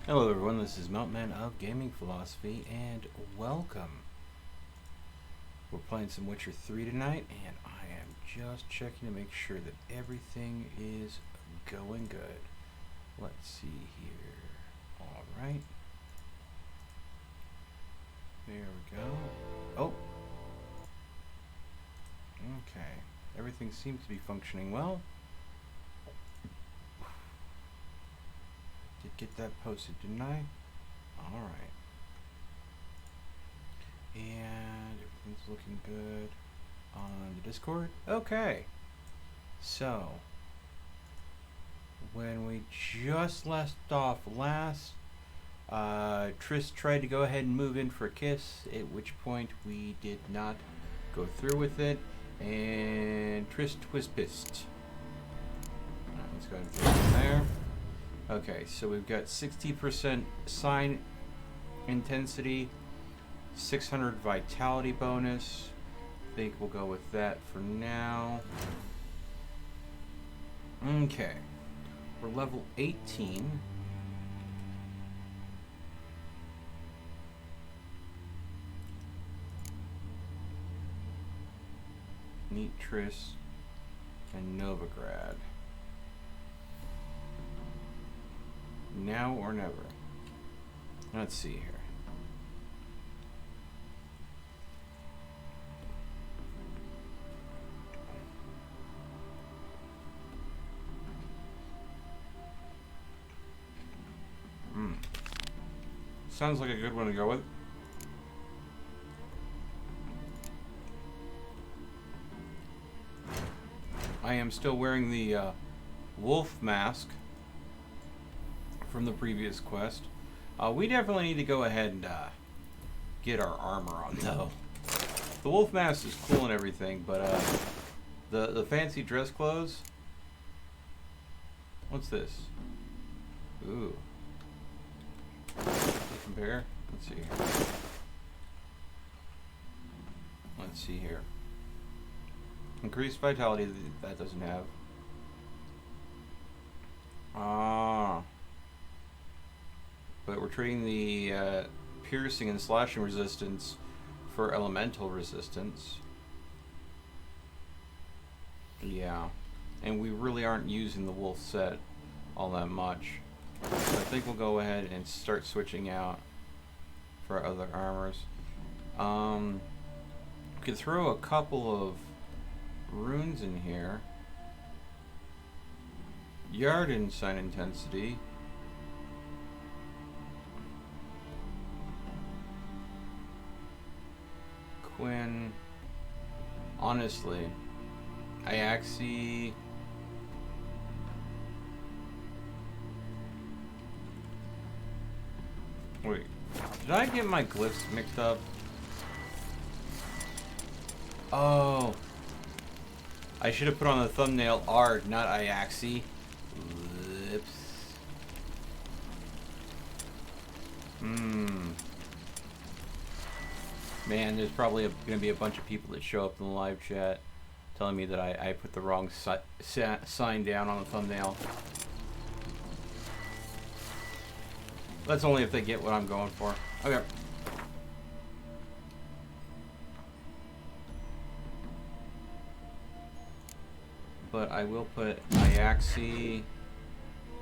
Hello everyone, this is Mountain of Gaming Philosophy, and welcome. We're playing some Witcher 3 tonight, and I am just checking to make sure that everything is going good. Let's see here. Alright. There we go. Oh! Okay. Everything seems to be functioning well. Did get that posted, didn't I? Alright. And everything's looking good on the Discord. Okay. So, when we just left off last, Triss tried to go ahead and move in for a kiss, at which point we did not go through with it, and Triss was pissed. Alright, let's go ahead and put it in there. Okay, so we've got 60% sign intensity, 600 vitality bonus. I think we'll go with that for now. Okay, we're level 18. Meet Triss and Novigrad. Now or never. Let's see here. Sounds like a good one to go with. I am still wearing the wolf mask from the previous quest. We definitely need to go ahead and get our armor on though. The wolf mask is cool and everything, but the fancy dress clothes. What's this? Ooh. Compare. Let's see here. Let's see here. Increased vitality that doesn't have. But we're trading the piercing and slashing resistance for elemental resistance. Yeah. And we really aren't using the wolf set all that much. So I think we'll go ahead and start switching out for other armors. We could throw a couple of runes in here. Yarden sign intensity. Quinn. Honestly, Iaxi. Wait, did I get my glyphs mixed up? Oh, I should have put on the thumbnail Ard, not Iaxi. Whoops. Man, there's probably going to be a bunch of people that show up in the live chat telling me that I put the wrong sign down on the thumbnail. That's only if they get what I'm going for. Okay. But I will put Iaxi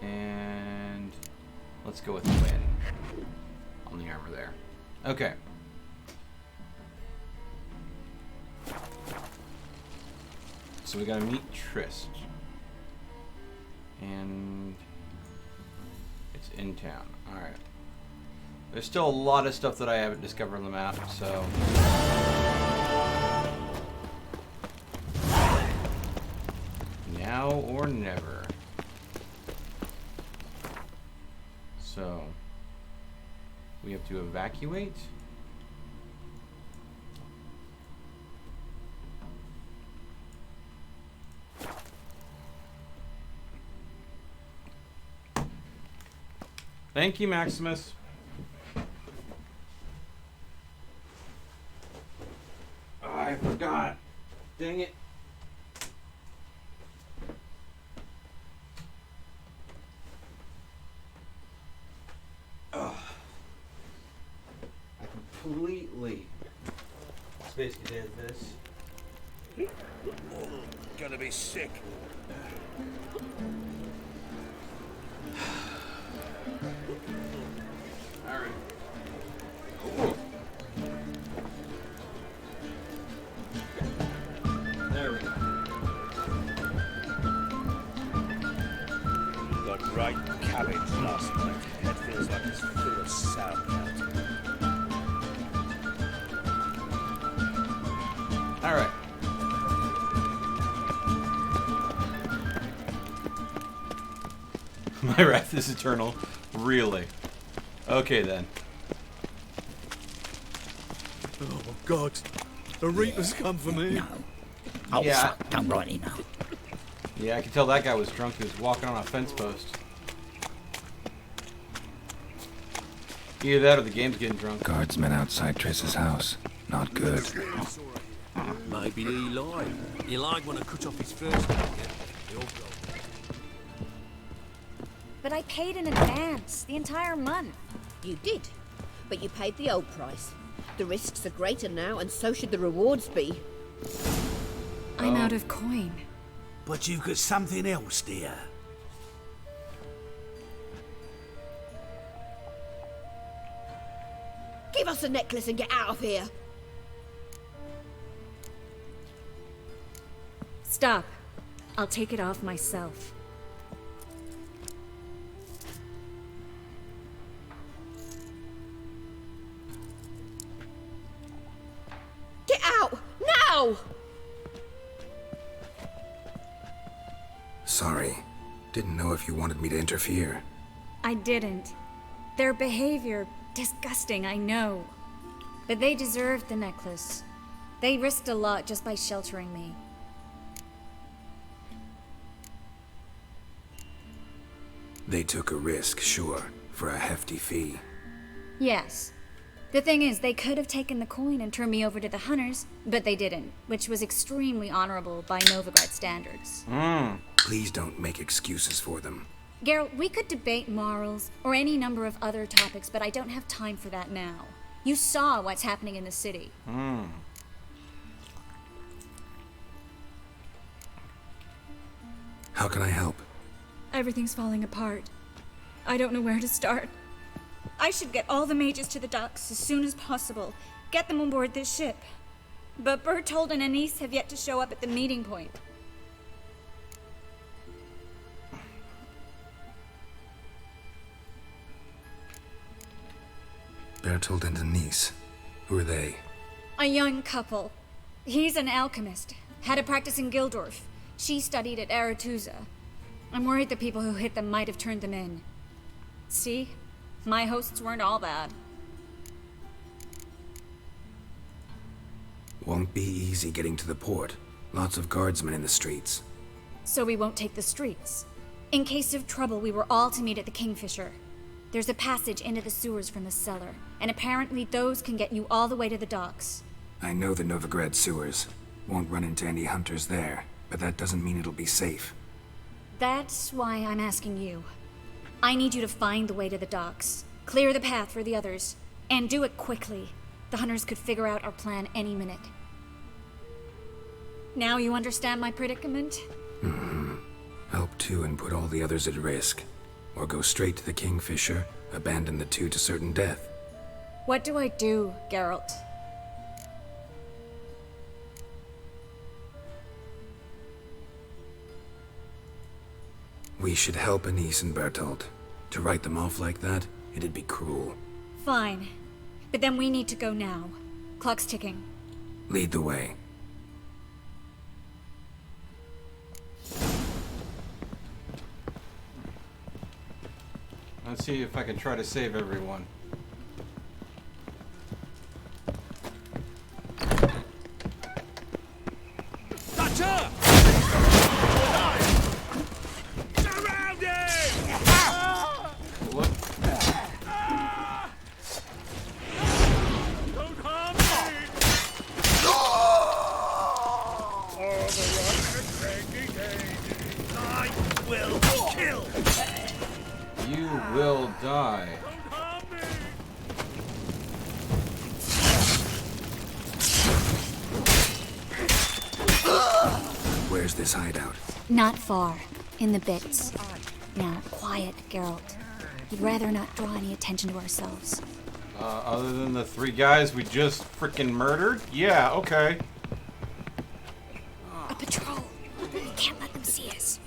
and let's go with Win on the armor there. Okay. So we gotta meet Trist. And it's in town. Alright. There's still a lot of stuff that I haven't discovered on the map, so... now or never. So... we have to evacuate. Thank you, Maximus. Oh, I forgot. Dang it. Oh. I completely space cadet this. Gonna be sick. Alright. There we go. Got right cabbage last night. Head feels like it's full of sauerkraut. Alright. My wrath is eternal. Really? Okay then. Oh God, the Reaper's come for me. No. Oh, Yeah. fuck, don't write it now. Yeah, I can tell that guy was drunk. He was walking on a fence post. Either that or the game's getting drunk. Guardsmen outside Triss's house. Not good. Maybe he lied. He lied when I cut off his first finger. He'll go. But I paid in advance, the entire month. You did, but you paid the old price. The risks are greater now, and so should the rewards be. I'm out of coin. But you've got something else, dear. Give us the necklace and get out of here. Stop. I'll take it off myself. Get out! Now! Sorry. Didn't know if you wanted me to interfere. I didn't. Their behavior, disgusting, I know. But they deserved the necklace. They risked a lot just by sheltering me. They took a risk, sure, for a hefty fee. Yes. The thing is, they could have taken the coin and turned me over to the hunters, but they didn't, which was extremely honorable by Novigrad standards. Please don't make excuses for them. Geralt, we could debate morals or any number of other topics, but I don't have time for that now. You saw what's happening in the city. How can I help? Everything's falling apart. I don't know where to start. I should get all the mages to the docks as soon as possible. Get them on board this ship. But Bertold and Anise have yet to show up at the meeting point. Bertold and Denise. Who are they? A young couple. He's an alchemist. Had a practice in Gildorf. She studied at Aretuza. I'm worried the people who hit them might have turned them in. See? My hosts weren't all bad. Won't be easy getting to the port. Lots of guardsmen in the streets. So we won't take the streets. In case of trouble, we were all to meet at the Kingfisher. There's a passage into the sewers from the cellar, and apparently those can get you all the way to the docks. I know the Novigrad sewers. Won't run into any hunters there, but that doesn't mean it'll be safe. That's why I'm asking you. I need you to find the way to the docks, clear the path for the others, and do it quickly. The hunters could figure out our plan any minute. Now you understand my predicament? Help two and put all the others at risk. Or go straight to the Kingfisher, abandon the two to certain death. What do I do, Geralt? We should help Anise and Bertolt. To write them off like that, it'd be cruel. Fine. But then we need to go now. Clock's ticking. Lead the way. Let's see if I can try to save everyone. That's her! Surround him! Look. Don't harm me! I will kill! You will die. Don't harm me! Where's this hideout? Not far. In the bits. Now, quiet, Geralt. We'd rather not draw any attention to ourselves. Other than the 3 guys we just freaking murdered? Yeah, okay. A patrol. We can't let them see us.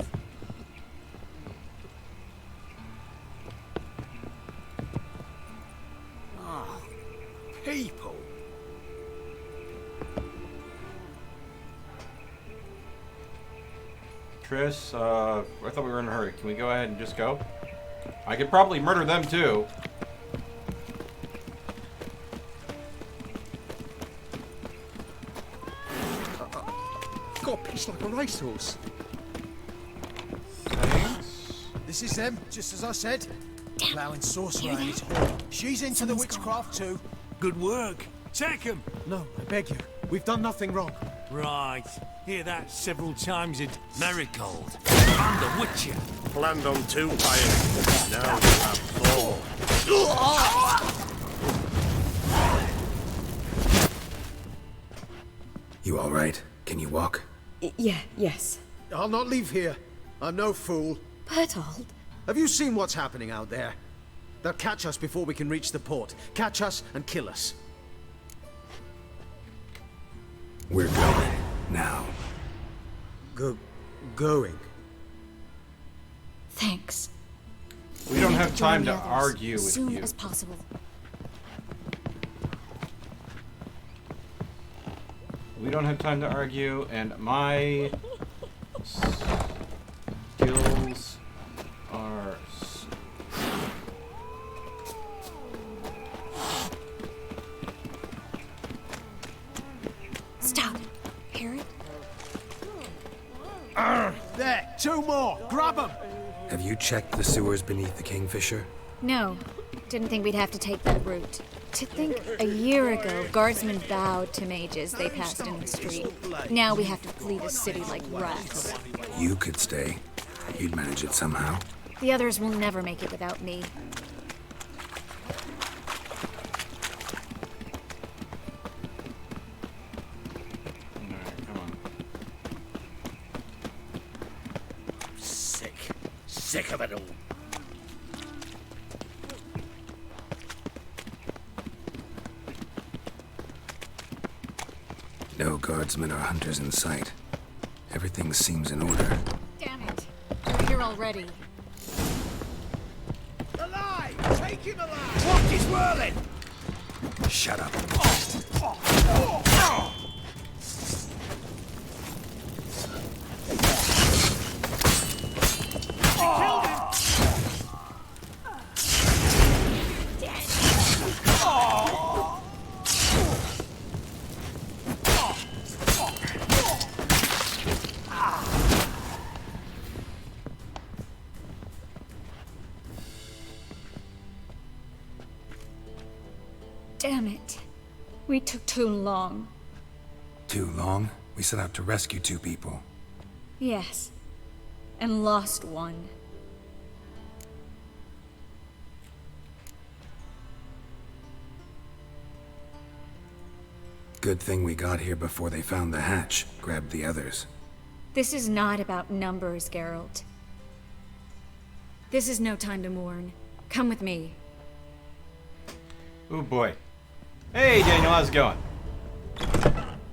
People! Triss, I thought we were in a hurry. Can we go ahead and just go? I could probably murder them too. Got a piece like a racehorse. Thanks. This is them, just as I said. Plowing sorcerer and his horn. She's into the witchcraft too. Good work. Take him. No, I beg you. We've done nothing wrong. Right. Hear that several times in Marigold. I'm the Witcher. Planned on 2 fires. Now you have 4. You alright? Can you walk? Yes. I'll not leave here. I'm no fool. Bertolt? Have you seen what's happening out there? They'll catch us before we can reach the port. Catch us and kill us. We're going. Now. Going. Thanks. We don't have Join time the to others argue as with soon you. as possible. We don't have time to argue, and my skills are... Stop. Hear it? There, 2 more. Grab them. Have you checked the sewers beneath the Kingfisher? No. Didn't think we'd have to take that route. To think a year ago, guardsmen bowed to mages they passed in the street. Now we have to flee the city like rats. You could stay. You'd manage it somehow. The others will never make it without me. Alright, come on. Sick of it all. No guardsmen or hunters in sight. Everything seems in order. Damn it. We're here already. Alive! Take him alive! What is whirling? Shut up. Damn it. We took too long. Too long? We set out to rescue 2 people. Yes. And lost one. Good thing we got here before they found the hatch, grabbed the others. This is not about numbers, Geralt. This is no time to mourn. Come with me. Oh boy. Hey Daniel, how's it going?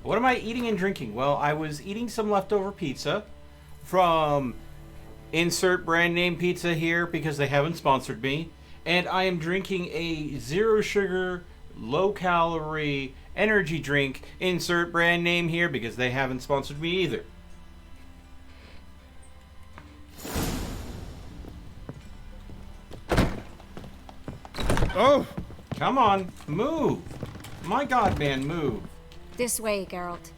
What am I eating and drinking? Well, I was eating some leftover pizza from insert brand name pizza here because they haven't sponsored me. And I am drinking a 0 sugar, low calorie energy drink, insert brand name here because they haven't sponsored me either. Oh, come on, move. My God, man, move. This way, Geralt.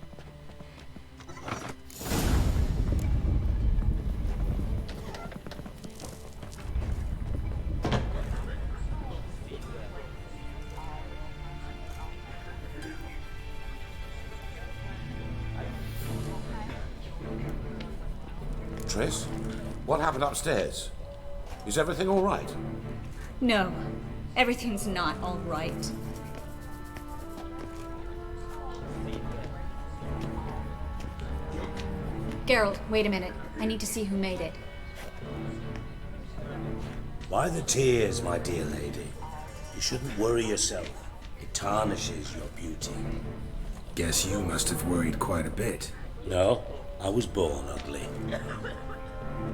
Triss, what happened upstairs? Is everything all right? No, everything's not all right. Geralt, wait a minute. I need to see who made it. Why the tears, my dear lady? You shouldn't worry yourself. It tarnishes your beauty. Guess you must have worried quite a bit. No, I was born ugly.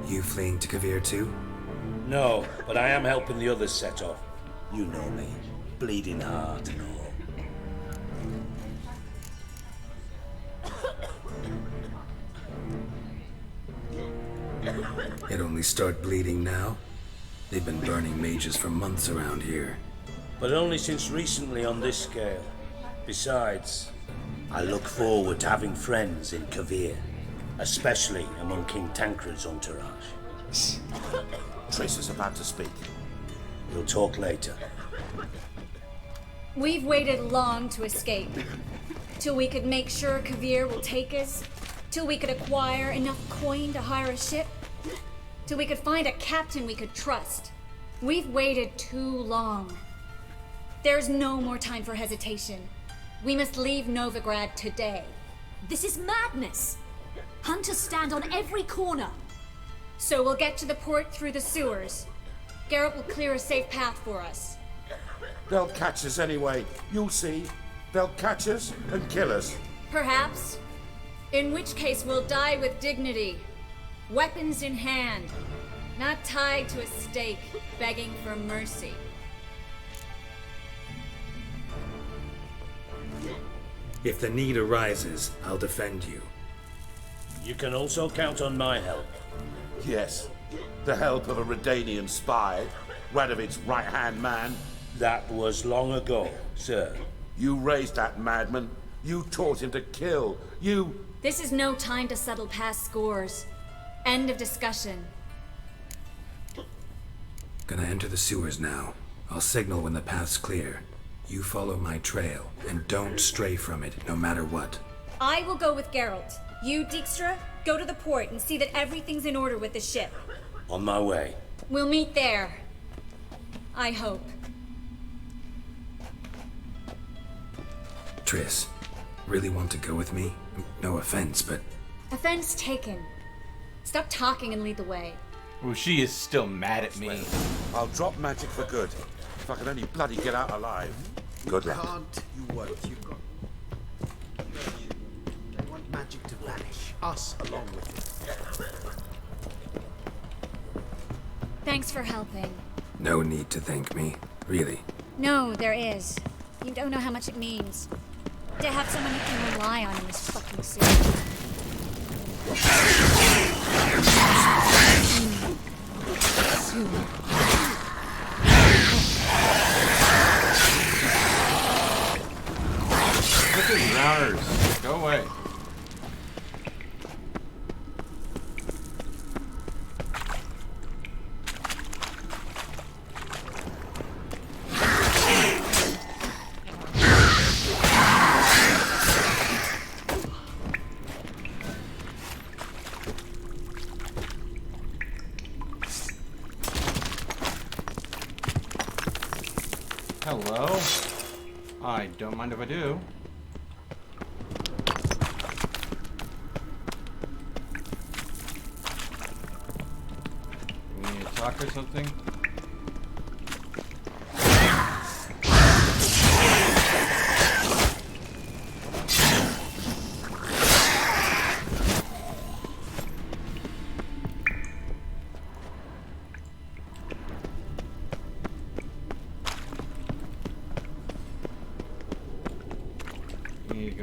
You fleeing to Kavir too? No, but I am helping the others set off. You know me. Bleeding heart and all. It only start bleeding now? They've been burning mages for months around here. But only since recently on this scale. Besides, I look forward to having friends in Kavir, especially among King Tancred's entourage. Triss is about to speak. We'll talk later. We've waited long to escape. Till we could make sure Kavir will take us. Till we could acquire enough coin to hire a ship. Till we could find a captain we could trust. We've waited too long. There's no more time for hesitation. We must leave Novigrad today. This is madness! Hunters stand on every corner. So we'll get to the port through the sewers. Geralt will clear a safe path for us. They'll catch us anyway. You'll see. They'll catch us and kill us. Perhaps. In which case we'll die with dignity. Weapons in hand. Not tied to a stake, begging for mercy. If the need arises, I'll defend you. You can also count on my help. Yes. The help of a Redanian spy, Radovic's right-hand man. That was long ago, sir. You raised that madman. You taught him to kill. You... This is no time to settle past scores. End of discussion. Gonna enter the sewers now. I'll signal when the path's clear. You follow my trail, and don't stray from it, no matter what. I will go with Geralt. You, Dijkstra, go to the port and see that everything's in order with the ship. On my way. We'll meet there. I hope. Triss, really want to go with me? No offense, but... Offense taken. Stop talking and lead the way. Well, she is still mad at me. I'll drop magic for good. If I can only bloody get out alive. Good luck. Can't, you won't. You've got... They want magic to vanish. Us along with it. Thanks for helping. No need to thank me. Really. No, there is. You don't know how much it means. To have someone you can rely on in this fucking city. Look at drowners. Go away. Hello. I don't mind if I do. We need to talk or something?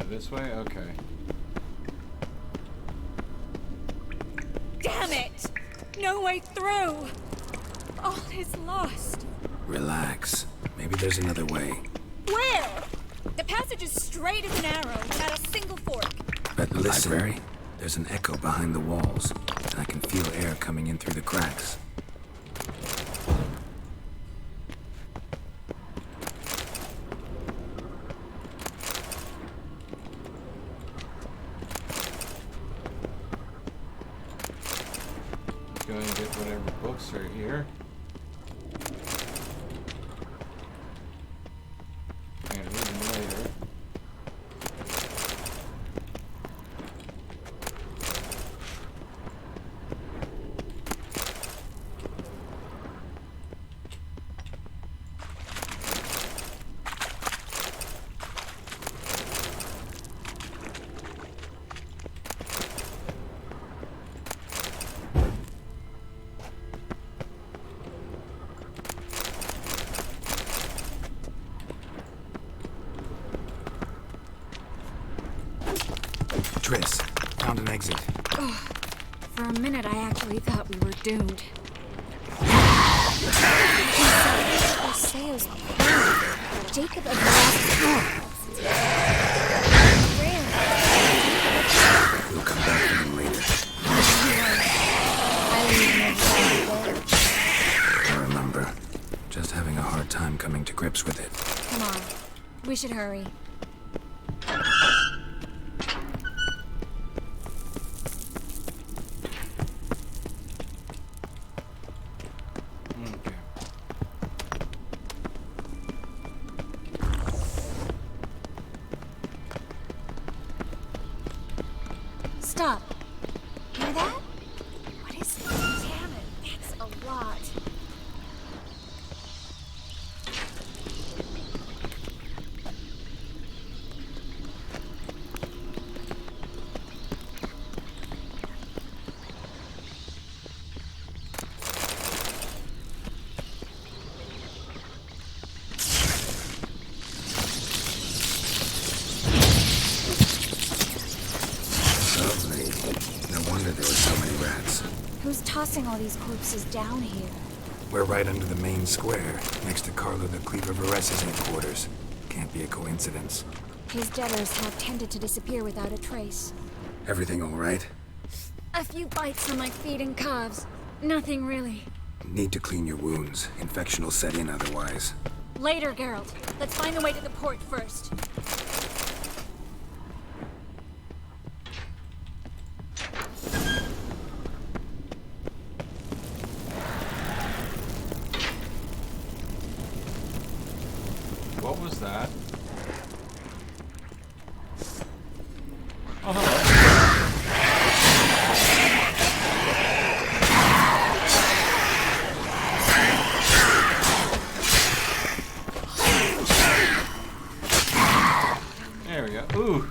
This way? Okay. Damn it! No way through! All is lost. Relax. Maybe there's another way. Where? The passage is straight as an arrow, without a single fork. But listen, library? There's an echo behind the walls, and I can feel air coming in through the cracks. Go and get whatever books are here. I'm gonna read them later. Triss, found an exit. Oh, for a minute I actually thought we were doomed. Our sails burned. Jacob of We'll come back to them later. I remember. Just having a hard time coming to grips with it. Come on. We should hurry. Stop. Hear that? What is it? Damn it. It's a lot. Who's tossing all these corpses down here? We're right under the main square, next to Carlo the Cleaver Varessa's headquarters. Can't be a coincidence. His debtors have tended to disappear without a trace. Everything all right? A few bites on my feet and calves. Nothing really. Need to clean your wounds. Infection will set in otherwise. Later, Geralt. Let's find the way to the port first. What was that? Oh, hello. There we go. Ooh,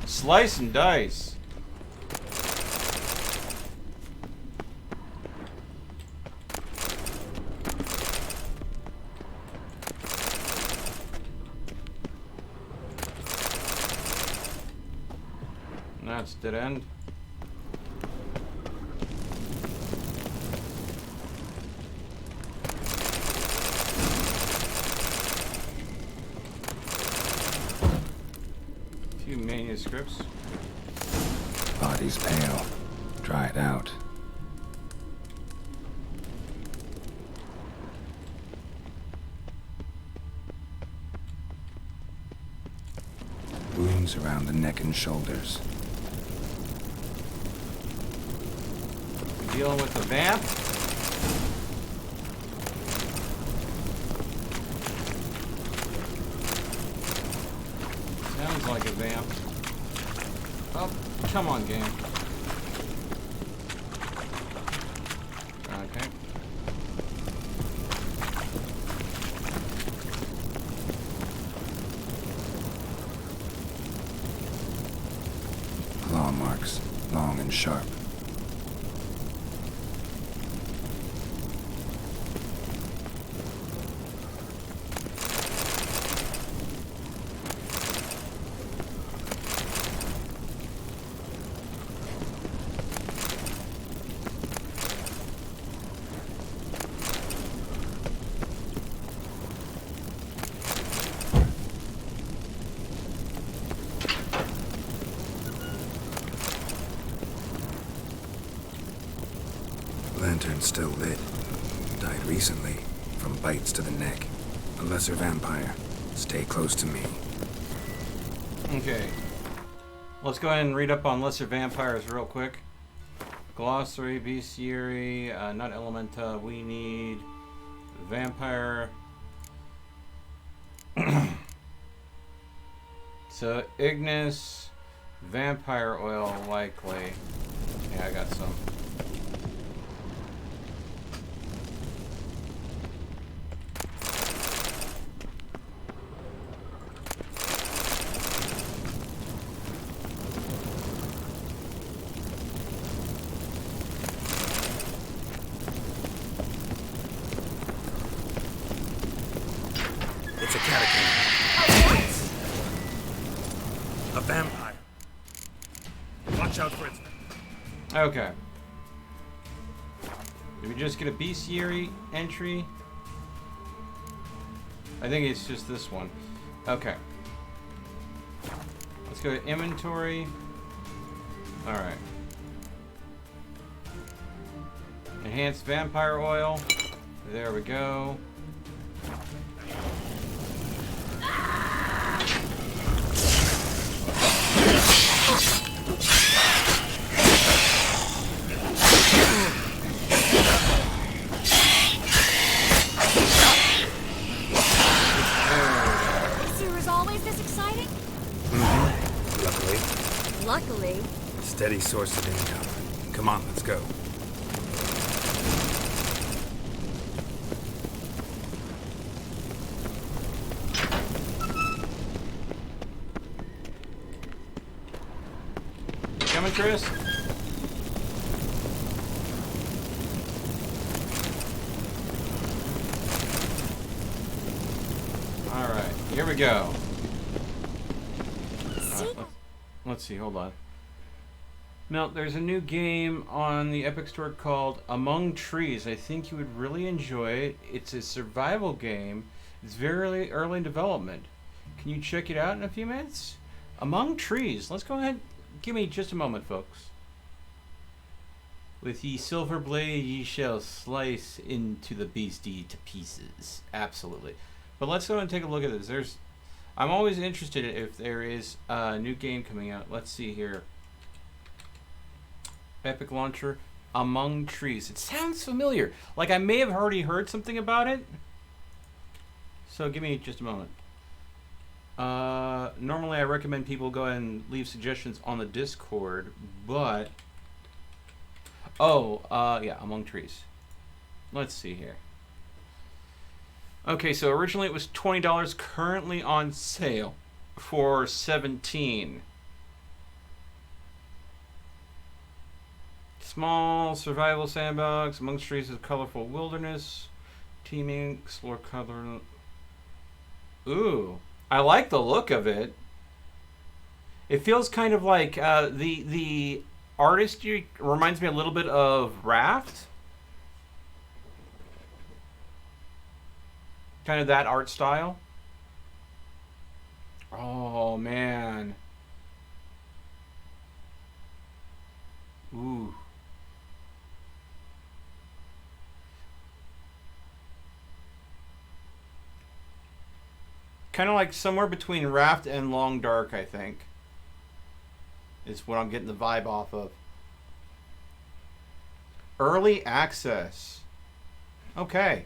slice and dice. That's dead end. Few manuscripts. Body's pale. Dried out. Wounds around the neck and shoulders. Dealing with the vamp. Sounds like a vamp. Oh, come on, game. Okay. Claw marks, long and sharp. Lantern's still lit. Died recently, from bites to the neck. A lesser vampire. Stay close to me. Okay. Let's go ahead and read up on lesser vampires real quick. Glossary, bestiary, not elementa. We need vampire. So, Ignis, vampire oil, likely. Yeah, I got some. It's a catacomb. A vampire. Watch out for it. Okay. Did we just get a bestiary entry? I think it's just this one. Okay. Let's go to inventory. Alright. Enhanced vampire oil. There we go. Luckily. Steady source of income. Come on, let's go. Coming, Chris? Alright, here we go. Let's see, hold on. Now, there's a new game on the Epic Store called Among Trees. I think you would really enjoy it. It's a survival game. It's very early in development. Can you check it out in a few minutes? Among Trees. Let's go ahead. Give me just a moment, folks. With ye silver blade, ye shall slice into the beastie to pieces. Absolutely. But let's go and take a look at this. I'm always interested if there is a new game coming out. Let's see here. Epic Launcher, Among Trees. It sounds familiar. Like I may have already heard something about it. So give me just a moment. Normally I recommend people go ahead and leave suggestions on the Discord, but... yeah, Among Trees. Let's see here. Okay, so originally it was $20, currently on sale for $17. Small survival sandbox amongst trees of colorful wilderness. Teaming, explore color. Ooh, I like the look of it. It feels kind of like the artistry reminds me a little bit of Raft. Kind of that art style. Oh, man. Ooh. Kind of like somewhere between Raft and Long Dark, I think. Is what I'm getting the vibe off of. Early access. Okay.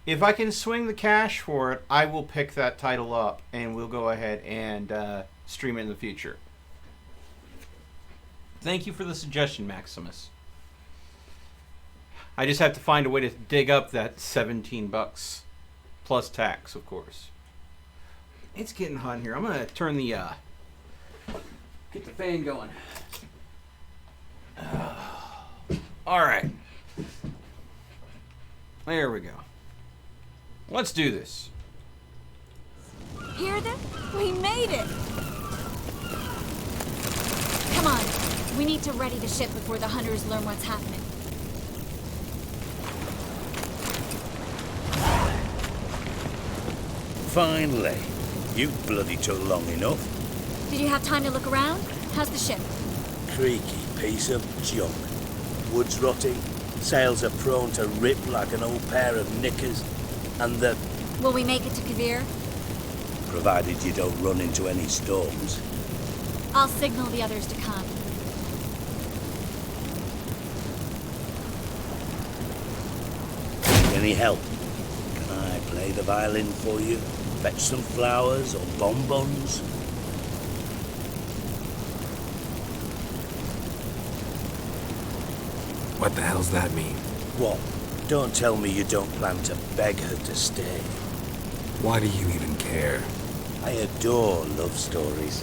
If I can swing the cash for it, I will pick that title up, and we'll go ahead and stream it in the future. Thank you for the suggestion, Maximus. I just have to find a way to dig up that $17 plus tax, of course. It's getting hot in here. I'm gonna turn the get the fan going. All right, there we go. Let's do this. Hear them? We made it! Come on. We need to ready the ship before the hunters learn what's happening. Finally. You bloody took long enough. Did you have time to look around? How's the ship? Creaky piece of junk. Wood's rotting. Sails are prone to rip like an old pair of knickers. And the... Will we make it to Kavir? Provided you don't run into any storms. I'll signal the others to come. Need any help? Can I play the violin for you? Fetch some flowers or bonbons? What the hell's that mean? What? Don't tell me you don't plan to beg her to stay. Why do you even care? I adore love stories.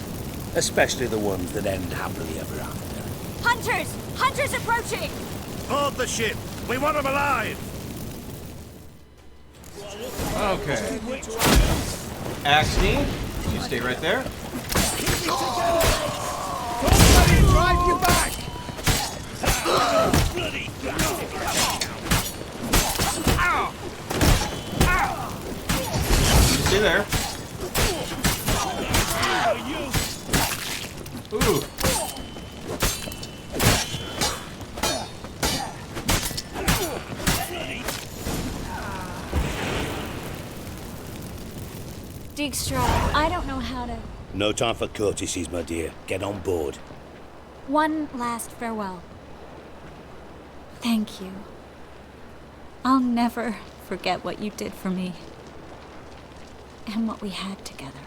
Especially the ones that end happily ever after. Hunters! Hunters approaching! Board the ship! We want them alive! Okay. Axne, you stay right there. Drive you back! You stay there. Ooh. Dijkstra, I don't know how to... No time for courtesies, my dear. Get on board. One last farewell. Thank you. I'll never forget what you did for me. And what we had together.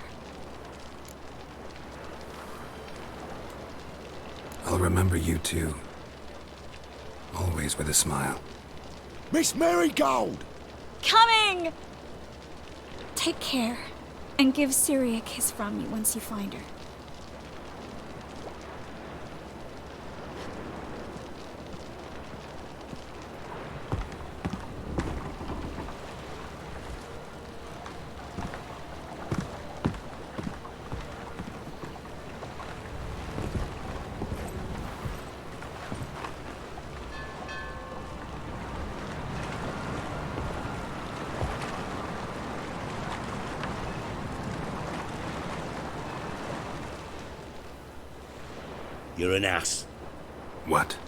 I'll remember you too. Always with a smile. Miss Marigold! Coming! Take care. And give Ciri a kiss from me once you find her. You're an ass. What?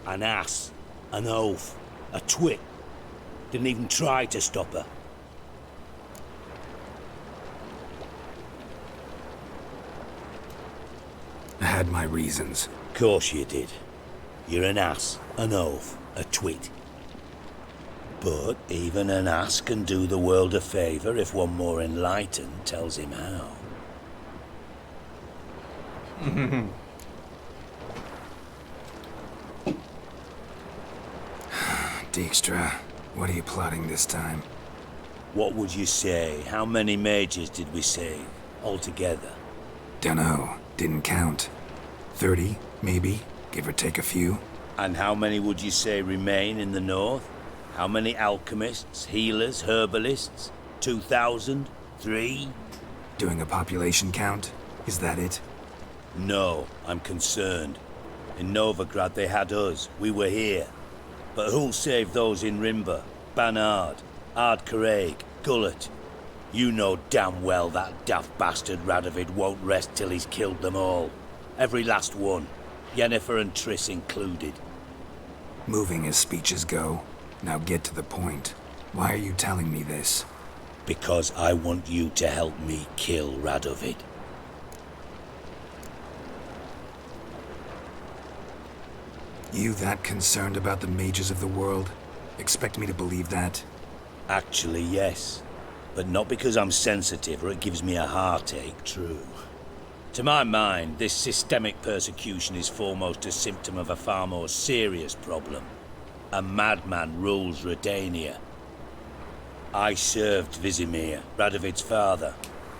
An ass. An oaf. A twit. Didn't even try to stop her. I had my reasons. Course you did. You're an ass, an oaf, a twit. But even an ass can do the world a favour if one more enlightened tells him how. Dijkstra, what are you plotting this time? What would you say? How many mages did we save altogether? Dunno. Didn't count. 30, maybe, give or take a few. And how many would you say remain in the north? How many alchemists, healers, herbalists? 2,000? 3? Doing a population count? Is that it? No, I'm concerned. In Novigrad they had us. We were here. But who'll save those in Rimba? Banard, Ardcaraig, Gullet? You know damn well that daft bastard Radovid won't rest till he's killed them all. Every last one. Yennefer and Triss included. Moving as speeches go. Now get to the point. Why are you telling me this? Because I want you to help me kill Radovid. You that concerned about the mages of the world? Expect me to believe that? Actually, yes. But not because I'm sensitive or it gives me a heartache, true. To my mind, this systemic persecution is foremost a symptom of a far more serious problem. A madman rules Redania. I served Vizimir, Radovid's father,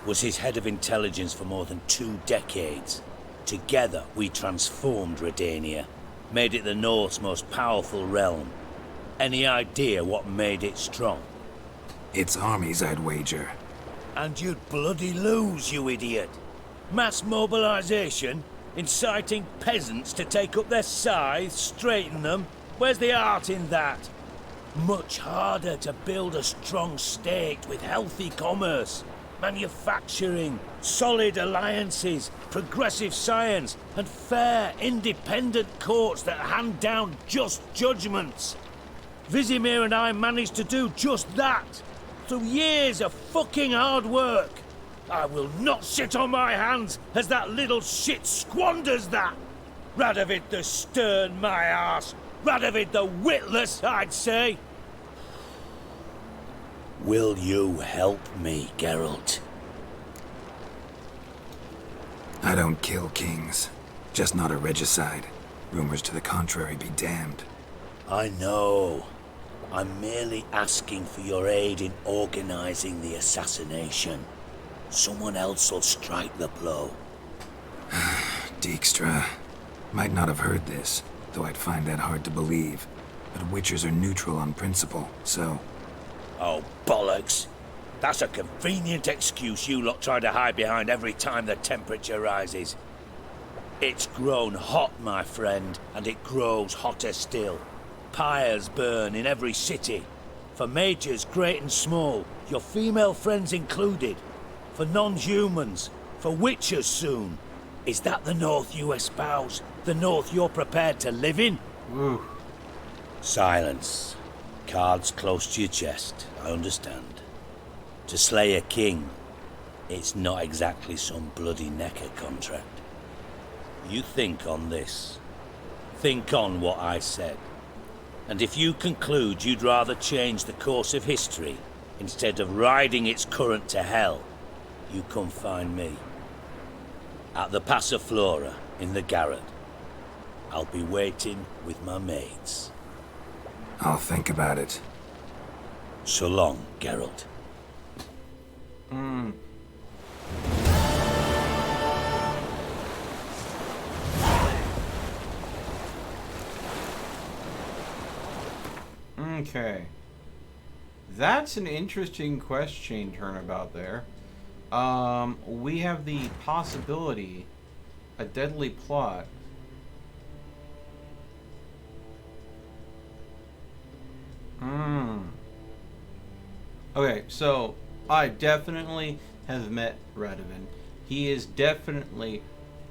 was his head of intelligence for more than 2 decades. Together, we transformed Redania, made it the North's most powerful realm. Any idea what made it strong? Its armies, I'd wager. And you'd bloody lose, you idiot. Mass mobilization, inciting peasants to take up their scythes, straighten them. Where's the art in that? Much harder to build a strong state with healthy commerce, manufacturing, solid alliances, progressive science, and fair, independent courts that hand down just judgments. Vizimir and I managed to do just that, through years of fucking hard work. I will not sit on my hands as that little shit squanders that. Radovid the stern, my arse. Radovid the witless, I'd say. Will you help me, Geralt? I don't kill kings. Just not a regicide. Rumors to the contrary be damned. I know. I'm merely asking for your aid in organizing the assassination. Someone else will strike the blow. Dijkstra. Might not have heard this, though I'd find that hard to believe. But Witchers are neutral on principle, so... Oh, bollocks. That's a convenient excuse you lot try to hide behind every time the temperature rises. It's grown hot, my friend, and it grows hotter still. Pyres burn in every city. For mages great and small, your female friends included. For non-humans, for witchers soon. Is that the North you espouse? The North you're prepared to live in? Ooh. Silence. Cards close to your chest, I understand. To slay a king, it's not exactly some bloody necker contract. You think on this. Think on what I said. And if you conclude you'd rather change the course of history instead of riding its current to hell, you come find me. At the Passiflora in the garret. I'll be waiting with my mates. I'll think about it. So long, Geralt. Okay. That's an interesting question turnabout there. We have the possibility, a deadly plot. Okay, so I definitely have met Radovid. He is definitely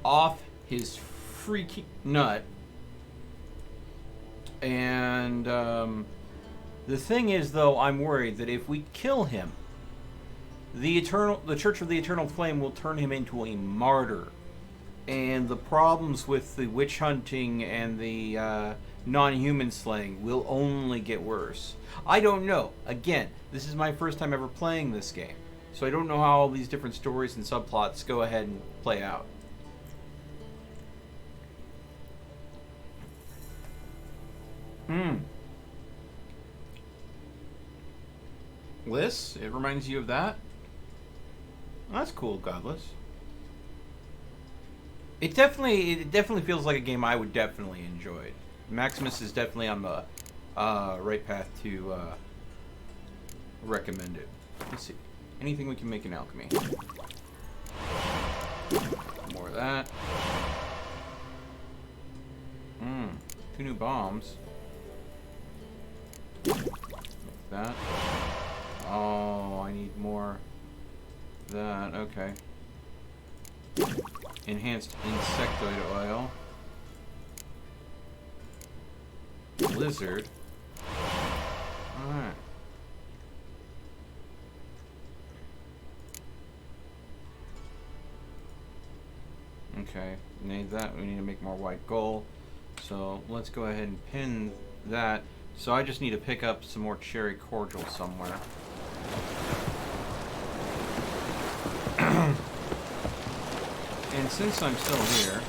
off his freaking nut. And the thing is, though, I'm worried that if we kill him, the Church of the Eternal Flame will turn him into a martyr. And the problems with the witch hunting and the non-human slaying will only get worse. I don't know. Again, this is my first time ever playing this game, so I don't know how all these different stories and subplots go ahead and play out. Liss? It reminds you of that? Oh, that's cool, Godless. It definitely feels like a game I would definitely enjoy. Maximus is definitely on the right path to recommend it. Let's see. Anything we can make in alchemy. More of that. 2 new bombs. Like that. Oh, I need more of that. Okay. Enhanced insectoid oil. Blizzard. Alright. Okay, need that. We need to make more white gold. So let's go ahead and pin that. So I just need to pick up some more cherry cordial somewhere. And since I'm still here,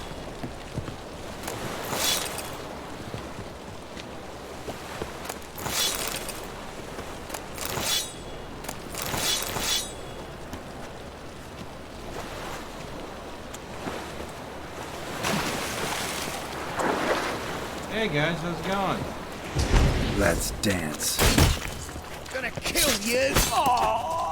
hey guys, how's it going? Let's dance. Gonna kill you! Oh!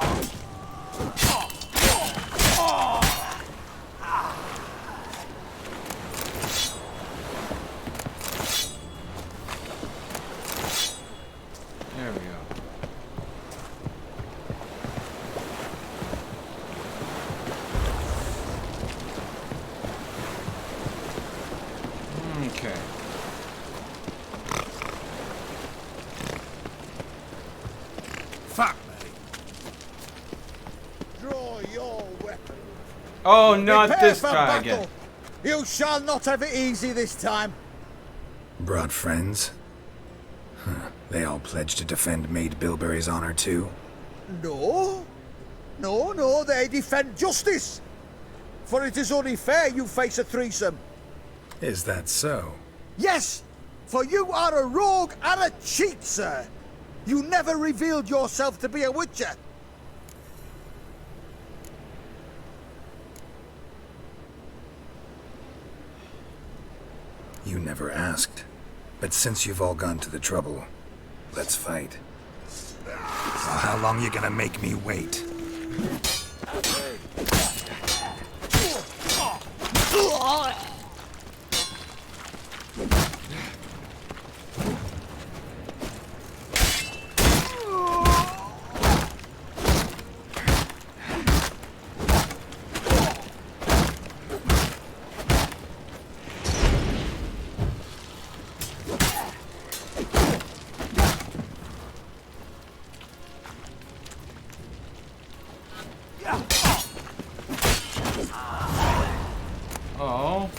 There we go. Okay. Fuck me! Draw your weapon. Oh, not Prepare this for guy battle. again. You shall not have it easy this time. Brought friends? Huh. They all pledged to defend Maid Bilberry's honor too? No. No, they defend justice. For it is only fair you face a threesome. Is that so? Yes, for you are a rogue and a cheat, sir. You never revealed yourself to be a witcher. You never asked. But since you've all gone to the trouble, let's fight. Well, how long you gonna make me wait? Oh.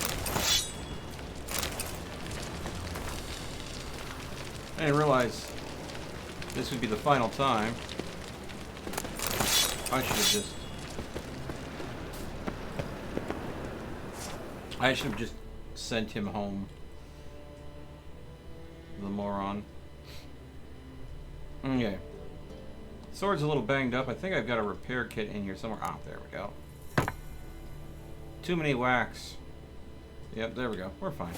I didn't realize this would be the final time. I should have just sent him home. The moron. Okay. Sword's a little banged up. I think I've got a repair kit in here somewhere. Ah, there we go. Too many wax. Yep, there we go. We're fine.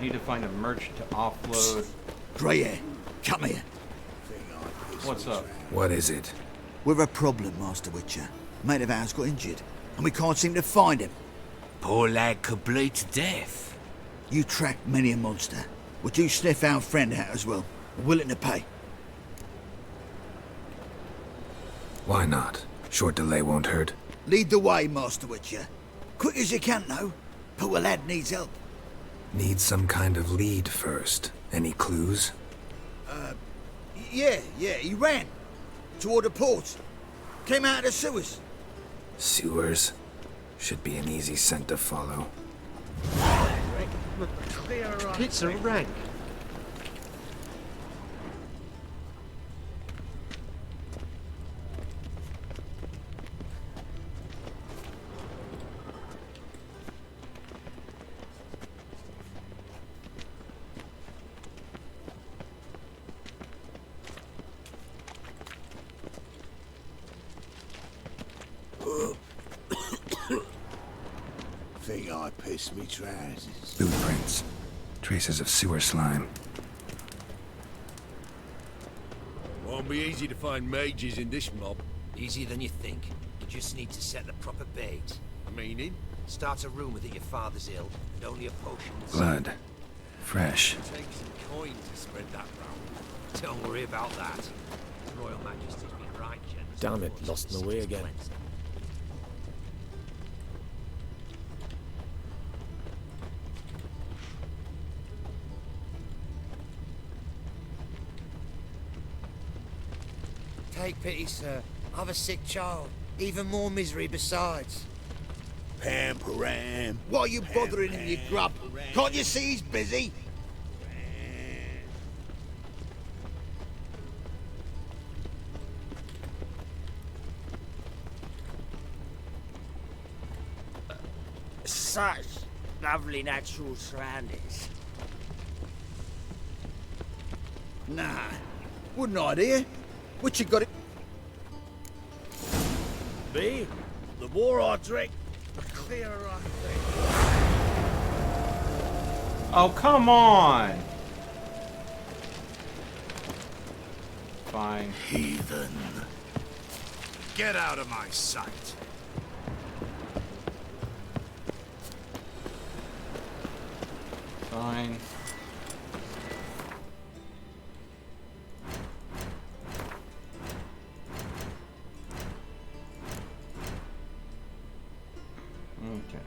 Need to find a merchant to offload. Grey, come here. What's up? What is it? We're a problem, Master Witcher. Mate of ours got injured, and we can't seem to find him. Poor lad could bleed to death. You tracked many a monster. Would you sniff our friend out as well? We're willing to pay. Why not? Short delay won't hurt. Lead the way, Master Witcher. Quick as you can, though. Poor lad needs help. Need some kind of lead first. Any clues? Yeah, he ran. Toward the port. Came out of the sewers. Sewers? Should be an easy scent to follow. It's a rank. Think I pissed me trousers. Boot prints. Traces of sewer slime. Won't be easy to find mages in this mob. Easier than you think. You just need to set the proper bait. Meaning? Start a rumour that your father's ill, and only a potion will Blood. Fresh. Take some coin to spread that round. Don't worry about that. His Royal Majesty's been right generous. Damn it, lost my way again. Take pity, sir. I've a sick child. Even more misery besides. Pam-param. Why are you bothering him, you grub? Can't you see he's busy? Such lovely natural surroundings. Nah, wouldn't idea. What you got it? Me? The more I drink, the clearer I think. Oh, come on! Fine. Heathen. Get out of my sight. Fine. Okay.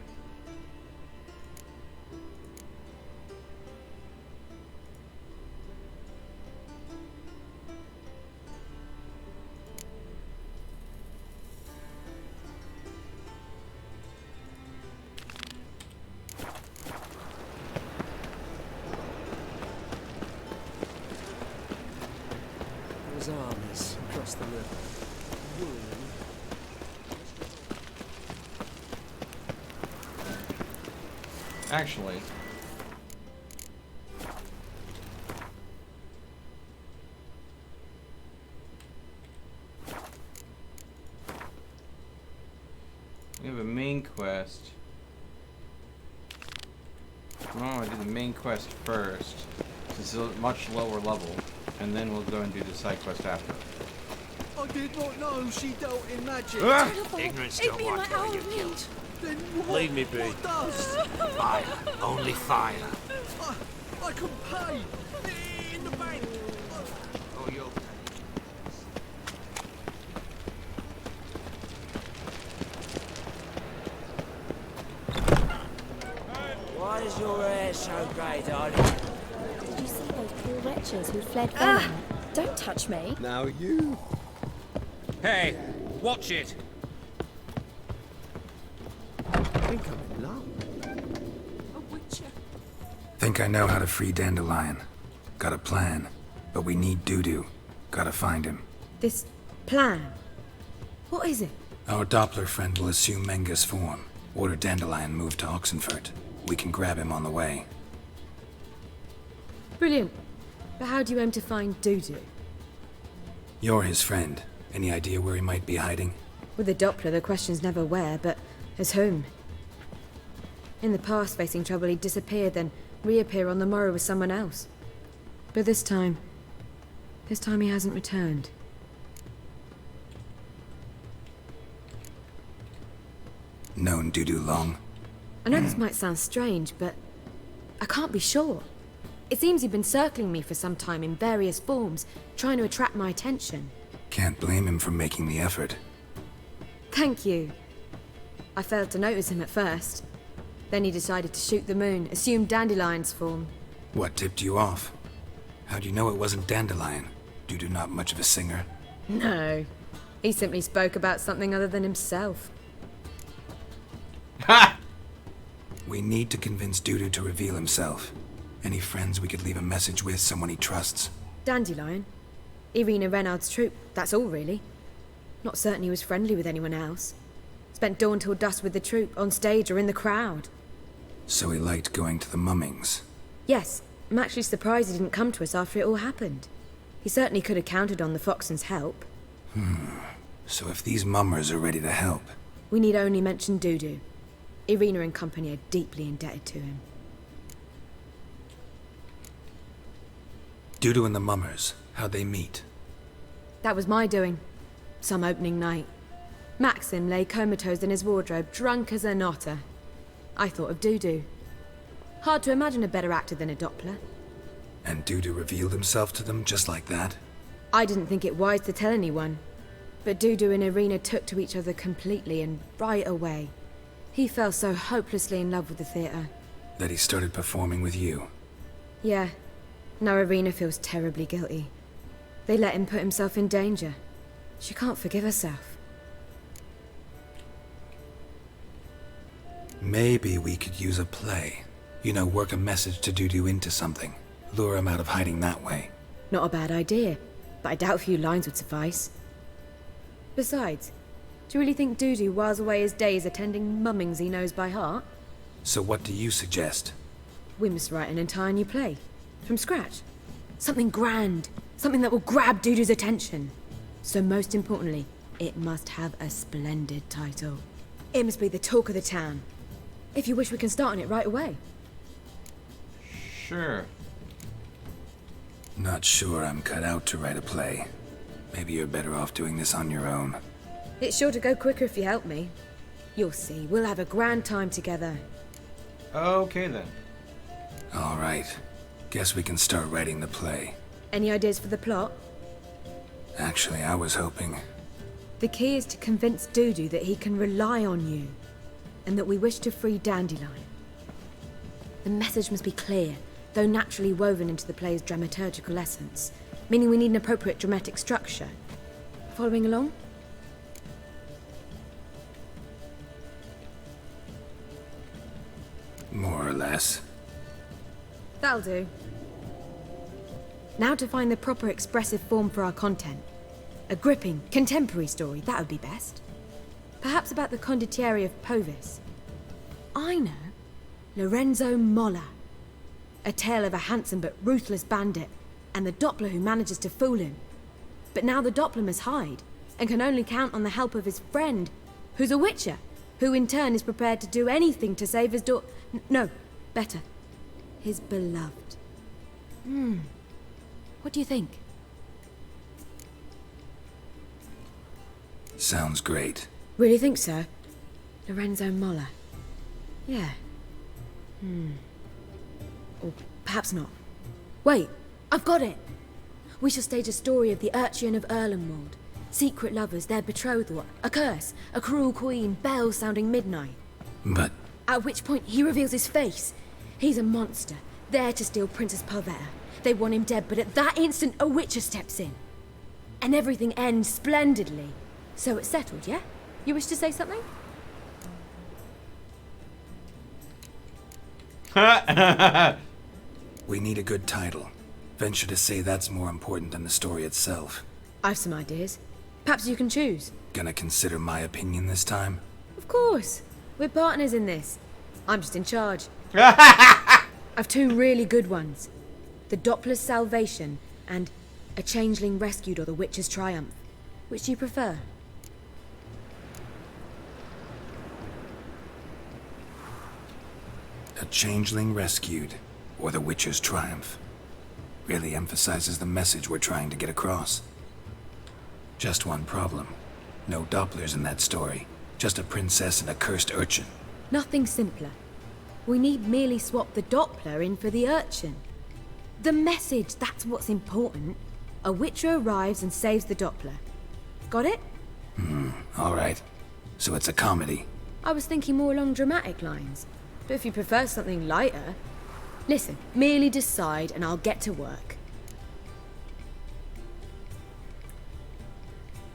Those armies across the river. Actually, we have a main quest. Oh, I do the main quest first. This is a much lower level, and then we'll go and do the side quest after. I did not know she dealt in magic. Ignorance don't want to get killed. Then what? Leave me be. What does? Fire. Only fire. I can pay. In the bank. Oh, you'll pay. Why is your hair so grey, darling? Did you see those poor wretches who fled from Don't touch me. Now you. Hey, watch it. I think I'm in love. A witcher. Think I know how to free Dandelion. Got a plan. But we need Dudu. Gotta find him. This plan? What is it? Our Doppler friend will assume Menga's form. Order Dandelion moved to Oxenfurt. We can grab him on the way. Brilliant. But how do you aim to find Dudu? You're his friend. Any idea where he might be hiding? With the Doppler, the question's never where, but as whom. In the past, facing trouble, he'd disappear, then reappear on the morrow with someone else. But this time he hasn't returned. Known Dudu long? I know this might sound strange, but I can't be sure. It seems he'd been circling me for some time in various forms, trying to attract my attention. Can't blame him for making the effort. Thank you. I failed to notice him at first. Then he decided to shoot the moon, assume Dandelion's form. What tipped you off? How'd you know it wasn't Dandelion? Dudu not much of a singer? No. He simply spoke about something other than himself. Ha! We need to convince Dudu to reveal himself. Any friends we could leave a message with, someone he trusts? Dandelion? Irina Renard's troupe, that's all really. Not certain he was friendly with anyone else. Spent dawn till dusk with the troupe, on stage or in the crowd. So he liked going to the mummings? Yes, I'm actually surprised he didn't come to us after it all happened. He certainly could have counted on the Foxen's help. So if these mummers are ready to help... We need only mention Dudu. Irina and company are deeply indebted to him. Dudu and the mummers, how'd they meet? That was my doing. Some opening night. Maxim lay comatose in his wardrobe, drunk as an otter. I thought of Dudu. Hard to imagine a better actor than a Doppler. And Dudu revealed himself to them just like that? I didn't think it wise to tell anyone. But Dudu and Irina took to each other completely and right away. He fell so hopelessly in love with the theatre. That he started performing with you? Yeah. Now Irina feels terribly guilty. They let him put himself in danger. She can't forgive herself. Maybe we could use a play. You know, work a message to Dudu into something. Lure him out of hiding that way. Not a bad idea, but I doubt a few lines would suffice. Besides, do you really think Dudu whiles away his days attending mummings he knows by heart? So what do you suggest? We must write an entire new play. From scratch. Something grand. Something that will grab Dudu's attention. So most importantly, it must have a splendid title. It must be the talk of the town. If you wish, we can start on it right away. Sure. Not sure I'm cut out to write a play. Maybe you're better off doing this on your own. It's sure to go quicker if you help me. You'll see, we'll have a grand time together. Okay then. All right. Guess we can start writing the play. Any ideas for the plot? Actually, I was hoping... The key is to convince Dudu that he can rely on you, and that we wish to free Dandelion. The message must be clear, though naturally woven into the play's dramaturgical essence, meaning we need an appropriate dramatic structure. Following along? More or less. That'll do. Now to find the proper expressive form for our content. A gripping, contemporary story, that would be best. Perhaps about the condottieri of Povis. I know. Lorenzo Molla. A tale of a handsome but ruthless bandit, and the Doppler who manages to fool him. But now the Doppler must hide, and can only count on the help of his friend, who's a witcher, who in turn is prepared to do anything to save his no, better. His beloved. What do you think? Sounds great. Really think so? Lorenzo Molla. Yeah. Or perhaps not. Wait, I've got it! We shall stage a story of the Urchin of Erlenwald. Secret lovers, their betrothal, a curse, a cruel queen, bells sounding midnight. But... At which point he reveals his face. He's a monster, there to steal Princess Parvetta. They want him dead, but at that instant a witcher steps in. And everything ends splendidly. So it's settled, yeah? You wish to say something? We need a good title. Venture to say that's more important than the story itself. I've some ideas. Perhaps you can choose. Gonna consider my opinion this time? Of course. We're partners in this. I'm just in charge. I've two really good ones. The Doppler's Salvation and A Changeling Rescued or The Witcher's Triumph. Which do you prefer? A Changeling Rescued or The Witcher's Triumph. Really emphasizes the message we're trying to get across. Just one problem. No Dopplers in that story. Just a princess and a cursed urchin. Nothing simpler. We need merely swap the Doppler in for the urchin. The message, that's what's important. A witcher arrives and saves the Doppler. Got it? All right. So it's a comedy. I was thinking more along dramatic lines. But if you prefer something lighter... Listen, merely decide and I'll get to work.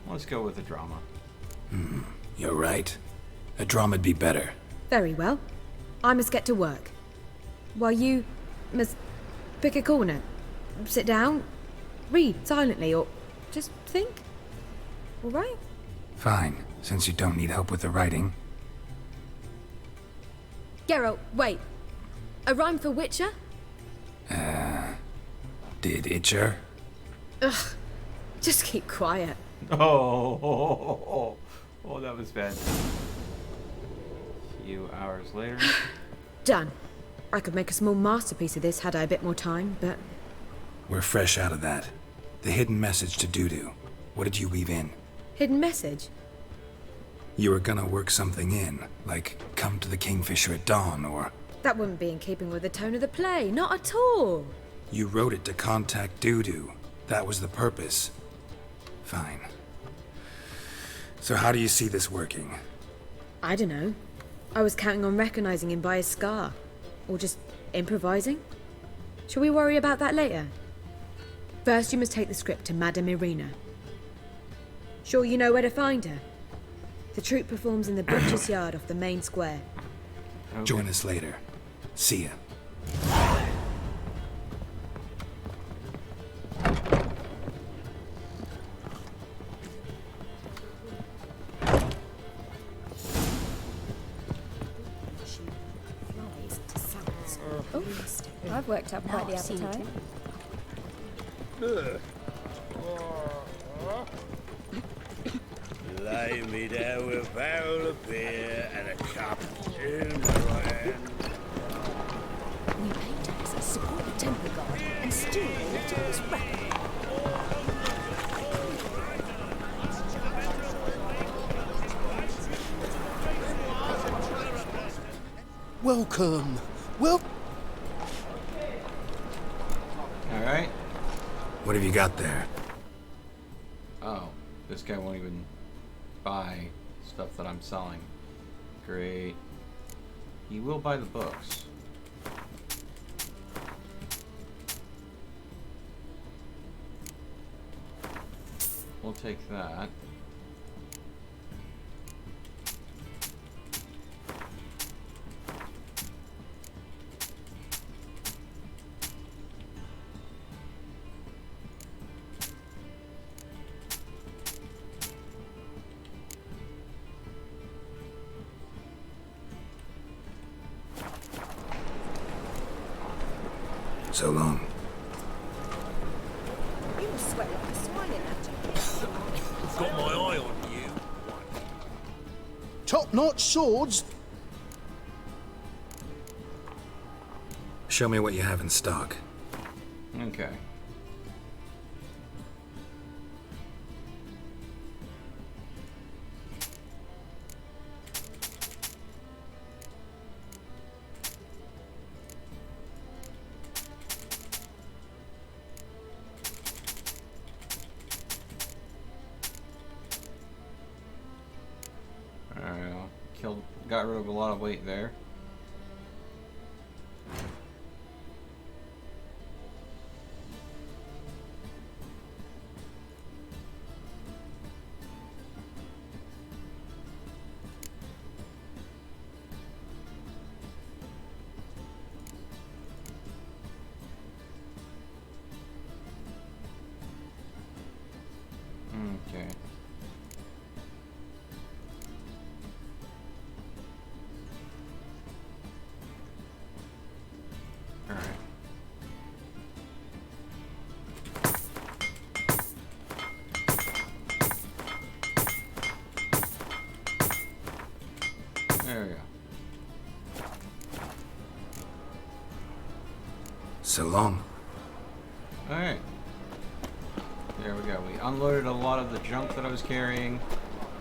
Let's go with a drama. You're right. A drama'd be better. Very well. I must get to work. While you must pick a corner. Sit down, read silently, or just think. All right? Fine, since you don't need help with the writing. Geralt, wait. A rhyme for Witcher? Did Itcher? Ugh. Just keep quiet. Oh, that was bad. A few hours later. Done. I could make a small masterpiece of this had I a bit more time, but... We're fresh out of that. The hidden message to Dudu. What did you weave in? Hidden message? You were gonna work something in, like come to the Kingfisher at dawn, or... That wouldn't be in keeping with the tone of the play, not at all. You wrote it to contact Dudu. That was the purpose. Fine. So how do you see this working? I don't know. I was counting on recognizing him by his scar. Or just improvising. Shall we worry about that later? First you must take the script to Madame Irina. Sure you know where to find her? The troupe performs in the butcher's yard off the main square. Join us later. See ya. Oh, I've worked up quite the appetite. Lay me down with a barrel of beer and a cup in the hand. We pay taxes, support the temple guard, and still they let all this racket. Welcome. Well. All right. What have you got there? Oh, this guy won't even buy stuff that I'm selling. Great. He will buy the books. We'll take that. So long. You must sweat like a swine in that jacket. I've got my eye on you. Top-notch swords? Show me what you have in stock. Okay. Got rid of a lot of weight there. Okay. There we go. So long. Alright. There we go. We unloaded a lot of the junk that I was carrying,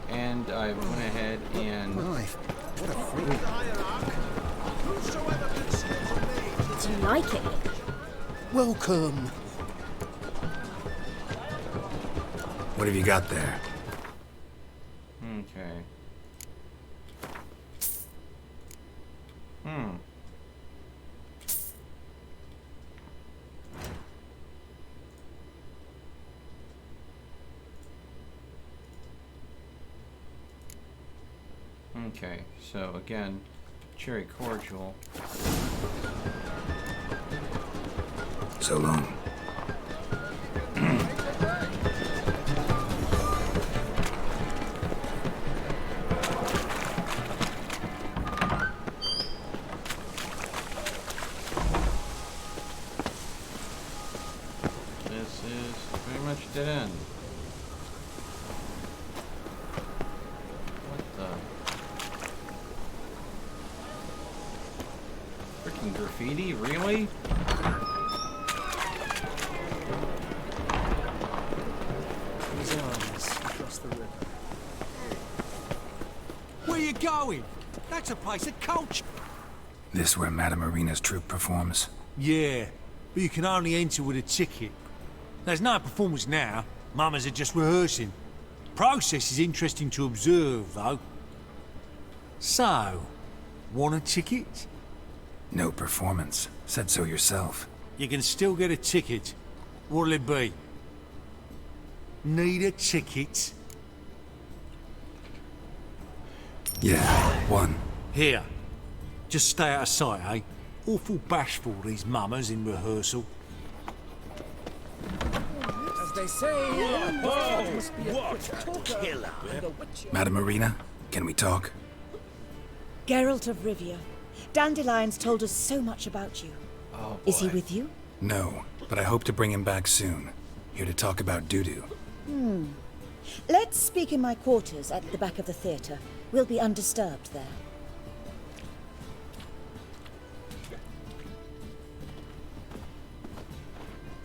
and I went ahead and... Knife. What a freak. Do you like it? Welcome. What have you got there? Okay. Okay, so again, cherry cordial. So long. This is pretty much dead end. What the? Freaking graffiti? Really? His arms across the river. Where you going? That's a place of culture. This where Madame Marina's troupe performs? Yeah, but you can only enter with a ticket. There's no performance now. Mamas are just rehearsing. Process is interesting to observe, though. So, want a ticket? No performance. Said so yourself. You can still get a ticket. What'll it be? Need a ticket? Yeah, one. Here. Just stay out of sight, eh? Awful bashful, these mummers in rehearsal. As they say, must be a quick talker, killer. and a witch. Madam Marina, can we talk? Geralt of Rivia. Dandelion's told us so much about you. Oh, Is he with you? No, but I hope to bring him back soon. Here to talk about doo-doo. Let's speak in my quarters at the back of the theatre. We'll be undisturbed there.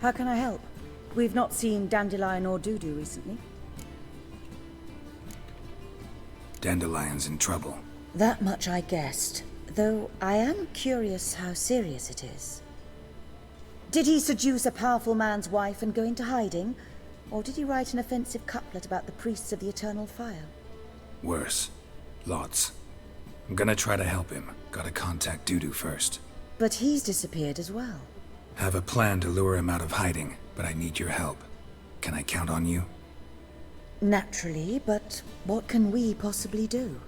How can I help? We've not seen Dandelion or Dudu recently. Dandelion's in trouble. That much I guessed, though I am curious how serious it is. Did he seduce a powerful man's wife and go into hiding? Or did he write an offensive couplet about the priests of the eternal fire? Worse. Lots. I'm gonna try to help him. Gotta contact Dudu first. But he's disappeared as well. Have a plan to lure him out of hiding, but I need your help. Can I count on you? Naturally, but what can we possibly do?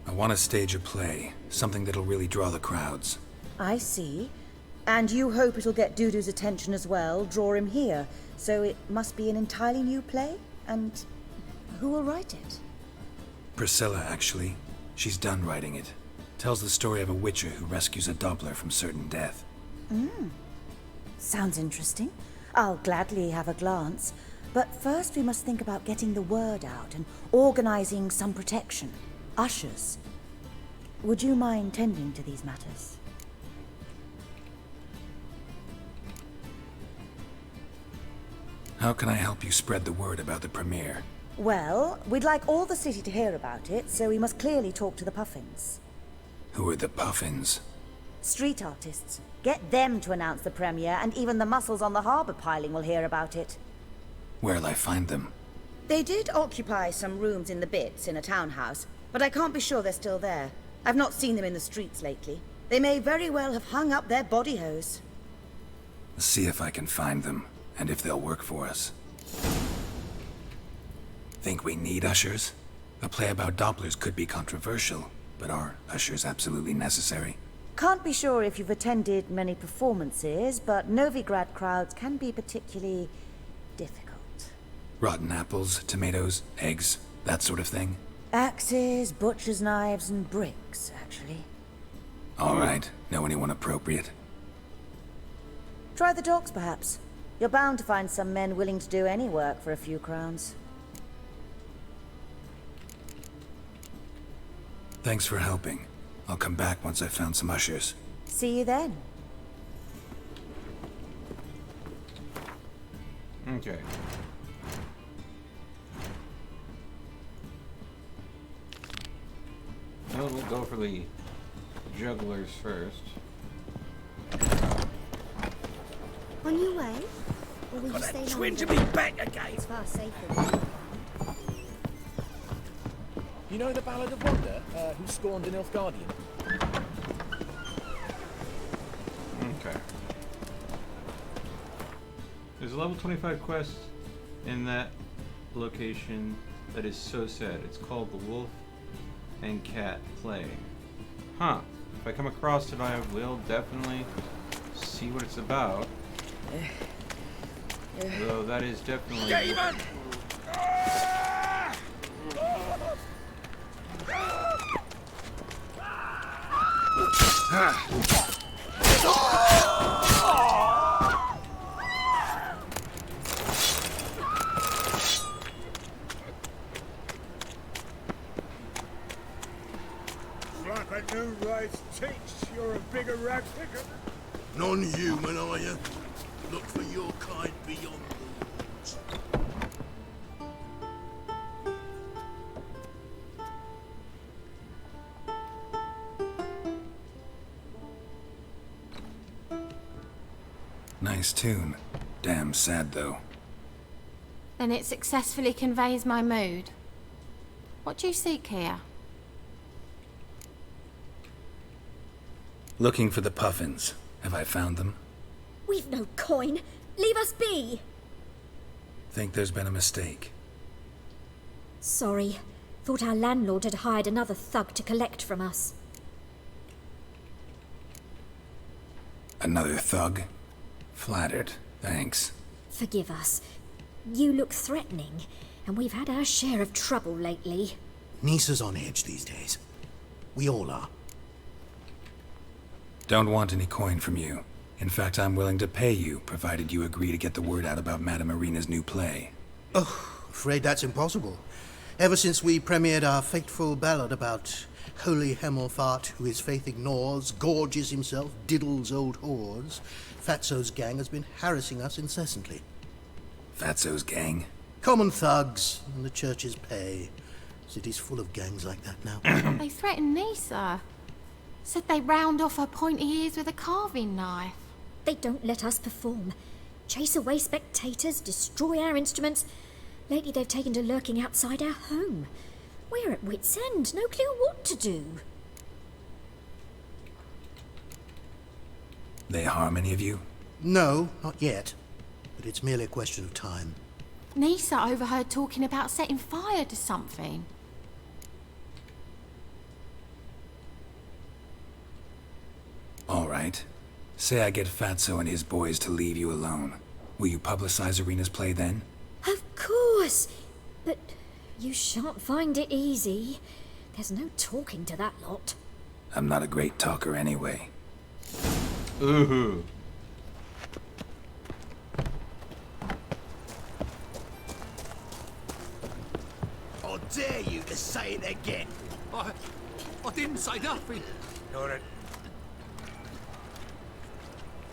I want to stage a play, something that'll really draw the crowds. I see. And you hope it'll get Dudu's attention as well, draw him here. So it must be an entirely new play? And who will write it? Priscilla, actually. She's done writing it. Tells the story of a witcher who rescues a Doppler from certain death. Sounds interesting. I'll gladly have a glance. But first we must think about getting the word out and organizing some protection. Ushers. Would you mind tending to these matters? How can I help you spread the word about the premiere? Well, we'd like all the city to hear about it, so we must clearly talk to the Puffins. Who are the Puffins? Street artists. Get them to announce the premiere, and even the muscles on the harbour piling will hear about it. Where'll I find them? They did occupy some rooms in the Bits in a townhouse, but I can't be sure they're still there. I've not seen them in the streets lately. They may very well have hung up their body hose. See if I can find them, and if they'll work for us. Think we need ushers? A play about Dopplers could be controversial, but are ushers absolutely necessary? Can't be sure if you've attended many performances, but Novigrad crowds can be particularly difficult. Rotten apples, tomatoes, eggs, that sort of thing? Axes, butcher's knives, and bricks, actually. All right. Know anyone appropriate? Try the dogs, perhaps. You're bound to find some men willing to do any work for a few crowns. Thanks for helping. I'll come back once I've found some ushers. See you then. Okay. Well, we'll go for the jugglers first. On your way? Or will you Got stay that twin longer? to be back again. It's far safer. You know the Ballad of Wanda, who scorned an Nilfgaardian? Okay. There's a level 25 quest in that location that is so sad. It's called the Wolf and Cat Play. Huh. If I come across it, I will definitely see what it's about. Though that is definitely... Demon! Like a new race teach, you're a bigger rag picker. Non-human, are you? Look for your kind beyond the woods. Nice tune. Damn sad, though. Then it successfully conveys my mood. What do you seek here? Looking for the Puffins. Have I found them? We've no coin. Leave us be. Think there's been a mistake. Sorry. thought our landlord had hired another thug to collect from us. Another thug? Flattered, thanks. Forgive us. You look threatening, and we've had our share of trouble lately. Nisa's on edge these days. We all are. Don't want any coin from you. In fact, I'm willing to pay you, provided you agree to get the word out about Madame Irina's new play. Oh, afraid that's impossible. Ever since we premiered our fateful ballad about holy Hemelfart, who his faith ignores, gorges himself, diddles old whores, Fatso's gang has been harassing us incessantly. Fatso's gang? Common thugs, and the church's pay. City's full of gangs like that now. They threatened Nisa. Said they round off her pointy ears with a carving knife. They don't let us perform. Chase away spectators, destroy our instruments. Lately they've taken to lurking outside our home. We're at wit's end, no clue what to do. They harm any of you? No, not yet. But it's merely a question of time. Nisa overheard talking about setting fire to something. All right. Say I get Fatso and his boys to leave you alone. Will you publicize Irina's play then? Of course! But you shan't find it easy. There's no talking to that lot. I'm not a great talker anyway. Ooh. I dare you to say it again. I didn't say nothing.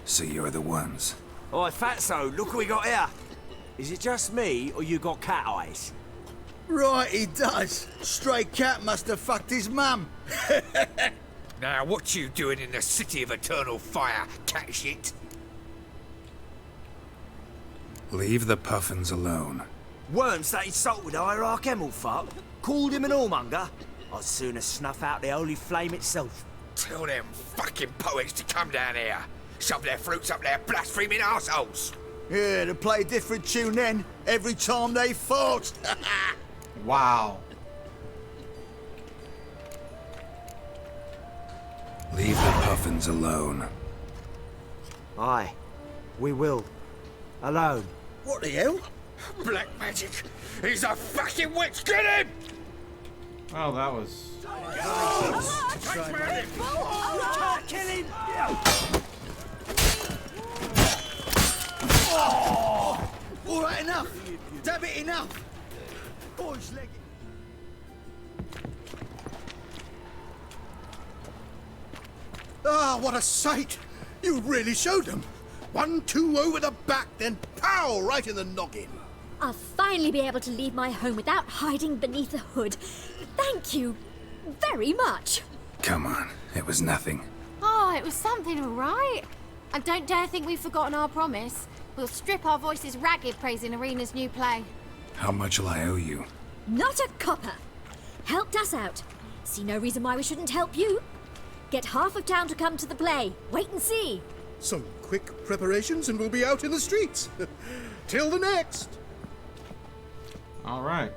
So you're the ones. Oi, Fatso, look what we got here. Is it just me, or you got cat eyes? Right, he does. Stray cat must have fucked his mum. Now, what you doing in the city of eternal fire, cat shit? Leave the puffins alone. Worms that insulted Hierarch Hemelfart, called him an whoremonger. I'd sooner snuff out the holy flame itself. Tell them fucking poets to come down here. Shove their fruits up their blaspheming arseholes. Yeah, to play a different tune then, every time they fought. Wow. Leave the puffins alone. Aye, we will. Alone. What the hell? Black magic! He's a fucking witch! Get him! Well, that was... Kill him! Oh! All right, enough. Damn it, enough. Boys, leg it. Ah, what a sight! You really showed them. 1-2 over the back, then pow, right in the noggin. I'll finally be able to leave my home without hiding beneath a hood. Thank you very much. Come on, it was nothing. Oh, it was something, all right. And don't dare think we've forgotten our promise. We'll strip our voices ragged praising Irina's new play. How much will I owe you? Not a copper. Helped us out. See no reason why we shouldn't help you. Get half of town to come to the play. Wait and see. Some quick preparations and we'll be out in the streets. Till the next. All right.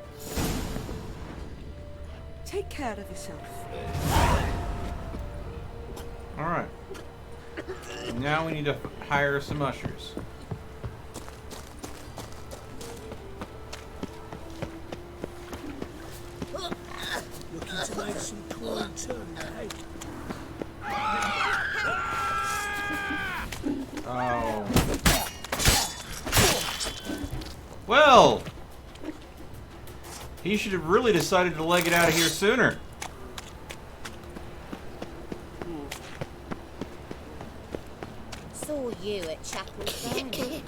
Take care of yourself. All right. Now we need to hire some ushers. Looking to make some coin too, eh? Oh. Well, he should have really decided to leg it out of here sooner. Saw you at Chapel Fernie.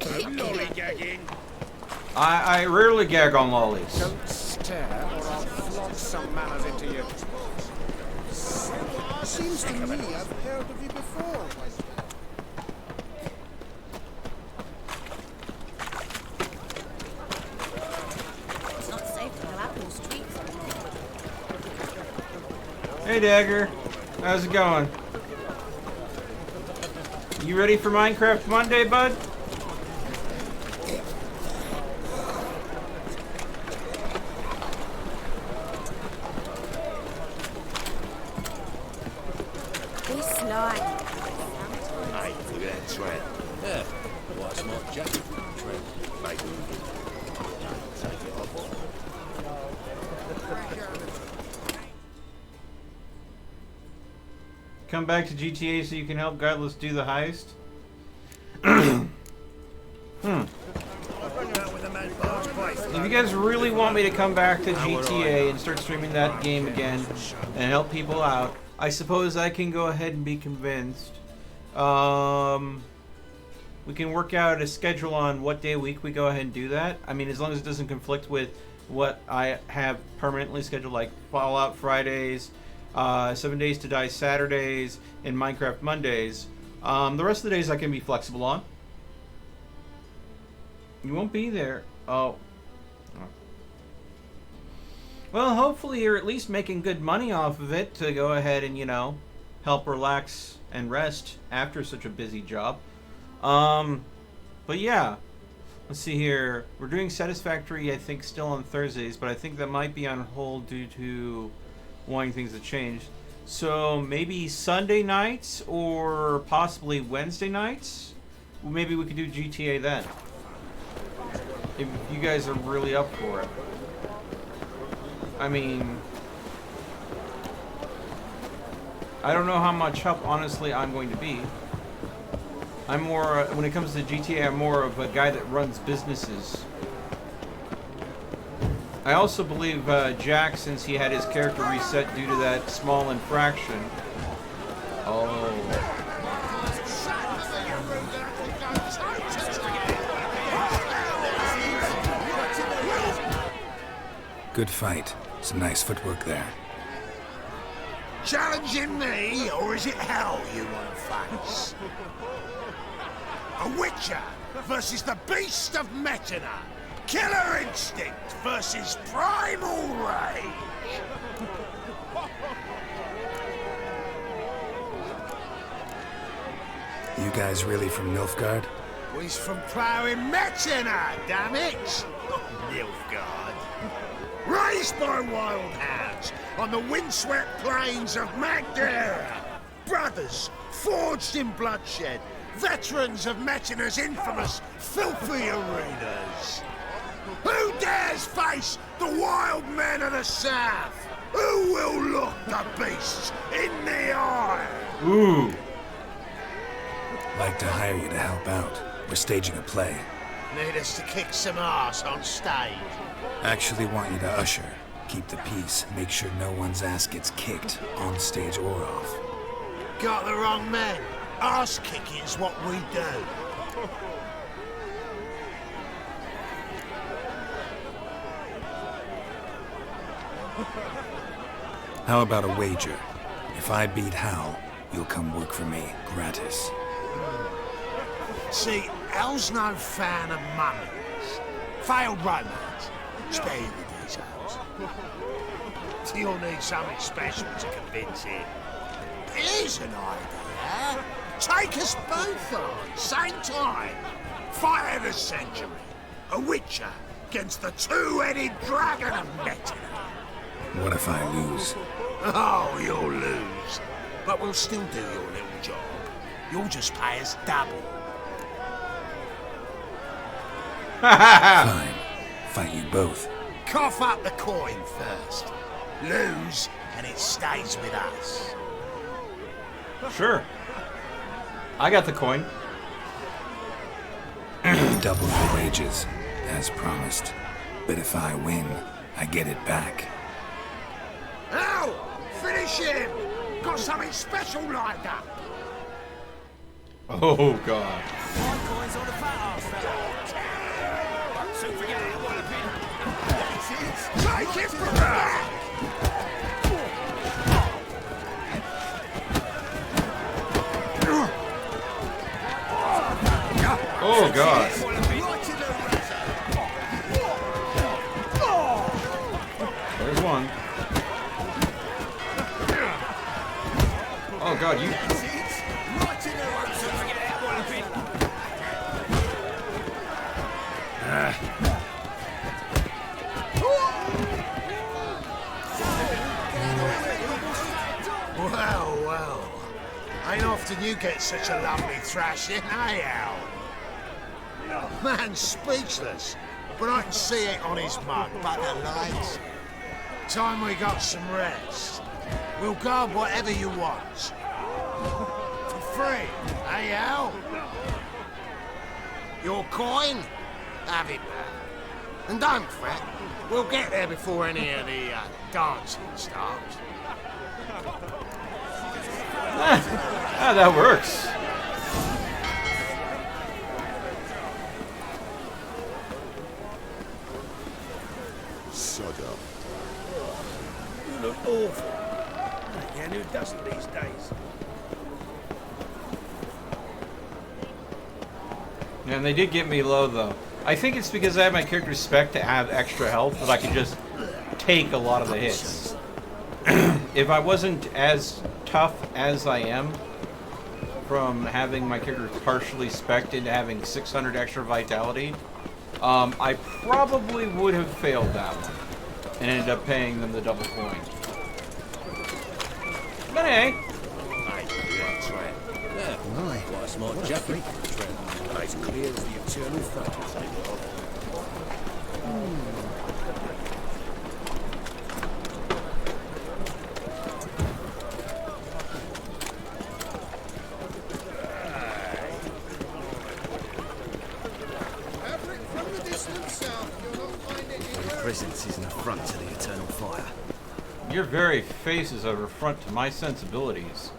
Lollygagging. I rarely gag on lollies. Don't stare or I'll flog some manners into you. Seems to me I've heard of you before. It's not safe to go out in the streets anymore. Hey, Dagger. How's it going? You ready for Minecraft Monday, bud? lie. Hey, look at that tread. Yeah. Why it's not jacket tread. Mate. Take it off. Come back to GTA so you can help Godless do the heist? If you guys really want me to come back to GTA and start streaming that game again and help people out, I suppose I can go ahead and be convinced. We can work out a schedule on what day a week we go ahead and do that. I mean, as long as it doesn't conflict with what I have permanently scheduled, like Fallout Fridays, 7 Days to Die Saturdays, and Minecraft Mondays. The rest of the days I can be flexible on. You won't be there. Oh. Well, hopefully you're at least making good money off of it to go ahead and, you know, help relax and rest after such a busy job. But yeah. Let's see here. We're doing Satisfactory, I think, still on Thursdays, but I think that might be on hold due to wanting things to change. So maybe Sunday nights or possibly Wednesday nights? Maybe we could do GTA then. If you guys are really up for it. I mean, I don't know how much help, honestly, I'm going to be. I'm more, when it comes to GTA, I'm more of a guy that runs businesses. I also believe Jack, since he had his character reset due to that small infraction. Oh. Good fight. Some nice footwork there. Challenging me, or is it hell you want to face? A Witcher versus the Beast of Metina. Killer instinct versus primal rage. You guys really from Nilfgaard? He's from ploughing Metina, damn it! Nilfgaard. Raised by wild hounds on the windswept plains of Magdala. Brothers forged in bloodshed. Veterans of Metina's infamous filthy arenas. Who dares face the wild men of the south? Who will look the beasts in the eye? Ooh. Like to hire you to help out. We're staging a play. Need us to kick some ass on stage. Actually want you to usher. Keep the peace. Make sure no one's ass gets kicked, on stage or off. Got the wrong man. Ass kicking's what we do. How about a wager? If I beat Hal, you'll come work for me, gratis. See, Hal's no fan of mummies. Failed romance. Spare you the details. You'll need something special to convince him. Here's an idea. Take us both on, same time. Fight of the century. A Witcher against the two-headed dragon of Metina. What if I lose? Oh, you'll lose. But we'll still do your little job. You'll just pay us double. Fine. Fight you both. Cough up the coin first. Lose, and it stays with us. Sure. I got the coin. Double the wages, as promised. But if I win, I get it back. Ow! Finish him! Got something special lined up. Oh, God. Take it from back! Oh, God. There's one. Oh, God, you... Well, well. Ain't often you get such a lovely thrashing, eh, Al? Man's speechless, but I can see it on his mug, but the lights. Time we got some rest. We'll guard whatever you want. For free, eh, Al? Your coin? Have it back. And don't fret, we'll get there before any of the dancing starts. That works. Shut up. You look awful. Again, who doesn't these days? And they did get me low, though. I think it's because I have my character's spec to have extra health that I can just take a lot of the hits. If I wasn't as tough as I am from having my character partially spec'd into having 600 extra vitality, I probably would have failed that one and ended up paying them the double coin. But hey. Quite a smart Jeffrey. As clear as the eternal fact. Presence is an affront to the eternal fire. Your very face is an affront to my sensibilities.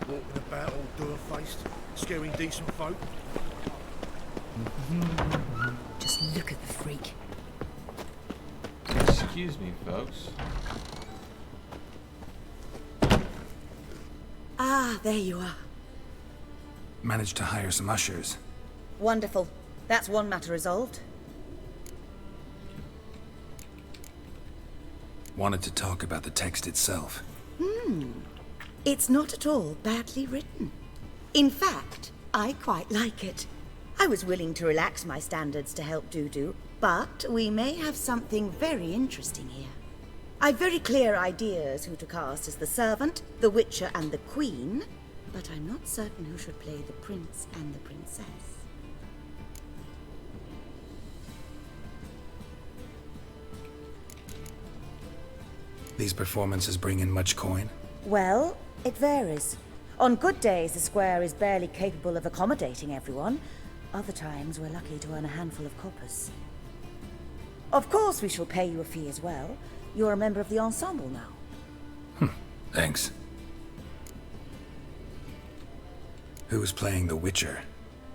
Walking about all door-faced, scaring decent folk. Just look at the freak. Excuse me, folks. Ah, there you are. Managed to hire some ushers. Wonderful. That's one matter resolved. Wanted to talk about the text itself. It's not at all badly written. In fact, I quite like it. I was willing to relax my standards to help Dudu, but we may have something very interesting here. I've very clear ideas who to cast as the servant, the witcher, and the queen, but I'm not certain who should play the prince and the princess. These performances bring in much coin? Well, it varies. On good days, the square is barely capable of accommodating everyone. Other times, we're lucky to earn a handful of coppers. Of course, we shall pay you a fee as well. You're a member of the ensemble now. Thanks. Who's playing the Witcher?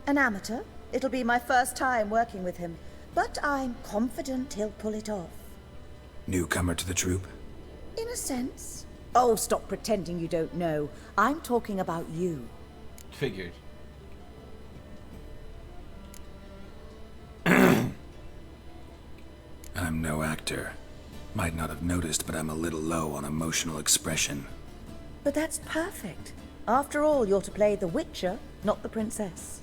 An amateur. It'll be my first time working with him, but I'm confident he'll pull it off. Newcomer to the troupe? In a sense. Oh, stop pretending you don't know. I'm talking about you. Figured. I'm no actor. Might not have noticed, but I'm a little low on emotional expression. But that's perfect. After all, you're to play the Witcher, not the princess.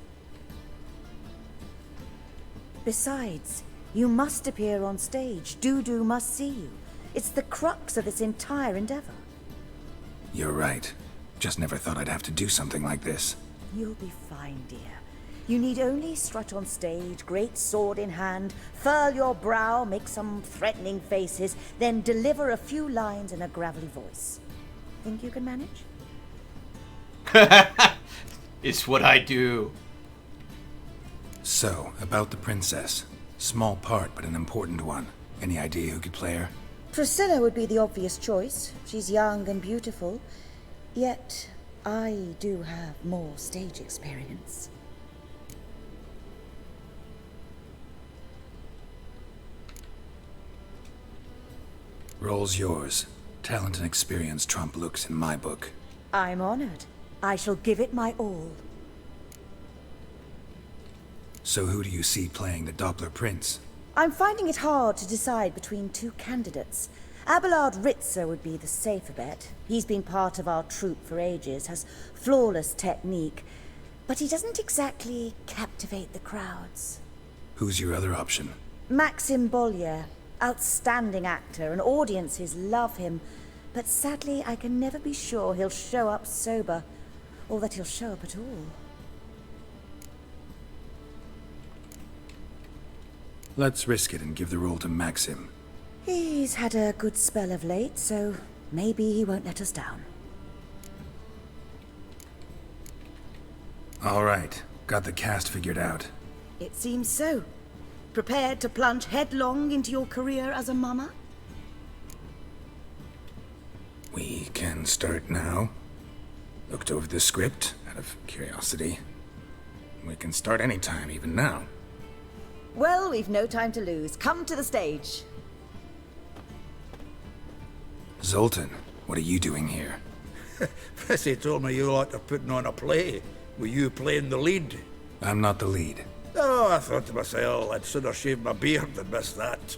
Besides, you must appear on stage. Dudu must see you. It's the crux of this entire endeavor. You're right. Just never thought I'd have to do something like this. You'll be fine, dear. You need only strut on stage, great sword in hand, furl your brow, make some threatening faces, then deliver a few lines in a gravelly voice. Think you can manage? It's what I do. So, about the princess. Small part, but an important one. Any idea who could play her? Priscilla would be the obvious choice. She's young and beautiful. Yet, I do have more stage experience. Role's yours. Talent and experience trump looks in my book. I'm honored. I shall give it my all. So who do you see playing the Doppler Prince? I'm finding it hard to decide between two candidates. Abelard Ritzer would be the safer bet. He's been part of our troupe for ages, has flawless technique, but he doesn't exactly captivate the crowds. Who's your other option? Maxim Bollier, outstanding actor, and audiences love him, but sadly I can never be sure he'll show up sober, or that he'll show up at all. Let's risk it and give the role to Maxim. He's had a good spell of late, so maybe he won't let us down. All right, got the cast figured out. It seems so. Prepared to plunge headlong into your career as a mama? We can start now. Looked over the script, out of curiosity. We can start anytime, even now. Well, we've no time to lose. Come to the stage. Zoltan, what are you doing here? Prissy told me you like to putting on a play. Were you playing the lead? I'm not the lead. Oh, I thought to myself, I'd sooner shave my beard than miss that.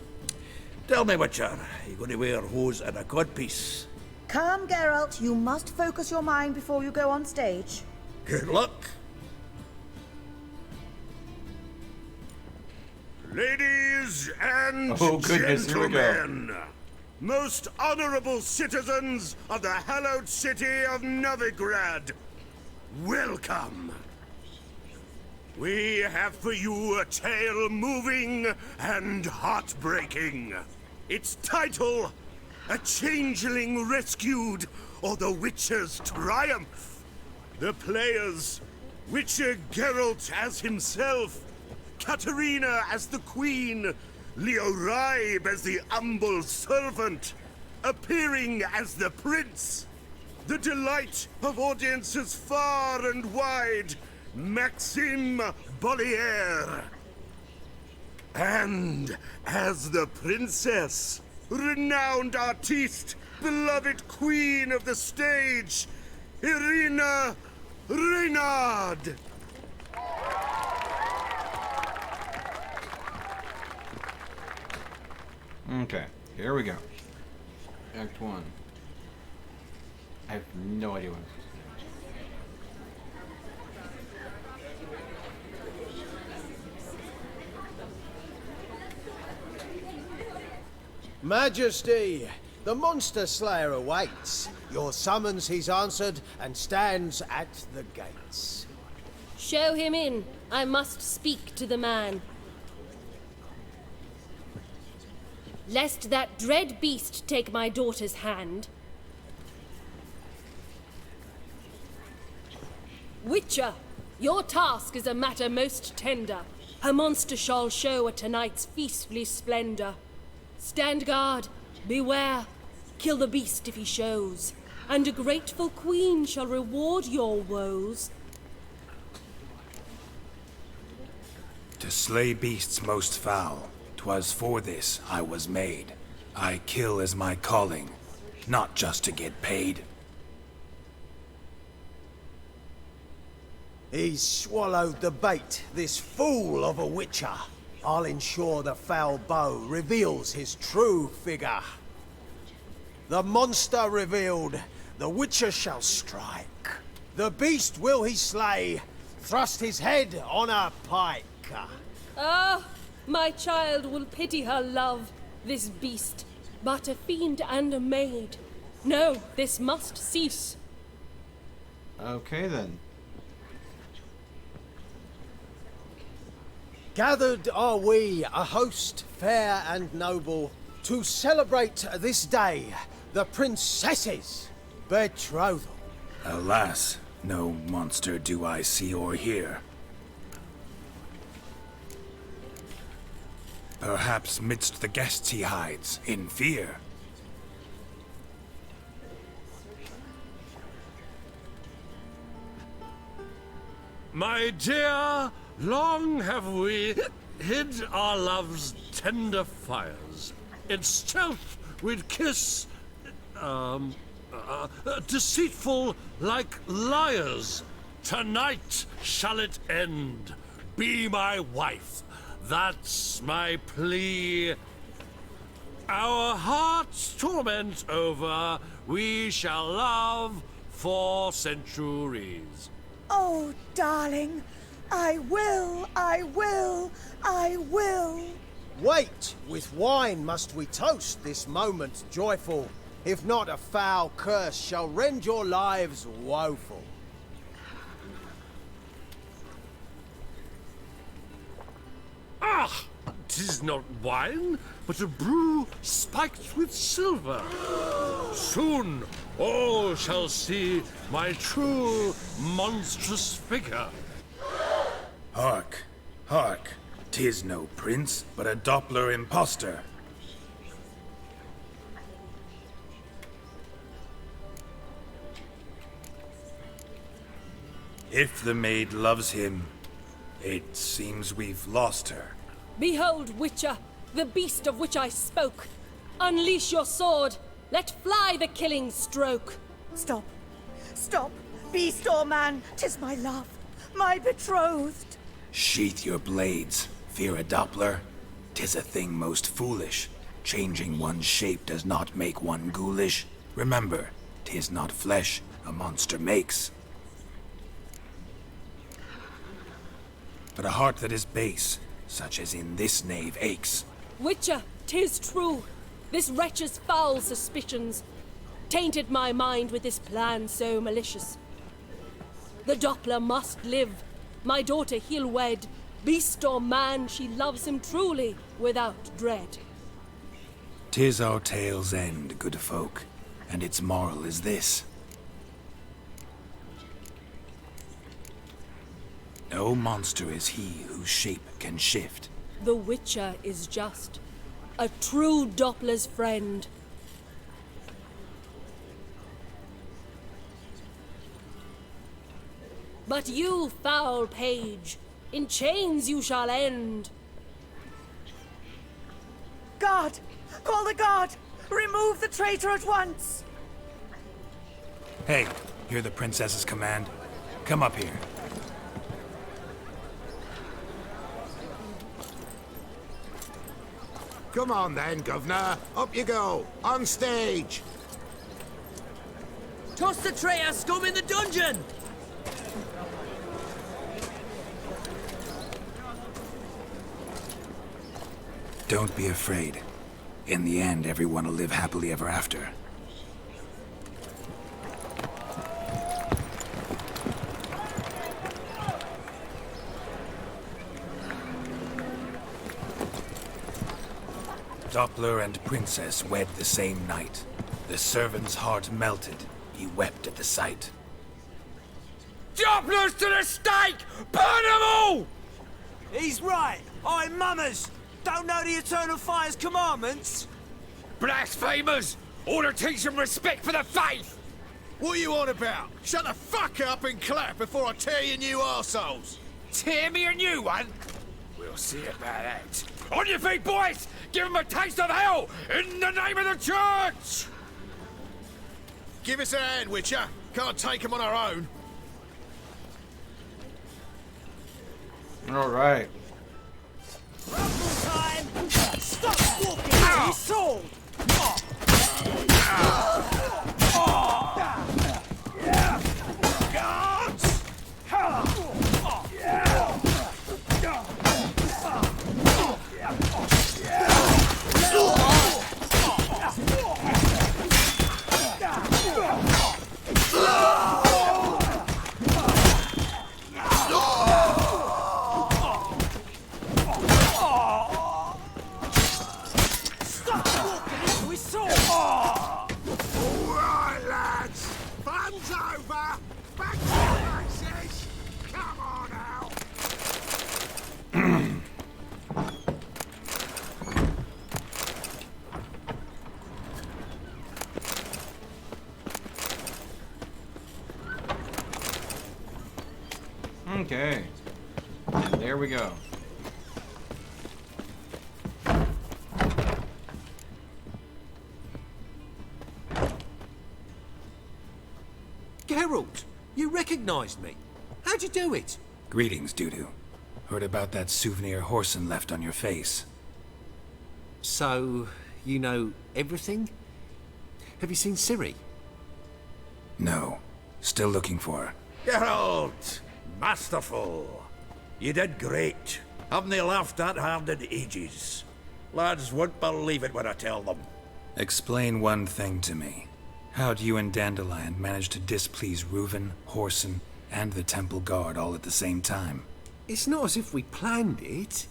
Tell me, Witcher, are you going to wear hose and a codpiece? Calm, Geralt. You must focus your mind before you go on stage. Good luck. Ladies and goodness, here we go. gentlemen, most honorable citizens of the hallowed city of Novigrad, welcome. We have for you a tale moving and heartbreaking. Its title, A Changeling Rescued, or The Witcher's Triumph. The players, Witcher Geralt as himself, Katerina as the Queen, Leo Raib as the humble servant, appearing as the Prince, the delight of audiences far and wide, Maxime Bollier. And as the Princess, renowned artiste, beloved Queen of the stage, Irina Reynard. Okay, here we go. Act 1. I have no idea what I'm supposed Majesty, the monster slayer awaits. Your summons he's answered and stands at the gates. Show him in. I must speak to the man. Lest that dread beast take my daughter's hand. Witcher, your task is a matter most tender. Her monster shall show at tonight's feastly splendor. Stand guard, beware, kill the beast if he shows, and a grateful queen shall reward your woes. To slay beasts most foul, 'twas for this I was made. I kill as my calling, not just to get paid. He's swallowed the bait, this fool of a witcher. I'll ensure the foul bow reveals his true figure. The monster revealed, the witcher shall strike. The beast will he slay, thrust his head on a pike. Ah, my child will pity her love, this beast, but a fiend and a maid. No, this must cease. Okay then. Gathered are we, a host fair and noble, to celebrate this day, the princess's betrothal. Alas, no monster do I see or hear. Perhaps midst the guests he hides, in fear. My dear, long have we hid our love's tender fires. In stealth we'd kiss, deceitful like liars. Tonight shall it end. Be my wife. That's my plea. Our hearts' torment over, we shall love for centuries. Oh, darling, I will, I will, I will. Wait, with wine must we toast this moment joyful. If not, a foul curse shall rend your lives woeful. Ah! 'Tis not wine, but a brew spiked with silver. Soon all shall see my true monstrous figure. Hark, hark. 'Tis no prince, but a Doppler impostor. If the maid loves him, it seems we've lost her. Behold, Witcher, the beast of which I spoke. Unleash your sword. Let fly the killing stroke. Stop. Stop. Beast or man, 'tis my love, my betrothed. Sheath your blades. Fear a Doppler? 'Tis a thing most foolish. Changing one's shape does not make one ghoulish. Remember, 'tis not flesh a monster makes, but a heart that is base, such as in this knave aches. Witcher, 'tis true. This wretch's foul suspicions tainted my mind with this plan so malicious. The Doppler must live. My daughter he'll wed. Beast or man, she loves him truly, without dread. 'Tis our tale's end, good folk, and its moral is this. No monster is he whose shape can shift. The Witcher is just a true Doppler's friend. But you, foul page, in chains you shall end. Guard! Call the guard! Remove the traitor at once! Hey, hear the princess's command? Come up here. Come on then, Governor. Up you go. On stage. Toss the traitor scum in the dungeon! Don't be afraid. In the end, everyone will live happily ever after. Doppler and princess wed the same night. The servant's heart melted. He wept at the sight. Dopplers to the stake! Burn them all! He's right. I'm mummers. Don't know the Eternal Fire's commandments? Blasphemers! Ought to teach them respect for the faith! What are you on about? Shut the fuck up and clap before I tear you new arseholes! Tear me a new one? We'll see about that. On your feet, boys! Give them a taste of hell in the name of the church! Give us a hand, Witcher. Can't take them on our own. All right. Time! Stop walking! His sword! Guards! Okay. And there we go. Geralt, you recognized me. How'd you do it? Greetings, Dudu. Heard about that souvenir Horson left on your face. So, you know everything? Have you seen Ciri? No. Still looking for her. Geralt! Masterful! You did great. Haven't they laughed that hard in ages? Lads won't believe it when I tell them. Explain one thing to me. How'd you and Dandelion manage to displease Reuven, Whoreson, and the Temple Guard all at the same time? It's not as if we planned it.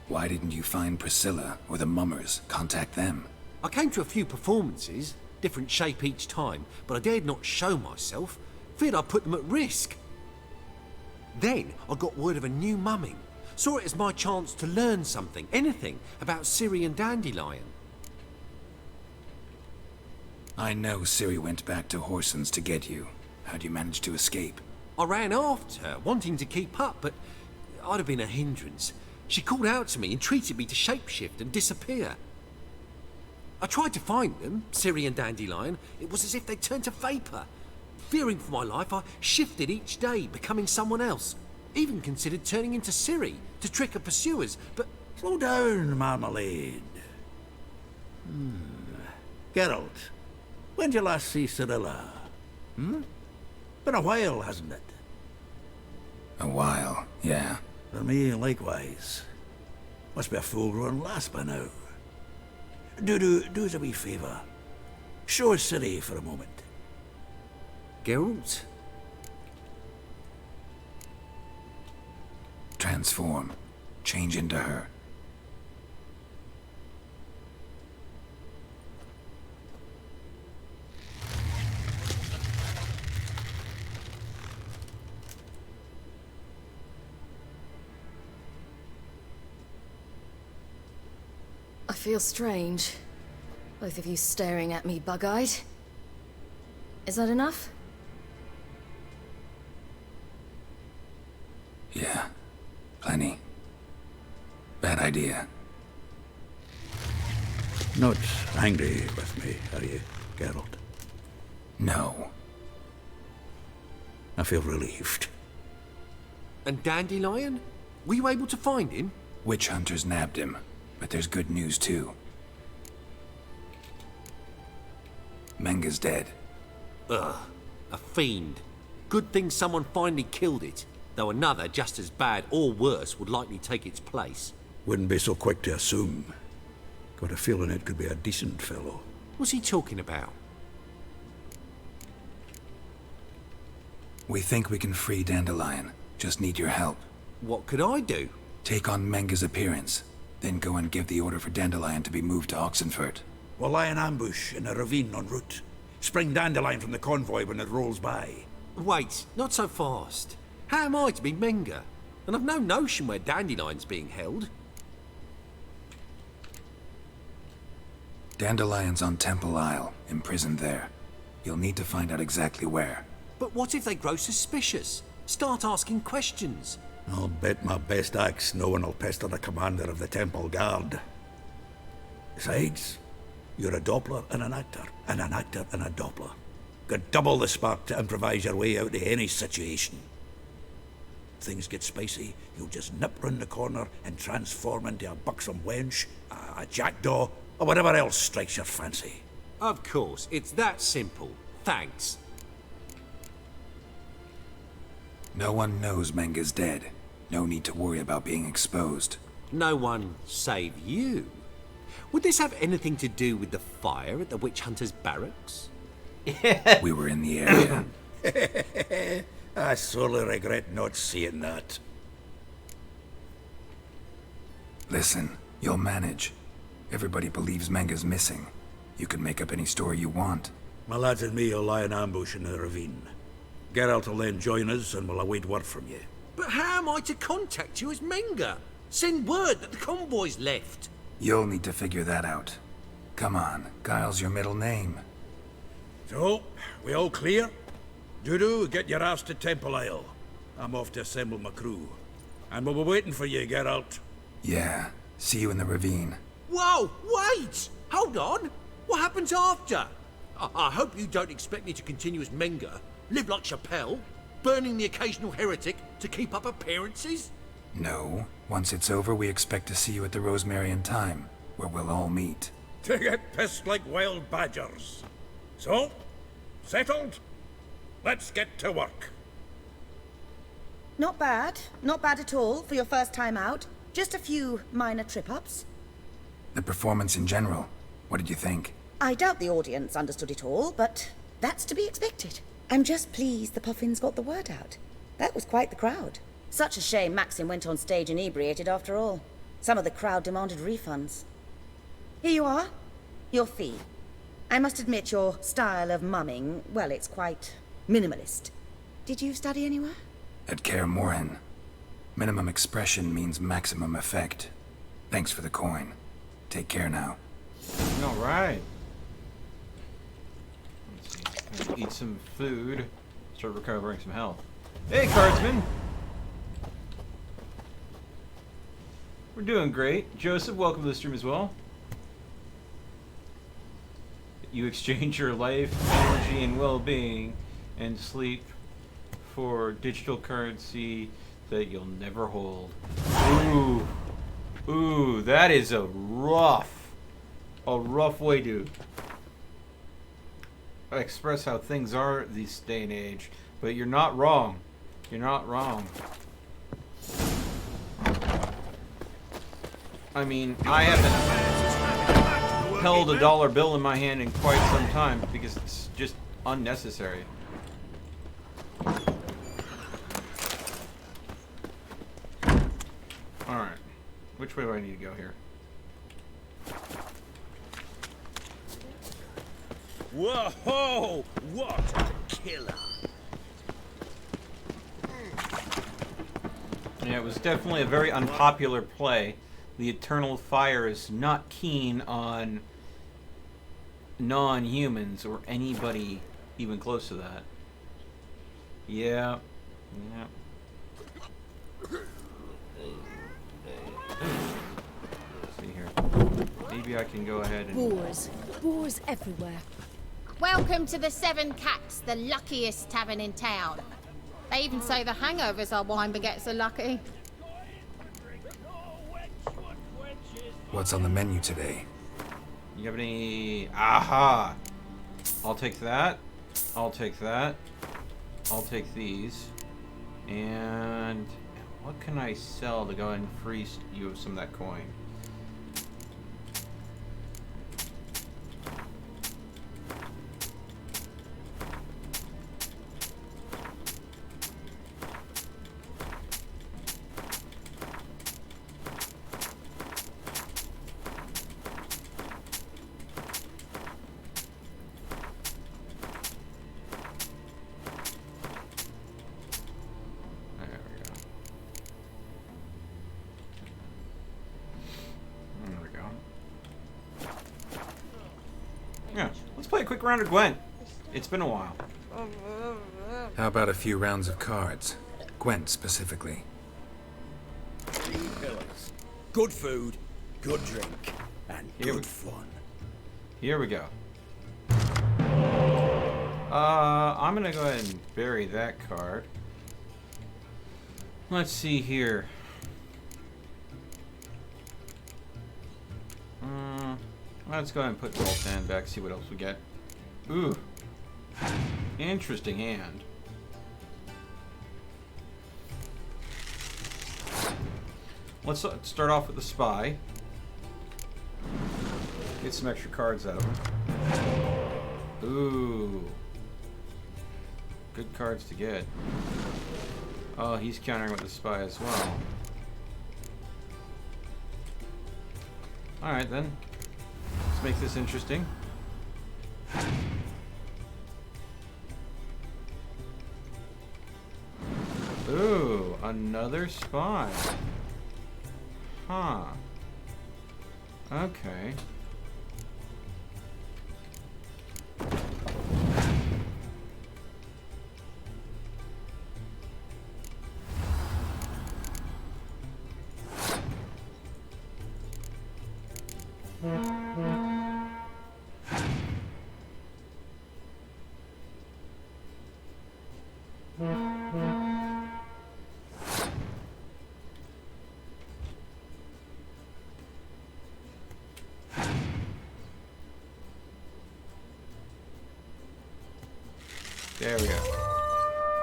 Why didn't you find Priscilla or the Mummers? Contact them. I came to a few performances, different shape each time, but I dared not show myself. Feared I'd put them at risk. Then I got word of a new mumming. Saw it as my chance to learn something, anything, about Ciri and Dandelion. I know Ciri went back to Whoreson's to get you. How'd you manage to escape? I ran after her, wanting to keep up, but I'd have been a hindrance. She called out to me, entreated me to shapeshift and disappear. I tried to find them, Ciri and Dandelion. It was as if they turned to vapour. Fearing for my life, I shifted each day, becoming someone else. Even considered turning into Ciri to trick her pursuers, but... Slow down, Marmalade. Geralt, when did you last see Cirilla? Been a while, hasn't it? A while, yeah. For me, likewise. Must be a full-grown lass by now. Do us a wee favour. Show us Ciri for a moment. Geralt? Transform. Change into her. I feel strange. Both of you staring at me bug-eyed. Is that enough? Yeah. Plenty. Bad idea. Not angry with me, are you, Geralt? No. I feel relieved. And Dandelion? Were you able to find him? Witch hunters nabbed him, but there's good news too. Menga's dead. Ugh, a fiend. Good thing someone finally killed it, though another just as bad or worse would likely take its place. Wouldn't be so quick to assume. Got a feeling it could be a decent fellow. What's he talking about? We think we can free Dandelion. Just need your help. What could I do? Take on Menga's appearance, then go and give the order for Dandelion to be moved to Oxenfurt. We'll lie in ambush in a ravine en route. Spring Dandelion from the convoy when it rolls by. Wait, not so fast. How am I to be Menga? And I've no notion where Dandelion's being held. Dandelion's on Temple Isle, imprisoned there. You'll need to find out exactly where. But what if they grow suspicious? Start asking questions? I'll bet my best axe no one will pester the commander of the Temple Guard. Besides, you're a Doppler and an actor and a Doppler. Got double the spark to improvise your way out of any situation. If things get spicy, you'll just nip round the corner and transform into a buxom wench, a jackdaw, or whatever else strikes your fancy. Of course, it's that simple. Thanks. No one knows Menga's dead. No need to worry about being exposed. No one save you. Would this have anything to do with the fire at the witch hunter's barracks? We were in the area. I sorely regret not seeing that. Listen, you'll manage. Everybody believes Menga's missing. You can make up any story you want. My lads and me will lie in ambush in the ravine. Geralt will then join us and we'll await word from you. But how am I to contact you as Menga? Send word that the convoy's left. You'll need to figure that out. Come on, Guile's your middle name. So, we all clear? Dudu, get your ass to Temple Isle. I'm off to assemble my crew. And we'll be waiting for you, Geralt. Yeah, see you in the ravine. Whoa, wait! Hold on! What happens after? I hope you don't expect me to continue as Menga, live like Chappelle, burning the occasional heretic to keep up appearances? No. Once it's over, we expect to see you at the Rosemary and Thyme, where we'll all meet. To get pissed like wild badgers. So, settled? Let's get to work. Not bad. Not bad at all for your first time out. Just a few minor trip-ups. The performance in general, what did you think? I doubt the audience understood it all, but that's to be expected. I'm just pleased the Puffins got the word out. That was quite the crowd. Such a shame Maxim went on stage inebriated after all. Some of the crowd demanded refunds. Here you are. Your fee. I must admit your style of mumming, well, it's quite minimalist. Did you study anywhere? At Kaer Morhen. Minimum expression means maximum effect. Thanks for the coin. Take care now. All right. Let's see. Eat some food. Start recovering some health. Hey, Cardsman. We're doing great. Joseph, welcome to the stream as well. You exchange your life, energy, and well-being and sleep for digital currency that you'll never hold. Ooh. Ooh, that is a rough way to express how things are this day and age. But you're not wrong. You're not wrong. I mean, I haven't held a dollar bill in my hand in quite some time because it's just unnecessary. Alright. Which way do I need to go here? Whoa! What a killer! Yeah, it was definitely a very unpopular play. The Eternal Fire is not keen on non-humans or anybody even close to that. Yeah. Yeah. Let's see here. Maybe I can go ahead and... Boars everywhere. Welcome to the Seven Cats, the luckiest tavern in town. They even say the hangovers our wine baguettes are lucky. What's on the menu today? You have any... Aha! I'll take that. I'll take that. I'll take these. And... what can I sell to go ahead and free you of some of that coin? Round of Gwent. It's been a while. How about a few rounds of cards? Gwent specifically. Good food, good drink, and good fun. Here we go. I'm gonna go ahead and bury that card. Let's see here. Let's go ahead and put Roll 10 back, see what else we get. Ooh. Interesting hand. Let's start off with the spy. Get some extra cards out of him. Ooh. Good cards to get. Oh, he's countering with the spy as well. Alright then. Let's make this interesting. Ooh, another spy. Huh. Okay. There we go.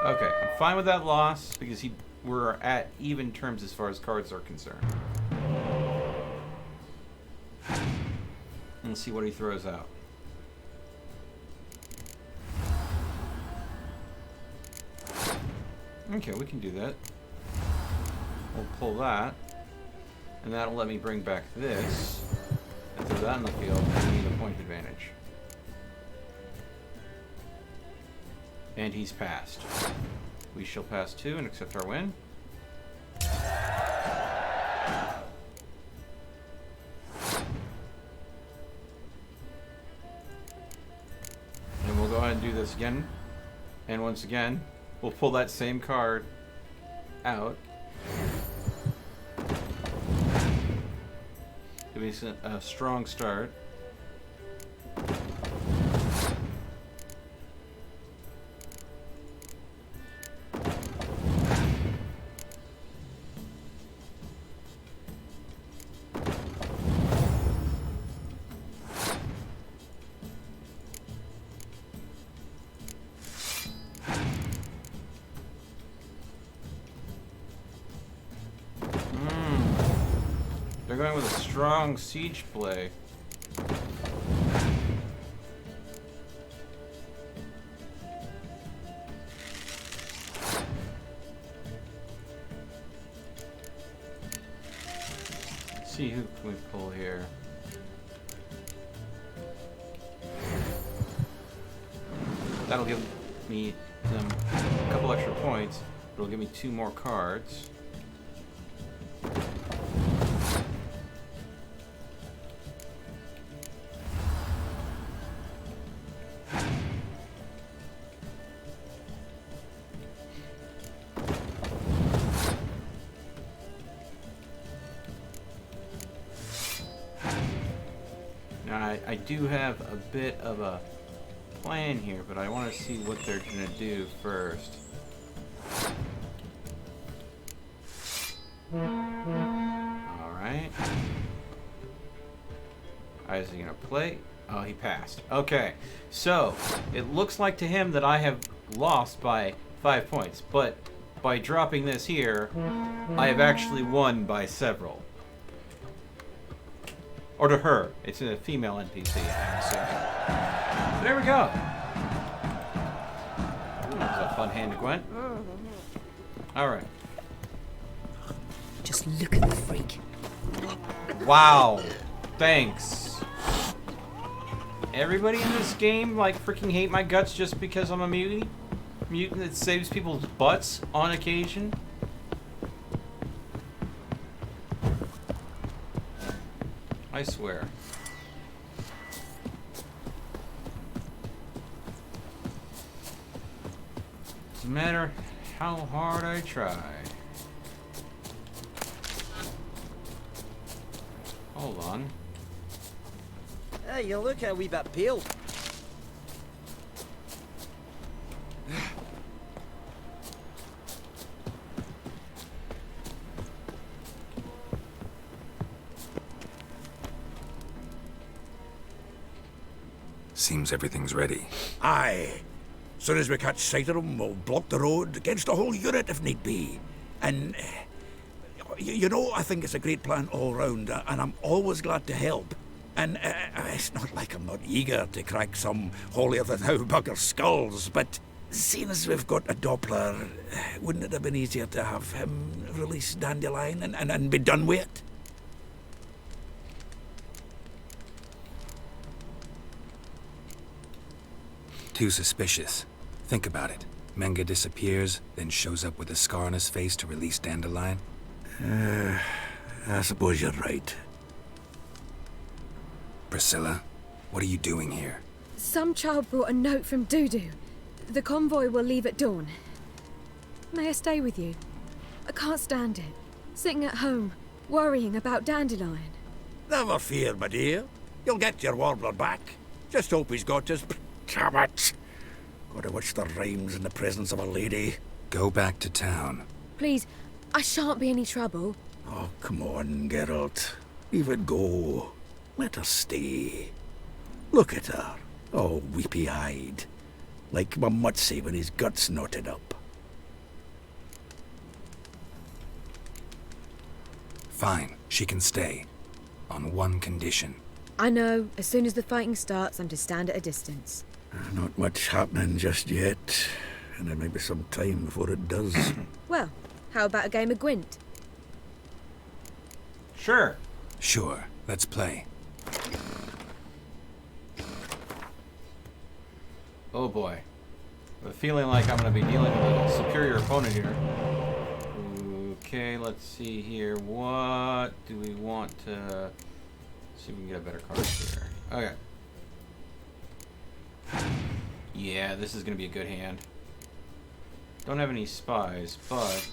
Okay, I'm fine with that loss because he we're at even terms as far as cards are concerned. Let's see what he throws out. Okay, we can do that. We'll pull that, and that'll let me bring back this, and throw that in the field, and we need a point advantage. And he's passed. We shall pass 2 and accept our win. And we'll go ahead and do this again. And once again, we'll pull that same card out. Give me a strong start. They're going with a strong siege play. Let's see who can we pull here. That'll give me them a couple extra points. It'll give me 2 more cards. Now, I do have a bit of a plan here, but I want to see what they're going to do first. Alright. Is he going to play? Oh, he passed. Okay, so it looks like to him that I have lost by 5 points, but by dropping this here, I have actually won by several. Or to her. It's a female NPC, I'm assuming. There we go. Ooh, that was a fun hand to Gwen. Alright. Just look at the freak. Wow. Thanks. Everybody in this game, like, freaking hate my guts just because I'm a mutant? Mutant that saves people's butts on occasion? I swear. Doesn't matter how hard I try. Hold on. Hey, you look how we've appealed. Seems everything's ready. Aye. Soon as we catch sight of them, we'll block the road against the whole unit if need be. And, you know, I think it's a great plan all round, and I'm always glad to help. And it's not like I'm not eager to crack some holier-than-thou bugger skulls, but seeing as we've got a Doppler, wouldn't it have been easier to have him release Dandelion and be done with it? Too suspicious. Think about it. Menga disappears, then shows up with a scar on his face to release Dandelion. I suppose you're right. Priscilla, what are you doing here? Some child brought a note from Dudu. The convoy will leave at dawn. May I stay with you? I can't stand it. Sitting at home, worrying about Dandelion. Never fear, my dear. You'll get your warbler back. Just hope he's got his... Damn it! Gotta watch the rhymes in the presence of a lady. Go back to town. Please, I shan't be any trouble. Oh, come on, Geralt. Leave it go. Let her stay. Look at her, all weepy-eyed. Like my Mutsy when his guts knotted up. Fine, she can stay. On one condition. I know. As soon as the fighting starts, I'm to stand at a distance. Not much happening just yet, and there may be some time before it does. Well, how about a game of Gwent? Sure. Sure, let's play. Oh boy. I have a feeling like I'm going to be dealing with a superior opponent here. Okay, let's see here. What do we want to... see if we can get a better card here. Okay. Yeah, this is going to be a good hand. Don't have any spies, but...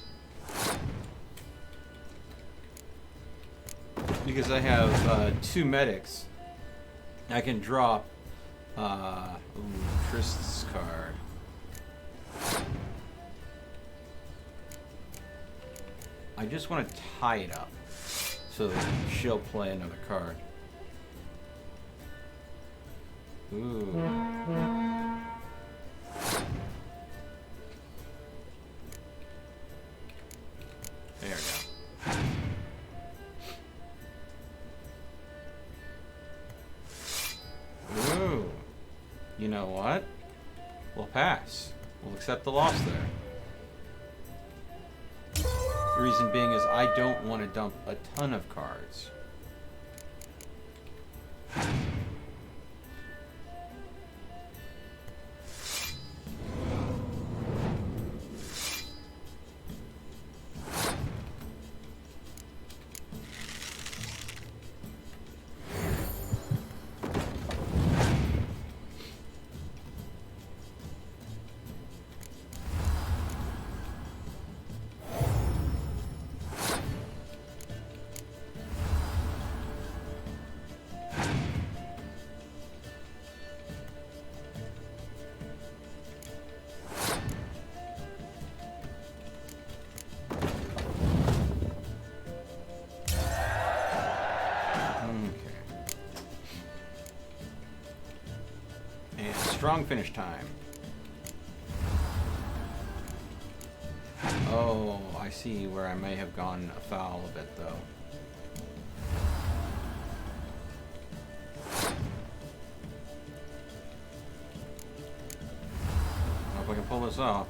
because I have 2 medics, I can drop Trist's card. I just want to tie it up so that she'll play another card. Ooh. There we go. Ooh. You know what? We'll pass. We'll accept the loss there. The reason being is I don't want to dump a ton of cards. Strong finish time. Oh, I see where I may have gone afoul a bit, though. I hope I can pull this off.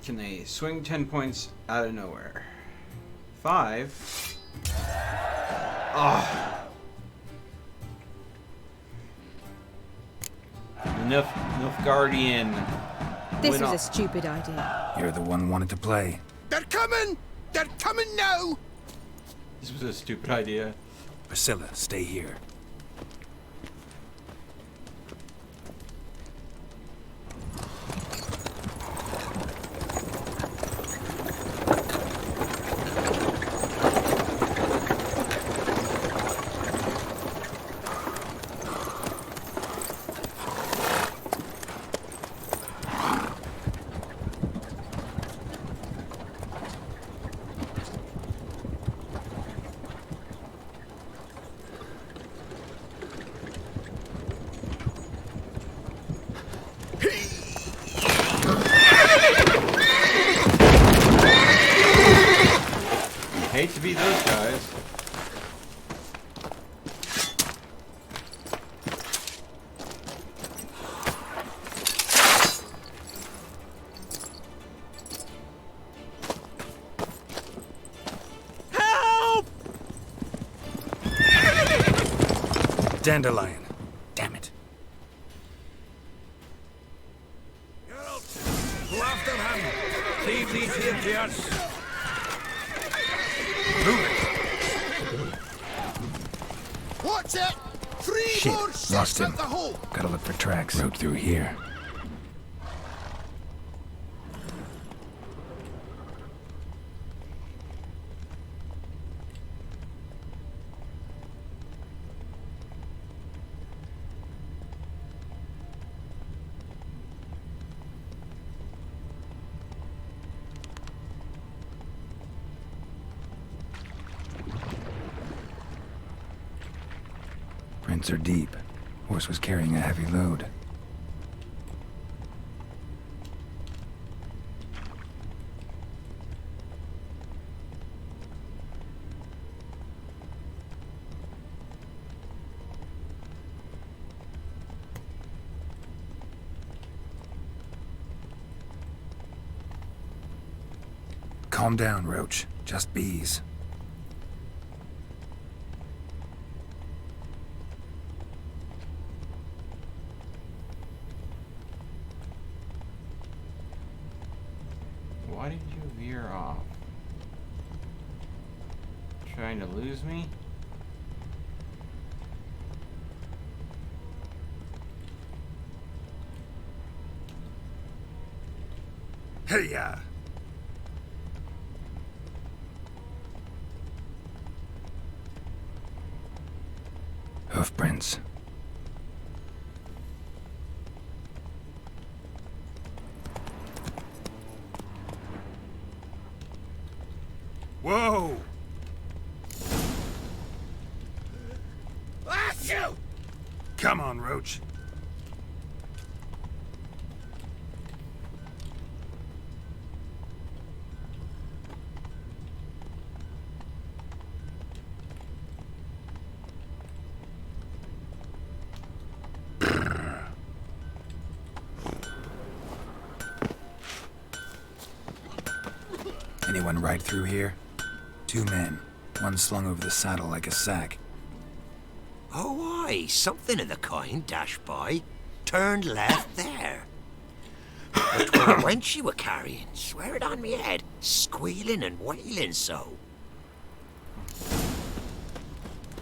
Can they swing 10 points out of nowhere? 5. Oh. Nilfgaardian. This was a stupid idea. You're the one who wanted to play. They're coming! They're coming now! This was a stupid idea. Priscilla, stay here. Hate to be those guys. Help! Dandelion. Damn it. Go after him! Leave these here to us! What's it? Three Shit, more lost ships him. at the hole. Gotta look for tracks. Road through here. Prints are deep. Horse was carrying a heavy load. Calm down, Roach. Just bees. Why did you veer off? Trying to lose me? Hey-ya! Hoofprints. Whoa! Ah, shoot! Come on, Roach. Anyone ride through here? 2 men. One slung over the saddle like a sack. Oh, aye, something of the kind dashed by. Turned left there. But 'twere a wench you were carrying, swear it on me head, squealing and wailing so.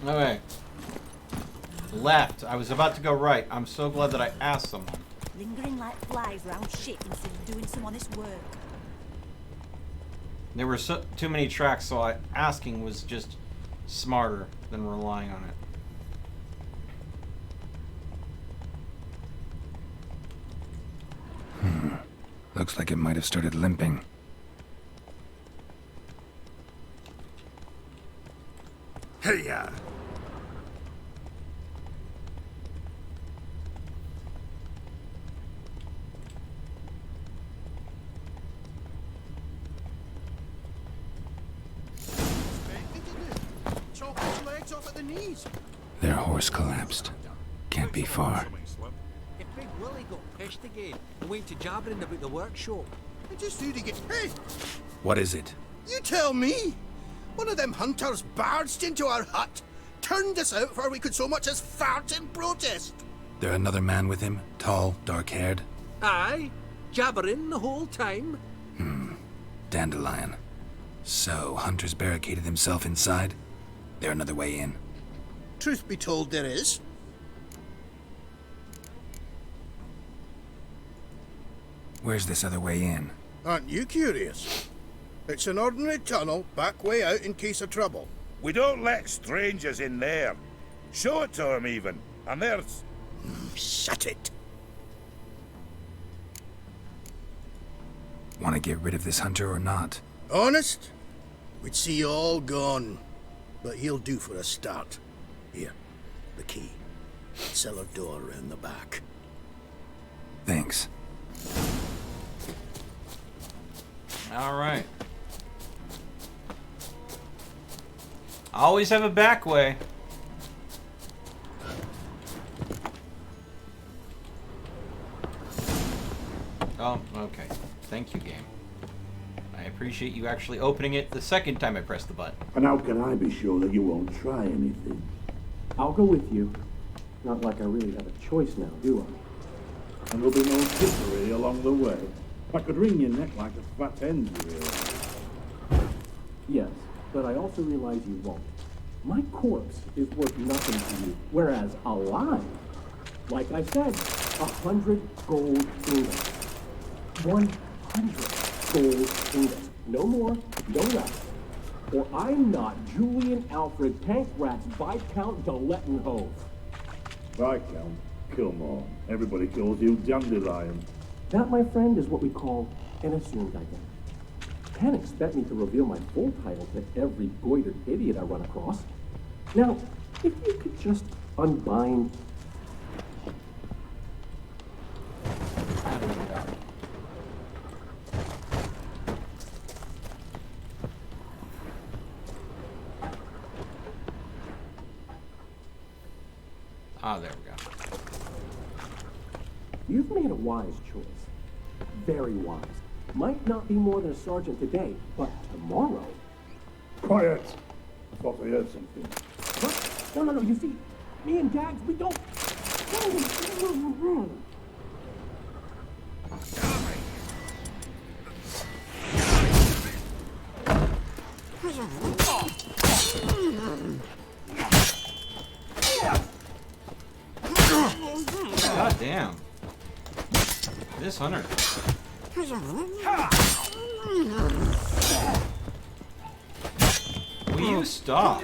Okay. Left. I was about to go right. I'm so glad that I asked someone. Lingering like flies round shit instead of doing some honest work. There were too many tracks, so asking was just smarter than relying on it. Looks like it might have started limping. Hey-ya! Chop his legs off at the knees. Their horse collapsed. Can't be far. If Big Willie got pissed again and went to jabbering about the workshop. I just knew to get... Hey! What is it? You tell me! One of them hunters barged into our hut, turned us out before we could so much as fart in protest. There another man with him? Tall, dark-haired? Aye, jabbering the whole time. Dandelion. So, Hunter's barricaded himself inside? There another way in? Truth be told, there is. Where's this other way in? Aren't you curious? It's an ordinary tunnel, back way out in case of trouble. We don't let strangers in there. Show it to 'em even. And there's... Shut it. Want to get rid of this hunter or not? Honest? We'd see you all gone. But he'll do for a start. Here, the key. Cellar door round the back. Thanks. All right. Always have a back way. Oh, okay. Thank you, game. I appreciate you actually opening it the second time I pressed the button. And how can I be sure that you won't try anything? I'll go with you. Not like I really have a choice now, do I? And there'll be no trickery along the way. I could wring your neck like a fat hen, really. Yes, but I also realize you won't. My corpse is worth nothing to you, whereas alive, like I said, 100 gold ingots. 100 gold ingots. No more, no less. Or I'm not Julian Alfred Tankrat's Viscount de Lettenhove. Viscount? Come on. Everybody calls you Dandelion. That, my friend, is what we call an assumed identity. Can't expect me to reveal my full title to every goitered idiot I run across. Now, if you could just unbind... Ah, there we go. You've made a wise choice. Very wise. Might not be more than a sergeant today, but tomorrow... Quiet! I thought I heard something. What? No. You see, me and Dags, we don't... God damn. This hunter. Will you stop?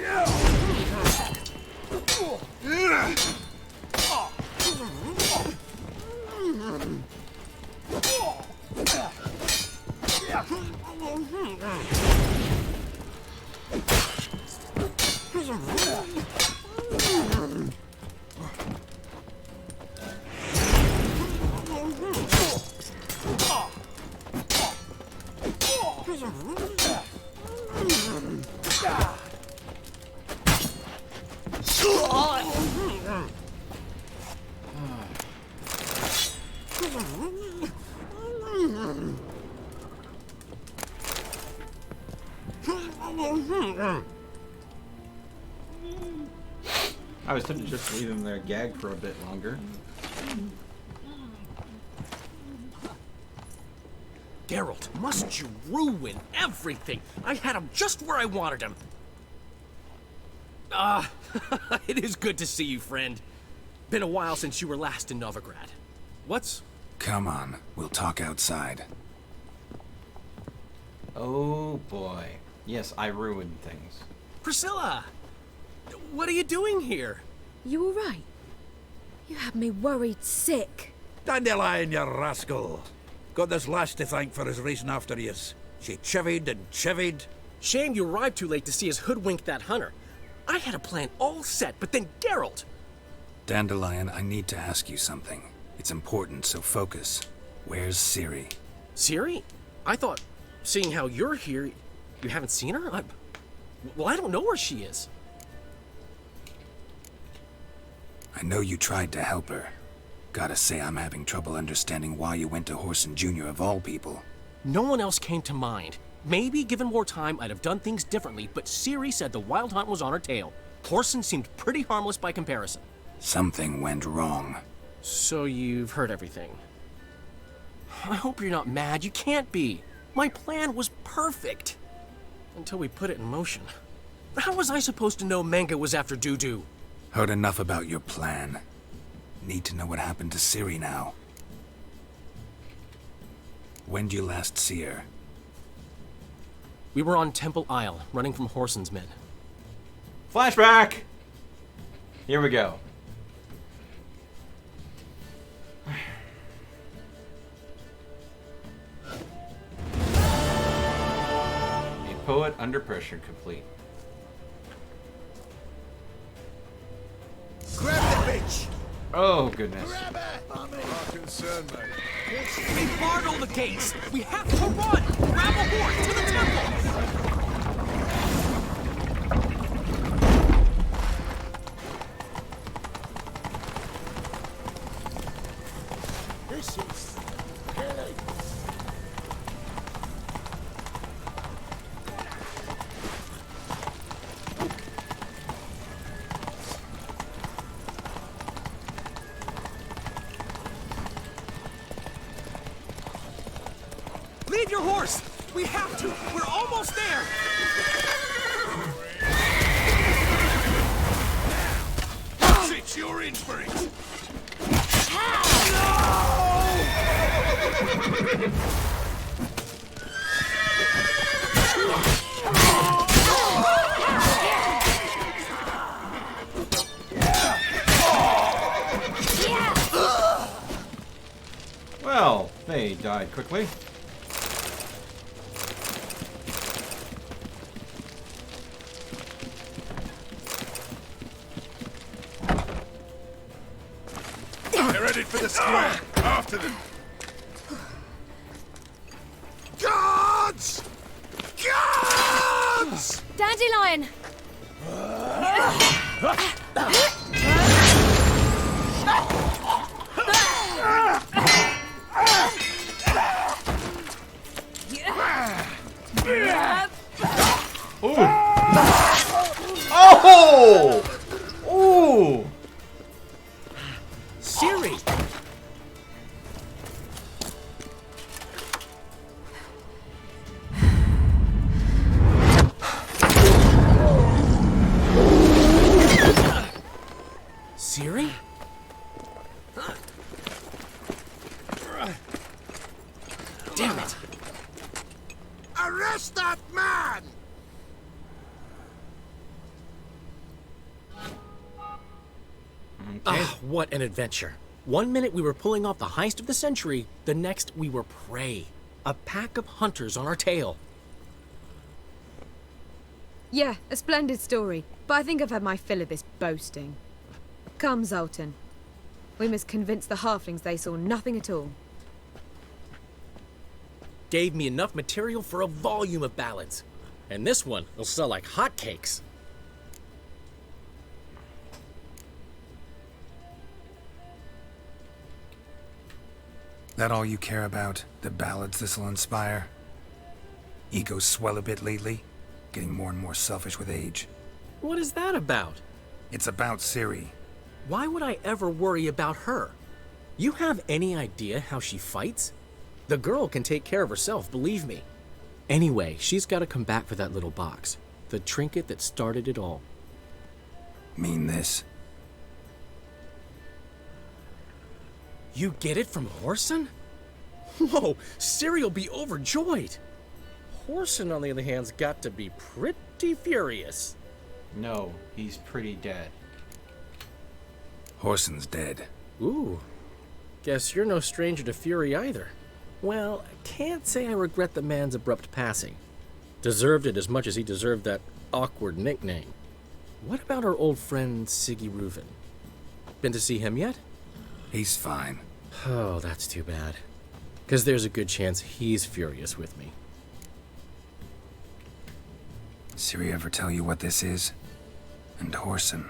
I was tempted to just leave him there gagged for a bit longer. Geralt, must you ruin everything? I had him just where I wanted him. It is good to see you, friend. Been a while since you were last in Novigrad. What's... Come on, we'll talk outside. Oh boy. Yes, I ruined things. Priscilla! What are you doing here? You all right? You had me worried sick. Dandelion, you rascal. Got this lass to thank for his racing after yous. She chivied and chivied. Shame you arrived too late to see us hoodwink that hunter. I had a plan all set, but then Geralt! Dandelion, I need to ask you something. It's important, so focus. Where's Ciri? Ciri? I thought, seeing how you're here, you haven't seen her? Well, I don't know where she is. I know you tried to help her. Gotta say, I'm having trouble understanding why you went to Whoreson Jr. of all people. No one else came to mind. Maybe, given more time, I'd have done things differently, but Ciri said the Wild Hunt was on her tail. Whoreson seemed pretty harmless by comparison. Something went wrong. So you've heard everything. I hope you're not mad. You can't be. My plan was perfect. Until we put it in motion. How was I supposed to know Manga was after Dudu? Heard enough about your plan. Need to know what happened to Ciri now. When did you last see her? We were on Temple Isle, running from Whoreson's men. Flashback! Here we go. A poet under pressure complete. Grab the bitch! Oh, goodness. Grab it! I'm concerned, mate. They barred all the gates! We have to run! Grab a horse to the temple! This is killing. Leave your horse! We have to! We're almost there! died quickly. They're headed for the square. After them. Guards! Guards! Dandelion! Oh! Oh! Siri! Siri? Damn it! Arrest that man! Ah, what an adventure. 1 minute we were pulling off the heist of the century, the next we were prey. A pack of hunters on our tail. Yeah, a splendid story, but I think I've had my fill of this boasting. Come, Zoltan. We must convince the halflings they saw nothing at all. Gave me enough material for a volume of ballads. And this one will sell like hotcakes. That all you care about? The ballads this'll inspire? Egos swell a bit lately? Getting more and more selfish with age. What is that about? It's about Ciri. Why would I ever worry about her? You have any idea how she fights? The girl can take care of herself, believe me. Anyway, she's got to come back for that little box. The trinket that started it all. Mean this? You get it from Whoreson? Whoa, Ciri'll be overjoyed. Whoreson, on the other hand's got to be pretty furious. No, he's pretty dead. Whoreson's dead. Ooh, guess you're no stranger to fury either. Well, I can't say I regret the man's abrupt passing. Deserved it as much as he deserved that awkward nickname. What about our old friend Siggy Reuven? Been to see him yet? He's fine. Oh, that's too bad. Because there's a good chance he's furious with me. Ciri ever tell you what this is? And Whoreson,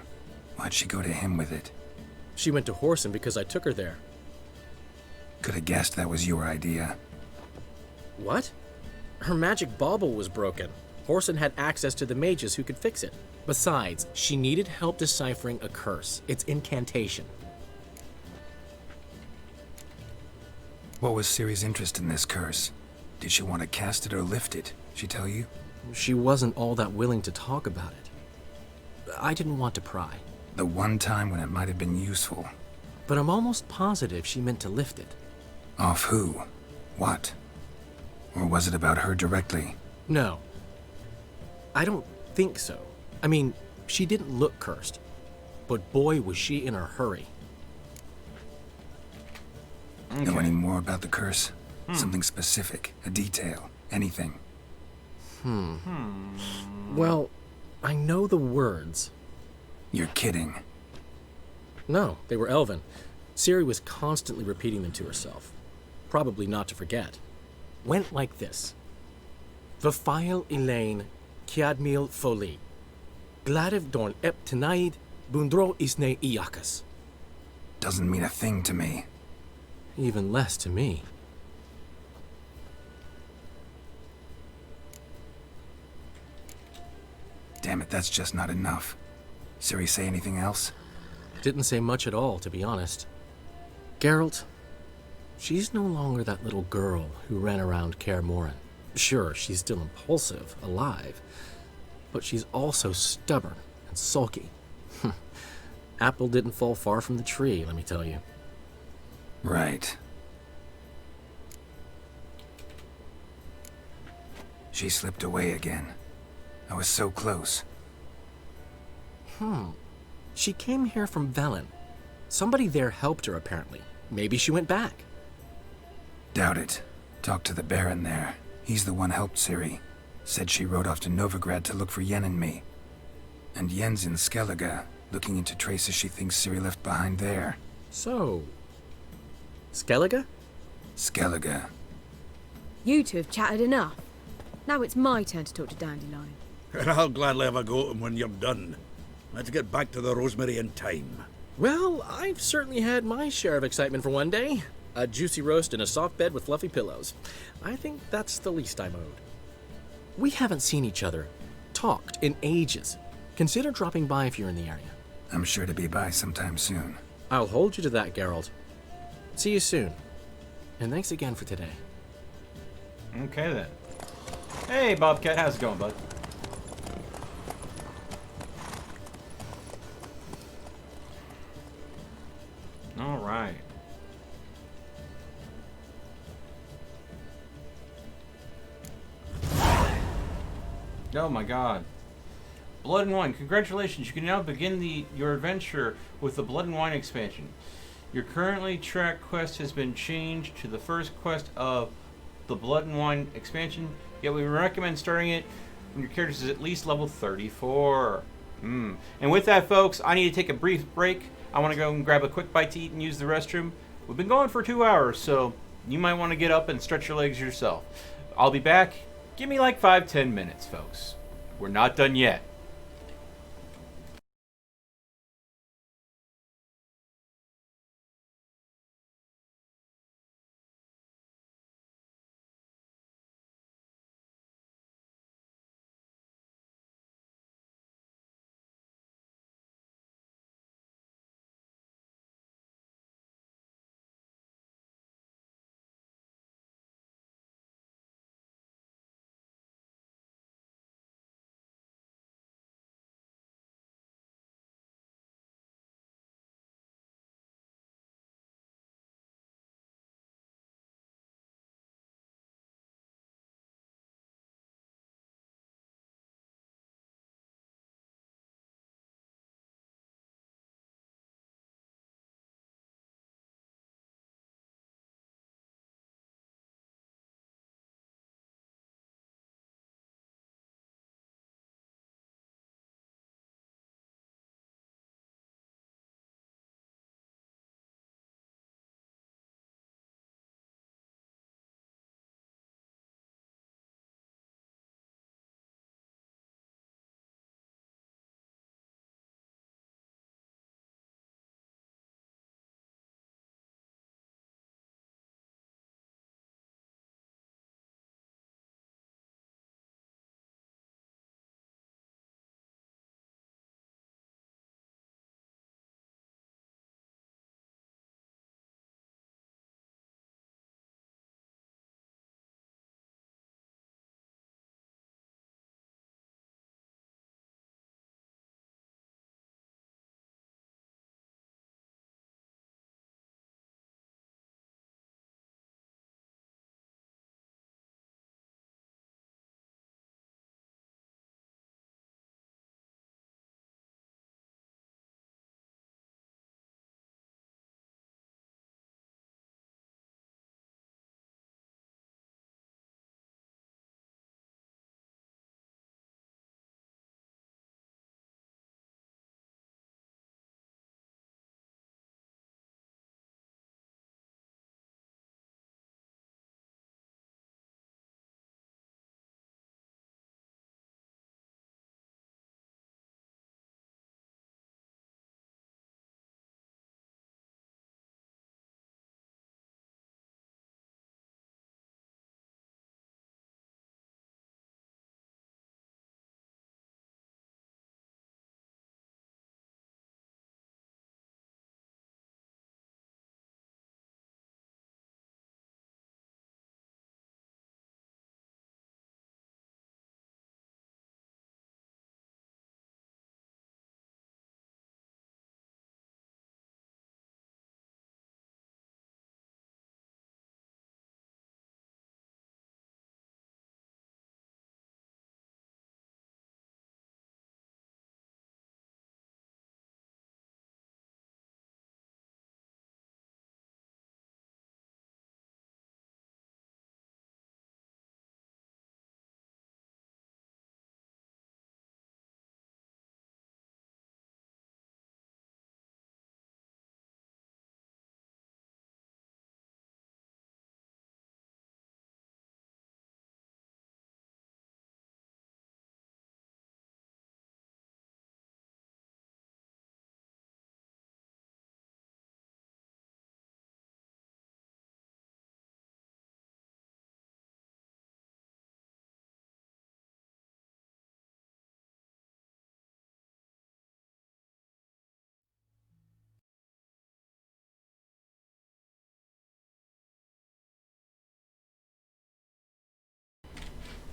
why'd she go to him with it? She went to Whoreson because I took her there. Could have guessed that was your idea. What? Her magic bauble was broken. Whoreson had access to the mages who could fix it. Besides, she needed help deciphering a curse. It's incantation. What was Ciri's interest in this curse? Did she want to cast it or lift it? She tell you? She wasn't all that willing to talk about it. I didn't want to pry. The one time when it might have been useful. But I'm almost positive she meant to lift it. Off who? What? Or was it about her directly? No. I don't think so. I mean, she didn't look cursed. But boy, was she in a hurry. Okay. Know any more about the curse? Something specific, a detail, anything? Well, I know the words. You're kidding. No, they were Elven. Ciri was constantly repeating them to herself. Probably not to forget. Went like this. Vafile Elaine, Kiadmil Foli. Gladiv Dorn Ep Tenaid, Bundro Isne Iakas. Doesn't mean a thing to me. Even less to me. Damn it, that's just not enough. Ciri say anything else? Didn't say much at all, to be honest. Geralt, she's no longer that little girl who ran around Kaer Morhen. Sure, she's still impulsive, alive, but she's also stubborn and sulky. Apple didn't fall far from the tree, let me tell you. Right. She slipped away again. I was so close. She came here from Velen. Somebody there helped her, apparently. Maybe she went back. Doubt it. Talk to the Baron there. He's the one helped Ciri. Said she rode off to Novigrad to look for Yen and me. And Yen's in Skellige, looking into traces she thinks Ciri left behind there. So... Skellige? Skellige. You two have chatted enough. Now it's my turn to talk to Dandelion. And I'll gladly have a go at him when you're done. Let's get back to the Rosemary in time. Well, I've certainly had my share of excitement for one day. A juicy roast in a soft bed with fluffy pillows. I think that's the least I'm owed. We haven't seen each other, talked in ages. Consider dropping by if you're in the area. I'm sure to be by sometime soon. I'll hold you to that, Geralt. See you soon. And thanks again for today. Okay then. Hey, Bobcat, how's it going, bud? All right. Oh my God. Blood and Wine. Congratulations, you can now begin your adventure with the Blood and Wine expansion. Your currently tracked quest has been changed to the first quest of the Blood and Wine expansion, yet we recommend starting it when your character is at least level 34. And with that, folks, I need to take a brief break. I want to go and grab a quick bite to eat and use the restroom. We've been going for 2 hours, so you might want to get up and stretch your legs yourself. I'll be back. Give me like 5-10 minutes, folks. We're not done yet.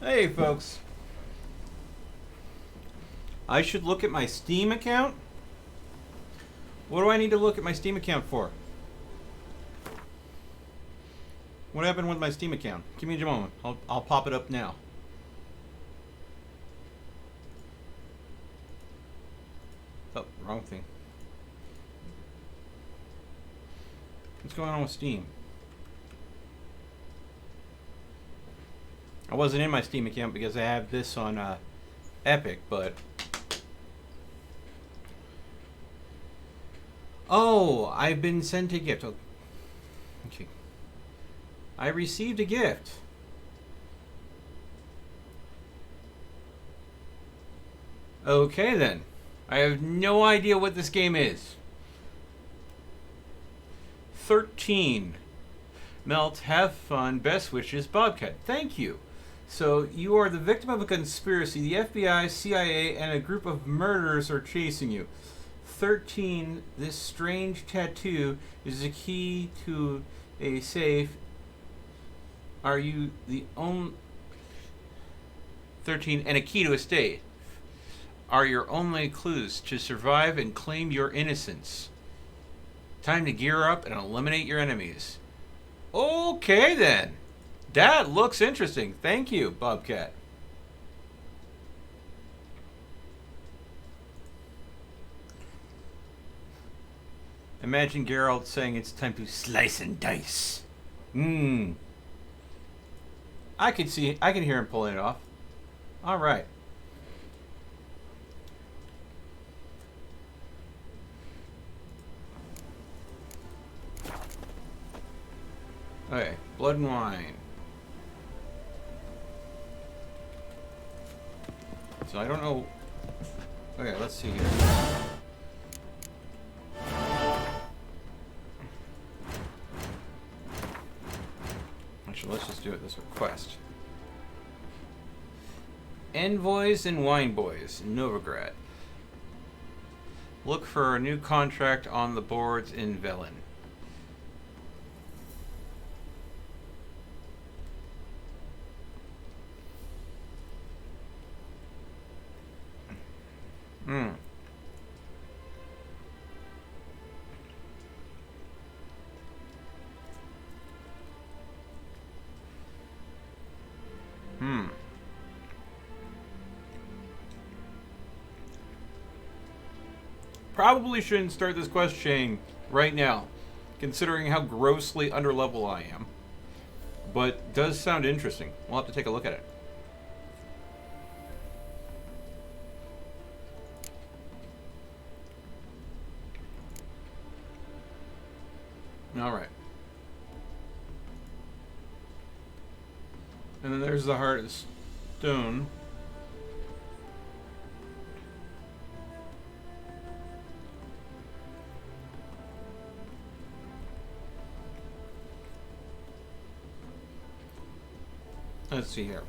Hey, folks. I should look at my Steam account? What do I need to look at my Steam account for? What happened with my Steam account? Give me a moment. I'll pop it up now. Oh, wrong thing. What's going on with Steam? I wasn't in my Steam account because I have this on Epic, but... Oh, I've been sent a gift. Oh. Okay. I received a gift. Okay then. I have no idea what this game is. 13. Melt, have fun, best wishes, Bobcat. Thank you. So, you are the victim of a conspiracy. The FBI, CIA, and a group of murderers are chasing you. 13. This strange tattoo is the key to a safe. Are you the only... 13. And a key to a state are your only clues to survive and claim your innocence. Time to gear up and eliminate your enemies. Okay then. That looks interesting. Thank you, Bobcat. Imagine Geralt saying it's time to slice and dice. I can hear him pulling it off. Alright. Okay, blood and wine. So I don't know. Okay, let's see here. Actually, let's just do it this way. Quest. Envoys and Wine Boys in Novigrad. Look for a new contract on the boards in Velen. Probably shouldn't start this quest chain right now, considering how grossly underlevel I am. But does sound interesting. We'll have to take a look at it. Alright. And then there's the Heart of Stone. Let's see here.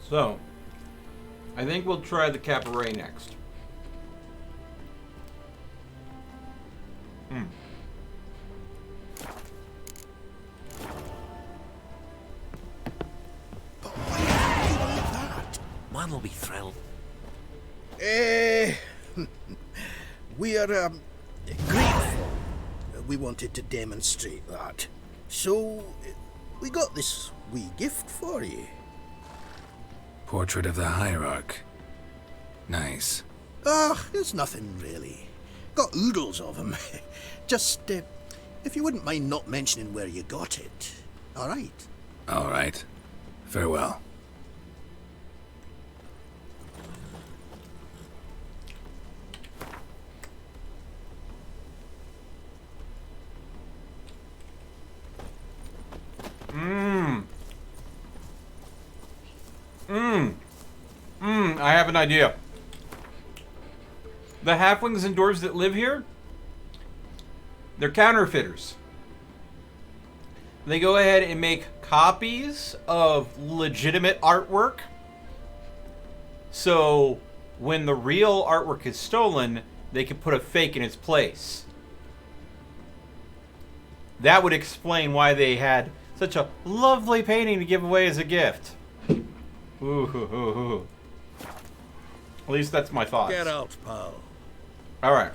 So, I think we'll try the Cabaret next. Man will be thrilled. We are grateful. We wanted to demonstrate that. So, we got this wee gift for you. Portrait of the Hierarch. Nice. It's nothing really. Got oodles of them. Just, if you wouldn't mind not mentioning where you got it. All right? All right. Farewell. I have an idea. The halflings and dwarves that live here, they're counterfeiters. They go ahead and make copies of legitimate artwork. So when the real artwork is stolen, they can put a fake in its place. That would explain why they had such a lovely painting to give away as a gift. Ooh. At least that's my thoughts. Get out, pal. All right.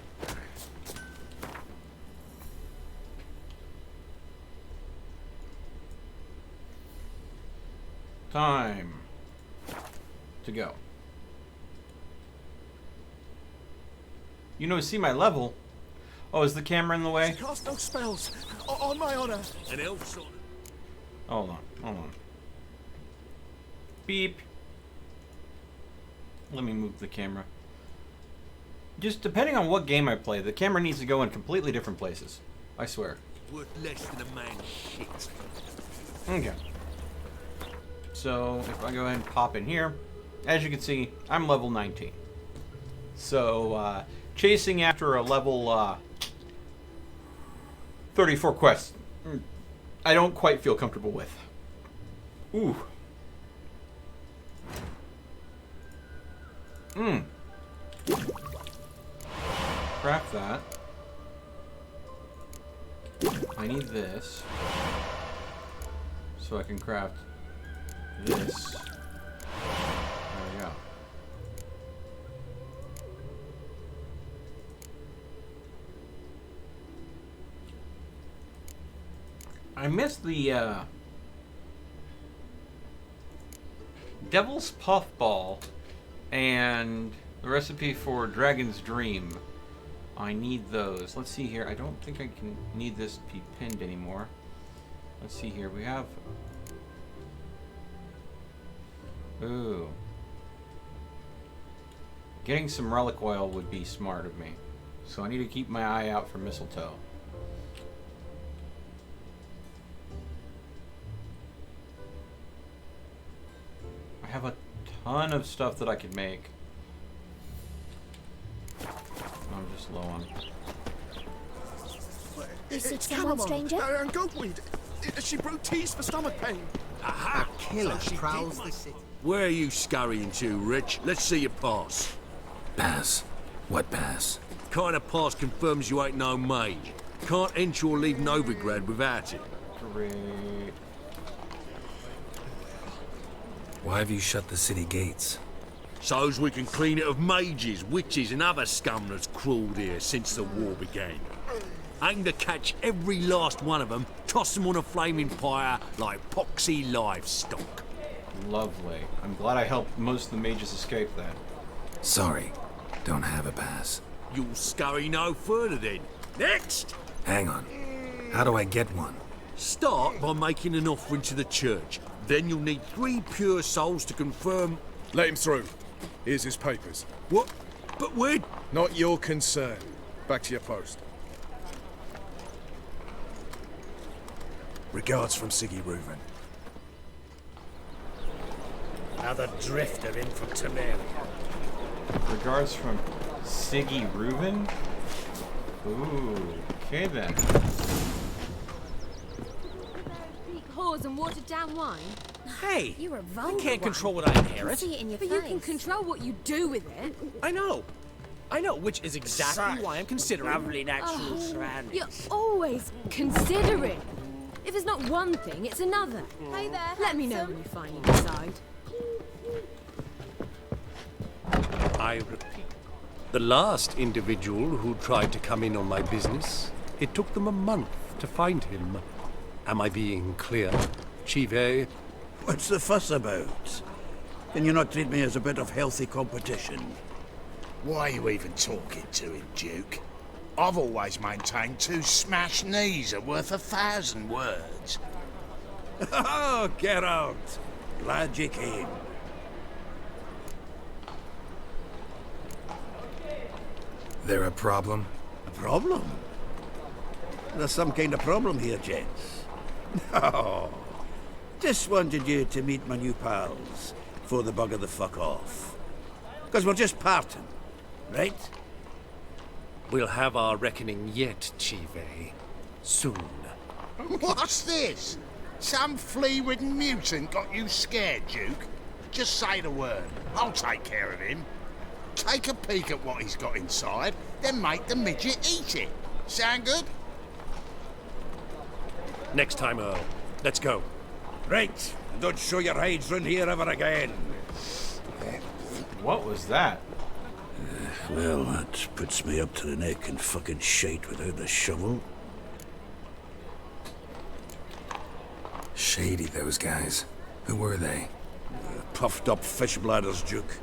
Time to go. You know, see my level. Oh, is the camera in the way? Cast no spells. On my honor. An elf sort. Hold on. Beep. Let me move the camera. Just depending on what game I play, the camera needs to go in completely different places. I swear. Worth less than a man's shit. Okay. So, if I go ahead and pop in here, as you can see, I'm level 19. So, chasing after a level 34 quest, I don't quite feel comfortable with. Ooh. Craft that. I need this. So I can craft this. There we go. I missed the Devil's Puffball and the recipe for Dragon's Dream. I need those. Let's see here. I don't think I can need this to be pinned anymore. Let's see here. We have... Ooh. Getting some relic oil would be smart of me. So I need to keep my eye out for mistletoe. I have a ton of stuff that I could make. I'm just low on. You see It's someone, chamomile stranger? and goatweed. She brewed teas for stomach pain. Aha! A killer prowls the city. Where are you scurrying to, Rich? Let's see your pass. Pass? What pass? Kind of pass confirms you ain't no mage. Can't enter or leave Novigrad without it. Great. Why have you shut the city gates? So's we can clean it of mages, witches, and other scum that's crawled here since the war began. Aim to catch every last one of them, toss them on a flaming pyre like poxy livestock. Lovely. I'm glad I helped most of the mages escape that. Sorry, don't have a pass. You'll scurry no further then. Next! Hang on. How do I get one? Start by making an offering to the church. Then you'll need 3 pure souls to confirm... Let him through. Here's his papers. What? But we're... Not your concern. Back to your post. Regards from Siggy Reuven. Another drifter in from Temeria. Regards from Siggy Reuven? Ooh, okay then. Peak whores and watered down wine? Hey! You're a You vulgar can't one. control what I inherit. I can see it in your but face. you can control what you do with it. I know, which is exactly why I'm considering... Lovely natural Oh, surroundings. you're always considering. If it's not one thing, it's another. Hey there, let me know when you finally decide. I repeat, the last individual who tried to come in on my business, it took them a month to find him. Am I being clear, Chive? What's the fuss about? Can you not treat me as a bit of healthy competition? Why are you even talking to him, Duke? I've always maintained 2 smashed knees are worth 1,000 words. Oh, get out! Glad you came. There a problem? A problem? There's some kind of problem here, gents. No. Just wanted you to meet my new pals before the bugger the fuck off. Because we're just parting, right? We'll have our reckoning yet, Chive. Soon. What's this? Some flea-ridden mutant got you scared, Duke? Just say the word. I'll take care of him. Take a peek at what he's got inside, then make the midget eat it. Sound good? Next time, Earl. Let's go. Right, and don't show your hides round here ever again. What was that? Well, that puts me up to the neck in fucking shite without the shovel. Shady, those guys. Who were they? Puffed up fish bladders, Duke.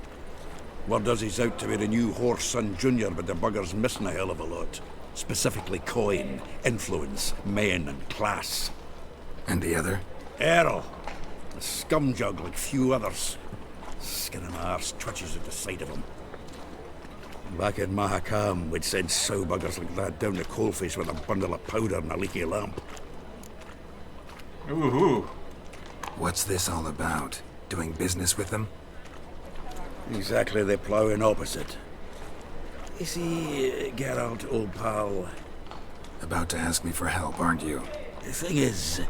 Word does he's out to be the new Whoreson Jr., but the bugger's missing a hell of a lot. Specifically coin, influence, men, and class. And the other? Earl. A scumjug like few others. Skin of my arse twitches at the sight of him. Back in Mahakam, we'd send sow buggers like that down the coalface with a bundle of powder and a leaky lamp. Ooh. What's this all about? Doing business with them? Exactly the ploughing opposite. You see, Geralt, old pal... About to ask me for help, aren't you? The thing is,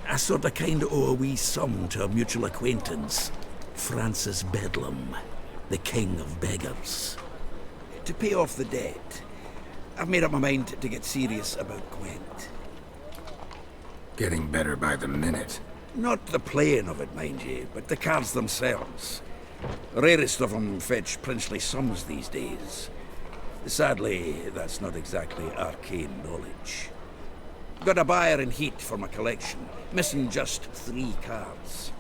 I sort of kind of owe a wee sum to a mutual acquaintance. Francis Bedlam, the king of beggars. To pay off the debt, I've made up my mind to get serious about Gwent. Getting better by the minute. Not the playing of it, mind you, but the cards themselves. The rarest of them fetch princely sums these days. Sadly, that's not exactly arcane knowledge. Got a buyer in heat for my collection, missing just 3 cards.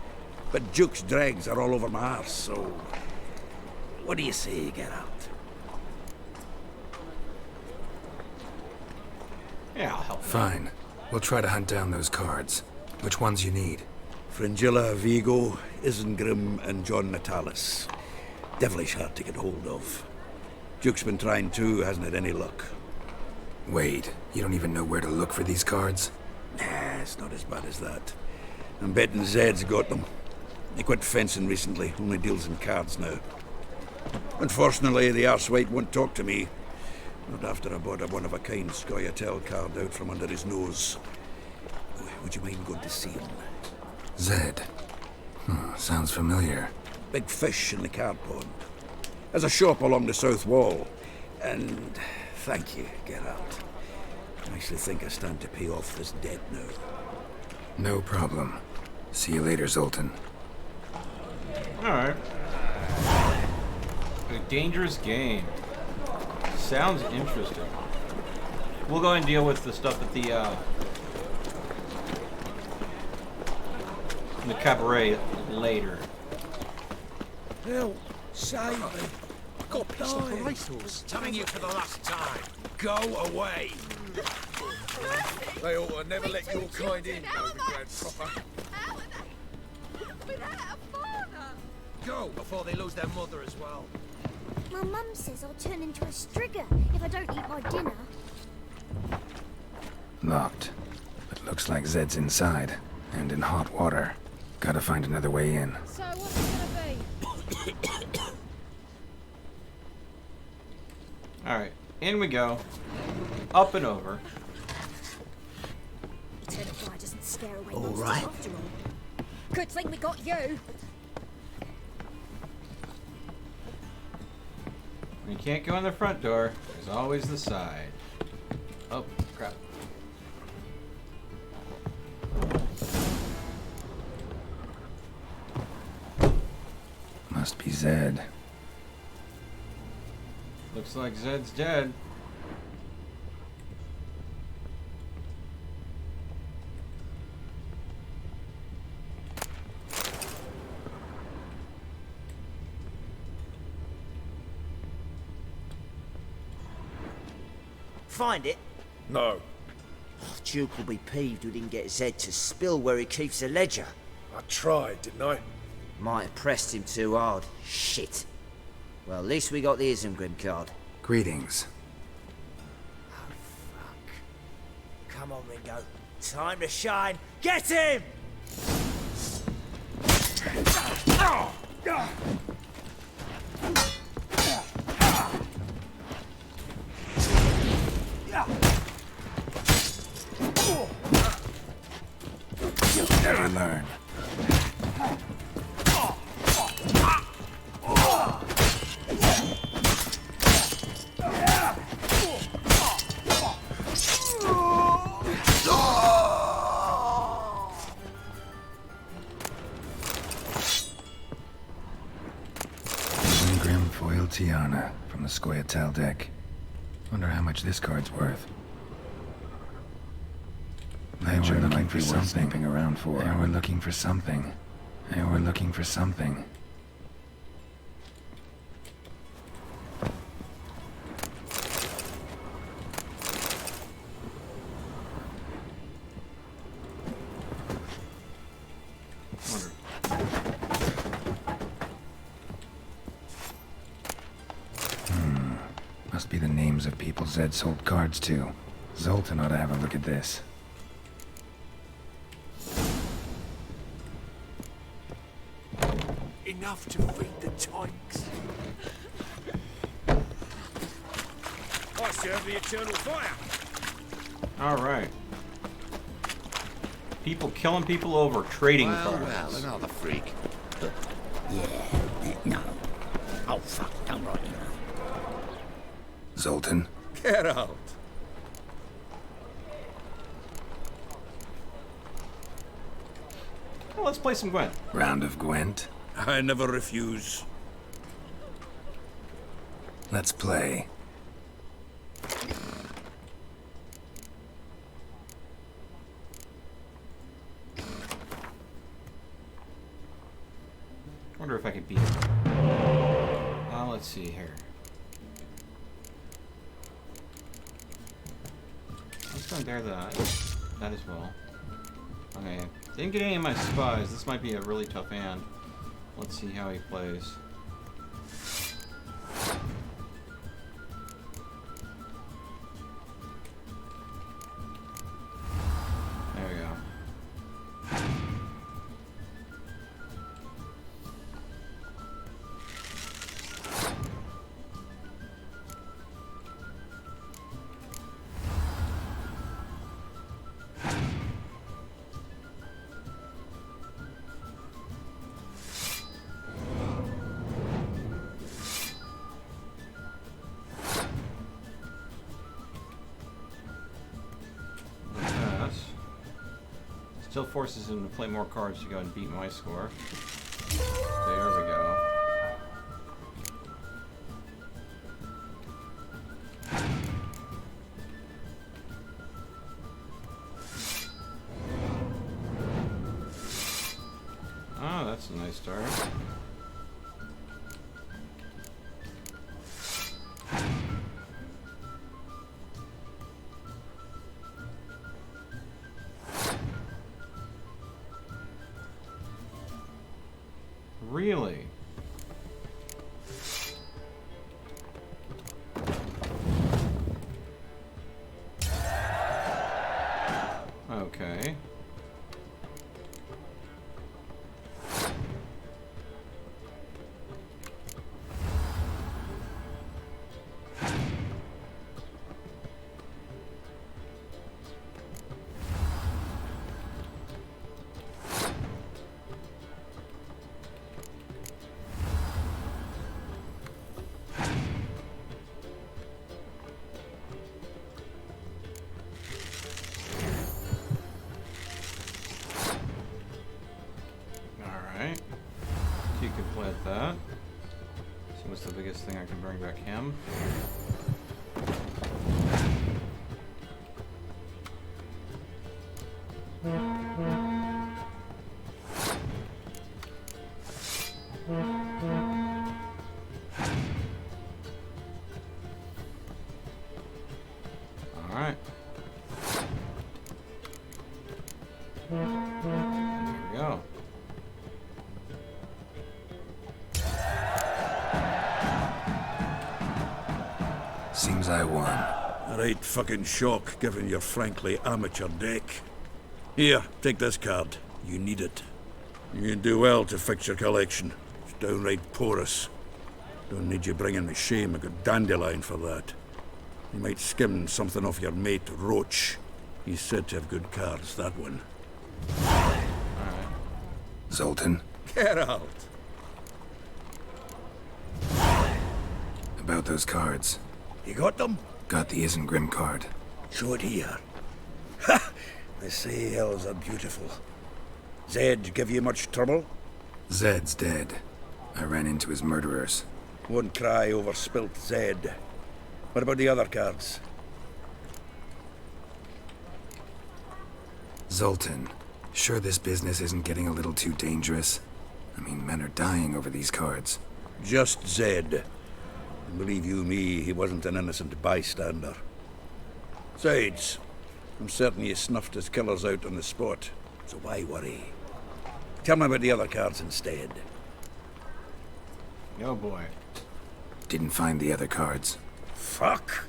But Duke's dregs are all over my arse, so... What do you say, Geralt? Yeah, I'll help. Fine. We'll try to hunt down those cards. Which ones you need? Fringilla, Vigo, Isengrim, and John Natalis. Devilish hard to get hold of. Duke's been trying too, hasn't had any luck. Wait, you don't even know where to look for these cards? Nah, it's not as bad as that. I'm betting Zed's got them. He quit fencing recently, only deals in cards now. Unfortunately, the arsewite won't talk to me. Not after I bought a one-of-a-kind Scoia'tael card out from under his nose. Would you mind going to see him? Zed. Sounds familiar. Big fish in the card pond. There's a shop along the south wall. And thank you, Geralt. I actually think I stand to pay off this debt now. No problem. See you later, Zoltan. Alright. A dangerous game. Sounds interesting. We'll go and deal with the stuff at the cabaret later. Help! Save me! Got a piece of a racehorse. Telling you for the last time. Go away. They ought to never let your kind in, Grand Proper. Without a father! Go before they lose their mother as well. My mum says I'll turn into a strigger if I don't eat my dinner. Locked. But looks like Zed's inside. And in hot water. Gotta find another way in. So what's it gonna be? Alright, in we go. Up and over. Eternal fire doesn't scare away All monsters right. after all. Good thing we got you. You can't go in the front door. There's always the side. Oh, crap. Must be Zed. Looks like Zed's dead. Find it? No. Duke will be peeved we didn't get Zed to spill where he keeps the ledger. I tried, didn't I? Might have pressed him too hard. Shit. Well, at least we got the Isengrim card. Greetings. Come on, Ringo. Time to shine. Get him! You'll never learn. Little Tiana from the Scoia'tael deck. Wonder how much this card's worth. They were looking for something. They were looking for something. They were looking for something. Must be the names of people Zed sold cards to. Zoltan ought to have a look at this. Enough to feed the tykes. I serve the eternal fire. Alright. People killing people over trading cards. Well, another freak. Yeah, no. Oh, fuck, I'm right, you know. Zoltan? Get out. Well, let's play some Gwent. Round of Gwent? I never refuse. Let's play. Wonder if I could beat it. Let's see here. Let's go and dare that as well. Okay, didn't get any of my spies. This might be a really tough hand. Let's see how he plays. There we go. Still forces him to play more cards to go and beat my score. There we go. Oh, that's a nice start. Really? Okay. Alright. You can play at that. So what's the biggest thing I can bring back him? Alright. There we go. Seems I won. A right fucking shock, given your frankly amateur deck. Here, take this card. You need it. You can do well to fix your collection. It's downright porous. Don't need you bringing me shame. I got dandelion for that. You might skim something off your mate, Roach. He's said to have good cards, that one. Zoltan? Get out. About those cards. You got them? Got the Isengrim card. Show it here. Ha! They say hells are beautiful. Zed give you much trouble? Zed's dead. I ran into his murderers. Won't cry over spilt Zed. What about the other cards? Zoltan, sure this business isn't getting a little too dangerous? I mean, men are dying over these cards. Just Zed. And believe you me, he wasn't an innocent bystander. Besides, I'm certain you snuffed his killers out on the spot, so why worry? Tell me about the other cards instead. Oh boy. Didn't find the other cards. Fuck!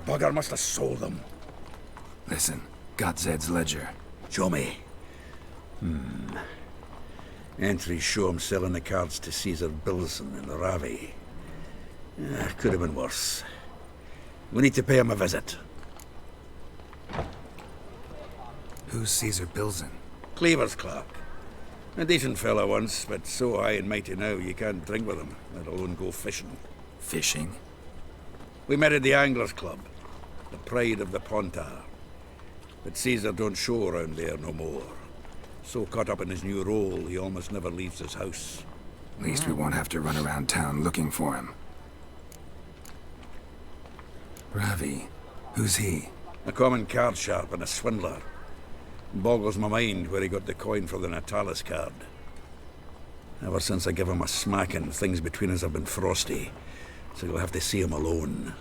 Bugger must have sold them. Listen, got Zed's ledger. Show me. Entries show him selling the cards to Caesar Bilson in Ravi. Could have been worse. We need to pay him a visit. Who's Caesar Bilson? Cleaver's clerk. A decent fella once, but so high and mighty now you can't drink with him, let alone go fishing. Fishing? We met at the Anglers Club, the pride of the Pontar. But Caesar don't show around there no more. So caught up in his new role, he almost never leaves his house. At least we won't have to run around town looking for him. Ravi, who's he? A common card sharp and a swindler. Boggles my mind where he got the coin for the Natalis card. Ever since I gave him a smacking, things between us have been frosty. So you'll have to see him alone.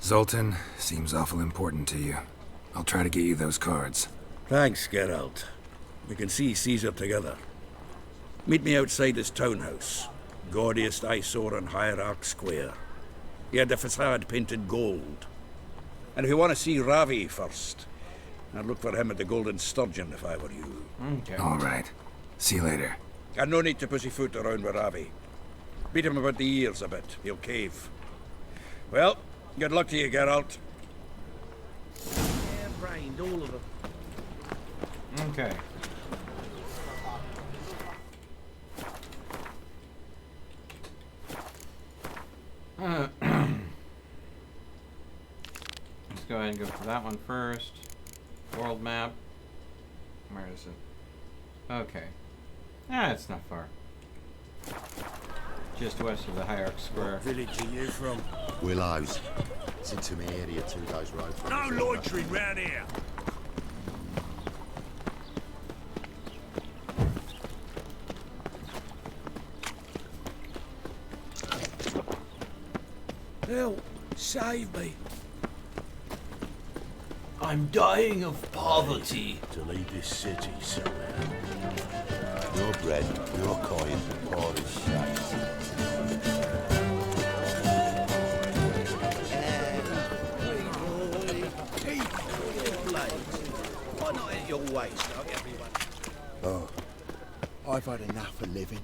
Zoltan, seems awful important to you. I'll try to get you those cards. Thanks, Geralt. We can see Caesar together. Meet me outside his townhouse. Gaudiest eyesore on Hierarch Square. He had the facade painted gold. And if you want to see Ravi first, I'd look for him at the Golden Sturgeon if I were you. Okay. All right. See you later. And no need to pussyfoot around with Ravi. Beat him about the ears a bit. He'll cave. Well, good luck to you, Geralt. Brained, all of them. Okay. Let's go ahead and go for that one first. World map. Where is it? Okay. It's not far. Just west of the Hierarch Square. What village are you from? Willows. It's into my area 2 days road from No loitering round here. Help! Save me! I'm dying of poverty. To leave this city somewhere. Your bread, your coin, or his Why not at your waist, like everyone? Oh, I've had enough of living.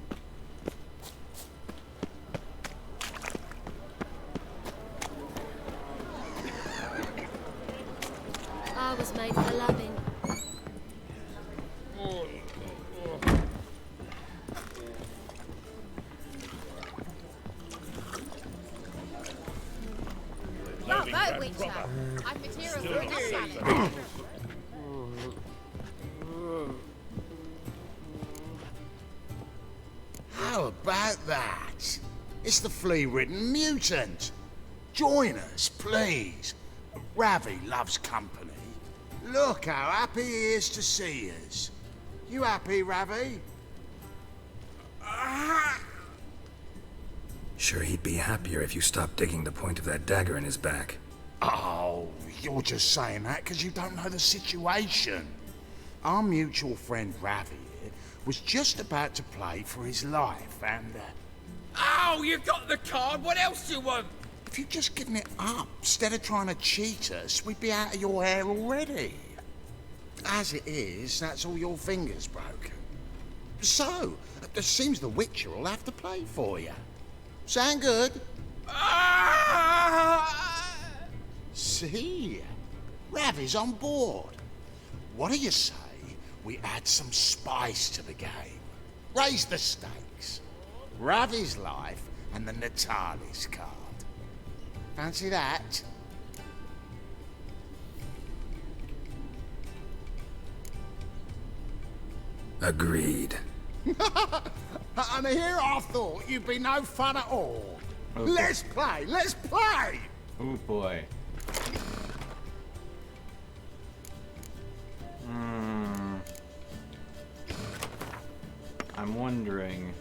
I was made for loving. Bravo, Witcher! I've material for enough challenge. How about that? It's the flea-ridden mutant. Join us, please. Ravi loves company. Look how happy he is to see us. You happy, Ravi? Sure he'd be happier if you stopped digging the point of that dagger in his back. Oh, you're just saying that because you don't know the situation. Our mutual friend Ravi here was just about to play for his life and... Oh, you got the card. What else do you want? If you'd just given it up, instead of trying to cheat us, we'd be out of your hair already. As it is, that's all your fingers broken. So, it seems the Witcher will have to play for you. Sound good? See? Ravi's on board. What do you say we add some spice to the game? Raise the stakes. Ravi's life and the Natalis card. Fancy that? Agreed. And here I thought you'd be no fun at all. Okay. Let's play, let's play! Oh boy. I'm wondering.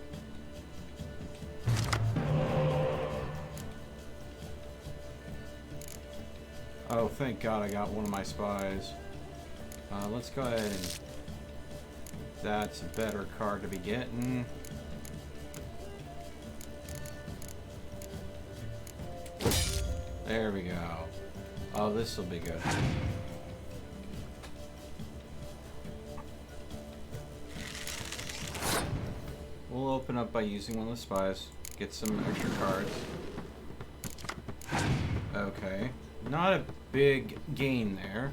Oh, thank God I got one of my spies. Let's go ahead and... That's a better card to be getting. There we go. Oh, this will be good. We'll open up by using one of the spies. Get some extra cards. Okay. Not a big gain there.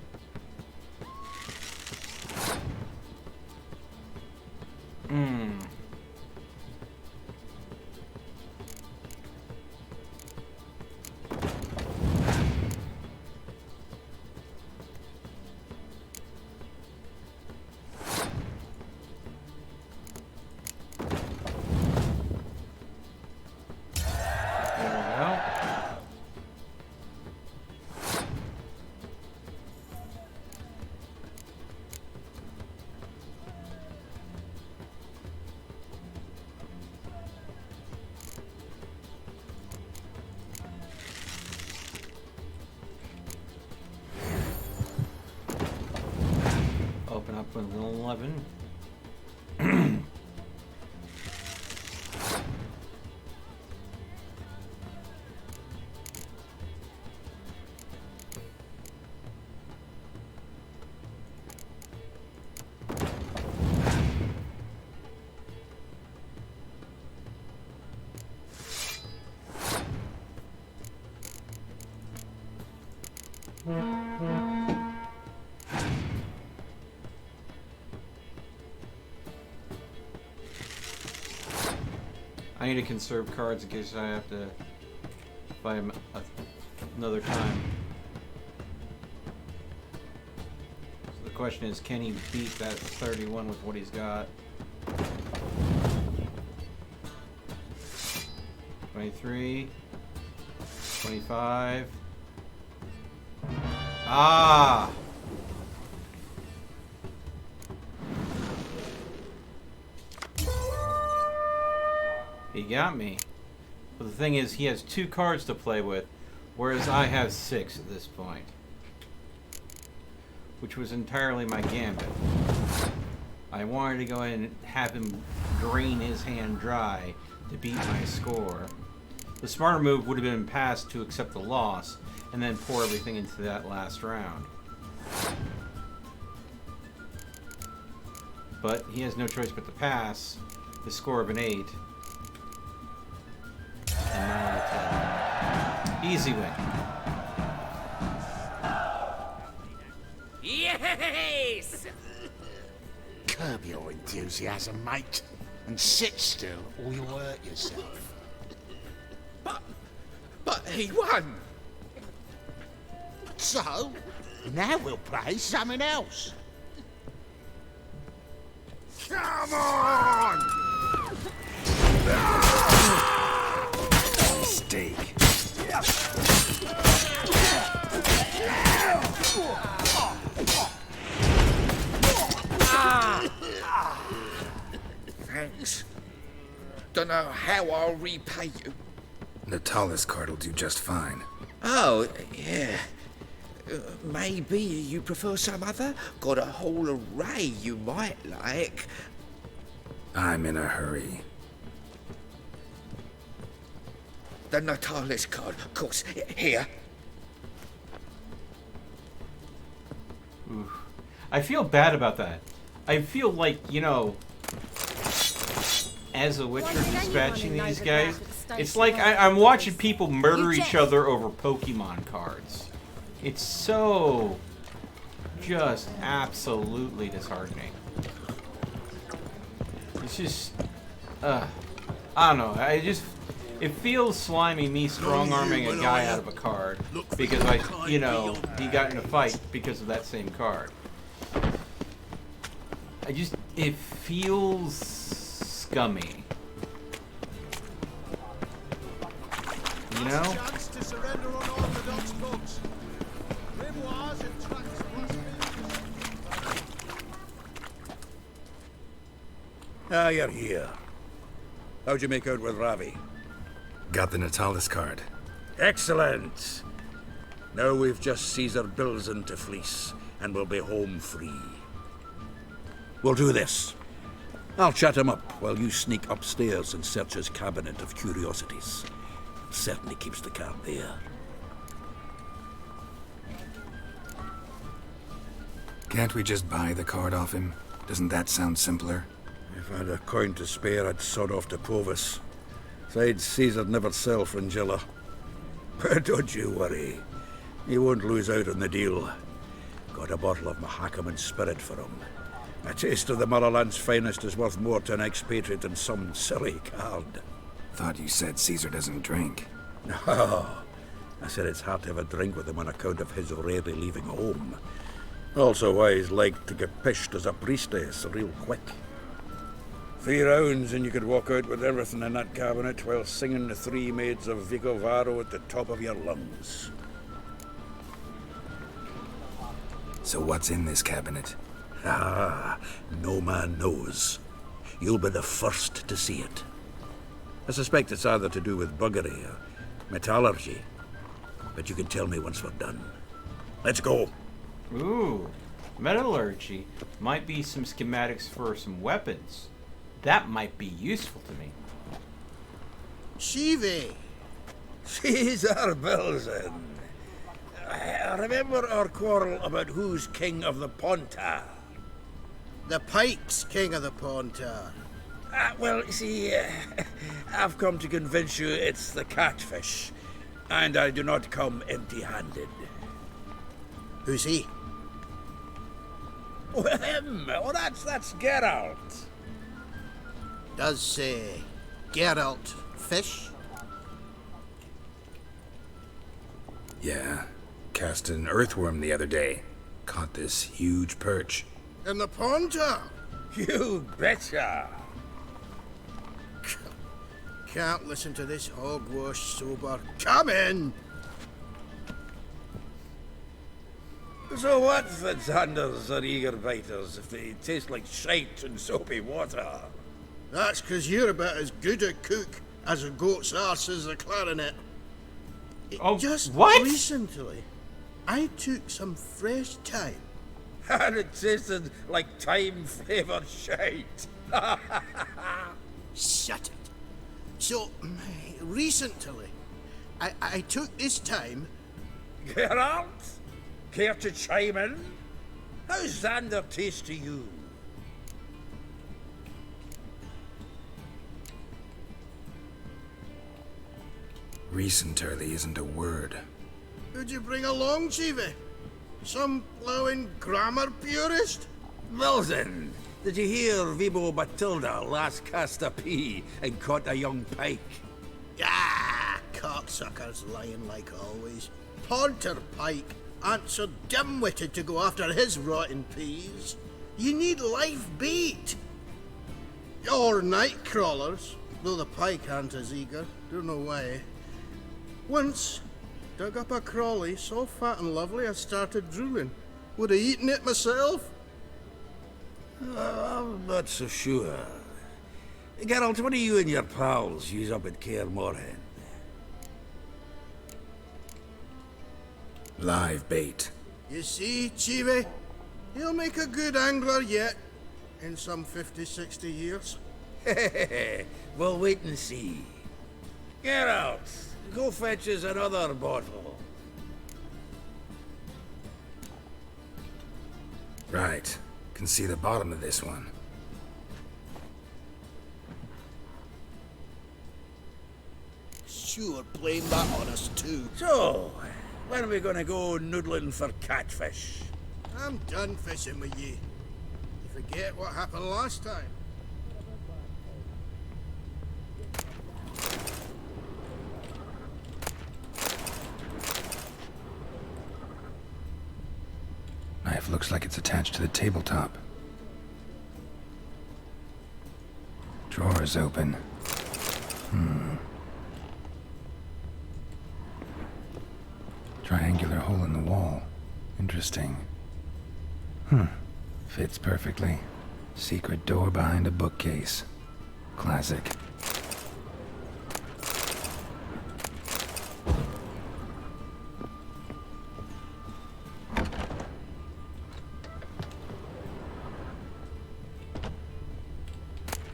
Open up with an 11. I need to conserve cards in case I have to buy them another time. So the question is, can he beat that 31 with what he's got? 23, 25. Ah! He got me. But the thing is, he has 2 cards to play with, whereas I have 6 at this point. Which was entirely my gambit. I wanted to go ahead and have him drain his hand dry to beat my score. The smarter move would have been pass to accept the loss, and then pour everything into that last round. But he has no choice but to pass the score of an 8. And 9 out of 10. Easy win. Yes! Curb your enthusiasm, mate, and sit still or you'll hurt yourself. But he won! So, now we'll play something else. Come on! Mistake. Thanks. Don't know how I'll repay you. The tallest card will do just fine. Oh, yeah. Maybe you prefer some other? Got a whole array you might like. I'm in a hurry. The Natalis card, of course. Here. Oof. I feel bad about that. I feel like, you know, as a Witcher dispatching these guys, it's like I'm watching people murder each other over Pokemon cards. It's so just absolutely disheartening. It's just, I don't know. It feels slimy me strong-arming a guy out of a card because he got in a fight because of that same card. It feels scummy. You know? Chance to surrender unorthodox bugs. Grimoires and tracts Ah, you're here. How'd you make out with Ravi? Got the Natalis card. Excellent! Now we've just Caesar Bilzen to fleece, and we'll be home free. We'll do this. I'll chat him up while you sneak upstairs and search his cabinet of curiosities. Certainly keeps the card there. Can't we just buy the card off him? Doesn't that sound simpler? If I had a coin to spare, I'd sod off to Provis. Besides, Caesar'd never sell Fringilla. But don't you worry. He won't lose out on the deal. Got a bottle of Mahakaman spirit for him. A taste of the motherland's finest is worth more to an expatriate than some silly card. Thought you said Caesar doesn't drink. No. I said it's hard to have a drink with him on account of his rarely leaving home. Also why he's like to get pished as a priestess real quick. 3 rounds and you could walk out with everything in that cabinet while singing the 3 Maids of Vicovaro at the top of your lungs. So what's in this cabinet? Ah, no man knows. You'll be the first to see it. I suspect it's either to do with buggery or metallurgy. But you can tell me once we're done. Let's go. Ooh, metallurgy. Might be some schematics for some weapons. That might be useful to me. Shivi! Caesar Bilzen. I remember our quarrel about who's king of the Pontar. The Pike's king of the Pontar. Well, see, I've come to convince you it's the catfish, and I do not come empty-handed. Who's he? Well, him. Oh, that's Geralt. Does say Geralt fish? Yeah. Cast an earthworm the other day. Caught this huge perch. In the Pontar? You betcha. Can't listen to this hogwash sober. Come in! So what for Xanders or eager biters if they taste like shite and soapy water? That's 'cause you're about as good a cook as a goat's arse is a clarinet. Just what? Recently, I took some fresh thyme. And it tasted like thyme-flavoured shite. Shut it. So, recently, I took this time... Geralt? Care to chime in? How's Xander taste to you? Recently isn't a word. Who'd you bring along, Chiefy? Some plowing grammar purist? Wilson, did you hear Vibo Batilda last cast a pea and caught a young pike? Ah, cocksuckers lying like always. Pontar Pike ain't so dim-witted to go after his rotten peas. You need live bait. Or night crawlers, though the pike ain't as eager. Don't know why. Once, dug up a crawly so fat and lovely I started drooling. Would have eaten it myself. I'm not so sure. Geralt, what do you and your pals use up at Kaer Morhen? Live bait. You see, Chiefy? He'll make a good angler yet. In some 50, 60 years. We'll wait and see. Geralt, go fetch us another bottle. Right. Can see the bottom of this one. Sure, blame that on us too. So, when are we gonna go noodling for catfish? I'm done fishing with ye. You forget what happened last time. Knife looks like it's attached to the tabletop. drawer's open. Triangular hole in the wall. Interesting. Fits perfectly. Secret door behind a bookcase. Classic.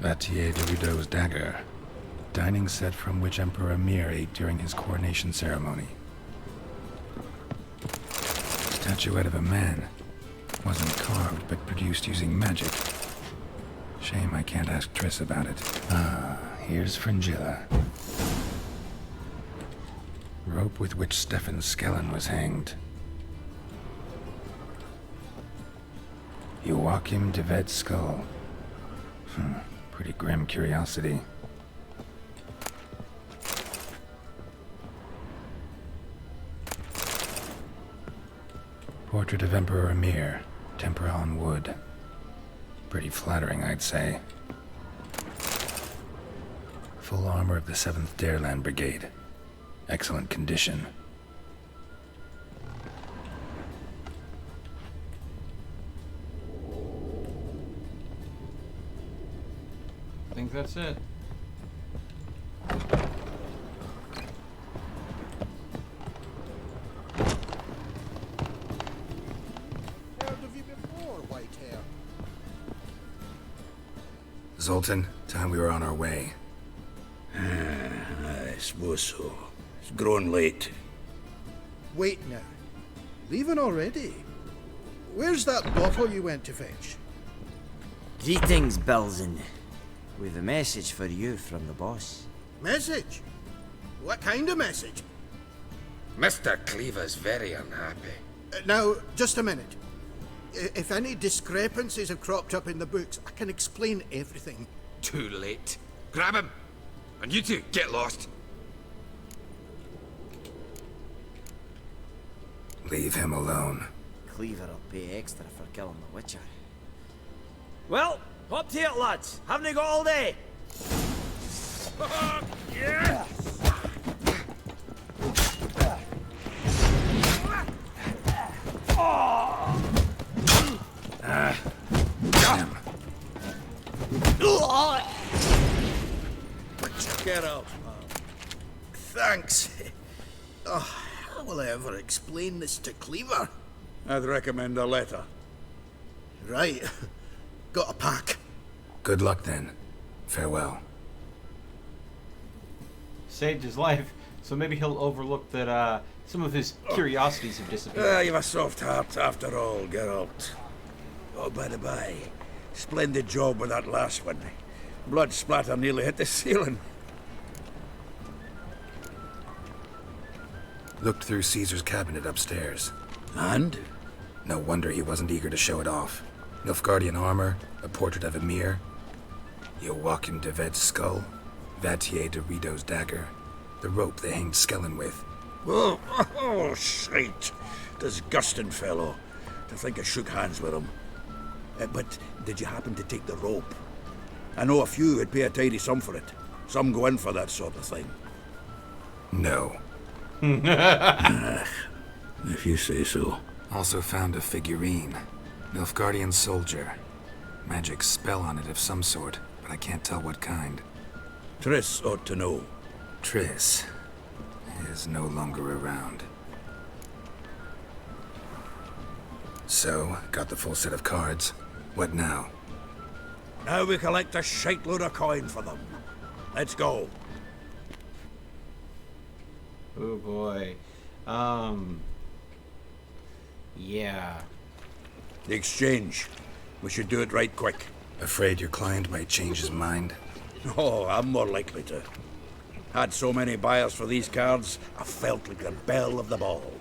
Vattier de Rideau's dagger. Dining set from which Emperor Emir ate during his coronation ceremony. Statuette of a man. Wasn't carved, but produced using magic. Shame I can't ask Triss about it. Ah, here's Fringilla. Rope with which Stefan Skellen was hanged. Joachim de Ved's skull. Pretty grim curiosity. Portrait of Emperor Emir, tempera on wood. Pretty flattering, I'd say. Full armor of the 7th Dareland Brigade. Excellent condition. I think that's it. Zoltan, time we were on our way. I suppose so. It's growing late. Wait now. Leaving already? Where's that bottle you went to fetch? Greetings, Belzen. With a message for you from the boss. Message? What kind of message? Mr. Cleaver's very unhappy. Now, just a minute. If any discrepancies have cropped up in the books, I can explain everything. Too late. Grab him! And you two, get lost. Leave him alone. Cleaver will pay extra for killing the Witcher. Well, up to it, lads. Haven't you got all day? Yeah! Damn. Get up. Thanks. Oh, how will I ever explain this to Cleaver? I'd recommend a letter. Right. Got a pack. Good luck then. Farewell. Saved his life, so maybe he'll overlook that some of his curiosities have disappeared. You've a soft heart after all, Geralt. Oh, by the by, splendid job with that last one. Blood splatter nearly hit the ceiling. Looked through Caesar's cabinet upstairs. And? No wonder he wasn't eager to show it off. Nilfgaardian armor, a portrait of Emir, Joachim de Ved's skull, Vattier de Rideau's dagger, the rope they hanged Skellen with. Oh, shite. Disgusting fellow. To think I shook hands with him. But did you happen to take the rope? I know a few would pay a tidy sum for it. Some go in for that sort of thing. No. If you say so. Also found a figurine. Nilfgaardian soldier. Magic spell on it of some sort, but I can't tell what kind. Triss ought to know. Triss is no longer around. So, got the full set of cards. What now? Now we collect a shiteload of coin for them. Let's go. Oh boy. Yeah. The exchange. We should do it right quick. Afraid your client might change his mind? Oh, I'm more likely to. Had so many buyers for these cards, I felt like the belle of the ball.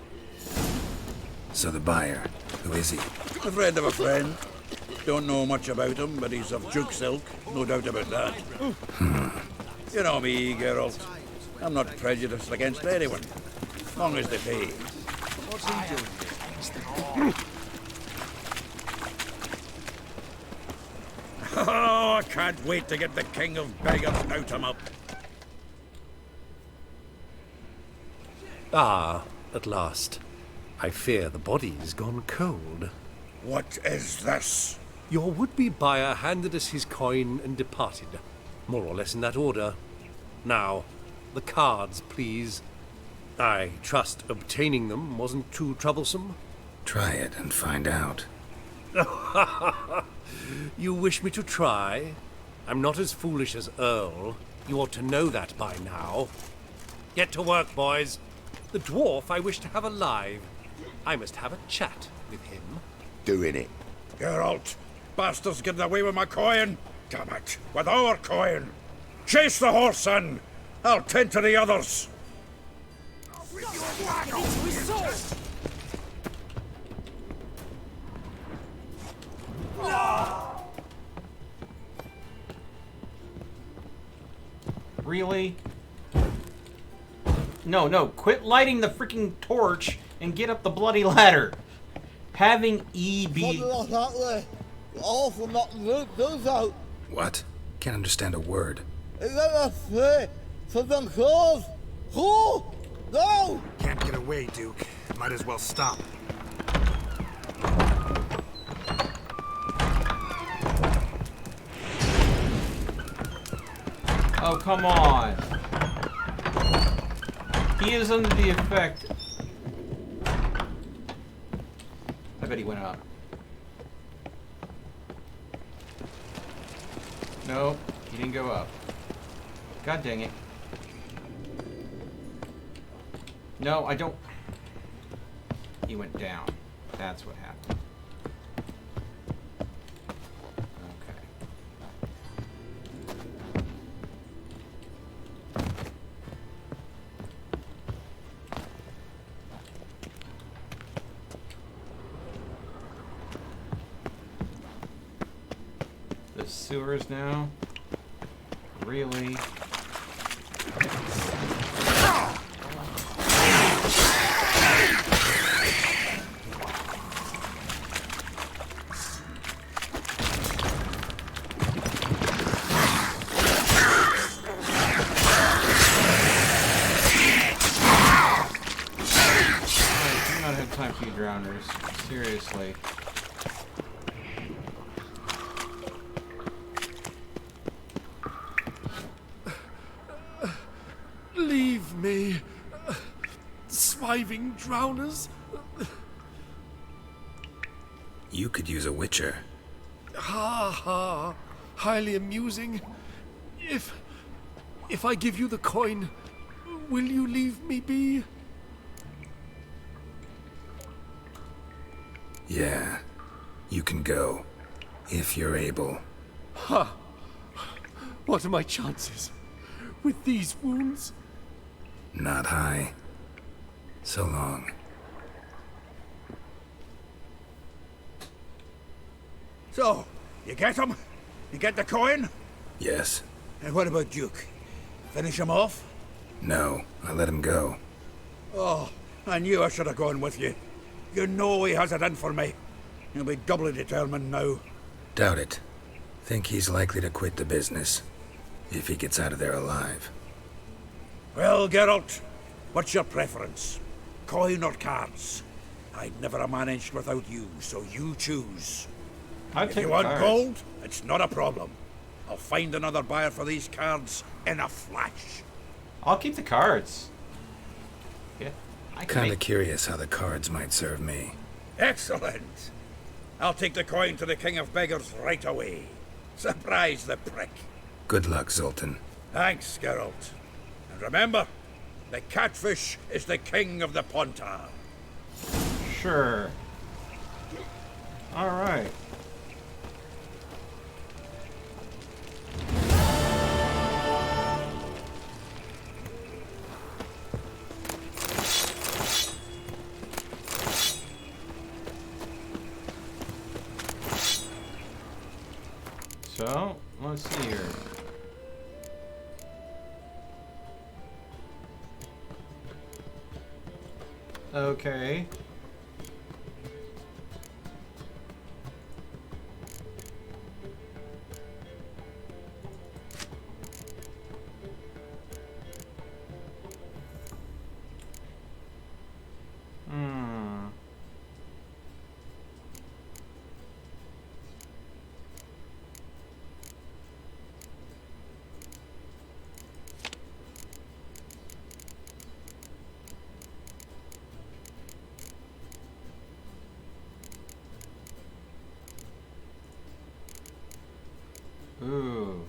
So the buyer, who is he? A friend of a friend. Don't know much about him, but he's of Duke silk, no doubt about that. You know me, Geralt. I'm not prejudiced against anyone, as long as they pay. What's he doing? Oh, I can't wait to get the king of beggars out him up. Ah, at last. I fear the body's gone cold. What is this? Your would-be buyer handed us his coin and departed. More or less in that order. Now, the cards, please. I trust obtaining them wasn't too troublesome? Try it and find out. You wish me to try? I'm not as foolish as Earl. You ought to know that by now. Get to work, boys. The dwarf I wish to have alive. I must have a chat with him. Doing it. Geralt, bastards getting away with my coin. Damn it, with our coin. Chase the horse in. I'll tend to the others. Really? No, quit lighting the freaking torch and get up the bloody ladder. Having E be... What? Can't understand a word. Can't get away, Duke. Might as well stop. Oh, come on. He is under the effect. I bet he went up. No, he didn't go up. God dang it. No, I don't. He went down. That's what happened. Sewers now? Really? I do not have time for you drowners. Seriously. Leave me, swiving drowners. You could use a witcher. Ha ha, highly amusing. If I give you the coin, will you leave me be? Yeah, you can go, if you're able. Ha! What are my chances with these wounds? Not high. So long. So, you get him? You get the coin? Yes. And what about Duke? Finish him off? No, I let him go. Oh, I knew I should have gone with you. You know he has it in for me. He'll be doubly determined now. Doubt it. Think he's likely to quit the business. If he gets out of there alive. Well, Geralt, what's your preference? Coin or cards? I'd never have managed without you, so you choose. If you want gold, it's not a problem. I'll find another buyer for these cards in a flash. I'll keep the cards. Yeah, I can Kinda curious how the cards might serve me. Excellent. I'll take the coin to the King of Beggars right away. Surprise the prick. Good luck, Zoltan. Thanks, Geralt. And remember, the catfish is the king of the Pontar. Sure. All right. So, let's see here. Okay. Ooh.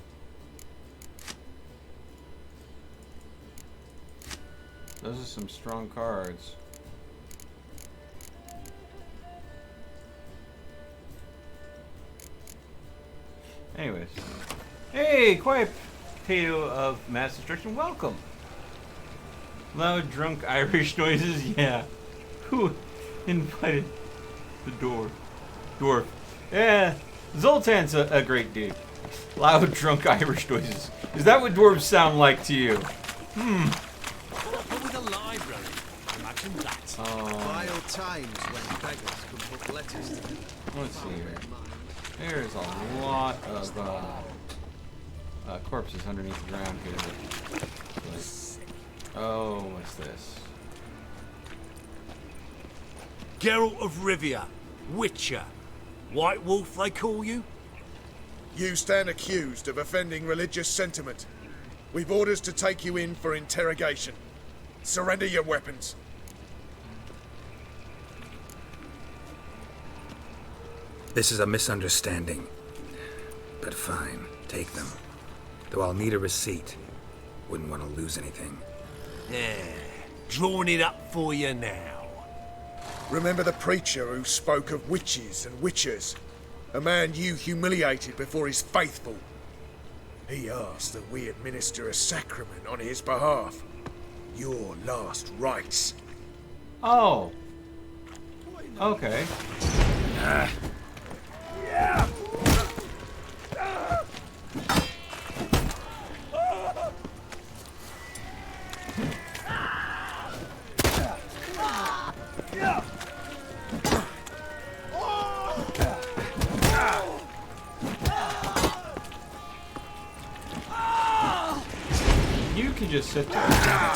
Those are some strong cards. Anyways. Hey, Quiet Potato of Mass Destruction, welcome! Loud, drunk Irish noises, yeah. Who invited the dwarf? Yeah, Zoltan's a great dude. Loud, drunk Irish noises. Is that what dwarves sound like to you? But with a library, imagine that. Vile times when beggars could put letters together. Let's see here. There's a lot of corpses underneath the ground here. Oh, what's this? Geralt of Rivia, Witcher. White Wolf, they call you? You stand accused of offending religious sentiment. We've orders to take you in for interrogation. Surrender your weapons. This is a misunderstanding. But fine, take them. Though I'll need a receipt. Wouldn't want to lose anything. Yeah, drawing it up for you now. Remember the preacher who spoke of witches and witchers? A man you humiliated before his faithful. He asked that we administer a sacrament on his behalf. Your last rites. Oh. Okay. Yeah. You can just sit there.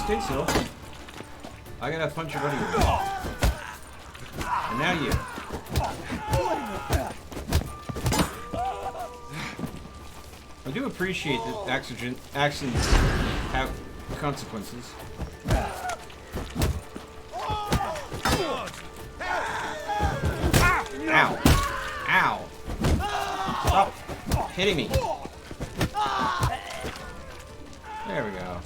Stay still. I gotta punch your buddy. And now you. I do appreciate that accidents have consequences. Ow! Ow! Stop hitting me. There we go.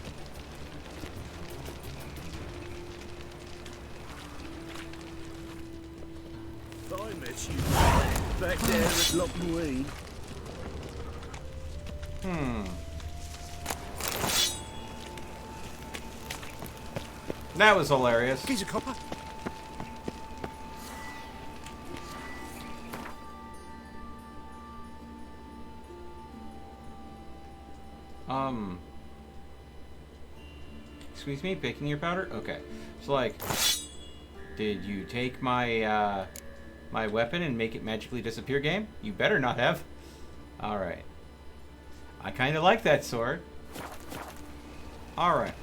I met you back there at Lockwood. That was hilarious. Piece of copper. Excuse me, picking your powder? Okay. So like, did you take my my weapon and make it magically disappear, game? You better not have. Alright. I kinda like that sword. Alright.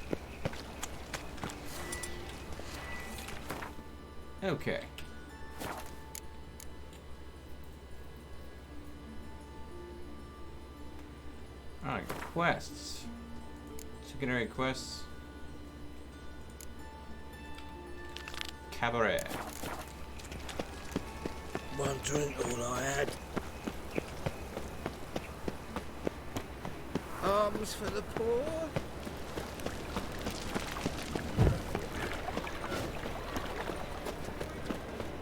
Okay. Alright, quests. Secondary quests. Cabaret. One drink, all I had. Arms for the poor.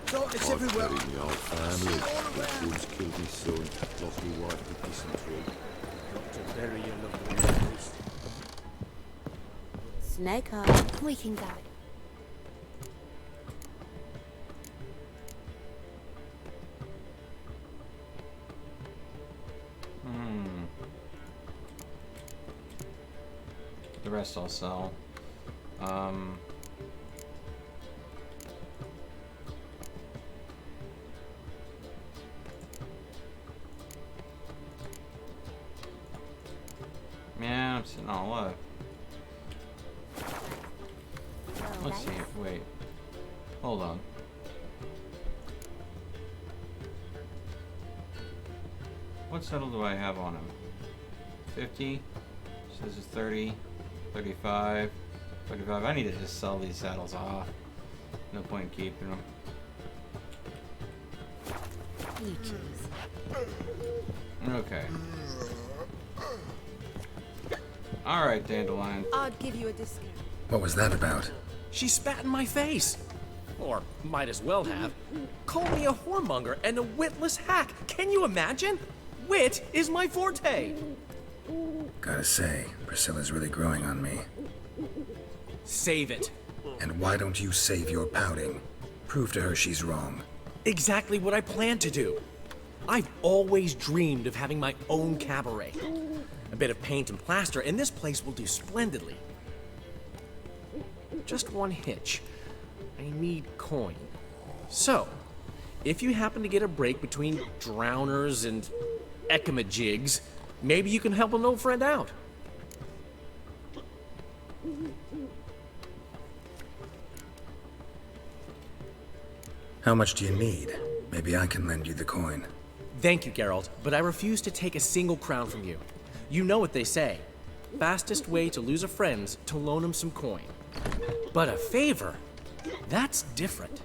Darkness everywhere. I've buried my old family. The wolves killed my son, lost my wife with dysentery. Got to bury your loved one first. Snake up. We can go. The rest I'll sell. Yeah, I'm sitting on a lot. Let's see. Wait. Hold on. What saddle do I have on him? 50. Says it's 30. 35. 35. I need to just sell these saddles off. No point in keeping them. Okay. Alright, Dandelion. I'd give you a discount. What was that about? She spat in my face. Or might as well have. Called me a whoremonger and a witless hack. Can you imagine? Wit is my forte. Gotta say, Priscilla's really growing on me. Save it. And why don't you save your pouting? Prove to her she's wrong. Exactly what I plan to do. I've always dreamed of having my own cabaret. A bit of paint and plaster, and this place will do splendidly. Just one hitch. I need coin. So, if you happen to get a break between drowners and ekamajigs, maybe you can help an old friend out. How much do you need? Maybe I can lend you the coin. Thank you, Geralt, but I refuse to take a single crown from you. You know what they say. Fastest way to lose a friend's to loan him some coin. But a favor? That's different.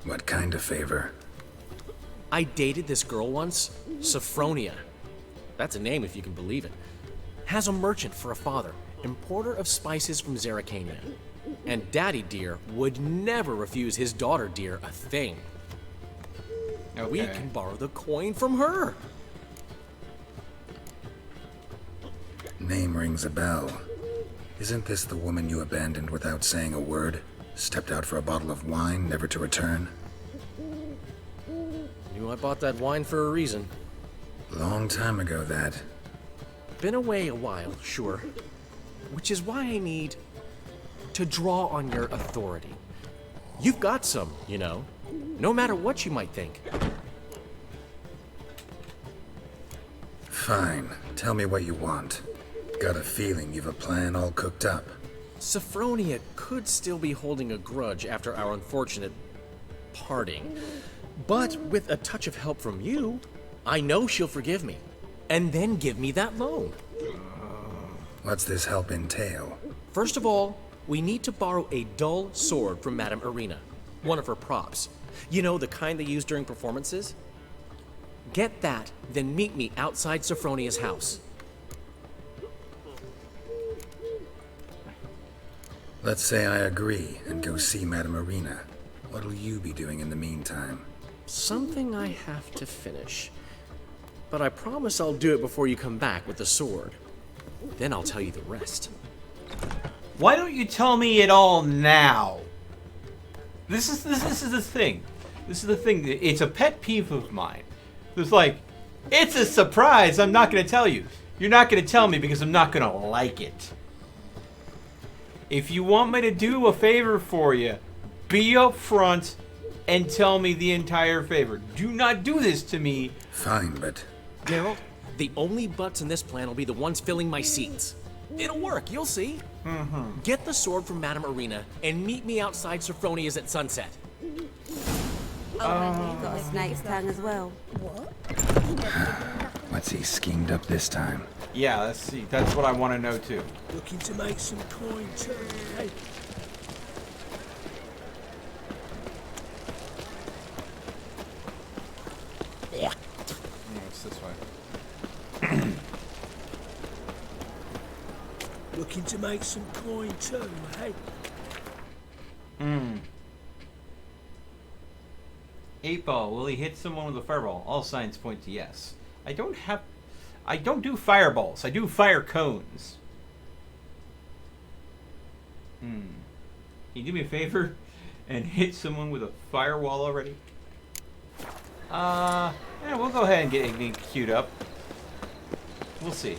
What kind of favor? I dated this girl once, Sophronia. That's a name if you can believe it. Has a merchant for a father, importer of spices from Zerrikania. And Daddy Dear would never refuse his daughter Dear a thing. Okay. We can borrow the coin from her. Name rings a bell. Isn't this the woman you abandoned without saying a word? Stepped out for a bottle of wine, never to return? Knew I bought that wine for a reason. Long time ago, that. Been away a while, sure. Which is why I need to draw on your authority. You've got some, you know. No matter what you might think. Fine. Tell me what you want. Got a feeling you've a plan all cooked up. Sophronia could still be holding a grudge after our unfortunate parting. But with a touch of help from you, I know she'll forgive me. And then give me that loan. What's this help entail? First of all, we need to borrow a dull sword from Madame Irina. One of her props. You know, the kind they use during performances? Get that, then meet me outside Sophronia's house. Let's say I agree and go see Madame Irina. What'll you be doing in the meantime? Something I have to finish. But I promise I'll do it before you come back with the sword. Then I'll tell you the rest. Why don't you tell me it all now? This is the thing. This is the thing. It's a pet peeve of mine. It's like, it's a surprise. I'm not going to tell you. You're not going to tell me because I'm not going to like it. If you want me to do a favor for you, be upfront and tell me the entire favor. Do not do this to me. Fine, but... Geralt, the only butts in this plan will be the ones filling my seats. It'll work, you'll see. Mm-hmm. Get the sword from Madame Irina and meet me outside Sophronia's at sunset. You've got a snake's tongue as well. What? What's he schemed up this time? Yeah, let's see. That's what I want to know too. Looking to make some coin too, hey? Yeah. It's this way. Looking to make some coin too, hey? Hmm. 8-ball. Will he hit someone with a fireball? All signs point to yes. I don't do fireballs. I do fire cones. Can you do me a favor and hit someone with a firewall already? Yeah, we'll go ahead and get queued up. We'll see.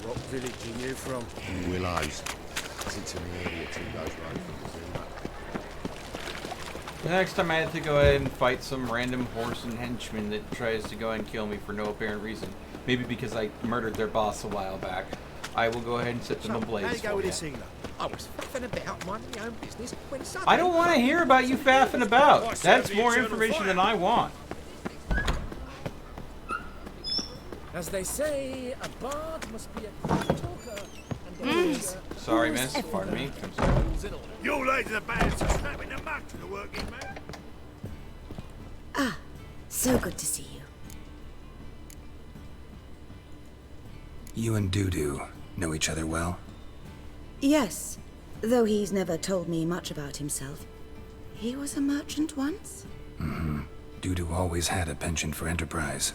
What village are you from? Willows. It's in the area 2 goes road from the zoo. The next time I have to go ahead and fight some random horse and henchman that tries to go and kill me for no apparent reason, maybe because I murdered their boss a while back, I will go ahead and set them ablaze How you go for with you. this England? I was faffing about minding my own business when suddenly... I don't want to hear about you faffing about. That's more information than I want. As they say, a bard must be a quick talker and a teacher. Sorry, miss. Pardon me. I'm sorry. Your ladies are bad for snapping the mud to the working man. Ah, so good to see you. You and Dudu know each other well? Yes, though he's never told me much about himself. He was a merchant once? Mm-hmm. Dudu always had a penchant for enterprise.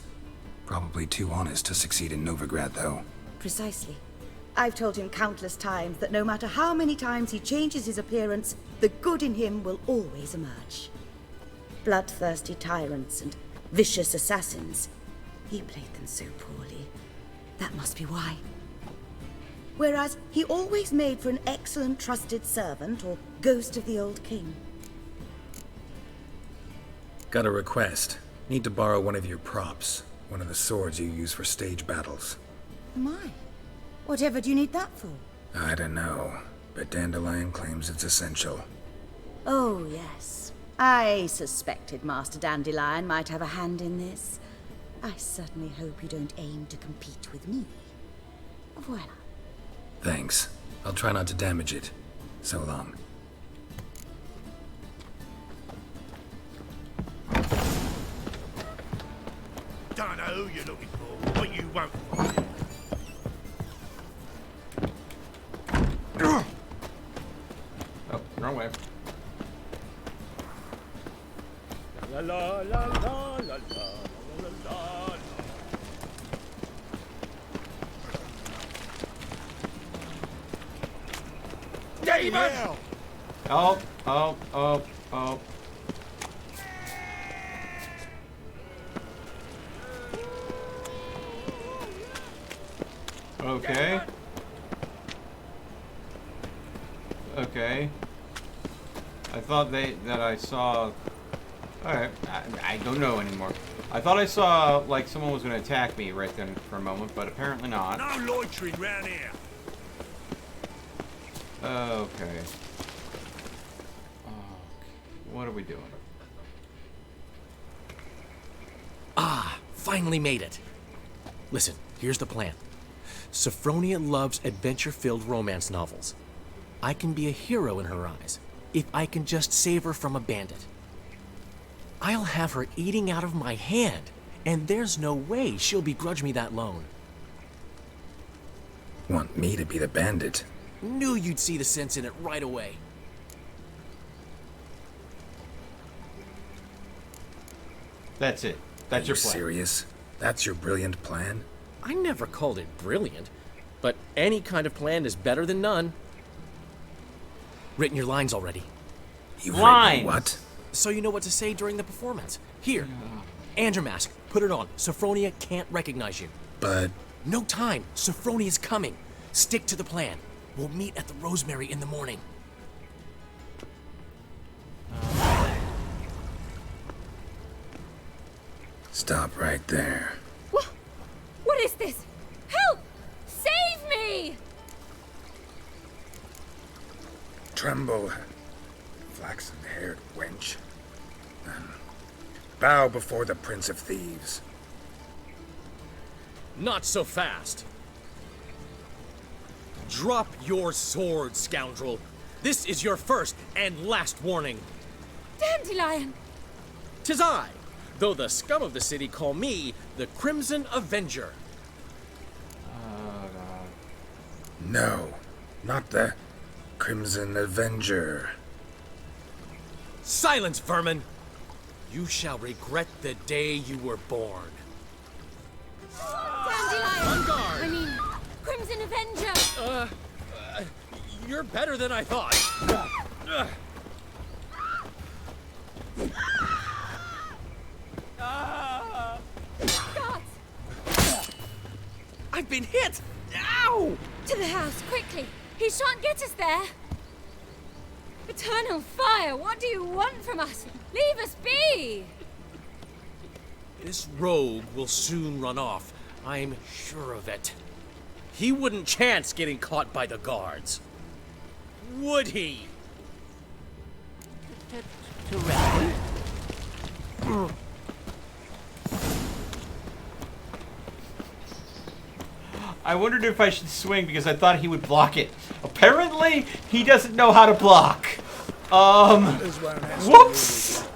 Probably too honest to succeed in Novigrad, though. Precisely. I've told him countless times that no matter how many times he changes his appearance, the good in him will always emerge. Bloodthirsty tyrants and vicious assassins. He played them so poorly. That must be why. Whereas he always made for an excellent trusted servant or ghost of the old king. Got a request. Need to borrow one of your props. One of the swords you use for stage battles. My. Whatever do you need that for? I don't know, but Dandelion claims it's essential. Oh, yes. I suspected Master Dandelion might have a hand in this. I certainly hope you don't aim to compete with me. Voila. Thanks. I'll try not to damage it. So long. Don't know who you're looking for, but you won't find it. Oh, wrong way. La la la la la la la la. Demon! Oh. Okay. Okay. I thought that I saw... Alright, I don't know anymore. I thought I saw, like, someone was going to attack me right then for a moment, but apparently not. No loitering round here. Okay. What are we doing? Ah, finally made it. Listen, here's the plan. Sophronia loves adventure-filled romance novels. I can be a hero in her eyes, if I can just save her from a bandit. I'll have her eating out of my hand, and there's no way she'll begrudge me that loan. Want me to be the bandit? Knew you'd see the sense in it right away. That's it. That's your Are you plan. serious? That's your brilliant plan? I never called it brilliant, but any kind of plan is better than none. Written your lines already. You've written what? So you know what to say during the performance. Here, and your mask. Put it on. Sophronia can't recognize you. But... No time. Sophronia's coming. Stick to the plan. We'll meet at the Rosemary in the morning. Stop right there. What is this? Help! Save me! Tremble, flaxen-haired wench. Bow before the Prince of Thieves. Not so fast. Drop your sword, scoundrel. This is your first and last warning. Dandelion! 'Tis I, though the scum of the city call me the Crimson Avenger. Oh, God. No, not the Crimson Avenger. Silence, vermin! You shall regret the day you were born. Dandelion! On guard! I mean, Crimson Avenger! You're better than I thought. Guards! I've been hit! Ow! To the house, quickly! He shan't get us there! Eternal fire, what do you want from us? Leave us be! This rogue will soon run off. I'm sure of it. He wouldn't chance getting caught by the guards. Would he? I wondered if I should swing because I thought he would block it. Apparently, he doesn't know how to block. Whoops!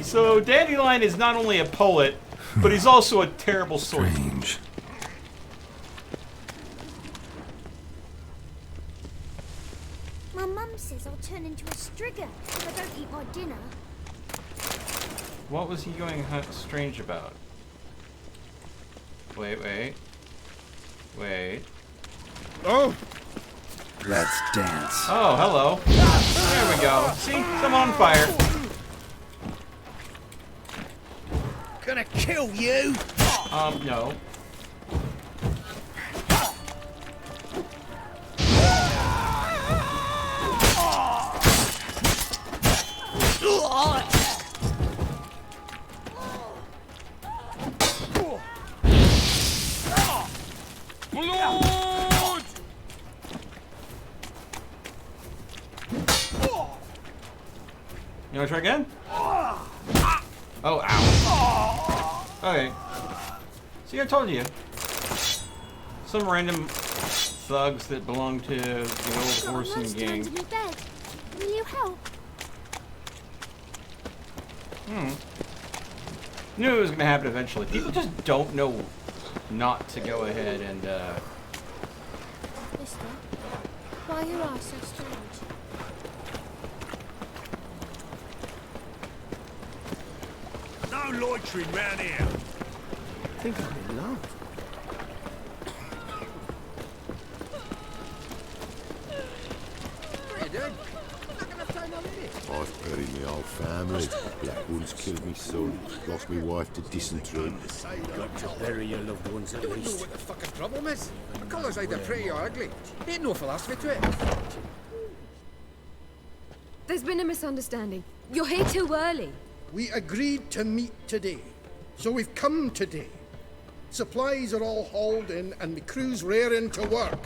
So, Dandelion is not only a poet, but he's also a terrible swordsman. My mum says I'll turn into a strigger if I don't eat my dinner. What was he going strange about? Wait. Oh! Let's dance. Oh, hello. There we go. See? Someone on fire. Gonna kill you! No. You wanna try again? Oh, ow. Okay. See, I told you. Some random thugs that belong to the old Orson gang. Under my bed. Will you help? Knew it was gonna happen eventually. People just don't know not to go ahead and, Mister, why are your eyes so strange? No loitering round here. I think I'm in love. I've buried my whole family. Blackwood's killed me son, lost me wife to dysentery. Got to bury your loved ones at Don't know least. what the fucking problem is. The colour's either pretty or ugly. Ain't no philosophy to it. There's been a misunderstanding. You're here too early. We agreed to meet today, so we've come today. Supplies are all hauled in and the crew's raring to work.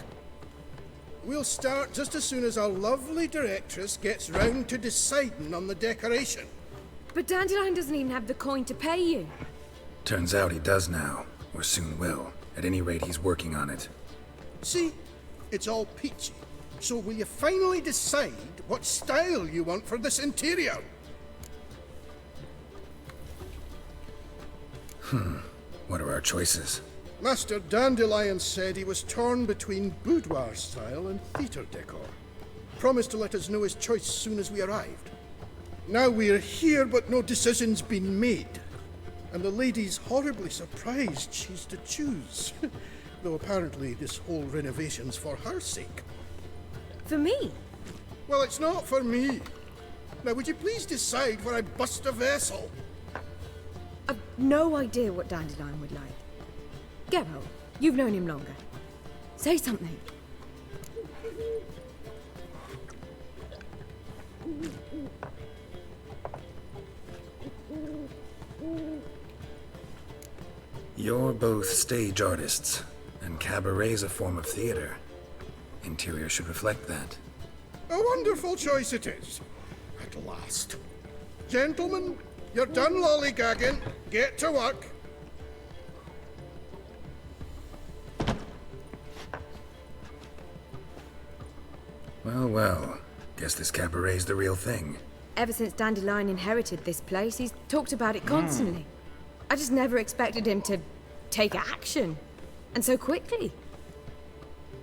We'll start just as soon as our lovely directress gets round to deciding on the decoration. But Dandelion doesn't even have the coin to pay you. Turns out he does now, or soon will. At any rate, he's working on it. See? It's all peachy. So will you finally decide what style you want for this interior? What are our choices? Master Dandelion said he was torn between boudoir style and theatre decor. Promised to let us know his choice as soon as we arrived. Now we're here, but no decision's been made. And the lady's horribly surprised she's to choose. Though apparently this whole renovation's for her sake. For me? Well, it's not for me. Now, would you please decide where I bust a vessel? I've no idea what Dandelion would like. Geralt, you've known him longer. Say something. You're both stage artists, and cabaret's a form of theater. Interior should reflect that. A wonderful choice it is. At last. Gentlemen, you're done lollygagging. Get to work. Well. Guess this cabaret's the real thing. Ever since Dandelion inherited this place, he's talked about it constantly. I just never expected him to take action. And so quickly.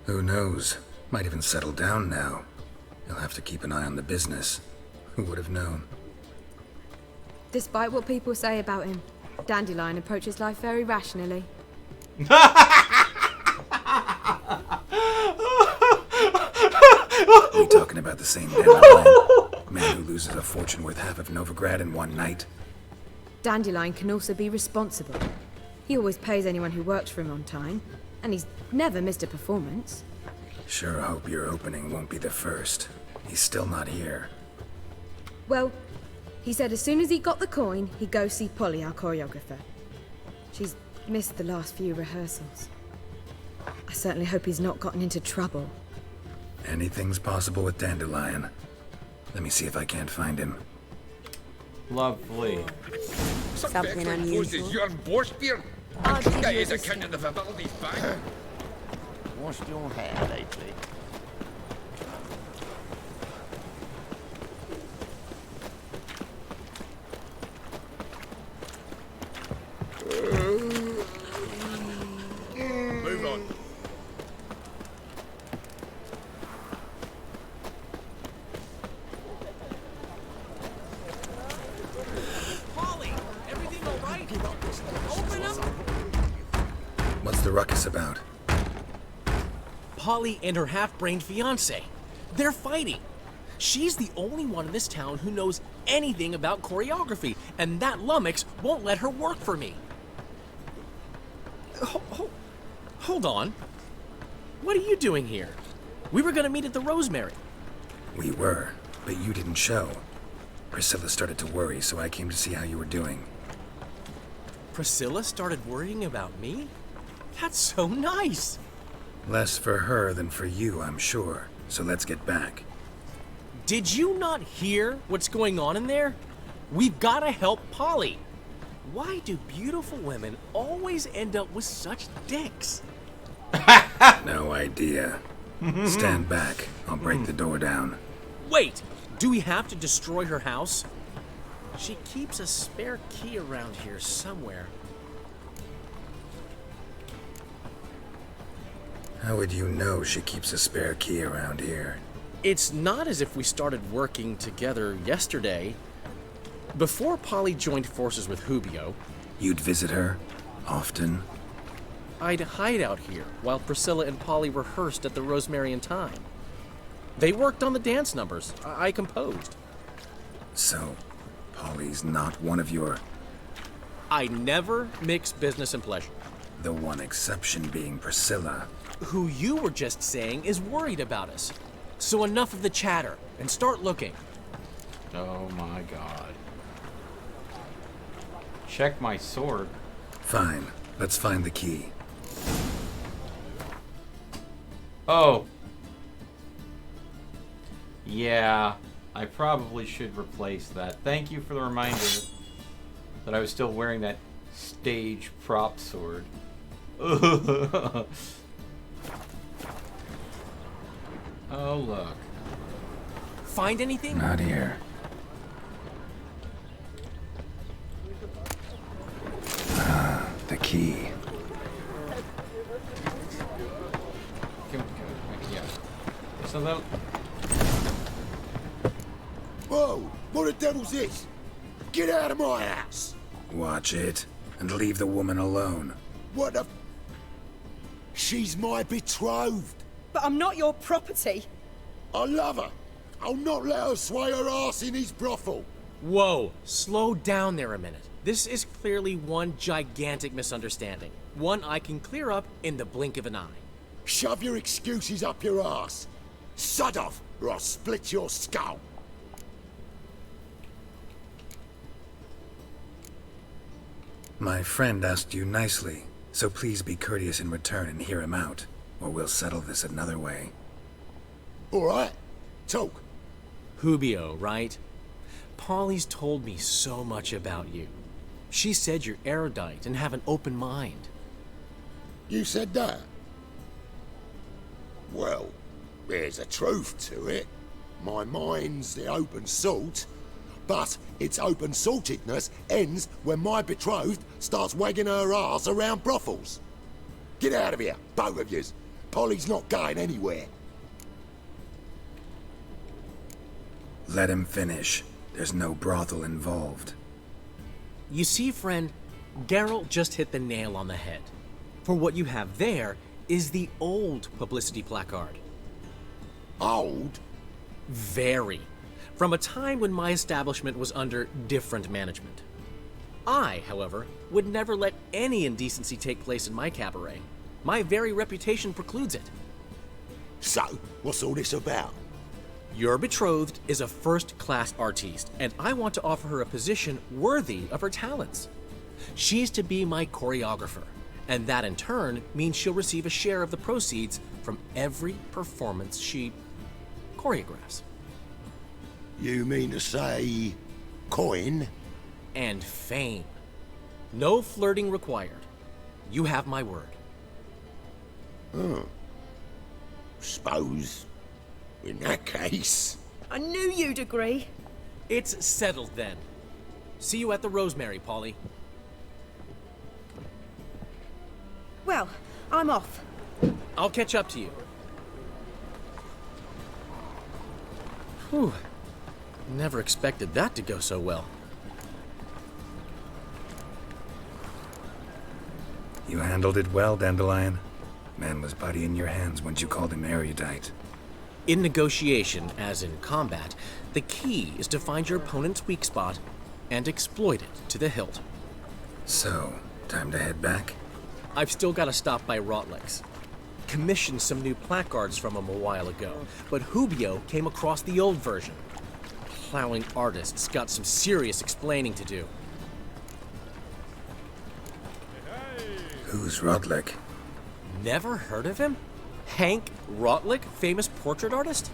Who knows? Might even settle down now. He'll have to keep an eye on the business. Who would have known? Despite what people say about him, Dandelion approaches life very rationally. Are we talking about the same Dandelion? Man who loses a fortune worth half of Novigrad in one night? Dandelion can also be responsible. He always pays anyone who works for him on time, and he's never missed a performance. Sure hope your opening won't be the first. He's still not here. Well, he said as soon as he got the coin, he'd go see Polly, our choreographer. She's missed the last few rehearsals. I certainly hope he's not gotten into trouble. Anything's possible with Dandelion. Let me see if I can't find him. Lovely. Something unusual. Your borsbeer. I'll give That you is a this. kind of the Vivaldi's bag. washed your hair lately? Move on. Polly, everything all right? Open up. What's the ruckus about? Polly and her half-brained fiance. They're fighting. She's the only one in this town who knows anything about choreography, and that lummox won't let her work for me. Hold on. What are you doing here? We were gonna meet at the Rosemary. We were, but you didn't show. Priscilla started to worry, so I came to see how you were doing. Priscilla started worrying about me? That's so nice. Less for her than for you, I'm sure. So let's get back. Did you not hear what's going on in there? We've gotta help Polly. Why do beautiful women always end up with such dicks? No idea. Stand back. I'll break the door down. Wait! Do we have to destroy her house? She keeps a spare key around here somewhere. How would you know she keeps a spare key around here? It's not as if we started working together yesterday. Before Polly joined forces with Hubio, You'd visit her? Often? I'd hide out here while Priscilla and Polly rehearsed at the Rosemary and Thyme. They worked on the dance numbers. I composed. So, Polly's not one of your... I never mix business and pleasure. The one exception being Priscilla. Who you were just saying is worried about us. So enough of the chatter, and start looking. Oh my god. Check my sword. Fine. Let's find the key. Oh. Yeah, I probably should replace that. Thank you for the reminder that I was still wearing that stage prop sword. Oh, look. Find anything? Not here. The key. Yeah. So that. Whoa! What the devil's this? Get out of my house! Watch it, and leave the woman alone. What the... She's my betrothed. But I'm not your property. I love her. I'll not let her sway her ass in his brothel. Whoa, slow down there a minute. This is clearly one gigantic misunderstanding. One I can clear up in the blink of an eye. Shove your excuses up your ass. Sod off, or I'll split your skull. My friend asked you nicely, so please be courteous in return and hear him out, or we'll settle this another way. All right. Talk. Hubio, right? Polly's told me so much about you. She said you're erudite and have an open mind. You said that? Well, there's a truth to it. My mind's the open salt, but its open saltedness ends when my betrothed starts wagging her ass around brothels. Get out of here, both of yous. Polly's not going anywhere. Let him finish. There's no brothel involved. You see, friend, Geralt just hit the nail on the head. For what you have there is the old publicity placard. Old? Very. From a time when my establishment was under different management. I, however, would never let any indecency take place in my cabaret. My very reputation precludes it. So, what's all this about? Your betrothed is a first-class artiste, and I want to offer her a position worthy of her talents. She's to be my choreographer, and that in turn means she'll receive a share of the proceeds from every performance she choreographs. You mean to say... coin? And fame. No flirting required. You have my word. Oh. Suppose. In that case. I knew you'd agree. It's settled then. See you at the Rosemary, Polly. Well, I'm off. I'll catch up to you. Whew. Never expected that to go so well. You handled it well, Dandelion. Man was body in your hands once you called him erudite. In negotiation, as in combat, the key is to find your opponent's weak spot and exploit it to the hilt. So, time to head back? I've still got to stop by Rotlick's. Commissioned some new placards from him a while ago, but Hubio came across the old version. Plowing artists got some serious explaining to do. Who's Rotlick? Never heard of him? Hank Rotlick, famous portrait artist?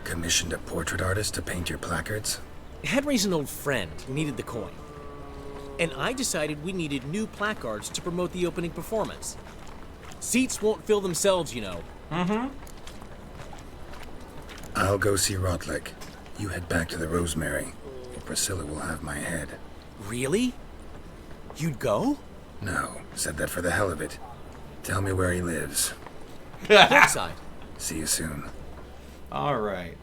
Commissioned a portrait artist to paint your placards? Henry's an old friend who needed the coin. And I decided we needed new placards to promote the opening performance. Seats won't fill themselves, you know. Mm-hmm. I'll go see Rotlick. You head back to the Rosemary, and Priscilla will have my head. Really? You'd go? No, said that for the hell of it. Tell me where he lives. Outside. See you soon. All right.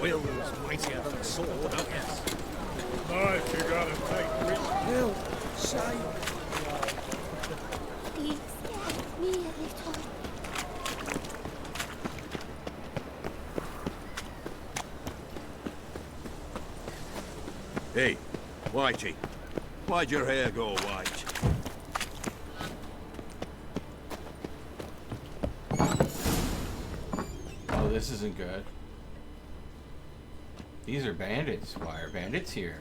Will's mightier than a sword, oh yes. But you gotta take risk. Will, say. You scared me a little. Hey, Whitey. Why'd your hair go white? Oh, this isn't good. These are bandits. Why are bandits here?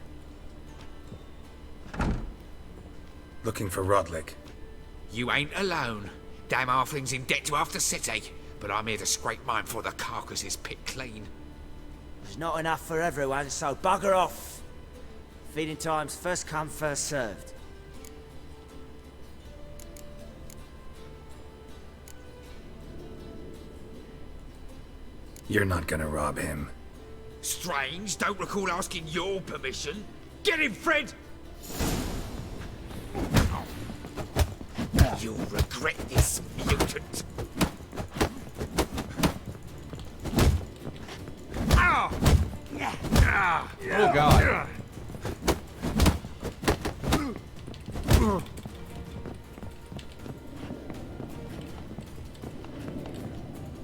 Looking for Rotlick. You ain't alone. Damn halfling's in debt to half the city. But I'm here to scrape mine before the carcass is picked clean. There's not enough for everyone, so bugger off. Feeding time's first come, first served. You're not gonna rob him. Strange, don't recall asking your permission. Get him, Fred! You'll regret this, mutant. Ah! Ah! Oh, God.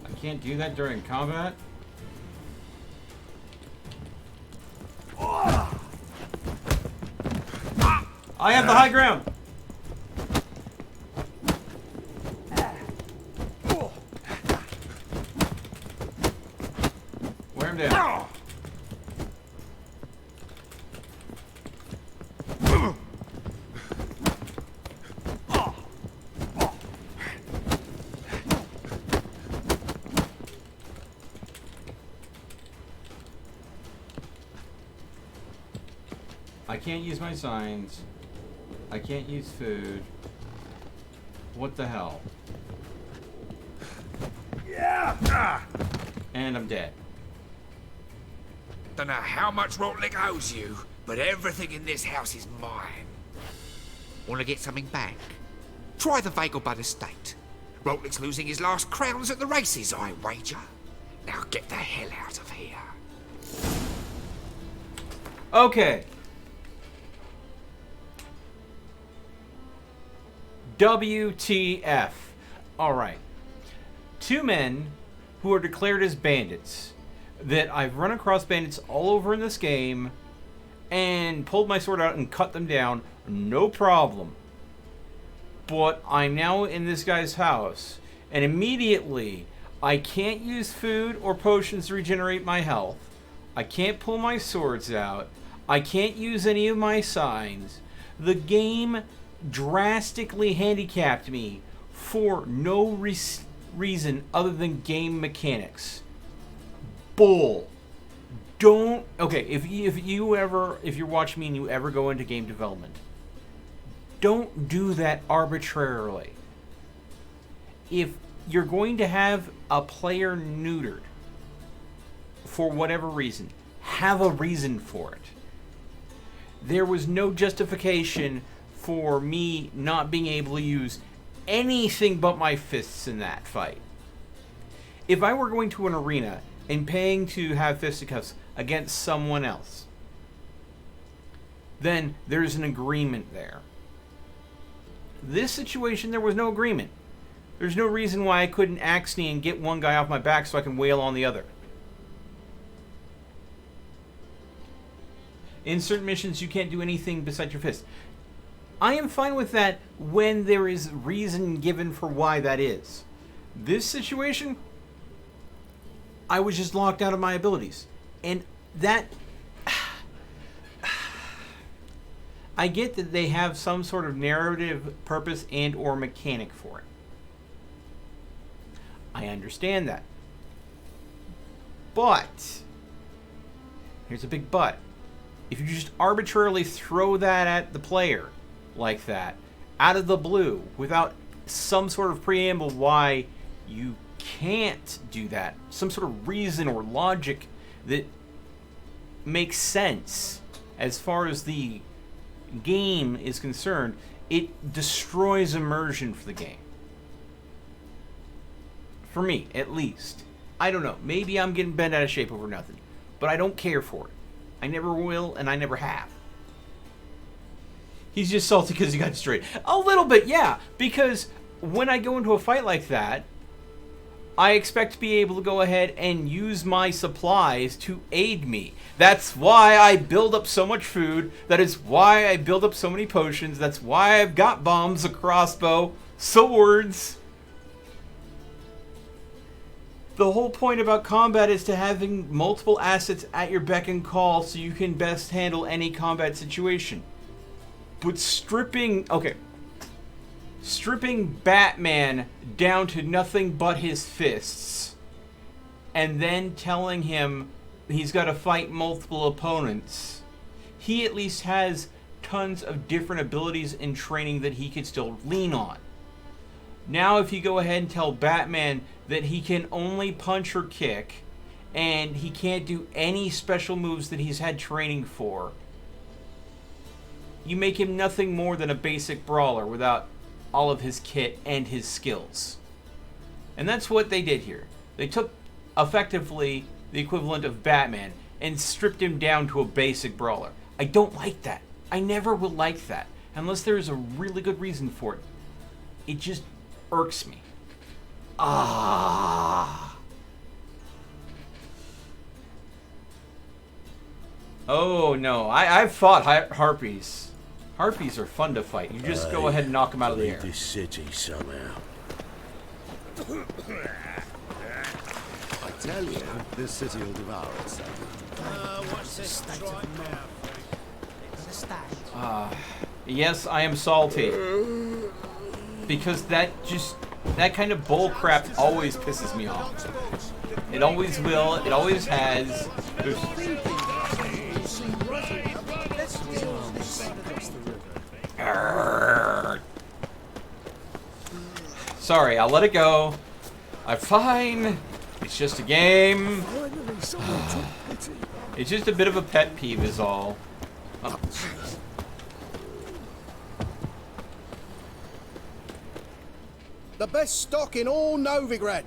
I can't do that during combat? I have the high ground! Wear him down. I can't use my signs. I can't use food. What the hell? Yeah! And I'm dead. Don't know how much Rotlick owes you, but everything in this house is mine. Want to get something back? Try the Vagelbud estate. Rotlick's losing his last crowns at the races, I wager. Now get the hell out of here. Okay. WTF. Alright. Two men who are declared as bandits. That I've run across bandits all over in this game and pulled my sword out and cut them down. No problem. But I'm now in this guy's house. And immediately, I can't use food or potions to regenerate my health. I can't pull my swords out. I can't use any of my signs. The game drastically handicapped me for no reason other than game mechanics. Bull. Don't. Okay, if you're watching me and you ever go into game development, don't do that arbitrarily. If you're going to have a player neutered for whatever reason, have a reason for it. There was no justification for me not being able to use anything but my fists in that fight. If I were going to an arena and paying to have fisticuffs against someone else, then there's an agreement there. This situation, there was no agreement. There's no reason why I couldn't axe knee and get one guy off my back so I can wail on the other. In certain missions, you can't do anything besides your fist. I am fine with that when there is reason given for why that is. This situation, I was just locked out of my abilities. And that... I get that they have some sort of narrative purpose and or mechanic for it. I understand that. But, here's a big but. If you just arbitrarily throw that at the player like that, out of the blue, without some sort of preamble why you can't do that, some sort of reason or logic that makes sense as far as the game is concerned, it destroys immersion for the game. For me, at least. I don't know. Maybe I'm getting bent out of shape over nothing. But I don't care for it. I never will, and I never have. He's just salty because he got destroyed. A little bit, yeah. Because when I go into a fight like that, I expect to be able to go ahead and use my supplies to aid me. That's why I build up so much food. That is why I build up so many potions. That's why I've got bombs, a crossbow, swords. The whole point about combat is to having multiple assets at your beck and call so you can best handle any combat situation. But stripping Batman down to nothing but his fists and then telling him he's got to fight multiple opponents, he at least has tons of different abilities and training that he could still lean on. Now if you go ahead and tell Batman that he can only punch or kick and he can't do any special moves that he's had training for, you make him nothing more than a basic brawler without all of his kit and his skills. And that's what they did here. They took effectively the equivalent of Batman and stripped him down to a basic brawler. I don't like that. I never will like that unless there is a really good reason for it. It just irks me. Oh no, I've fought Harpies. Harpies are fun to fight. You just go ahead and knock them out of the air. This city somehow. I tell you, this city will devour itself. What's this strike now? Yes, I am salty. Because that kind of bull crap always pisses me off. It always will, it always has. Sorry, I'll let it go. I'm fine. It's just a game. It's just a bit of a pet peeve is all. Oh. The best stock in all Novigrad.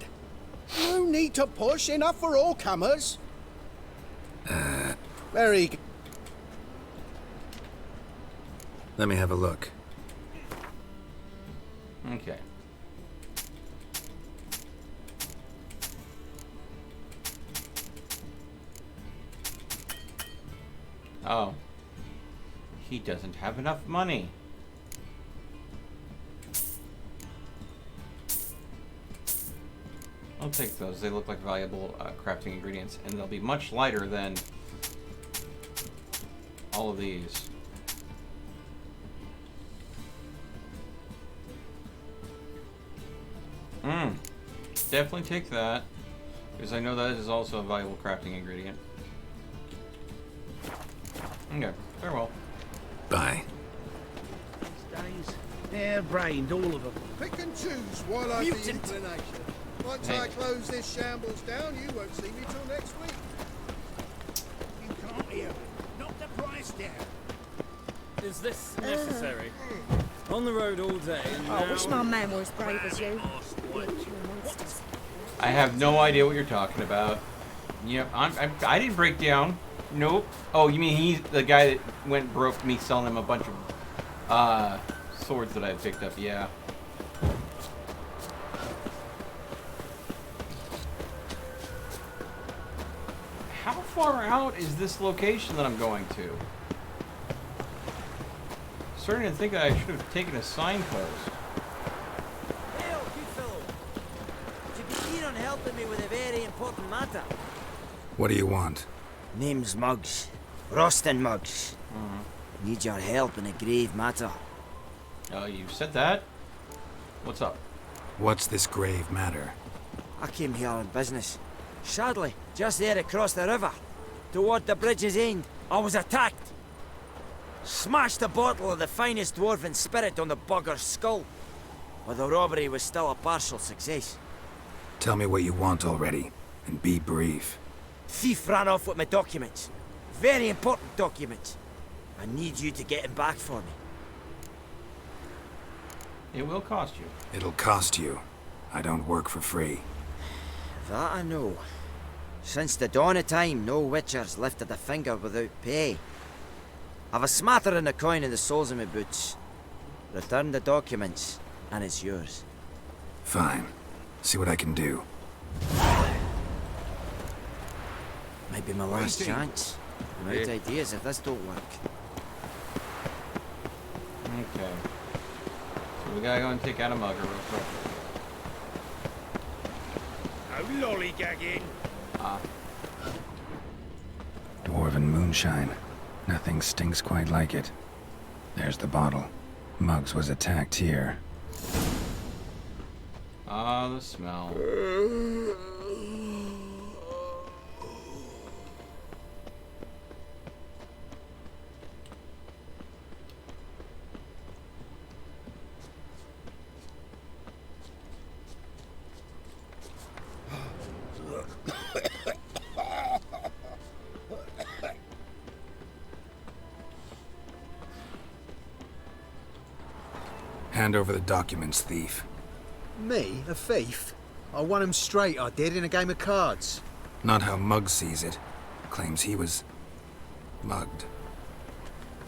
No need to push, enough for all comers. Very good. Let me have a look. Okay. Oh. He doesn't have enough money. I'll take those. They look like valuable crafting ingredients, and they'll be much lighter than all of these. definitely take that, because I know that is also a valuable crafting ingredient. Okay, farewell. Bye. Days, hair-brained, all of them. Pick and choose while I've the inclination. Once I close this shambles down, you won't see me till next week. You can't hear me. Knock the price down. Is this necessary? On the road all day and I wish my man were as brave as you. I have no idea what you're talking about. Yep, I didn't break down. Nope. Oh, you mean he's the guy that went broke me selling him a bunch of swords that I had picked up, yeah. How far out is this location that I'm going to? Starting to think that I should have taken a signpost. Hey, good fellow. Would you be keen on helping me with a very important matter? What do you want? Name's Muggs. Rostin Muggs. Need your help in a grave matter. You said that? What's up? What's this grave matter? I came here on business. Sadly, just there across the river, toward the bridge's end, I was attacked. Smashed a bottle of the finest dwarven spirit on the bugger's skull. But the robbery was still a partial success. Tell me what you want already, and be brief. Thief ran off with my documents. Very important documents. I need you to get him back for me. It will cost you. It'll cost you. I don't work for free. That I know. Since the dawn of time, no witcher's lifted a finger without pay. I've a smattering of coin in the soles of my boots. Return the documents, and it's yours. Fine. See what I can do. Might be my last chance. I'm out of ideas if this don't work. Okay. So we gotta go and take out a mugger real quick. No lollygagging. Dwarven moonshine. Nothing stinks quite like it. There's the bottle. Muggs was attacked here. Ah, the smell. Hand over the documents, thief. Me? A thief? I won him straight, I did, in a game of cards. Not how Muggs sees it. Claims he was mugged.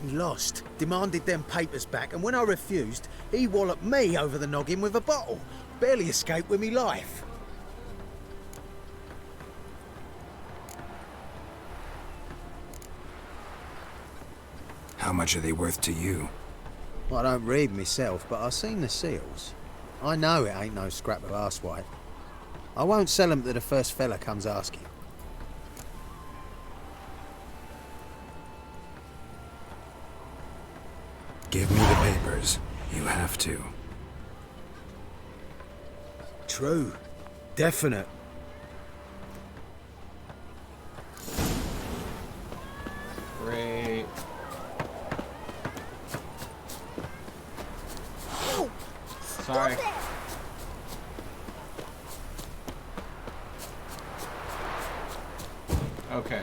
He lost, demanded them papers back, and when I refused, he walloped me over the noggin with a bottle. Barely escaped with me life. How much are they worth to you? I don't read myself, but I've seen the seals. I know it ain't no scrap of arsewipe. I won't sell them to the first fella comes asking. Give me the papers. You have to. True. Definite. Great. Sorry. Okay.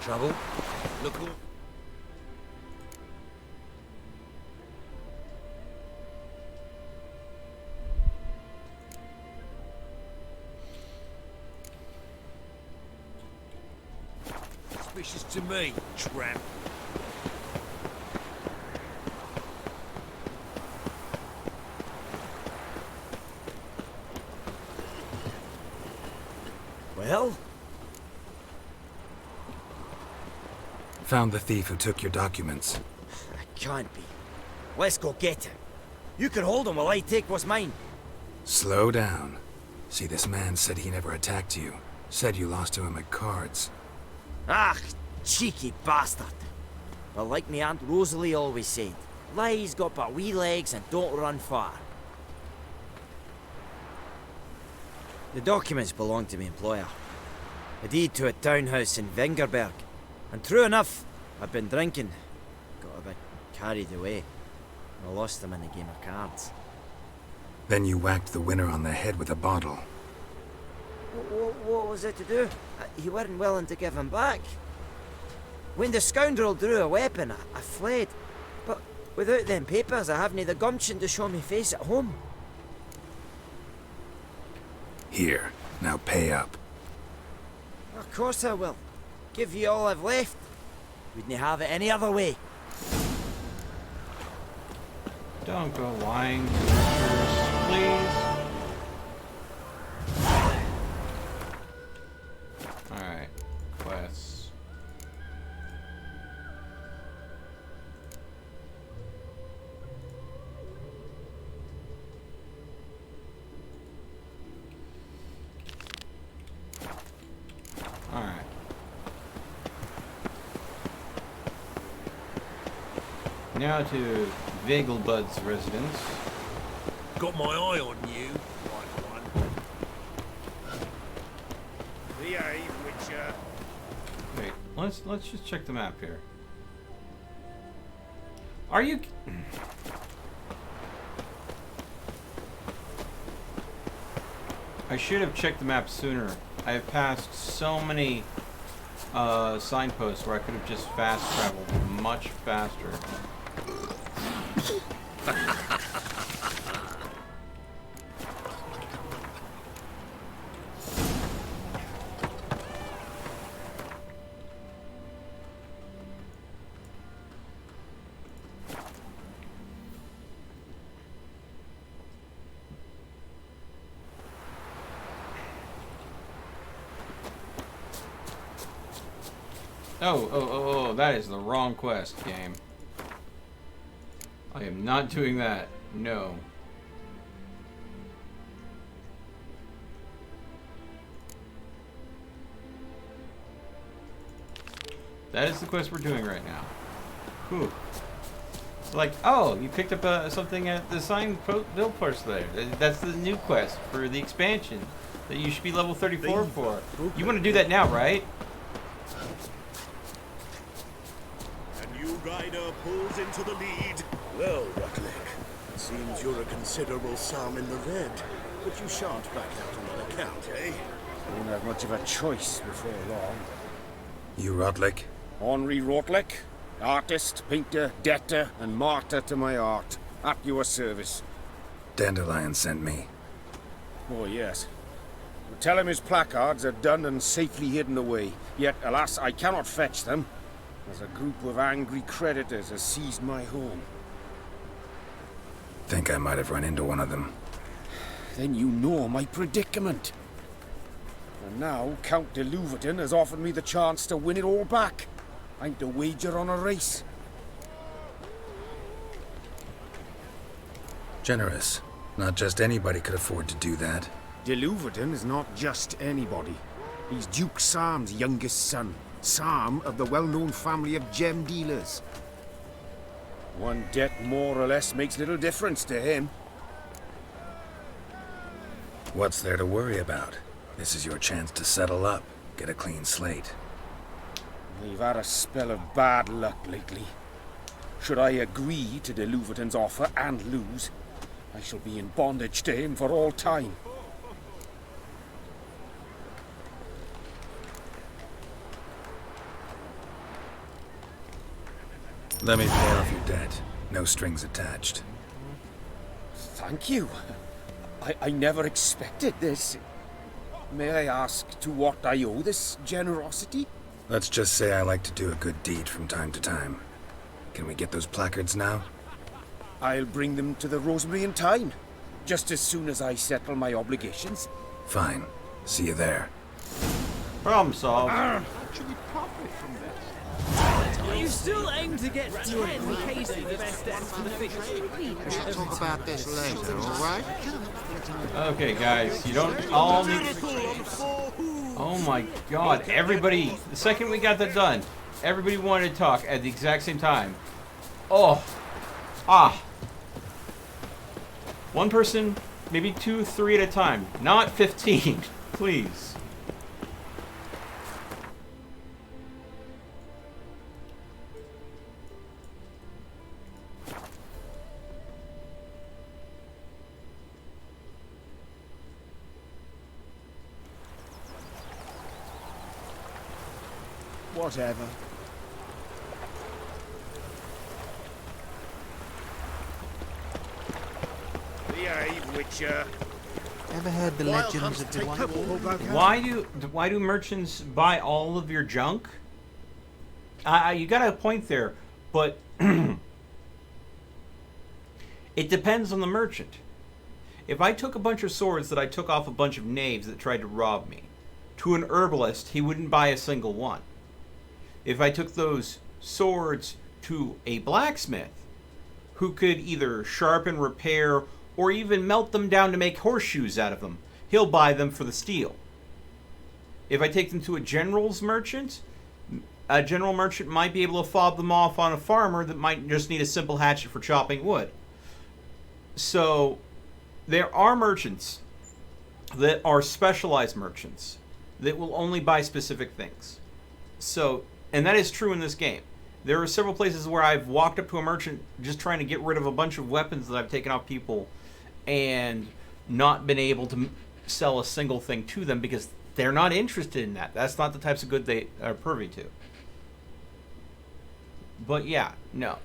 Trouble? Look who... Suspicious to me, tramp. Well? Found the thief who took your documents. That can't be. Let's go get him. You can hold him while I take what's mine. Slow down. See, this man said he never attacked you. Said you lost to him at cards. Ah, cheeky bastard. Well, like me Aunt Rosalie always said, lies got but wee legs and don't run far. The documents belong to my employer. A deed to a townhouse in Vingerberg. And true enough, I've been drinking. Got a bit carried away. I lost them in a game of cards. Then you whacked the winner on the head with a bottle. What was it to do? He weren't willing to give him back. When the scoundrel drew a weapon, I fled. But without them papers, I haven't the gumption to show me face at home. Here, now pay up. Of course I will. Give you all I've left. Wouldn't have it any other way. Don't go lying to us, please. Alright, quests. Alright. Now to Vagelbud's residence. Got my eye on you. Behave, Witcher. Wait, let's just check the map here. Are you? I should have checked the map sooner. I have passed so many signposts where I could have just fast traveled much faster. Oh, that is the wrong quest, game. I am not doing that. No. That is the quest we're doing right now. Whew. It's like, oh, you picked up something at the sign bill post there. That's the new quest for the expansion that you should be level 34 for. You want to do that now, right? Rider pulls into the lead. Well, Rutlick, seems you're a considerable sum in the red, but you shan't back out on that account, eh? Won't have much of a choice before long. You Rutlick? Henri Rutlick, artist, painter, debtor, and martyr to my art. At your service. Dandelion sent me. Oh, yes. Tell him his placards are done and safely hidden away. Yet, alas, I cannot fetch them, as a group of angry creditors has seized my home. Think I might have run into one of them. Then you know my predicament. And now Count de Louverton has offered me the chance to win it all back. I'm to wager on a race. Generous. Not just anybody could afford to do that. De Louverton is not just anybody. He's Duke Sam's youngest son. Sam of the well-known family of gem dealers. One debt more or less makes little difference to him. What's there to worry about? This is your chance to settle up, get a clean slate. We've had a spell of bad luck lately. Should I agree to de Louverton's offer and lose, I shall be in bondage to him for all time. Let me pay off your debt. No strings attached. Thank you. I never expected this. May I ask to what I owe this generosity? Let's just say I like to do a good deed from time to time. Can we get those placards now? I'll bring them to the Rosemary in time. Just as soon as I settle my obligations. Fine. See you there. Problem solved. Actually profit from this. You still aim to get 10 cases of SDS for the fiction. We should talk about this later, alright? Okay, guys, you don't all need... Oh my god, everybody, the second we got that done, Everybody wanted to talk at the exact same time. Oh. Ah. One person, maybe 2, 3 at a time. Not 15. Please. Whatever. Behave, Witcher. Ever heard the legends of the Why do merchants buy all of your junk? You got a point there, but it depends on the merchant. If I took a bunch of swords that I took off a bunch of knaves that tried to rob me, to an herbalist, he wouldn't buy a single one. If I took those swords to a blacksmith, who could either sharpen, repair, or even melt them down to make horseshoes out of them, he'll buy them for the steel. If I take them to a general merchant might be able to fob them off on a farmer that might just need a simple hatchet for chopping wood. So, there are merchants that are specialized merchants that will only buy specific things. So, and that is true in this game. There are several places where I've walked up to a merchant just trying to get rid of a bunch of weapons that I've taken off people and not been able to sell a single thing to them because they're not interested in that. That's not the types of good they are privy to. But yeah, no.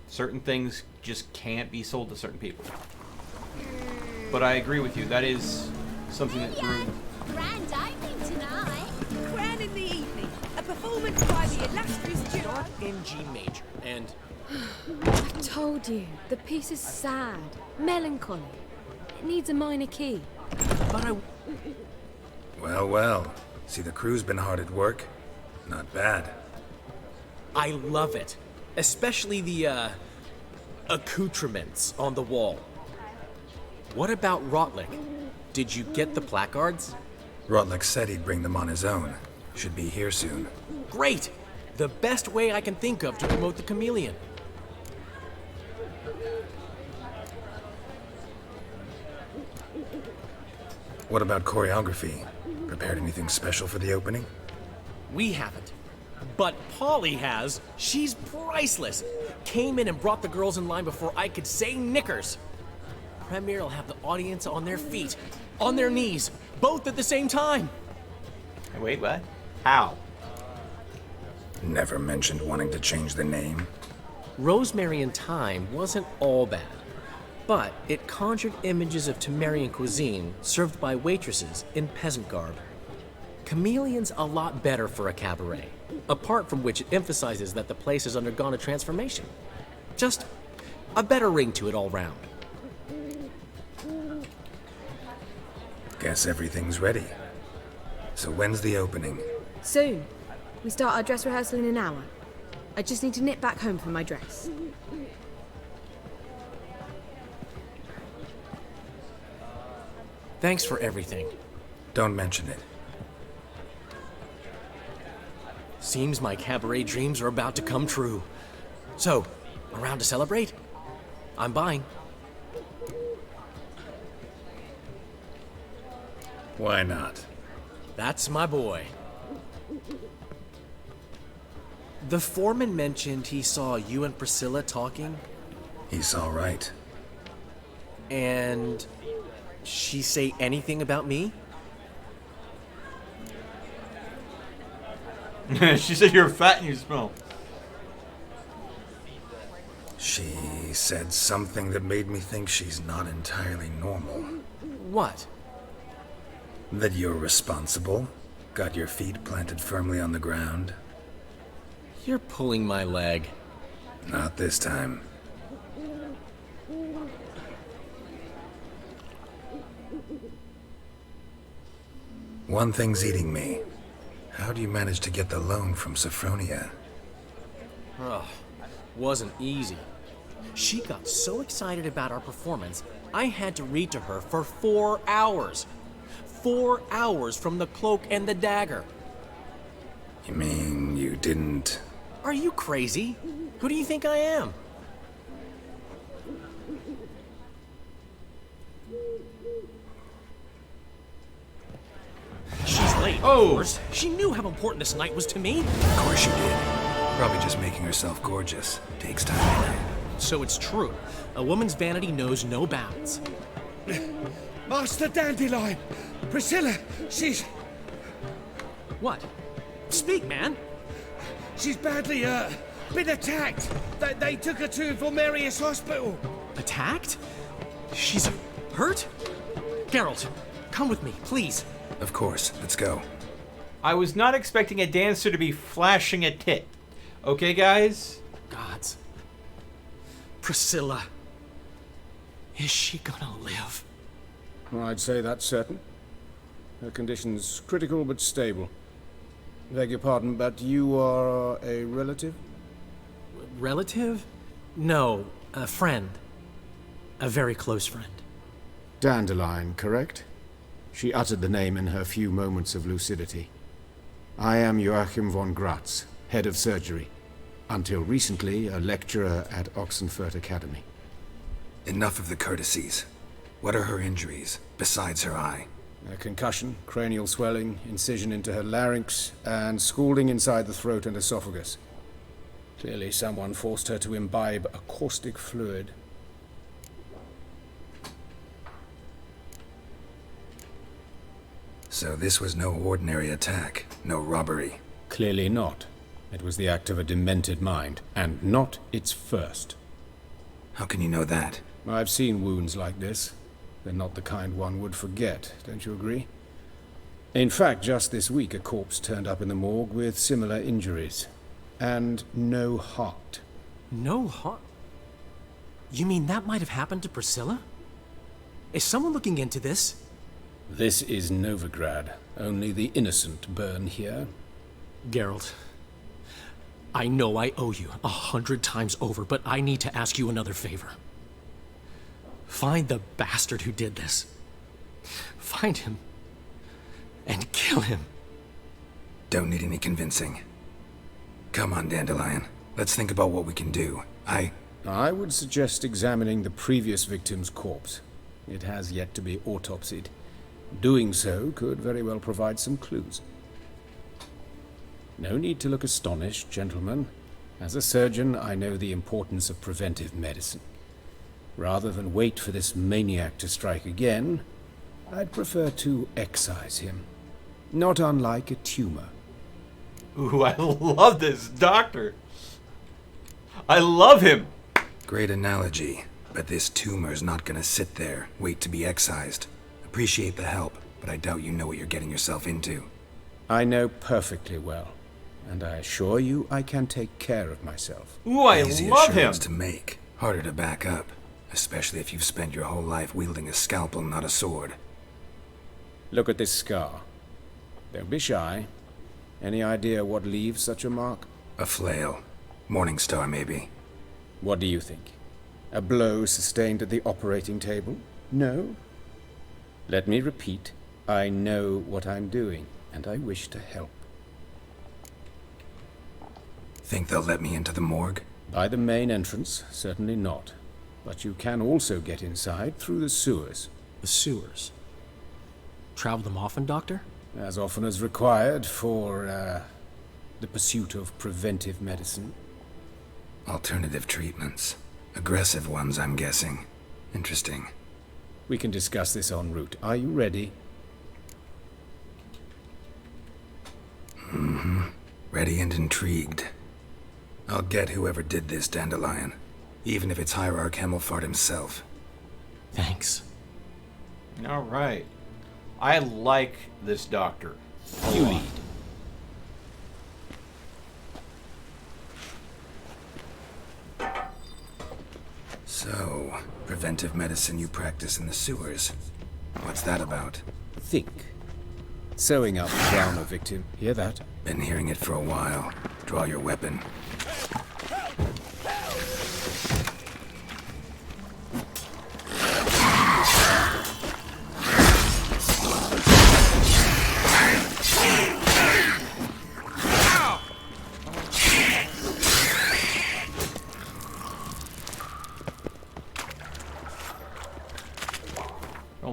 Certain things just can't be sold to certain people. But I agree with you. That is something that grew. Grand opening tonight. Grand in the evening. A performance by the illustrious Start in G major and... I told you, the piece is sad, melancholy. It needs a minor key. But I... Well, well. See, the crew's been hard at work. Not bad. I love it. Especially the, accoutrements on the wall. What about Rotlick? Did you get the placards? Rotlick said he'd bring them on his own. Should be here soon. Great! The best way I can think of to promote the chameleon. What about choreography? Prepared anything special for the opening? We haven't. But Polly has. She's priceless. Came in and brought the girls in line before I could say knickers. Premier will have the audience on their feet, on their knees, both at the same time. Wait, what? How? Never mentioned wanting to change the name. Rosemary and Thyme wasn't all bad, but it conjured images of Temerian cuisine served by waitresses in peasant garb. Chameleon's a lot better for a cabaret, apart from which it emphasizes that the place has undergone a transformation. Just a better ring to it all round. Guess everything's ready. So when's the opening? Soon. We start our dress rehearsal in an hour. I just need to nip back home for my dress. Thanks for everything. Don't mention it. Seems my cabaret dreams are about to come true. So, around to celebrate? I'm buying. Why not? That's my boy. The foreman mentioned he saw you and Priscilla talking. He's all right. And she say anything about me? She said you're fat and you smell. She said something that made me think she's not entirely normal. What? That you're responsible, got your feet planted firmly on the ground. You're pulling my leg. Not this time. One thing's eating me. How do you manage to get the loan from Sophronia? Ugh, wasn't easy. She got so excited about our performance, I had to read to her for 4 hours. 4 hours from the Cloak and the Dagger. You mean you didn't... Are you crazy? Who do you think I am? She's late, of course. She knew how important this night was to me. Of course she did. Probably just making herself gorgeous. Takes time. So it's true. A woman's vanity knows no bounds. Master Dandelion! Priscilla, she's... What? Speak, man. She's badly, been attacked. They took her to Vulmerius Hospital. Attacked? She's hurt? Geralt, come with me, please. Of course, let's go. I was not expecting a dancer to be flashing a tit. Okay, guys? Gods. Priscilla. Is she gonna live? I'd say that's certain. Her condition's critical but stable. Beg your pardon, but you are a relative? Relative? No, a friend. A very close friend. Dandelion, correct? She uttered the name in her few moments of lucidity. I am Joachim von Gratz, head of surgery. Until recently, a lecturer at Oxenfurt Academy. Enough of the courtesies. What are her injuries, besides her eye? A concussion, cranial swelling, incision into her larynx, and scalding inside the throat and esophagus. Clearly someone forced her to imbibe a caustic fluid. So this was no ordinary attack, no robbery. Clearly not. It was the act of a demented mind, and not its first. How can you know that? I've seen wounds like this. They're not the kind one would forget, don't you agree? In fact, just this week a corpse turned up in the morgue with similar injuries. And no heart. No heart? You mean that might have happened to Priscilla? Is someone looking into this? This is Novigrad. Only the innocent burn here. Geralt, I know I owe you 100 times over, but I need to ask you another favor. Find the bastard who did this. Find him. And kill him. Don't need any convincing. Come on, Dandelion. Let's think about what we can do. I would suggest examining the previous victim's corpse. It has yet to be autopsied. Doing so could very well provide some clues. No need to look astonished, gentlemen. As a surgeon, I know the importance of preventive medicine. Rather than wait for this maniac to strike again, I'd prefer to excise him. Not unlike a tumor. Ooh, I love this doctor. I love him. Great analogy, but this tumor's not gonna sit there, wait to be excised. Appreciate the help, but I doubt you know what you're getting yourself into. I know perfectly well, and I assure you I can take care of myself. Ooh, I Easy love him. assurance to make, harder to back up, especially if you've spent your whole life wielding a scalpel, not a sword. Look at this scar. Don't be shy. Any idea what leaves such a mark? A flail. Morningstar, maybe. What do you think? A blow sustained at the operating table? No? Let me repeat. I know what I'm doing, and I wish to help. Think they'll let me into the morgue? By the main entrance, certainly not. But you can also get inside through the sewers. The sewers? Travel them often, Doctor? As often as required for, the pursuit of preventive medicine. Alternative treatments. Aggressive ones, I'm guessing. Interesting. We can discuss this en route. Are you ready? Mm-hmm. Ready and intrigued. I'll get whoever did this, Dandelion. Even if it's Hierarch Hemmelfart himself. Thanks. All right. I like this doctor. You lead. So, preventive medicine you practice in the sewers. What's that about? Think. Sewing up down a victim. Hear that? Been hearing it for a while. Draw your weapon.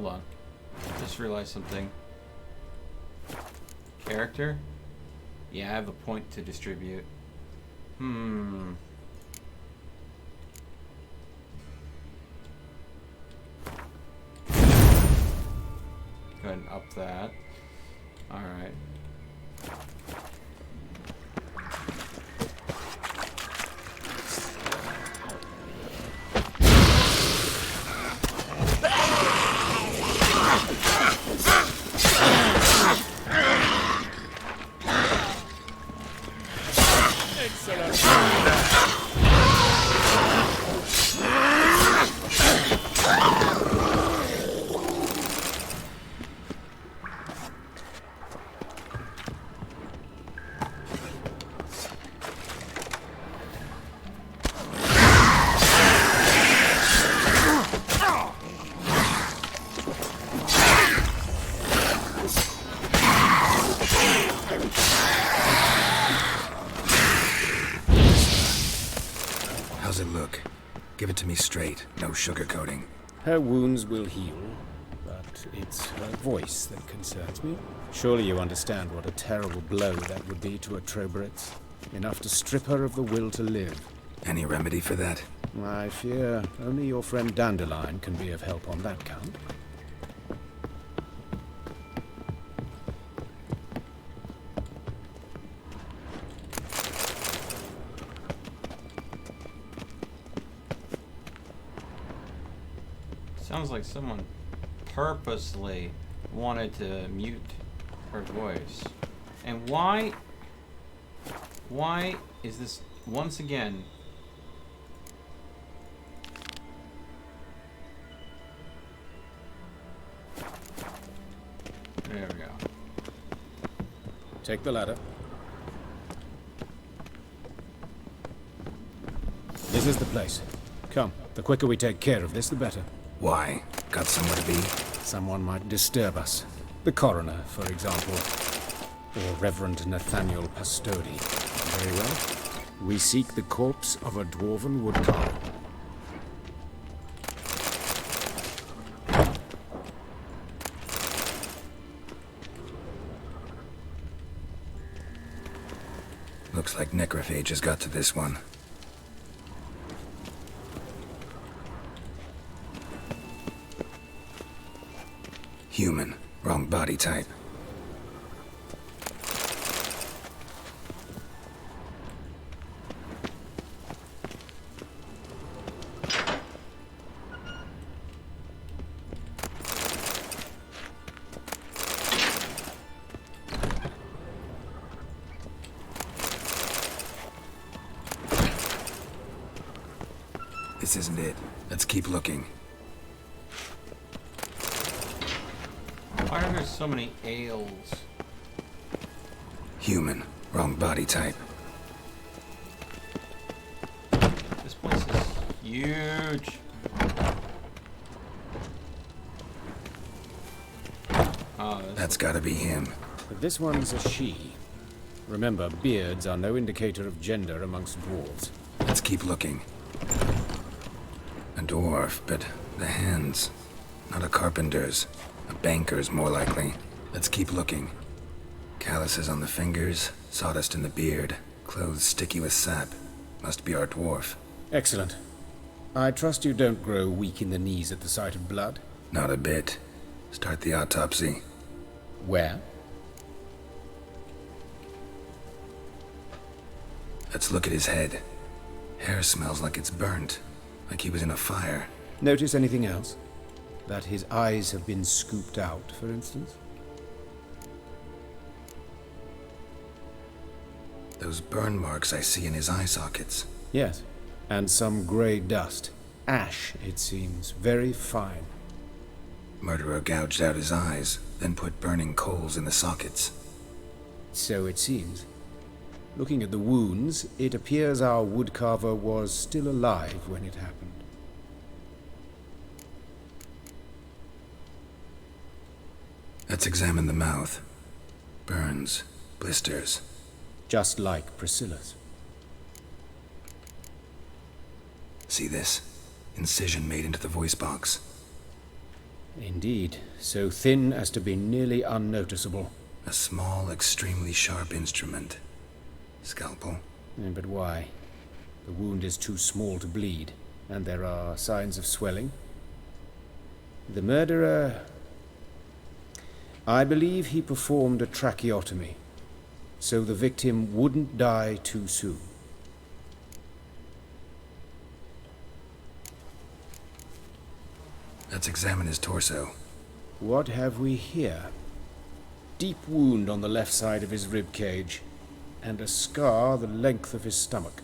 hold on. Just realized something. Character? Yeah, I have a point to distribute. Go ahead and up that. Alright. How's it look? Give it to me straight, no sugarcoating. Her wounds will heal, but it's her voice that concerns me. Surely you understand what a terrible blow that would be to a Trobritz. Enough to strip her of the will to live. Any remedy for that? I fear only your friend Dandelion can be of help on that count. Sounds like someone purposely wanted to mute her voice. And why is this once again? There we go. Take the ladder. This is the place. Come, the quicker we take care of this, the better. Why? Got somewhere to be? Someone might disturb us. The coroner, for example. Or Reverend Nathaniel Pastodi. Very well. We seek the corpse of a dwarven woodcarver. Looks like necrophage has got to this one. Human. Wrong body type. This isn't it. Let's keep looking. Why are there so many ales? Human. Wrong body type. This place is huge. Oh, That's gotta be him. But this one's a she. Remember, beards are no indicator of gender amongst dwarves. Let's keep looking. A dwarf, but the hands. Not a carpenter's. A banker's, more likely. Let's keep looking. Calluses on the fingers, sawdust in the beard, clothes sticky with sap. Must be our dwarf. Excellent. I trust you don't grow weak in the knees at the sight of blood? Not a bit. Start the autopsy. Where? Let's look at his head. Hair smells like it's burnt. Like he was in a fire. Notice anything else? That his eyes have been scooped out, for instance? Those burn marks I see in his eye sockets. Yes. And some grey dust. Ash, it seems. Very fine. Murderer gouged out his eyes, then put burning coals in the sockets. So it seems. Looking at the wounds, it appears our woodcarver was still alive when it happened. Let's examine the mouth. Burns, blisters. Just like Priscilla's. See this? Incision made into the voice box. Indeed, so thin as to be nearly unnoticeable. A small, extremely sharp instrument. Scalpel. But why? The wound is too small to bleed, and there are signs of swelling. The murderer... I believe he performed a tracheotomy, so the victim wouldn't die too soon. Let's examine his torso. What have we here? Deep wound on the left side of his rib cage, and a scar the length of his stomach.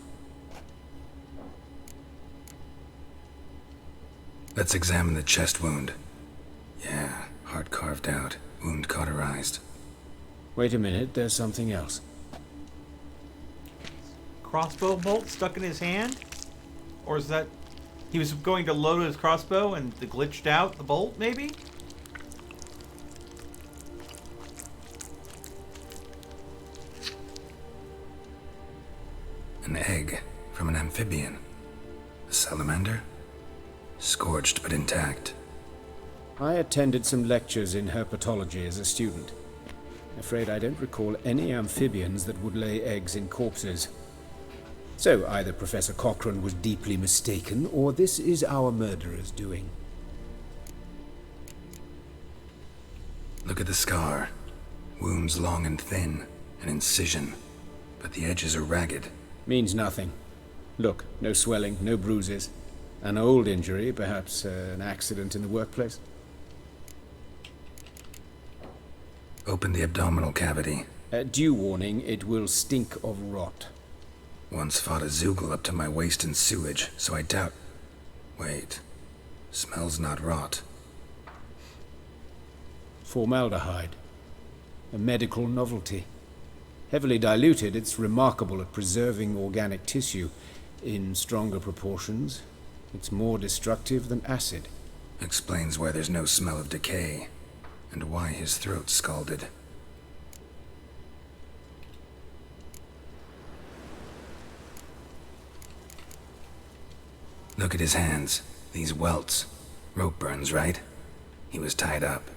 Let's examine the chest wound. Yeah, heart carved out, wound cauterized. Wait a minute, there's something else. Crossbow bolt stuck in his hand? Or is that... He was going to load his crossbow and it glitched out the bolt, maybe? An egg from an amphibian. A salamander? Scorched but intact. I attended some lectures in herpetology as a student. Afraid I don't recall any amphibians that would lay eggs in corpses. So either Professor Cochrane was deeply mistaken, or this is our murderer's doing. Look at the scar. Wounds long and thin, an incision. But the edges are ragged. Means nothing. Look, no swelling, no bruises. An old injury, perhaps an accident in the workplace. Open the abdominal cavity. Due warning, it will stink of rot. Once fought a Zoogle up to my waist in sewage, so I doubt... Wait. Smells not rot. Formaldehyde. A medical novelty. Heavily diluted, it's remarkable at preserving organic tissue. In stronger proportions, it's more destructive than acid. Explains why there's no smell of decay, and why his throat's scalded. Look at his hands. These welts. Rope burns, right? He was tied up.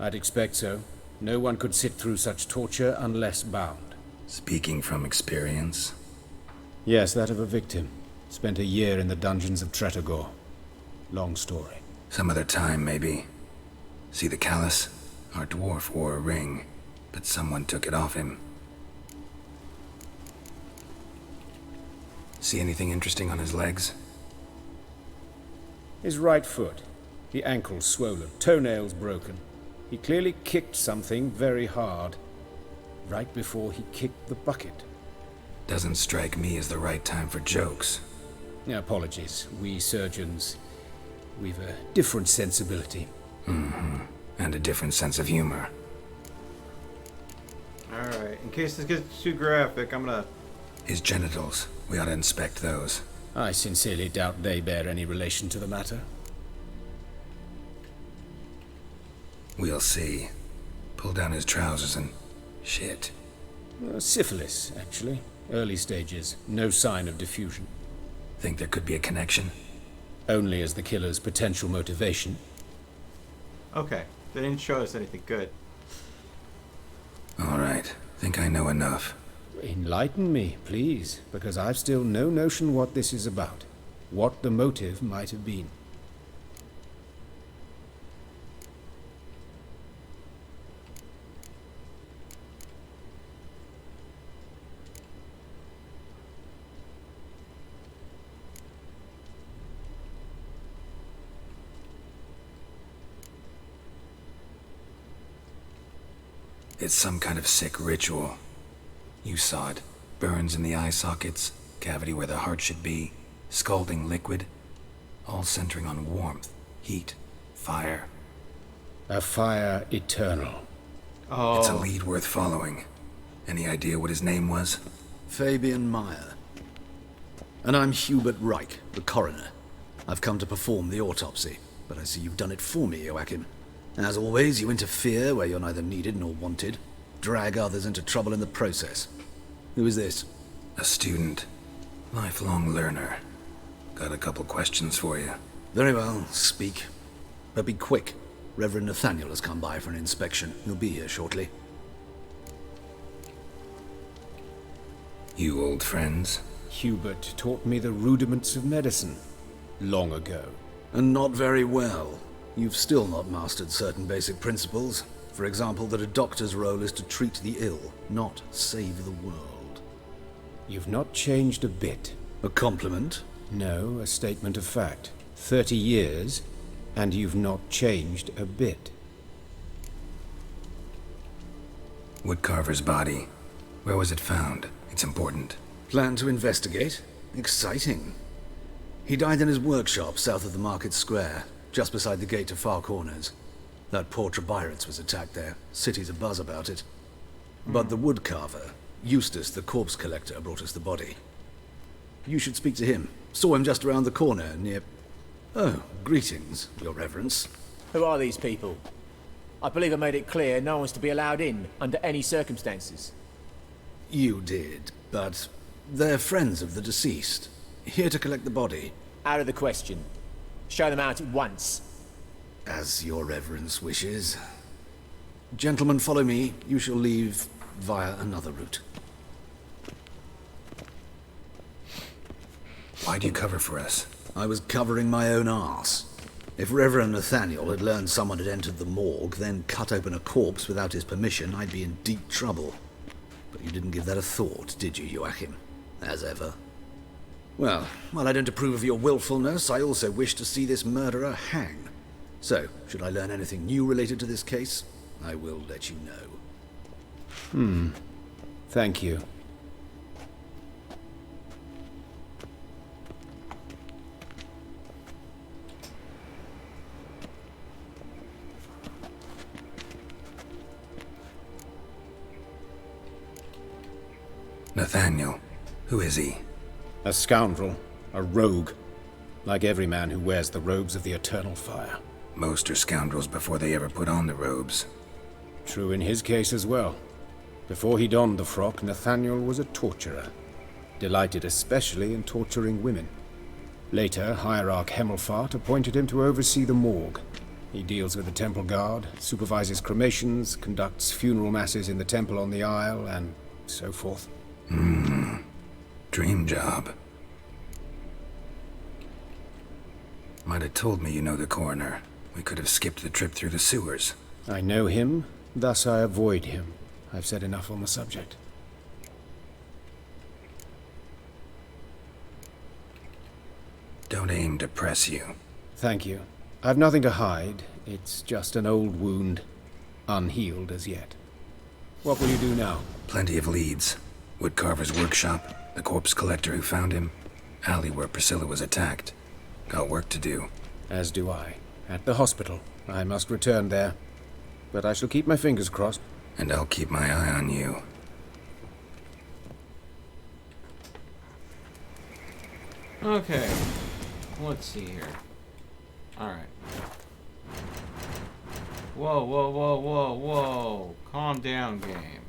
I'd expect so. No one could sit through such torture unless bound. Speaking from experience? Yes, that of a victim. Spent a year in the dungeons of Tretogor. Long story. Some other time, maybe. See the callus? Our dwarf wore a ring, but someone took it off him. See anything interesting on his legs? His right foot. The ankle swollen, toenails broken. He clearly kicked something very hard. Right before he kicked the bucket. Doesn't strike me as the right time for jokes. Apologies. We surgeons, we've a different sensibility. Mm-hmm. And a different sense of humor. Alright, in case this gets too graphic, I'm gonna... His genitals. We ought to inspect those. I sincerely doubt they bear any relation to the matter. We'll see. Pull down his trousers and... shit. Syphilis, actually. Early stages. No sign of diffusion. Think there could be a connection? Only as the killer's potential motivation. Okay. They didn't show us anything good. Alright. Think I know enough. Enlighten me, please, because I've still no notion what this is about. What the motive might have been. It's some kind of sick ritual. You saw it. Burns in the eye sockets, cavity where the heart should be, scalding liquid, all centering on warmth, heat, fire. A fire eternal. Oh. It's a lead worth following. Any idea what his name was? Fabian Meyer. And I'm Hubert Reich, the coroner. I've come to perform the autopsy, but I see you've done it for me, Joachim. As always, you interfere where you're neither needed nor wanted. Drag others into trouble in the process. Who is this? A student. Lifelong learner. Got a couple questions for you. Very well, speak. But be quick. Reverend Nathaniel has come by for an inspection. He'll be here shortly. You old friends? Hubert taught me the rudiments of medicine long ago. And not very well. You've still not mastered certain basic principles. For example, that a doctor's role is to treat the ill, not save the world. You've not changed a bit. A compliment? No, a statement of fact. 30 years, and you've not changed a bit. Woodcarver's body. Where was it found? It's important. Plan to investigate? Exciting. He died in his workshop south of the market square, just beside the gate to Far Corners. That poor Trebyritz was attacked there. City's abuzz about it. But the woodcarver, Eustace the corpse collector, brought us the body. You should speak to him. Saw him just around the corner near... Oh, greetings, Your Reverence. Who are these people? I believe I made it clear no one's to be allowed in under any circumstances. You did, but they're friends of the deceased. Here to collect the body. Out of the question. Show them out at once. As Your Reverence wishes. Gentlemen, follow me. You shall leave via another route. Why do you cover for us? I was covering my own arse. If Reverend Nathaniel had learned someone had entered the morgue, then cut open a corpse without his permission, I'd be in deep trouble. But you didn't give that a thought, did you, Joachim? As ever. Well, while I don't approve of your willfulness, I also wish to see this murderer hang. So, should I learn anything new related to this case, I will let you know. Thank you. Nathaniel. Who is he? A scoundrel. A rogue. Like every man who wears the robes of the Eternal Fire. Most are scoundrels before they ever put on the robes. True in his case as well. Before he donned the frock, Nathaniel was a torturer. Delighted especially in torturing women. Later, Hierarch Hemmelfart appointed him to oversee the morgue. He deals with the temple guard, supervises cremations, conducts funeral masses in the temple on the Isle, and so forth. Dream job. Might have told me you know the coroner. We could have skipped the trip through the sewers. I know him, thus I avoid him. I've said enough on the subject. Don't aim to press you. Thank you. I've nothing to hide. It's just an old wound, unhealed as yet. What will you do now? Plenty of leads. Woodcarver's workshop, the corpse collector who found him, alley where Priscilla was attacked. Got work to do. As do I. At the hospital. I must return there. But I shall keep my fingers crossed. And I'll keep my eye on you. Okay. Let's see here. Alright. Whoa, whoa, whoa, whoa, whoa. Calm down, game.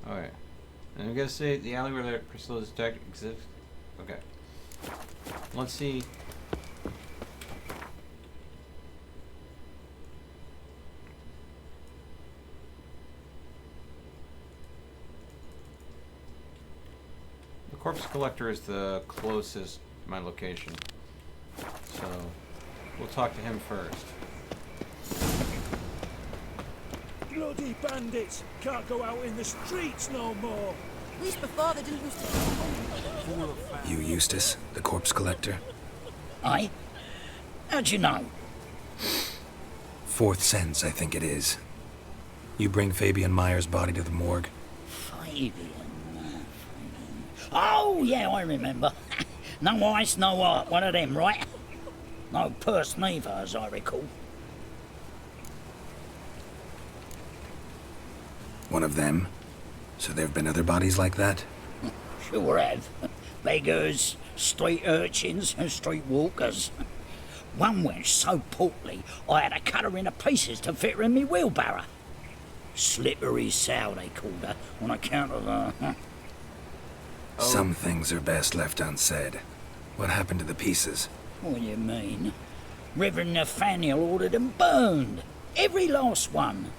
Alright. I'm gonna say the alley where Priscilla's attack exists. Okay. Let's see. The corpse collector is the closest to my location. So we'll talk to him first. Bloody bandits! Can't go out in the streets no more! At least before they didn't used to. You Eustace, the corpse collector? Aye? How'd you know? Fourth sense, I think it is. You bring Fabian Meyer's body to the morgue? Fabian. Oh, yeah, I remember. No ice, no art, one of them, right? No purse neither, as I recall. One of them? So there have been other bodies like that? Sure have. Beggars, street urchins, and street walkers. One wench so portly, I had to cut her into pieces to fit her in me wheelbarrow. Slippery sow, they called her, on account of her. Some things are best left unsaid. What happened to the pieces? What do you mean? Reverend Nathaniel ordered them burned. Every last one.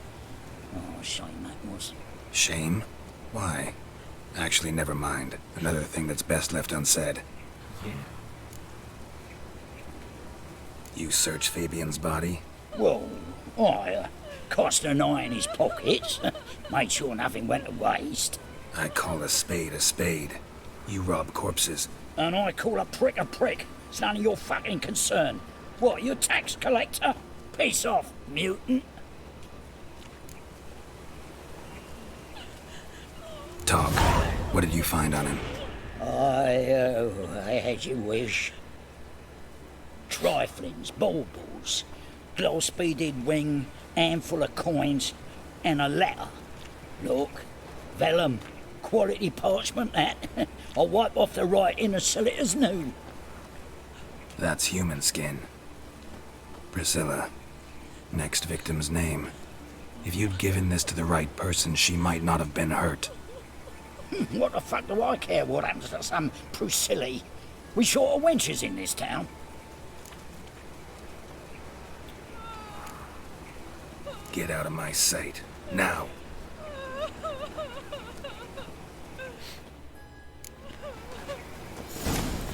Oh, shame that was. Shame? Why? Actually, never mind. Another thing that's best left unsaid. Yeah. You searched Fabian's body? Well, I cast an eye in his pockets. Made sure nothing went to waste. I call a spade a spade. You rob corpses. And I call a prick a prick. It's none of your fucking concern. What, you tax collector? Piss off, mutant. Talk. What did you find on him? I had you wish. Triflings, baubles, gloss-beaded ring, handful of coins, and a letter. Look, vellum, quality parchment that. I'll wipe off the writing as silly as new. That's human skin. Priscilla. Next victim's name. If you'd given this to the right person, she might not have been hurt. What the fuck do I care what happens to some Priscilla? We short of wenches in this town. Get out of my sight. Now.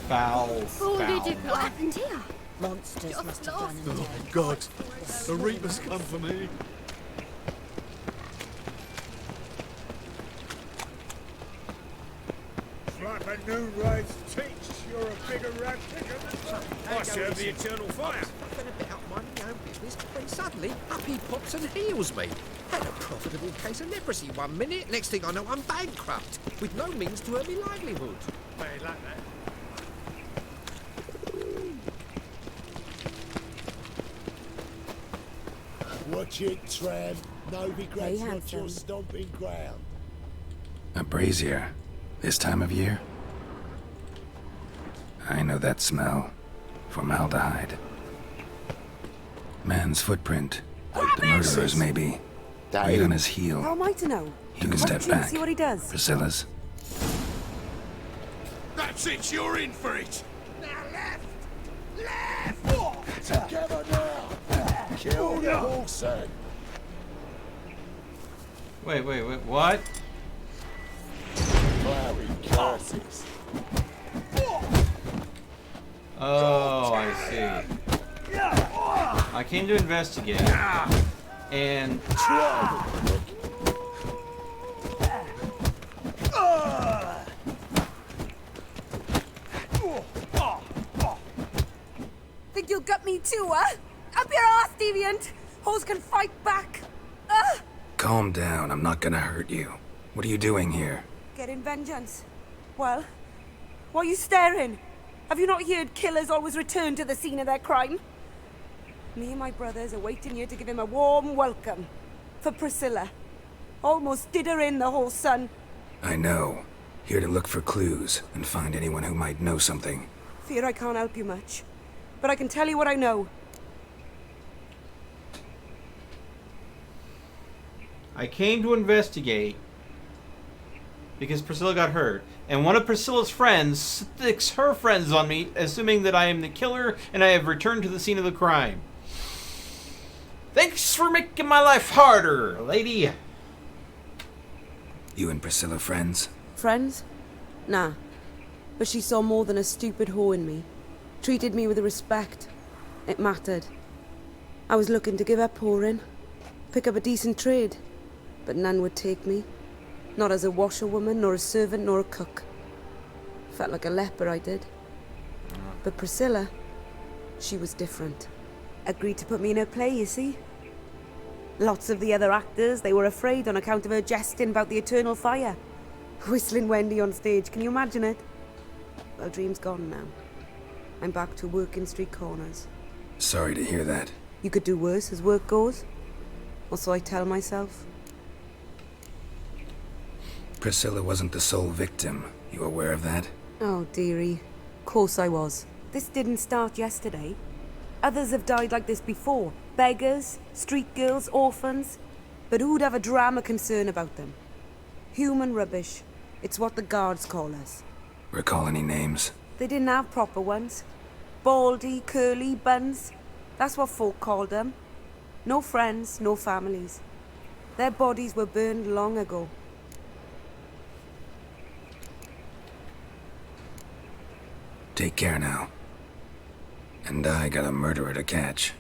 Foul. What happened here? Monsters must have done him. Oh, God. The Reapers come for me. Like a new race teach, you're a bigger rat picker than I serve the eternal fire. Been a bit up my own business, when suddenly up he pops and heals me. Had a profitable case of leprosy 1 minute, next thing I know I'm bankrupt, with no means to earn my livelihood. Hey, like that. Watch it, tramp. No regrets, not your stomping ground. A brazier. This time of year? I know that smell. Formaldehyde. Man's footprint. The murderer's, maybe. Right on his heel. How am I to know? You can step back. See what he does. Priscilla's. That's it, you're in for it. Now left! Left! Together now! Kill the horse. Wait, what? Cloudy curses. Oh, I see. I came to investigate, and Think you'll gut me too, huh? Up your ass, deviant! Hoes can fight back! Calm down, I'm not gonna hurt you. What are you doing here? Getting vengeance. Well, why are you staring? Have you not heard killers always return to the scene of their crime? Me and my brothers are waiting here to give him a warm welcome. For Priscilla. Almost did her in, the whole son. I know. Here to look for clues and find anyone who might know something. Fear I can't help you much. But I can tell you what I know. I came to investigate because Priscilla got hurt, and one of Priscilla's friends sticks her friends on me, assuming that I am the killer and I have returned to the scene of the crime. Thanks for making my life harder, lady. You and Priscilla friends? Friends? Nah. But she saw more than a stupid whore in me. Treated me with respect. It mattered. I was looking to give up whoring. Pick up a decent trade. But none would take me. Not as a washerwoman, nor a servant, nor a cook. Felt like a leper, I did. But Priscilla, she was different. Agreed to put me in her play, you see. Lots of the other actors, they were afraid on account of her jesting about the eternal fire. Whistling Wendy on stage, can you imagine it? Well, dream's gone now. I'm back to working street corners. Sorry to hear that. You could do worse as work goes. Or so I tell myself. Priscilla wasn't the sole victim. You aware of that? Oh, dearie. Course I was. This didn't start yesterday. Others have died like this before. Beggars, street girls, orphans. But who'd have a drama concern about them? Human rubbish. It's what the guards call us. Recall any names? They didn't have proper ones. Baldy, curly, buns. That's what folk called them. No friends, no families. Their bodies were burned long ago. Take care now. And I got a murderer to catch.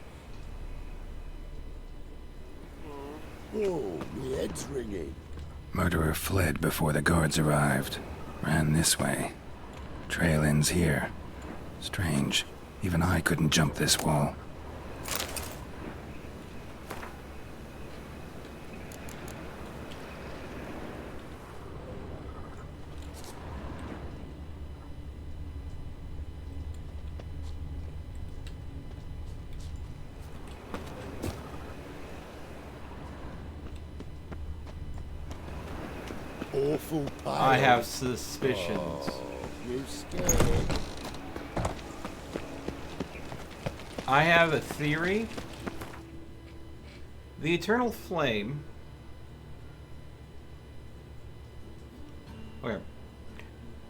Oh, my head's ringing. Murderer fled before the guards arrived. Ran this way. Trail ends here. Strange. Even I couldn't jump this wall. Awful pile. I have suspicions. Oh, you scared? I have a theory. The Eternal Flame... Okay.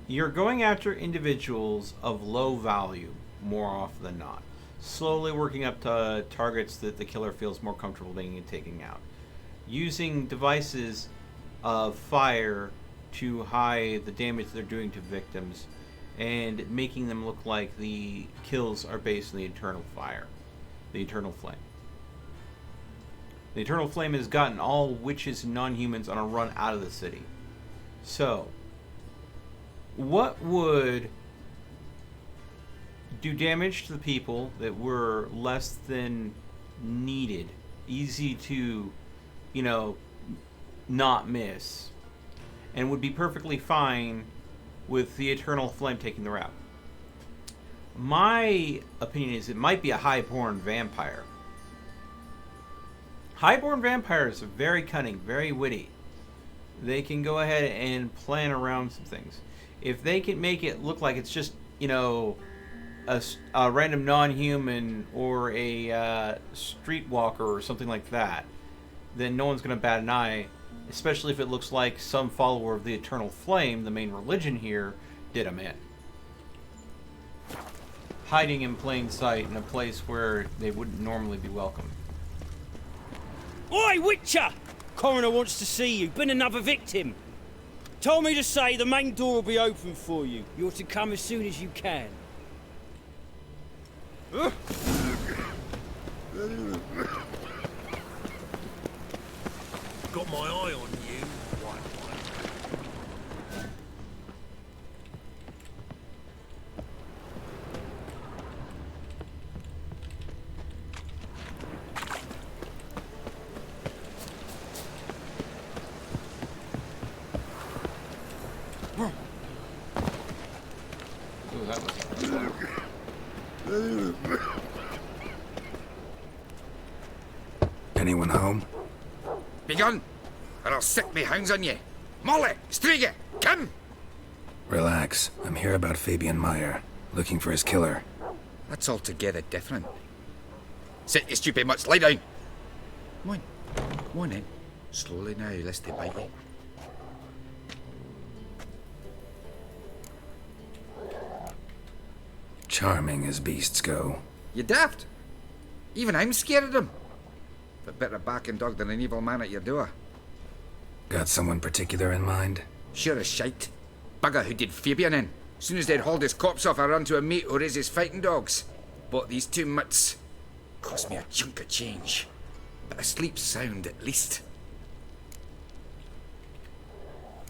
You're going after individuals of low value, more often than not. Slowly working up to targets that the killer feels more comfortable being taking out. Using devices of fire to hide the damage they're doing to victims, and making them look like the kills are based on the Eternal Fire. The Eternal Flame. The Eternal Flame has gotten all witches and non-humans on a run out of the city. So, what would do damage to the people that were less than needed, easy to, you know, not miss, and would be perfectly fine with the Eternal Flame taking the route? My opinion is it might be a highborn vampire. Highborn vampires are very cunning, very witty. They can go ahead and plan around some things. If they can make it look like it's just, you know, a random non-human or a streetwalker or something like that, then no one's going to bat an eye, especially if it looks like some follower of the Eternal Flame, the main religion here, did them in. Hiding in plain sight in a place where they wouldn't normally be welcome. Oi, Witcher! Coroner wants to see you. Been another victim. Told me to say the main door will be open for you. You're to come as soon as you can. Got my eye on you. Ooh, that was... Anyone home? Begone, or I'll set me hounds on ye. Molly, Striga, come! Relax. I'm here about Fabian Meyer, looking for his killer. That's altogether different. Sit your stupid mutts, lie down. Come on then. Slowly now, lest they bite you. Charming as beasts go. You daft. Even I'm scared of them. But better backing dog than an evil man at your door. Got someone particular in mind? Sure as shite. Bugger who did Fabian in. Soon as they'd hauled his corpse off, I ran to a mate who raises fighting dogs. Bought these 2 mutts. Cost me a chunk of change. But I sleep sound at least.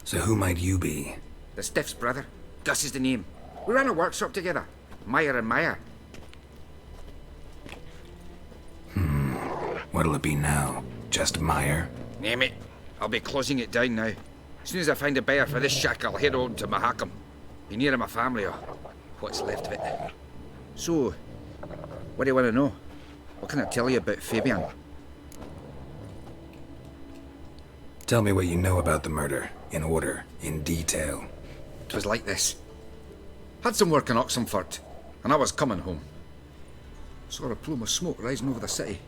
So who might you be? The Stiff's brother. Gus is the name. We ran a workshop together. Meyer and Meyer. What'll it be now? Just Meyer? Name it. I'll be closing it down now. As soon as I find a buyer for this shack, I'll head on to Mahakam. Be near my family, or what's left of it. So, what do you want to know? What can I tell you about Fabian? Tell me what you know about the murder, in order, in detail. 'Twas like this. Had some work in Oxenford, and I was coming home. Saw a plume of smoke rising over the city.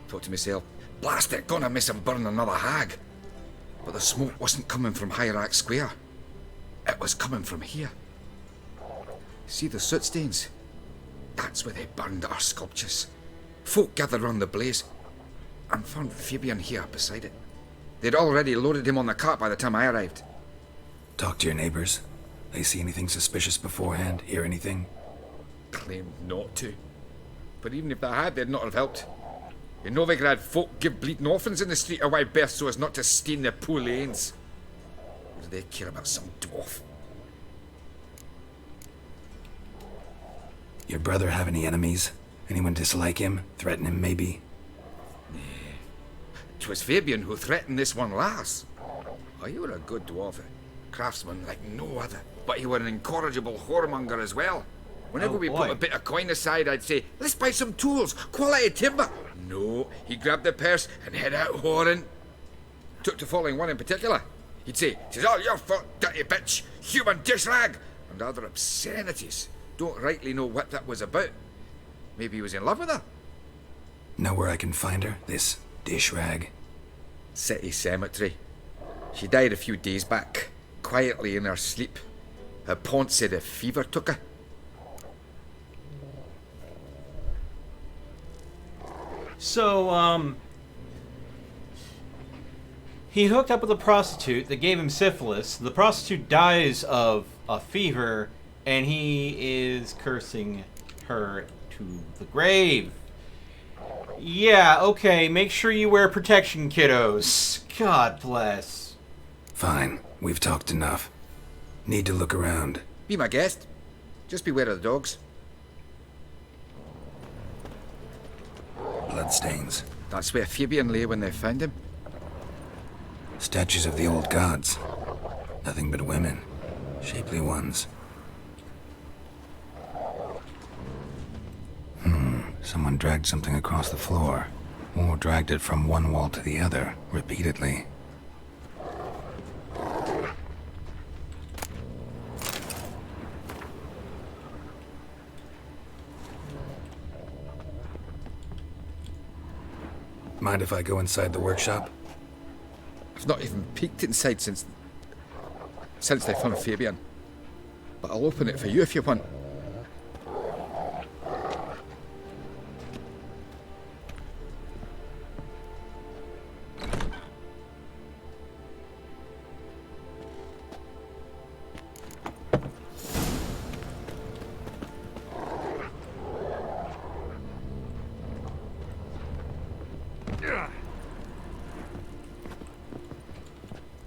Thought to myself, blast it, gonna miss him burn another hag. But the smoke wasn't coming from Hierarch Square. It was coming from here. See the soot stains? That's where they burned our sculptures. Folk gathered round the blaze and found Fabian here beside it. They'd already loaded him on the cart by the time I arrived. Talk to your neighbors. They see anything suspicious beforehand? Hear anything? Claimed not to. But even if they had, they'd not have helped. In Novigrad, folk give bleeding orphans in the street a wide berth so as not to stain their poor lanes. What do they care about some dwarf? Your brother have any enemies? Anyone dislike him? Threaten him, maybe? 'Twas Fabian who threatened this one last. Oh, you were a good dwarf, craftsman like no other. But you were an incorrigible whoremonger as well. Whenever we put a bit of coin aside, I'd say, let's buy some tools, quality timber. No, he grabbed the purse and head out whoring. Took to following one in particular. He'd say, "'Tis all your fault, dirty bitch, human dish rag," and other obscenities. Don't rightly know what that was about. Maybe he was in love with her. Know where I can find her? This dish rag? City cemetery. She died a few days back, quietly in her sleep. Her pont said a fever took her. So, he hooked up with a prostitute that gave him syphilis. The prostitute dies of a fever, and he is cursing her to the grave. Yeah, okay, make sure you wear protection, kiddos. God bless. Fine, we've talked enough. Need to look around. Be my guest. Just beware of the dogs. Bloodstains. That's where Fabian lay when they found him. Statues of the old gods. Nothing but women. Shapely ones. Someone dragged something across the floor. Or dragged it from one wall to the other, repeatedly. Mind if I go inside the workshop? I've not even peeked inside since they found Fabian. But I'll open it for you if you want.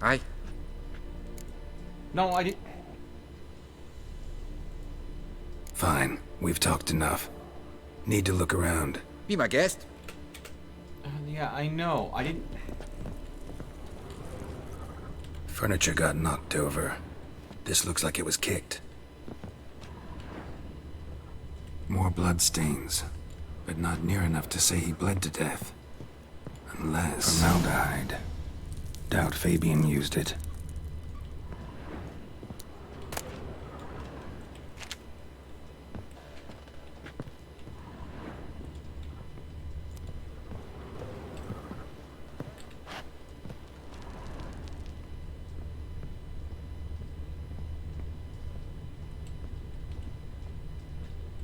Aye. No, I didn't. Fine. We've talked enough. Need to look around. Be my guest. Yeah, I know. I didn't. Furniture got knocked over. This looks like it was kicked. More bloodstains, but not near enough to say he bled to death. Unless... Formaldehyde. Doubt Fabian used it.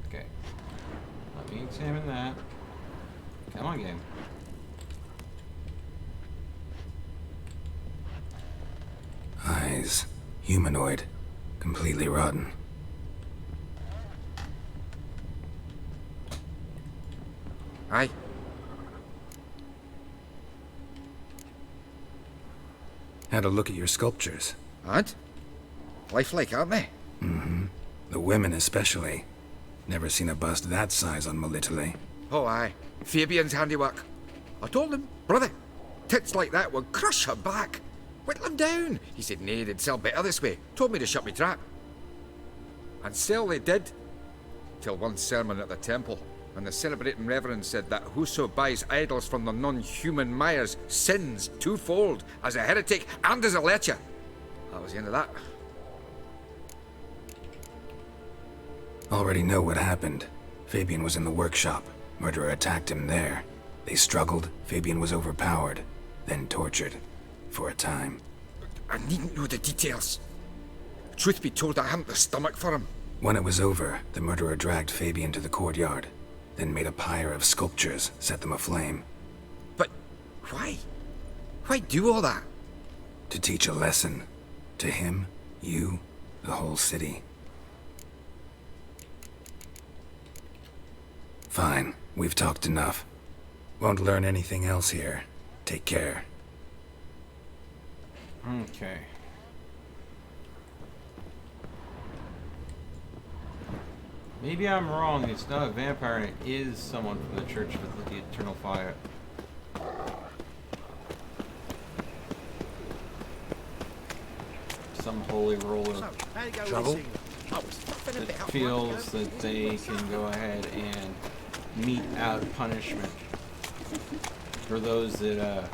Okay. Let me examine that. Come on, game. Eyes. Humanoid. Completely rotten. Aye. Had a look at your sculptures. And? Lifelike, aren't they? Mm-hmm. The women especially. Never seen a bust that size on Melitele. Oh, aye. Fabian's handiwork. I told him, brother, tits like that would crush her back. Whittle him down. He said, nay, they'd sell better this way. Told me to shut me trap. And sell they did. Till one sermon at the temple, and the celebrating reverend said that whoso buys idols from the non-human Myers sins twofold, as a heretic and as a lecher. That was the end of that. Already know what happened. Fabian was in the workshop. Murderer attacked him there. They struggled. Fabian was overpowered, then tortured. For a time. I needn't know the details. Truth be told, I hadn't the stomach for him. When it was over, the murderer dragged Fabian to the courtyard. then made a pyre of sculptures, set them aflame. But why? Why do all that? To teach a lesson. To him, you, the whole city. Fine, we've talked enough. Won't learn anything else here. Take care. Okay. Maybe I'm wrong. It's not a vampire, and it is someone from the Church of the Eternal Fire. Some holy roller Trouble? that feels that they can go ahead and mete out punishment for those that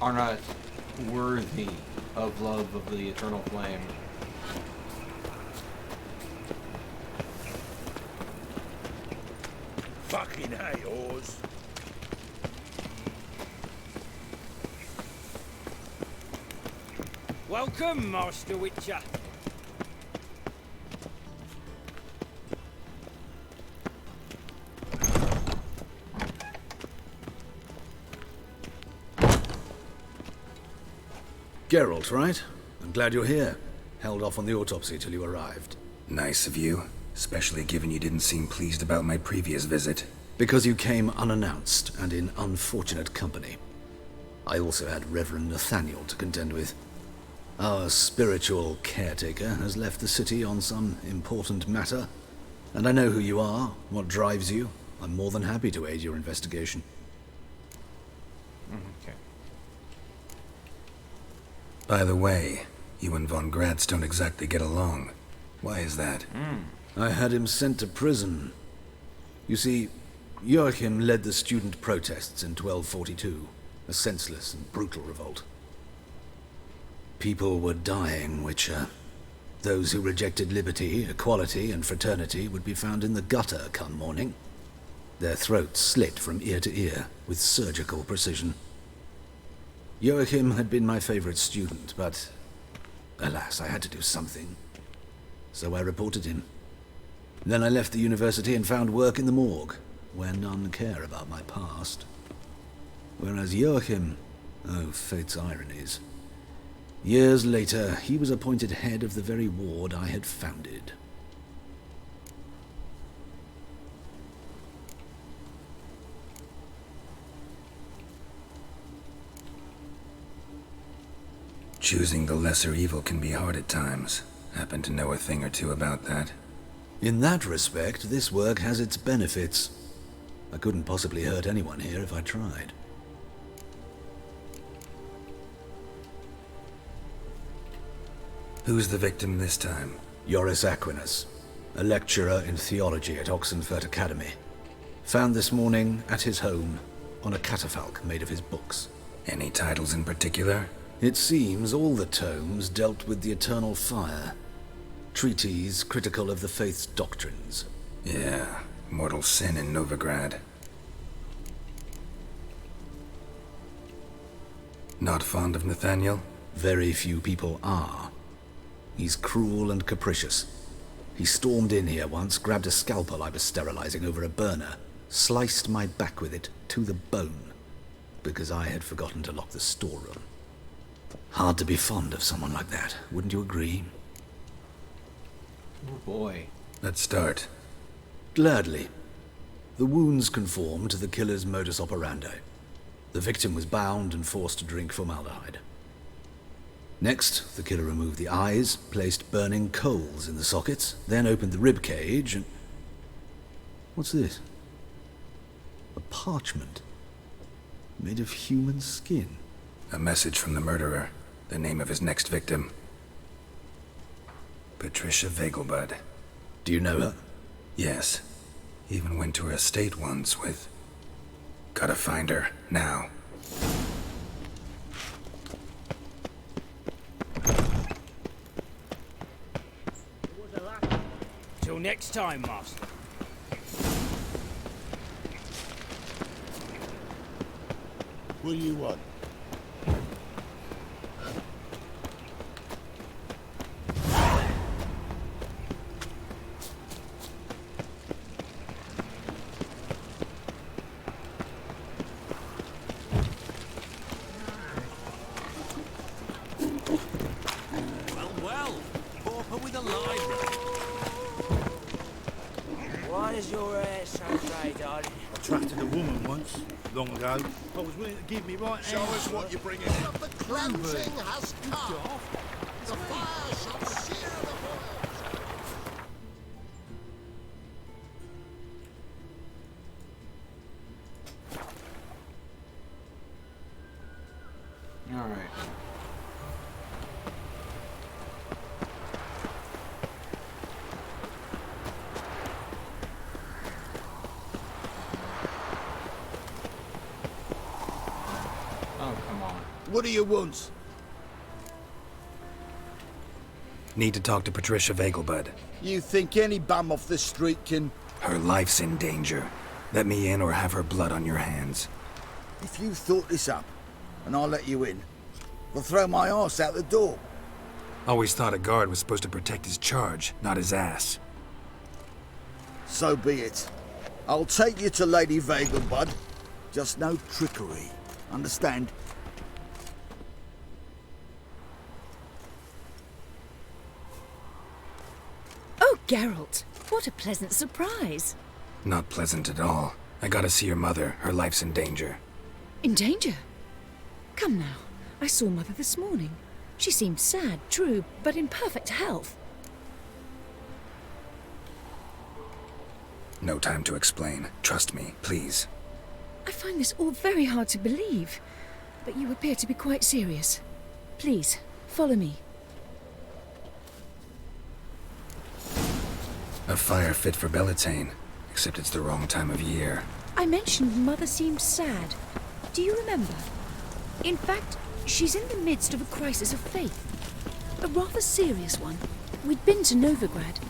are not worthy of love of the eternal flame. Fucking hey, Oz. Welcome, Master Witcher. Geralt, right? I'm glad you're here. Held off on the autopsy till you arrived. Nice of you, especially given you didn't seem pleased about my previous visit. Because you came unannounced and in unfortunate company. I also had Reverend Nathaniel to contend with. Our spiritual caretaker has left the city on some important matter, and I know who you are, what drives you. I'm more than happy to aid your investigation. Okay. By the way, you and Von Gratz don't exactly get along. Why is that? I had him sent to prison. You see, Joachim led the student protests in 1242, a senseless and brutal revolt. People were dying, Witcher. Those who rejected liberty, equality, and fraternity would be found in the gutter come morning. Their throats slit from ear to ear, with surgical precision. Joachim had been my favorite student, but alas, I had to do something. So I reported him. Then I left the university and found work in the morgue, where none care about my past. Whereas Joachim, oh, fate's ironies. Years later, he was appointed head of the very ward I had founded. Choosing the lesser evil can be hard at times. Happen to know a thing or two about that. In that respect, this work has its benefits. I couldn't possibly hurt anyone here if I tried. Who's the victim this time? Joris Aquinas, a lecturer in theology at Oxenfurt Academy. Found this morning at his home on a catafalque made of his books. Any titles in particular? It seems all the tomes dealt with the eternal fire. Treatises critical of the faith's doctrines. Yeah, mortal sin in Novigrad. Not fond of Nathaniel? Very few people are. He's cruel and capricious. He stormed in here once, grabbed a scalpel I was sterilizing over a burner, sliced my back with it to the bone, because I had forgotten to lock the storeroom. Hard to be fond of someone like that, wouldn't you agree? Oh boy. Let's start. Gladly. The wounds conform to the killer's modus operandi. The victim was bound and forced to drink formaldehyde. Next, the killer removed the eyes, placed burning coals in the sockets, then opened the rib cage and... What's this? A parchment. Made of human skin. A message from the murderer. The name of his next victim. Patricia Vegelbud. Do you know her? Yes. Even went to her estate once with... Gotta find her, now. Till next time, Master. What do you want? What is your surprise, darling? I trusted a woman once, long ago. I was willing to give me right Show us what you're bringing in. The cleansing has come. The fire shall sear the All right. Oh, come on. What do you want? Need to talk to Patricia Vegelbud. You think any bum off the street can... Her life's in danger. Let me in or have her blood on your hands. If you thought this up, and I'll let you in, I'll throw my arse out the door. Always thought a guard was supposed to protect his charge, not his ass. So be it. I'll take you to Lady Vegelbud. Just no trickery. Understand? Oh, Geralt, what a pleasant surprise. Not pleasant at all. I gotta see your mother. Her life's in danger. In danger? Come now. I saw Mother this morning. She seemed sad, true, but in perfect health. No time to explain. Trust me, please. I find this all very hard to believe, but you appear to be quite serious. Please, follow me. A fire fit for Bellatane, except it's the wrong time of year. I mentioned Mother seemed sad. Do you remember? In fact, she's in the midst of a crisis of faith. A rather serious one. We'd been to Novigrad.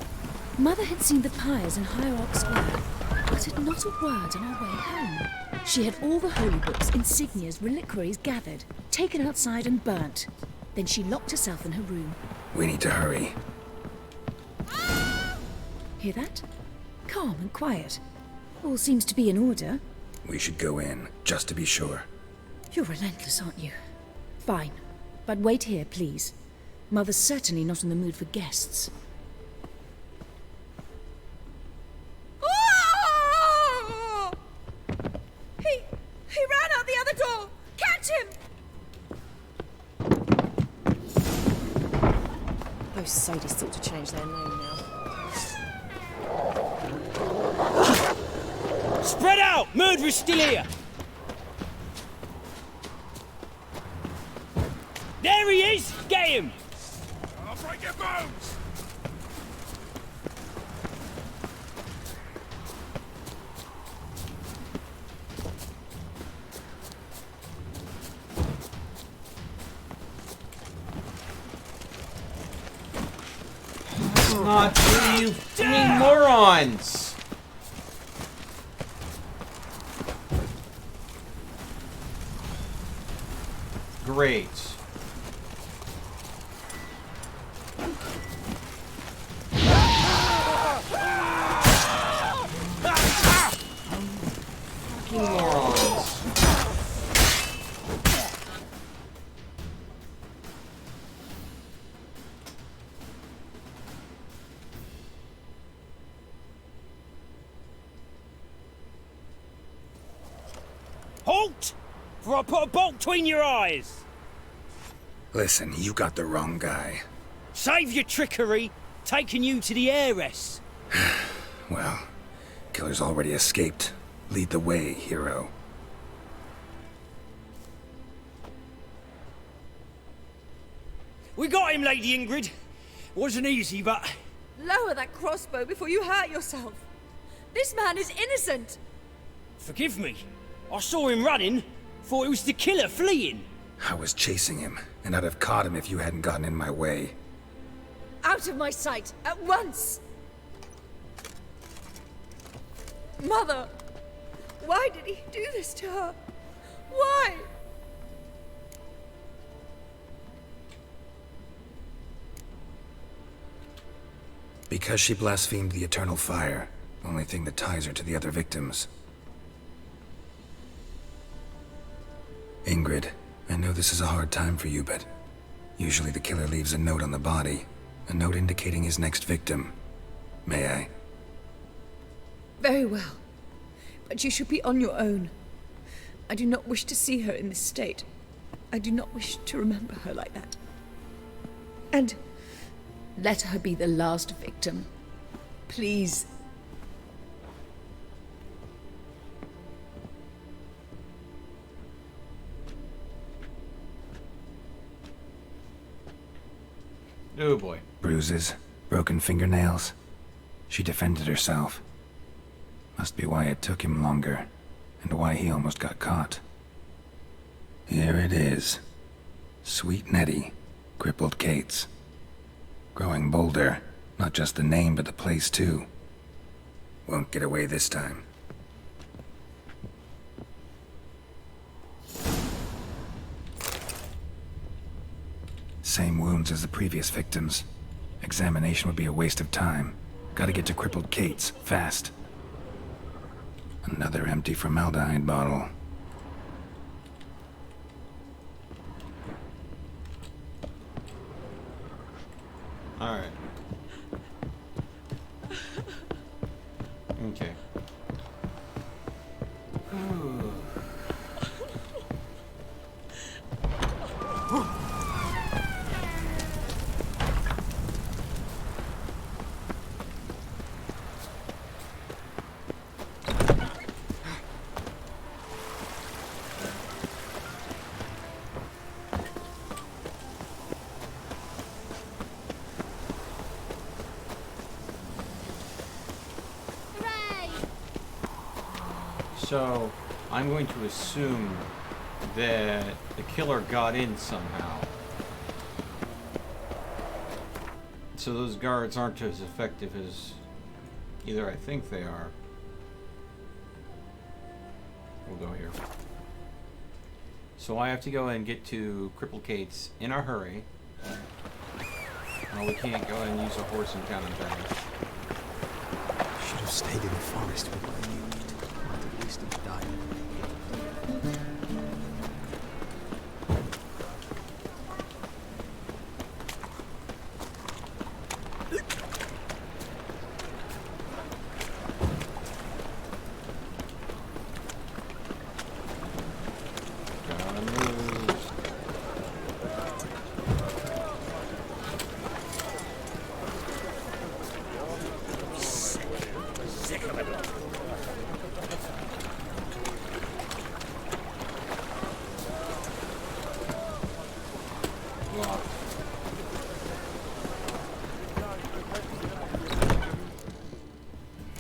Mother had seen the pyres in Hierarch Square, uttered not a word on our way home. She had all the holy books, insignias, reliquaries gathered, taken outside and burnt. Then she locked herself in her room. We need to hurry. Hear that? Calm and quiet. All seems to be in order. We should go in, just to be sure. You're relentless, aren't you? Fine. But wait here, please. Mother's certainly not in the mood for guests. He ran out the other door! Catch him! Those sadists ought to change their name now. Spread out! Murderer's still here! There he is! Get him! I'll break your bones! Not you freaking morons! Great. Fucking morons. Halt! For I put a bolt between your eyes! Listen, you got the wrong guy. Save your trickery, taking you to the heiress. Well, killer's already escaped. Lead the way, hero. We got him, Lady Ingrid. Wasn't easy, but... Lower that crossbow before you hurt yourself. This man is innocent. Forgive me. I saw him running. Thought it was the killer fleeing. I was chasing him, and I'd have caught him if you hadn't gotten in my way. Out of my sight, at once! Mother! Why did he do this to her? Why? Because she blasphemed the eternal fire. Only thing that ties her to the other victims. Ingrid, I know this is a hard time for you, but usually the killer leaves a note on the body. A note indicating his next victim. May I? Very well. But you should be on your own. I do not wish to see her in this state. I do not wish to remember her like that. And let her be the last victim. Please. Oh boy. Bruises, broken fingernails. She defended herself. Must be why it took him longer, and why he almost got caught. Here it is. Sweet Nettie, crippled Kate's. Growing bolder, not just the name but the place too. Won't get away this time. Same wounds as the previous victims. Examination would be a waste of time. Gotta get to crippled Kate's, fast. Another empty formaldehyde bottle. Alright. Okay. Ooh. So, I'm going to assume that the killer got in somehow. So those guards aren't as effective as either I think they are. We'll go here. So I have to go and get to Cripple Kate's in a hurry. No, we can't go and use a horse and town and back. Should have stayed in the forest with my new meat. Might at least have died.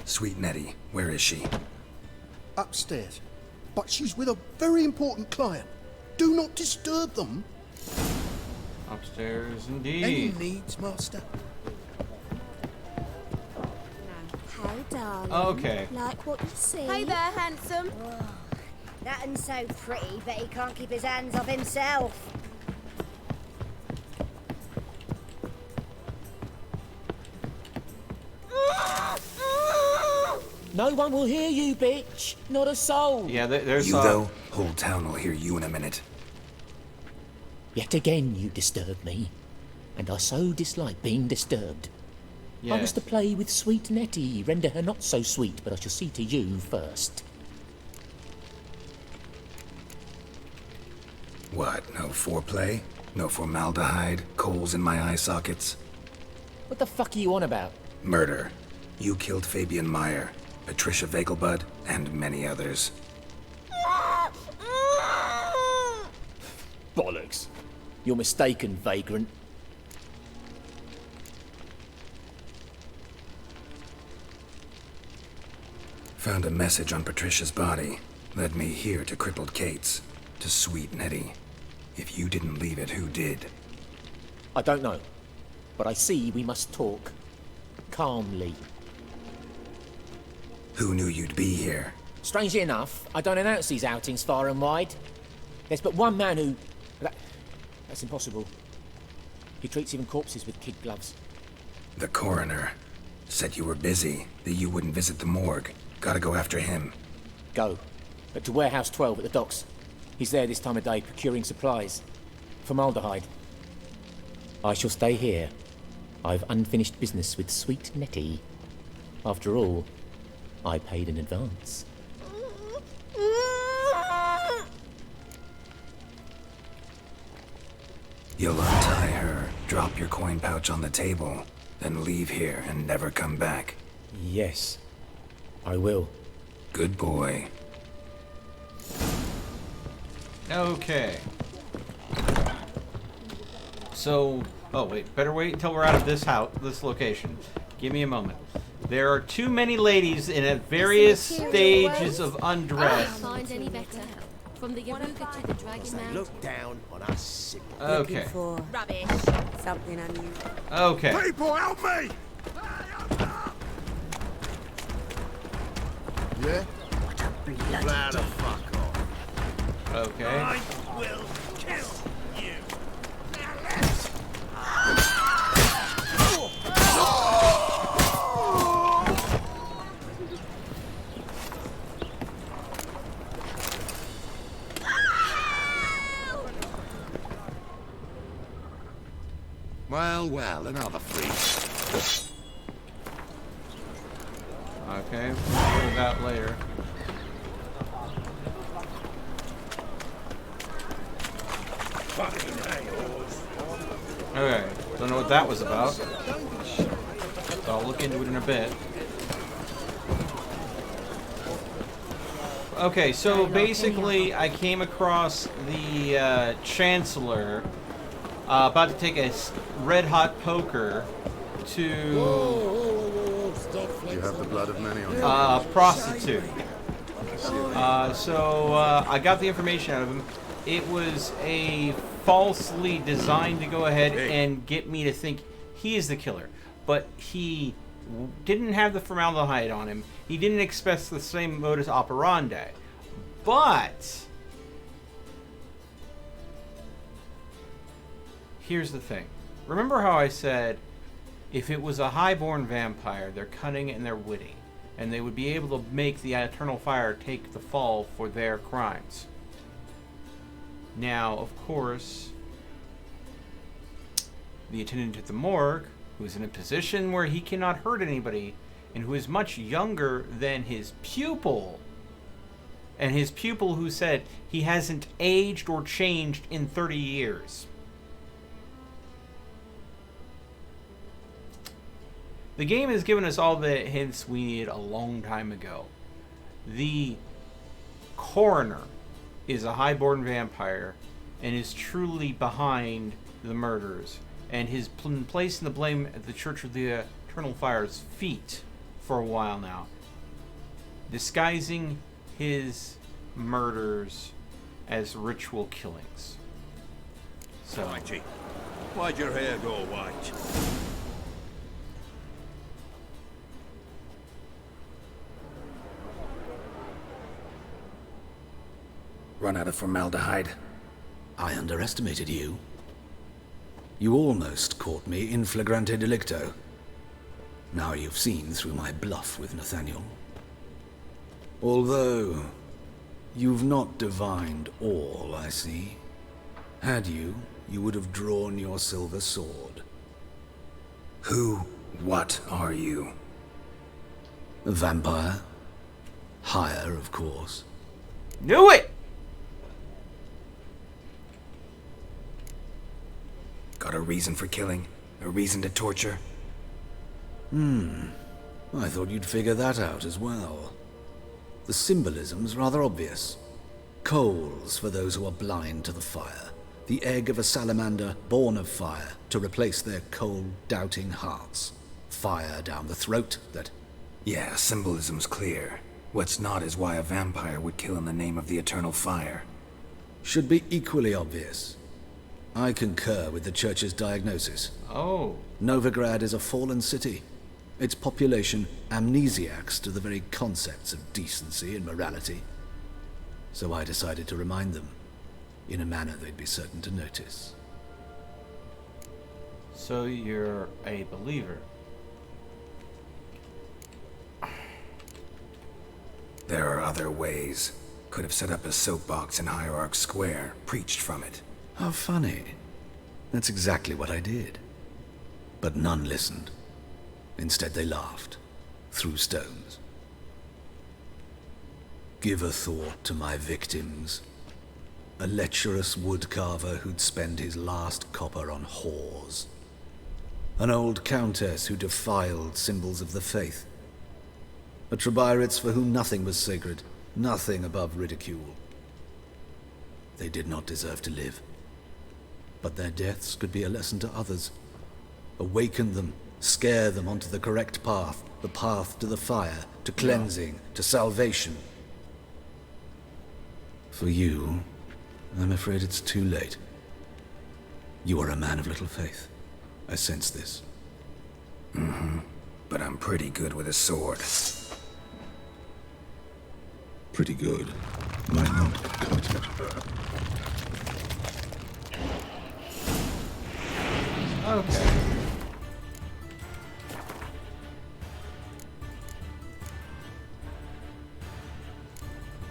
Sweet Nettie, where is she? Upstairs. But she's with a very important client. Do not disturb them. Upstairs indeed. Any needs, master? Hey, darling. Okay. Like what you see? Hey there, handsome. That one's so pretty, but he can't keep his hands off himself. No one will hear you, bitch. Not a soul. Yeah, there's you though, whole town will hear you in a minute. Yet again you disturb me, and I so dislike being disturbed. I was Yes. to play with sweet Nettie, render her not so sweet, but I shall see to you first. What, no foreplay? No formaldehyde? Coals in my eye sockets? What the fuck are you on about? Murder. You killed Fabian Meyer, Patricia Vegelbud, and many others. Bollocks. You're mistaken, vagrant. Found a message on Patricia's body. Led me here to Crippled Kate's. To Sweet Nettie. If you didn't leave it, who did? I don't know, but I see we must talk. Calmly. Who knew you'd be here? Strangely enough, I don't announce these outings far and wide. There's but one man who... That's impossible. He treats even corpses with kid gloves. The coroner. Said you were busy, that you wouldn't visit the morgue. Gotta go after him. Go. But to Warehouse 12 at the docks. He's there this time of day procuring supplies. Formaldehyde. I shall stay here. I've unfinished business with sweet Nettie. After all, I paid in advance. You'll untie her, drop your coin pouch on the table, then leave here and never come back. Yes, I will. Good boy. Okay. So, oh wait, better wait until we're out of this this location. Give me a moment. There are too many ladies in various stages of undress. Find any better. From the Yaruga to the Dragon Mount. Look down on us sick. Okay. Looking for Rubbish. something unusual. Okay. People, help me! Yeah? What a bloody Blow the fuck off. Okay. I will kill you. Well, another freak. Okay, we'll deal with that later. Okay, don't know what that was about. So I'll look into it in a bit. Okay, so basically I came across the Chancellor about to take a red-hot poker to You have the blood of many on you. prostitute. So I got the information out of him. It was a falsely designed to go ahead and get me to think he is the killer. But he didn't have the formaldehyde on him. He didn't express the same modus operandi. But here's the thing. Remember how I said if it was a highborn vampire, they're cunning and they're witty, and they would be able to make the eternal fire take the fall for their crimes. Now, of course, the attendant at the morgue, who is in a position where he cannot hurt anybody, and who is much younger than his pupil, and his pupil who said he hasn't aged or changed in 30 years. The game has given us all the hints we needed a long time ago. The coroner is a highborn vampire and is truly behind the murders, and has been placing the blame at the Church of the Eternal Fire's feet for a while now, disguising his murders as ritual killings. So, Whitey, why'd your hair go white? Run out of formaldehyde. I underestimated you. You almost caught me in flagrante delicto. Now you've seen through my bluff with Nathaniel. Although, you've not divined all, I see. Had you, you would have drawn your silver sword. What are you? A vampire. Higher, of course. Knew it! Got a reason for killing? A reason to torture? I thought you'd figure that out as well. The symbolism's rather obvious. Coals for those who are blind to the fire. The egg of a salamander born of fire to replace their cold, doubting hearts. Fire down the throat that... Yeah, symbolism's clear. What's not is why a vampire would kill in the name of the eternal fire. should be equally obvious. I concur with the Church's diagnosis. Oh. Novigrad is a fallen city. Its population amnesiacs to the very concepts of decency and morality. So I decided to remind them, in a manner they'd be certain to notice. So you're a believer? There are other ways. Could have set up a soapbox in Hierarch Square, preached from it. How funny. That's exactly what I did. But none listened. Instead they laughed. Threw stones. Give a thought to my victims. A lecherous woodcarver who'd spend his last copper on whores. An old countess who defiled symbols of the faith. A Trebirates for whom nothing was sacred, nothing above ridicule. They did not deserve to live. But their deaths could be a lesson to others. Awaken them, scare them onto the correct path, the path to the fire, to cleansing, to salvation. For you, I'm afraid it's too late. You are a man of little faith. I sense this. Mm-hmm. But I'm pretty good with a sword. Pretty good. Might not cut it. Okay.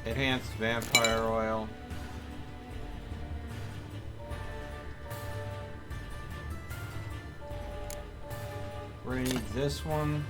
Enhanced vampire oil. We're gonna need this one.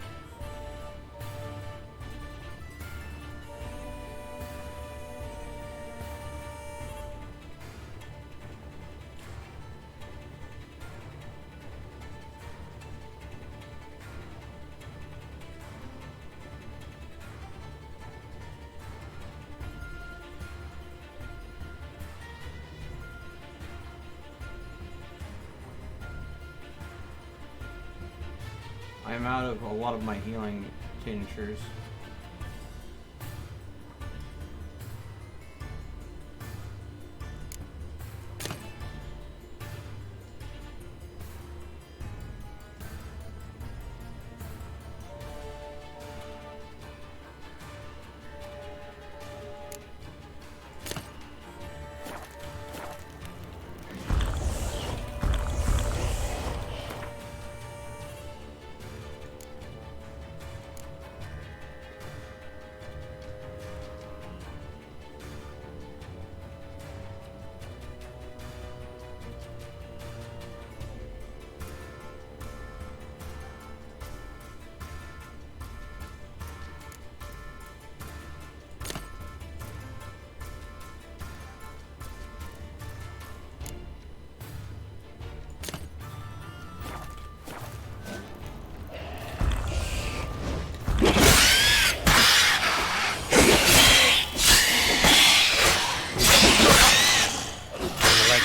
I'm out of a lot of my healing tinctures.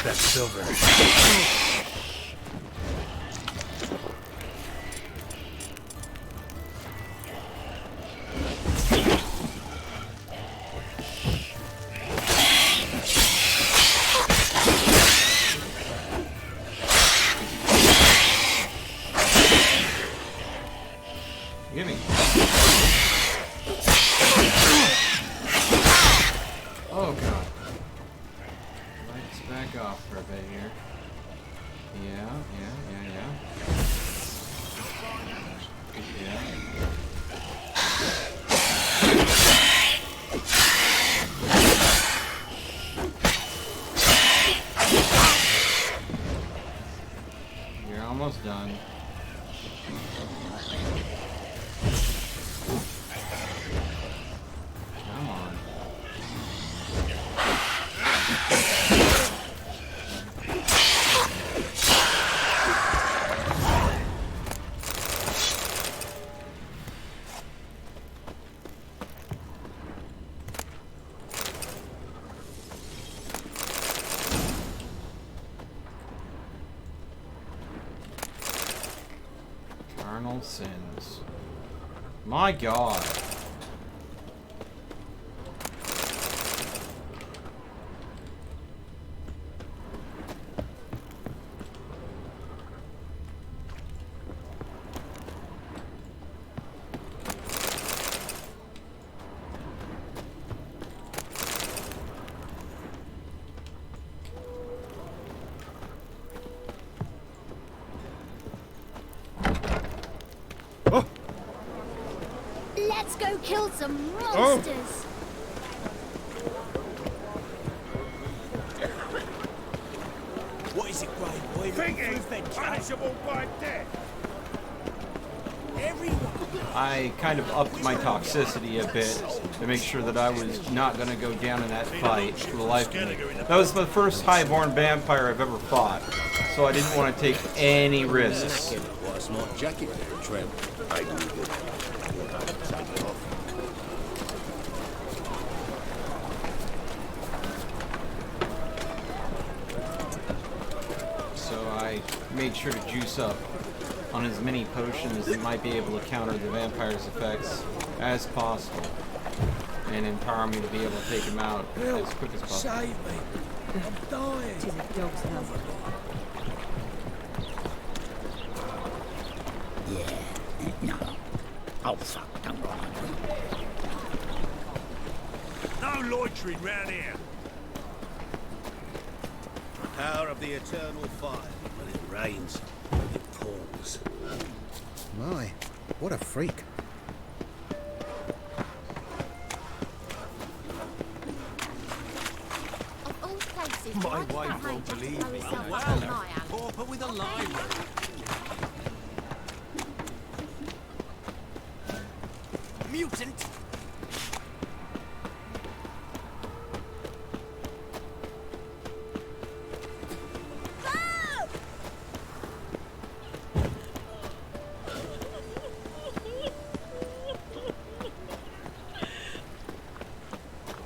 That silver. Gimme. Oh god. Lights back off for a bit here. Yeah. You're almost done. Come on. Carnal sins. My god. Let's go kill some monsters. What is it, Grey Boy? Thinking punishable by death. Everyone I kind of upped my toxicity a bit to make sure that I was not going to go down in that fight for the life of me. That was the first highborn vampire I've ever fought, so I didn't want to take any risks. What a smart jacket there, Trent. I do good. Take it off. So I made sure to juice up on as many potions that might be able to counter the vampire's effects as possible and empower me to be able to take him out as quick as possible. Save me. I'm dying. Tis a dog's hell. Yeah, no. Oh, fuck, don't worry. No loitering round here. The power of the eternal fire. When it rains, it pours. My, what a freak. Of all places, My why did wife that won't mate just believe throw me. himself Well, up on my alley? Pauper with a library. Mutant!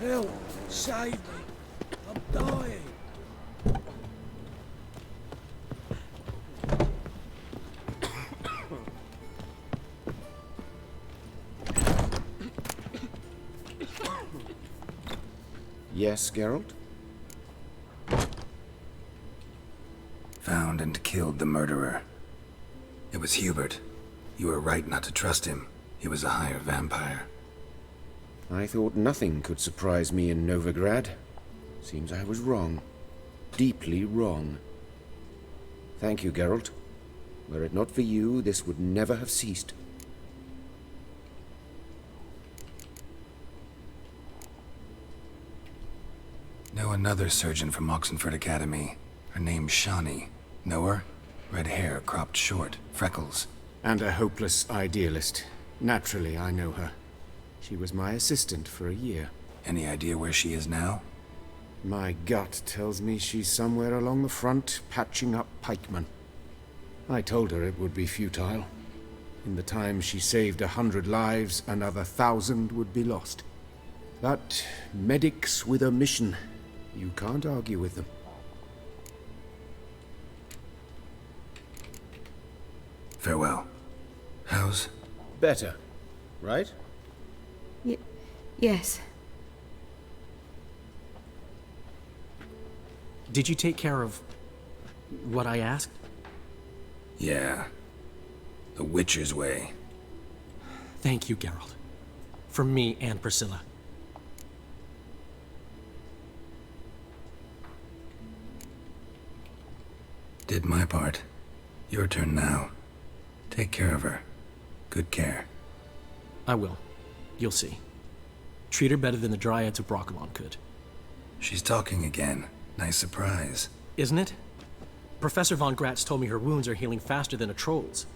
Help! Save me! I'm dying! Yes, Geralt? Found and killed the murderer. It was Hubert. You were right not to trust him. He was a higher vampire. I thought nothing could surprise me in Novigrad. Seems I was wrong. Deeply wrong. Thank you, Geralt. Were it not for you, this would never have ceased. Know another surgeon from Oxenford Academy. Her name's Shawnee. Know her? Red hair, cropped short, freckles. And a hopeless idealist. Naturally, I know her. She was my assistant for a year. Any idea where she is now? My gut tells me she's somewhere along the front, patching up pikemen. I told her it would be futile. In the time she saved 100 lives, another 1,000 would be lost. But medics with a mission. You can't argue with them. Farewell. How's... Better, right? Yes. Did you take care of what I asked? Yeah. The Witcher's way. Thank you, Geralt. From me and Priscilla. Did my part. Your turn now. Take care of her. Good care. I will. You'll see. Treat her better than the Dryads of Broccolon could. She's talking again. Nice surprise. Isn't it? Professor von Gratz told me her wounds are healing faster than a troll's.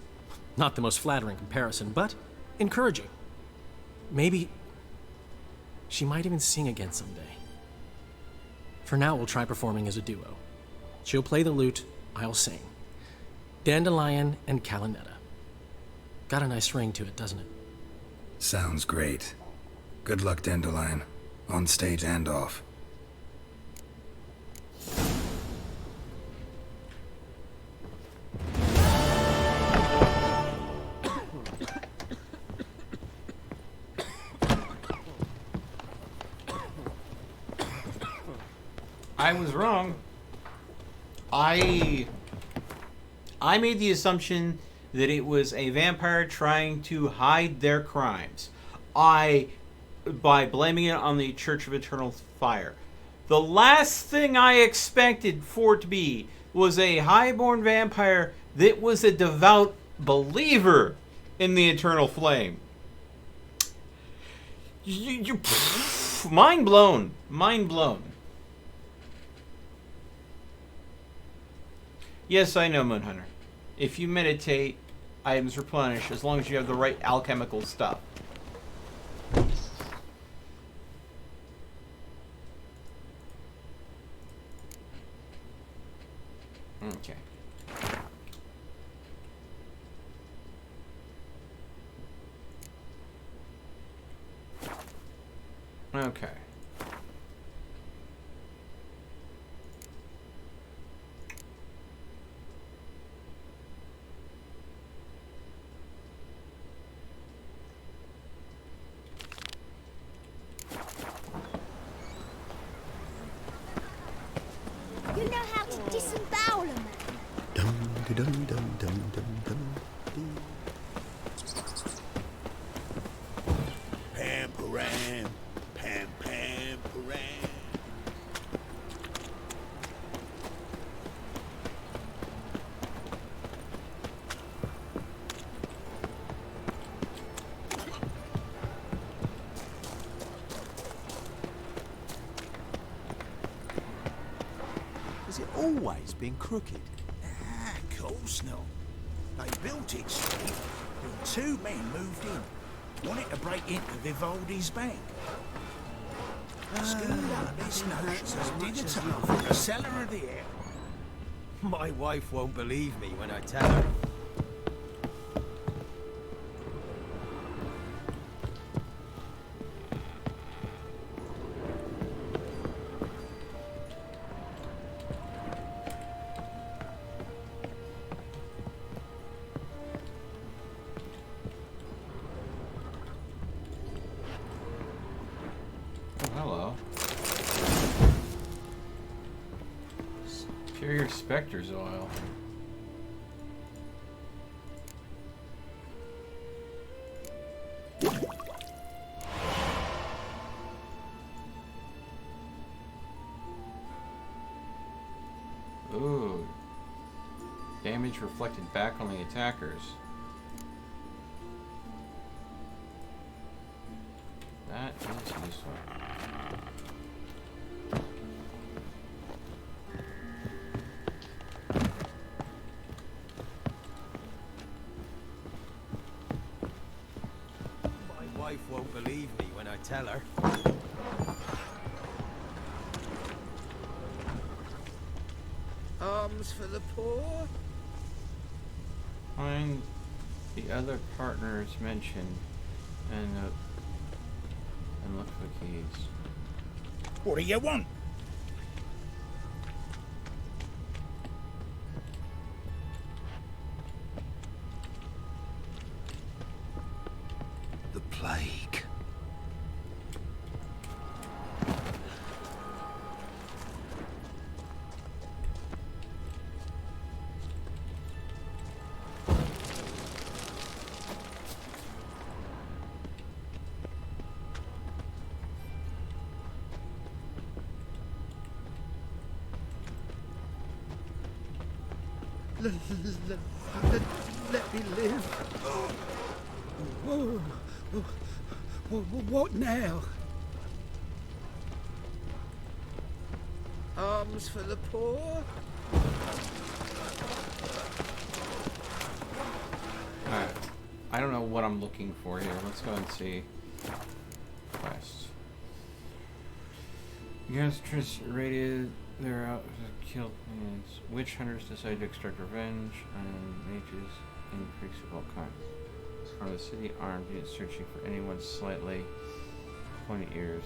Not the most flattering comparison, but encouraging. Maybe she might even sing again someday. For now, we'll try performing as a duo. She'll play the lute, I'll sing. Dandelion and Calinetta. Got a nice ring to it, doesn't it? Sounds great. Good luck, Dandelion. On stage and off. I was wrong. I made the assumption that it was a vampire trying to hide their crimes. By blaming it on the Church of Eternal Fire. The last thing I expected for it to be was a highborn vampire that was a devout believer in the Eternal Flame. Mind blown. Mind blown. Yes, I know, Moonhunter. If you meditate, items replenish as long as you have the right alchemical stuff. Okay. Okay. You know how to disembowel a man. Pam param, pam pam param. Has it always been crooked? Ah, of course not. They built it straight when two men moved in, wanted to break into Vivaldi's bank. Screwed up this notion as dinner time from the cellar of the air. My wife won't believe me when I tell her. Hello. Superior Spectre's oil. Ooh. Damage reflected back on the attackers. That is useful. My wife won't believe me when I tell her. Arms for the poor? Find the other partners mentioned and look for the keys. What do you want? The plague. Let me live. What now? Arms for the poor? Alright. I don't know what I'm looking for here. Let's go and see. Quest. Yes, Triss raided their out killed minions. Witch hunters decide to extract revenge on mages and freaks of all kinds. From the city armed units searching for anyone slightly pointy ears.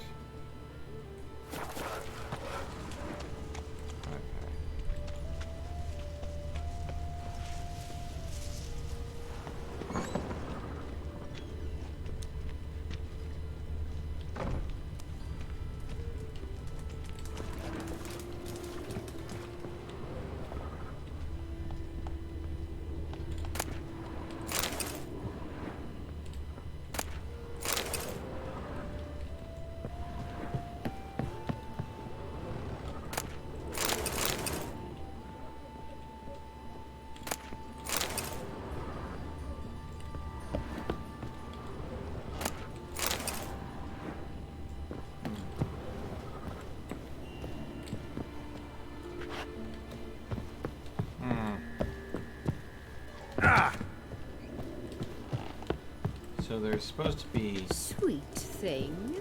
So there's supposed to be... Sweet thing.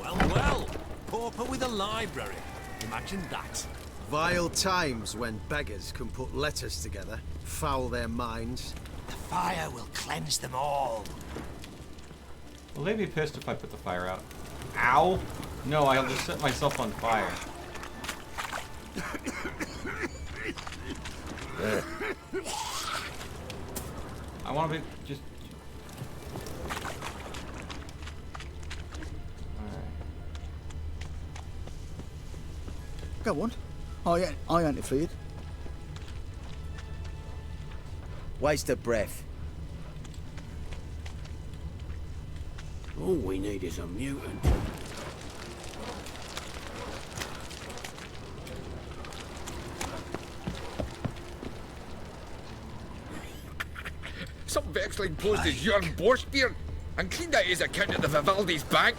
Well, well. Pauper with a library. Imagine that. Vile times when beggars can put letters together, foul their minds. The fire will cleanse them all. Will they be pissed if I put the fire out? Ow! No, I'll just set myself on fire. I want to be just... Go on. I ain't afraid. Waste of breath. All we need is a mutant. Some vexling posed as Jörn Borstbeer and cleaned out his account at the Vivaldi's bank.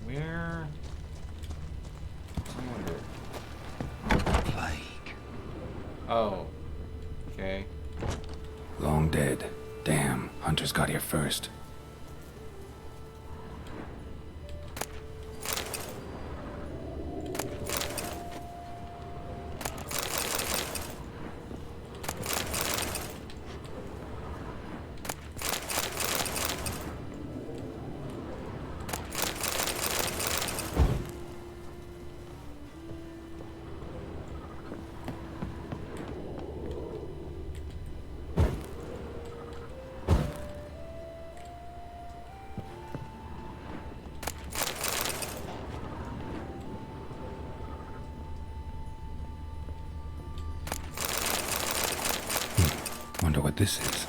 Where? I wonder. Plague. Oh. Okay. Long dead. Damn, Hunters got here first. Wonder what this is.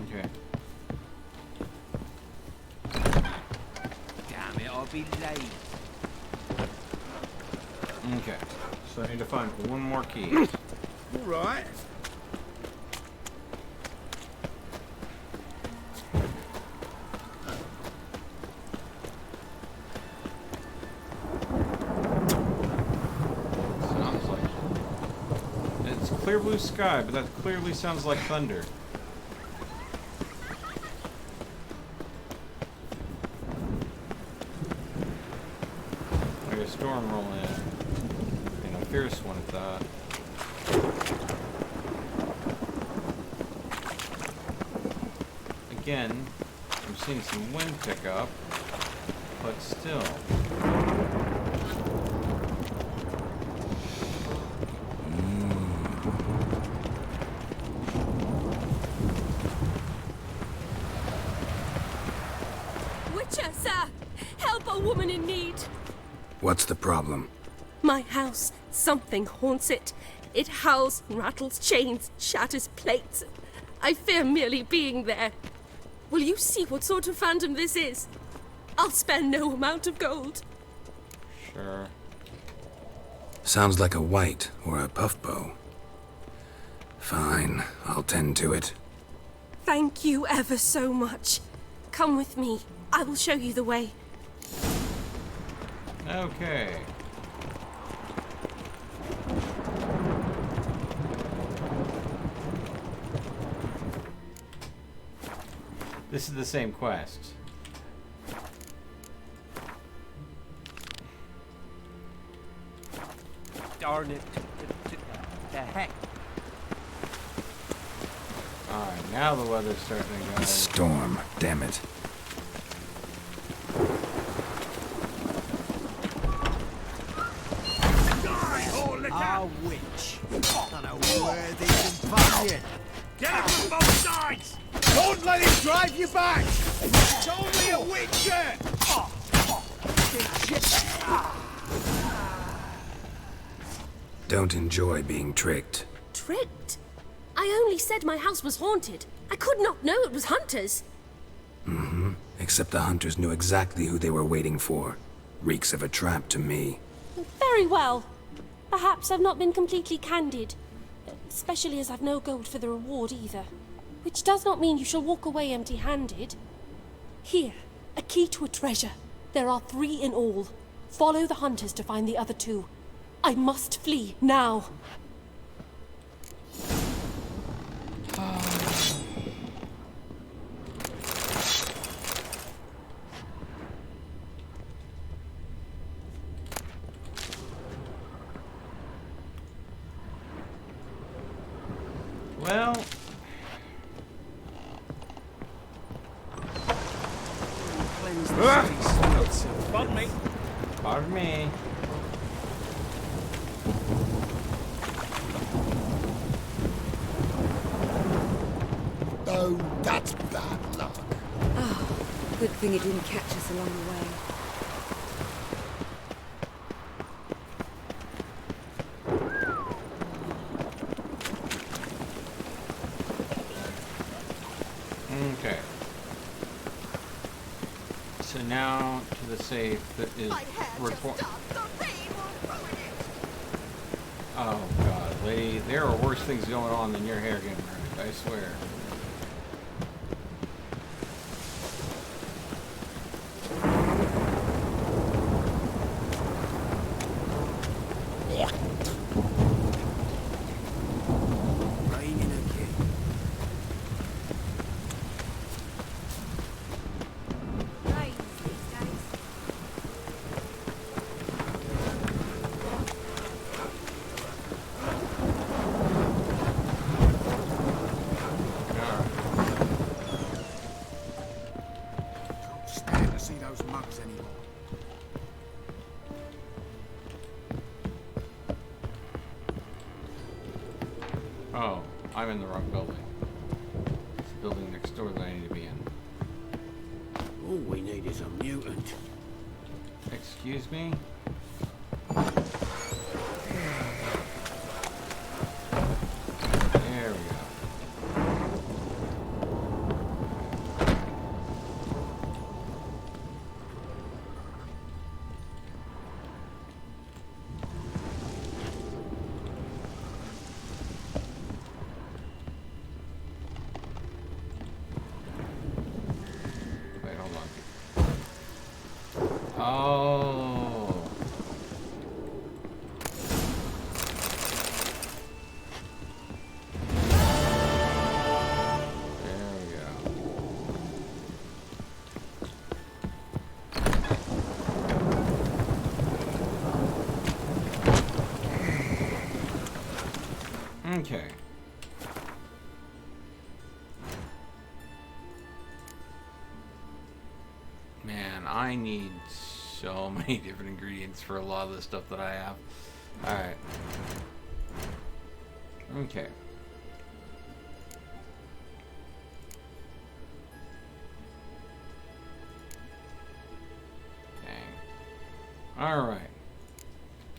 Okay. Damn it, I'll be late. Okay. So I need to find one more key. All right. Sounds like... It's clear blue sky, but that clearly sounds like thunder. Like a storm rolling in. And a fierce one at that. Again, I'm seeing some wind pick up, but still. Witcher, sir! Help a woman in need! What's the problem? My house, something haunts it. It howls, rattles chains, shatters plates. I fear merely being there. Will you see what sort of phantom this is? I'll spare no amount of gold. Sure. Sounds like a white or a puffbow. Fine, I'll tend to it. Thank you ever so much. Come with me. I will show you the way. Okay. This is the same quest. Darn it. The heck. Alright, now the weather's starting to go. Storm, damn it. Our witch. And a worthy companion. Get him from both sides! Don't let him drive you back! It's only a witcher! don't enjoy being tricked. Tricked? I only said my house was haunted. I could not know it was hunters. Mm-hmm. Except the hunters knew exactly who they were waiting for. Reeks of a trap to me. Very well. Perhaps I've not been completely candid. Especially as I've no gold for the reward either. Which does not mean you shall walk away empty-handed. Here, a key to a treasure. There are 3 in all. Follow the hunters to find the other 2. I must flee now. Well, Pardon me. Pardon me. Oh, that's bad luck. Oh, good thing it didn't catch us along the way. Okay. So now to the safe that is report. Oh God, lady, there are worse things going on than your hair getting ruined, I swear. Oh, I'm in the wrong building. It's the building next door that I need to be in. All we need is a mutant. Excuse me? There we go. Wait, hold on. Oh. There we go. Okay. Man, I need so many different ingredients for a lot of the stuff that I have. Alright. Okay. Dang. Alright.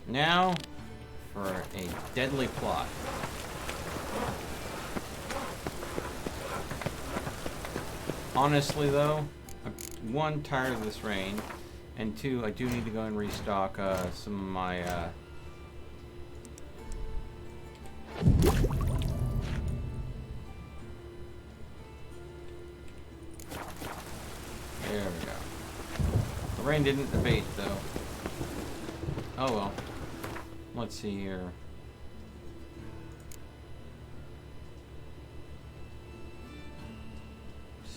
Now, for a deadly plot. Honestly, though, I'm 1, tired of this rain, and 2, I do need to go and restock some of my there we go. The rain didn't abate, though. Oh well. Let's see here.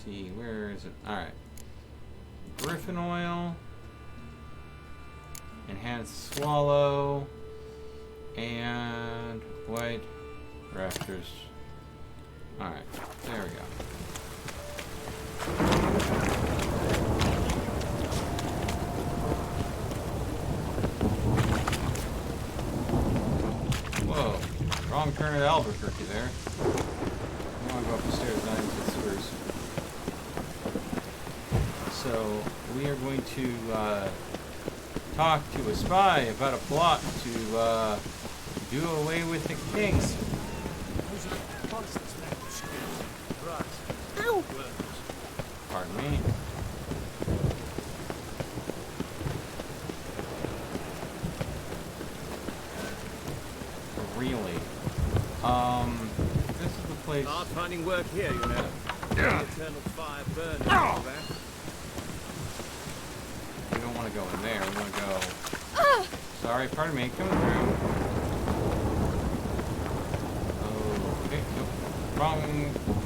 See, where is it? Alright. Griffin oil. Enhanced swallow. And white rafters. Alright, there we go. Whoa, wrong turn at Albuquerque there. I want to go up the stairs, not into the sewers. So, we are going to talk to a spy about a plot to Do away with the kings. Ow! Pardon me. Really? This is the place. Hard finding work here, you know. Yeah. The eternal fire burns. We don't want to go in there. We want to go. Sorry, pardon me. Coming through. Okay, nope. Wrong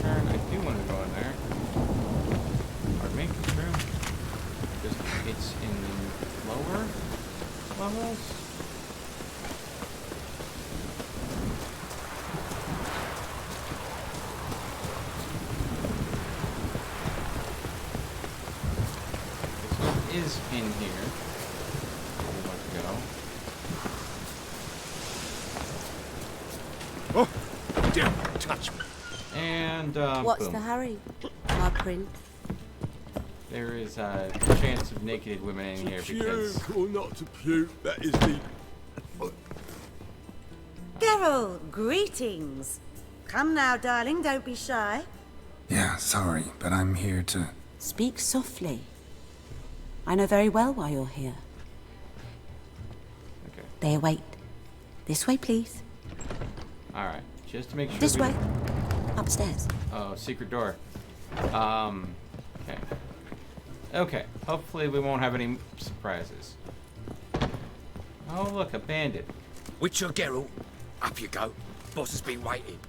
turn. I do want to go in there. Pardon me. Come through. Just it's in lower levels. Is in here. Where we want to go. Oh, don't touch me. And What's boom. the hurry, my prince? There is a chance of naked women in here because. Puke or not to puke, that is the... Geralt, greetings. Come now, darling, don't be shy. Yeah, sorry, but I'm here to... Speak softly. I know very well why you're here. Okay. They await. This way, please. All right, just to make sure. This way. Upstairs. Oh, secret door. Okay. Okay. Hopefully we won't have any surprises. Oh, look, a bandit. Witcher Geralt, up you go. Boss has been waiting.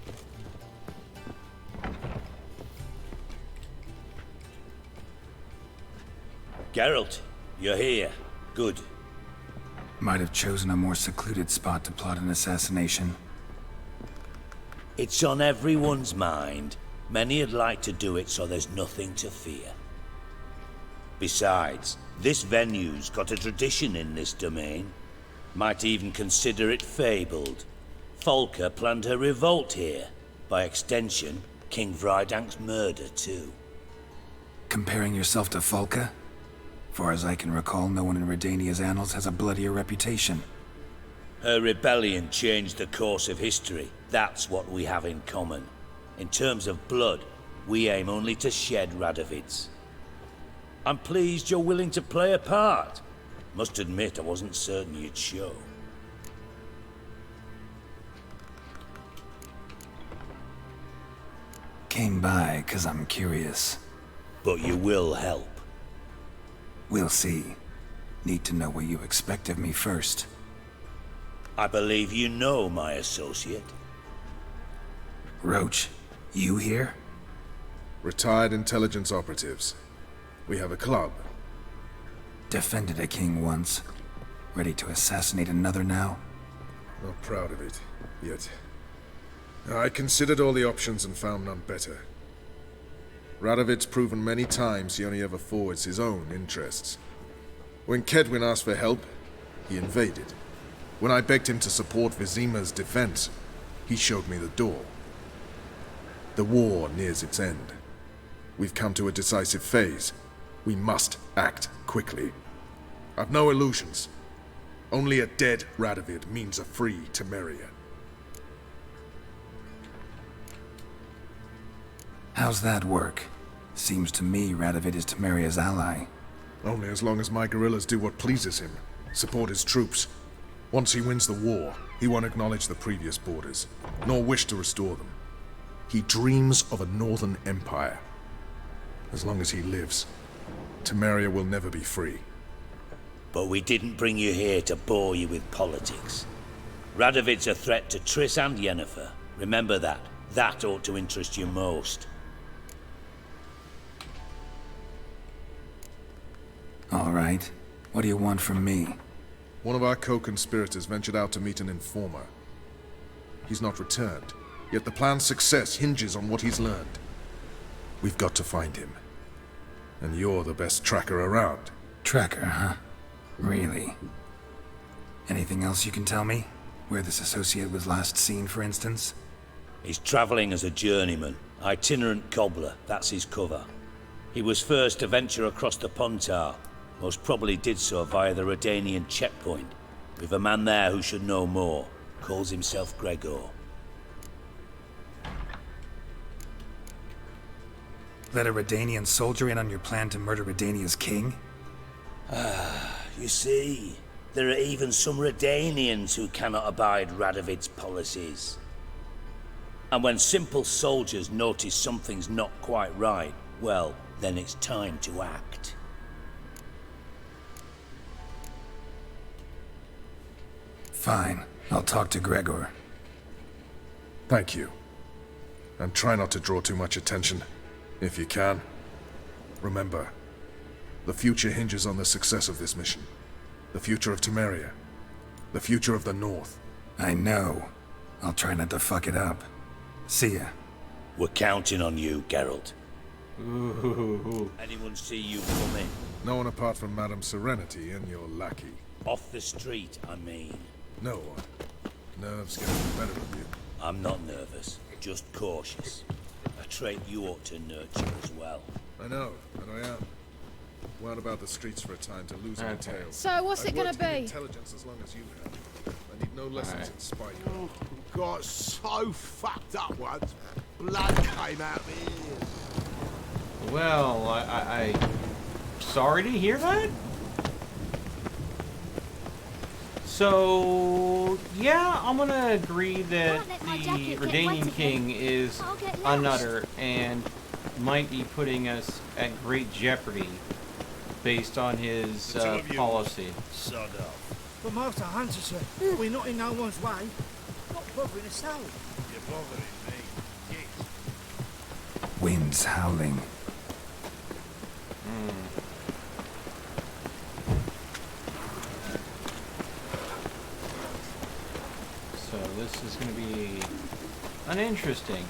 Geralt, you're here. Good. Might have chosen a more secluded spot to plot an assassination. It's on everyone's mind. Many would like to do it so there's nothing to fear. Besides, this venue's got a tradition in this domain. Might even consider it fabled. Folka planned her revolt here. By extension, King Vrydank's murder too. Comparing yourself to Folka? Far as I can recall, no one in Redania's annals has a bloodier reputation. Her rebellion changed the course of history. That's what we have in common. In terms of blood, we aim only to shed Radovid's. I'm pleased you're willing to play a part. Must admit, I wasn't certain you'd show. Came by 'cause I'm curious. But you will help. We'll see. Need to know what you expect of me first. I believe you know my associate. Roach, you here? Retired intelligence operatives. We have a club. Defended a king once. Ready to assassinate another now? Not proud of it, yet. I considered all the options and found none better. Radovid's proven many times he only ever forwards his own interests. When Kedwin asked for help, he invaded. When I begged him to support Vizima's defense, he showed me the door. The war nears its end. We've come to a decisive phase. We must act quickly. I've no illusions. Only a dead Radovid means a free Temeria. How's that work? Seems to me Radovid is Temeria's ally. Only as long as my guerrillas do what pleases him. Support his troops. Once he wins the war, he won't acknowledge the previous borders, nor wish to restore them. He dreams of a northern empire. As long as he lives, Temeria will never be free. But we didn't bring you here to bore you with politics. Radovid's a threat to Triss and Yennefer. Remember that. That ought to interest you most. All right. What do you want from me? One of our co-conspirators ventured out to meet an informer. He's not returned, yet the plan's success hinges on what he's learned. We've got to find him. And you're the best tracker around. Tracker, huh? Really? Anything else you can tell me? Where this associate was last seen, for instance? He's traveling as a journeyman. Itinerant cobbler, that's his cover. He was first to venture across the Pontar. Most probably did so via the Redanian checkpoint. We've a man there who should know more. Calls himself Gregor. Let a Redanian soldier in on your plan to murder Redania's king? You see, there are even some Redanians who cannot abide Radovid's policies. And when simple soldiers notice something's not quite right, well, then it's time to act. Fine. I'll talk to Gregor. Thank you. And try not to draw too much attention, if you can. Remember, the future hinges on the success of this mission. The future of Temeria. The future of the North. I know. I'll try not to fuck it up. See ya. We're counting on you, Geralt. Ooh. Anyone see you come in? No one apart from Madame Serenity and your lackey. Off the street, I mean. No one. Nerves getting the better of you. I'm not nervous, just cautious. A trait you ought to nurture as well. I know, and I am. Word about the streets for a time to lose my tail. So what's it gonna be? Intelligence as long as you have. I need no lessons in spite. Got so fucked up once, blood came out of my ears. Well, I sorry to hear that. So, yeah, I'm gonna agree that the Redanian king is a nutter and might be putting us at great jeopardy based on his policy. Sod off. But Master Hunter, sir, we're not in no one's way. Not bothering a soul. You're bothering me. Yes. Wind's howling. So this is going to be an interesting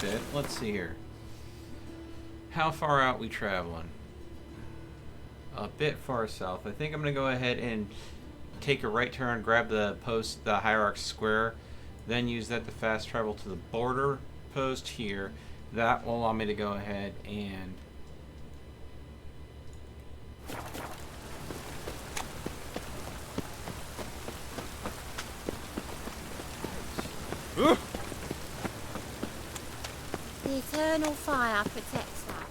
bit. Let's see here. How far out we traveling? A bit far south. I think I'm going to go ahead and take a right turn, grab the post, the Hierarch Square, then use that to fast travel to the border post here. That will allow me to go ahead and The eternal fire protects that.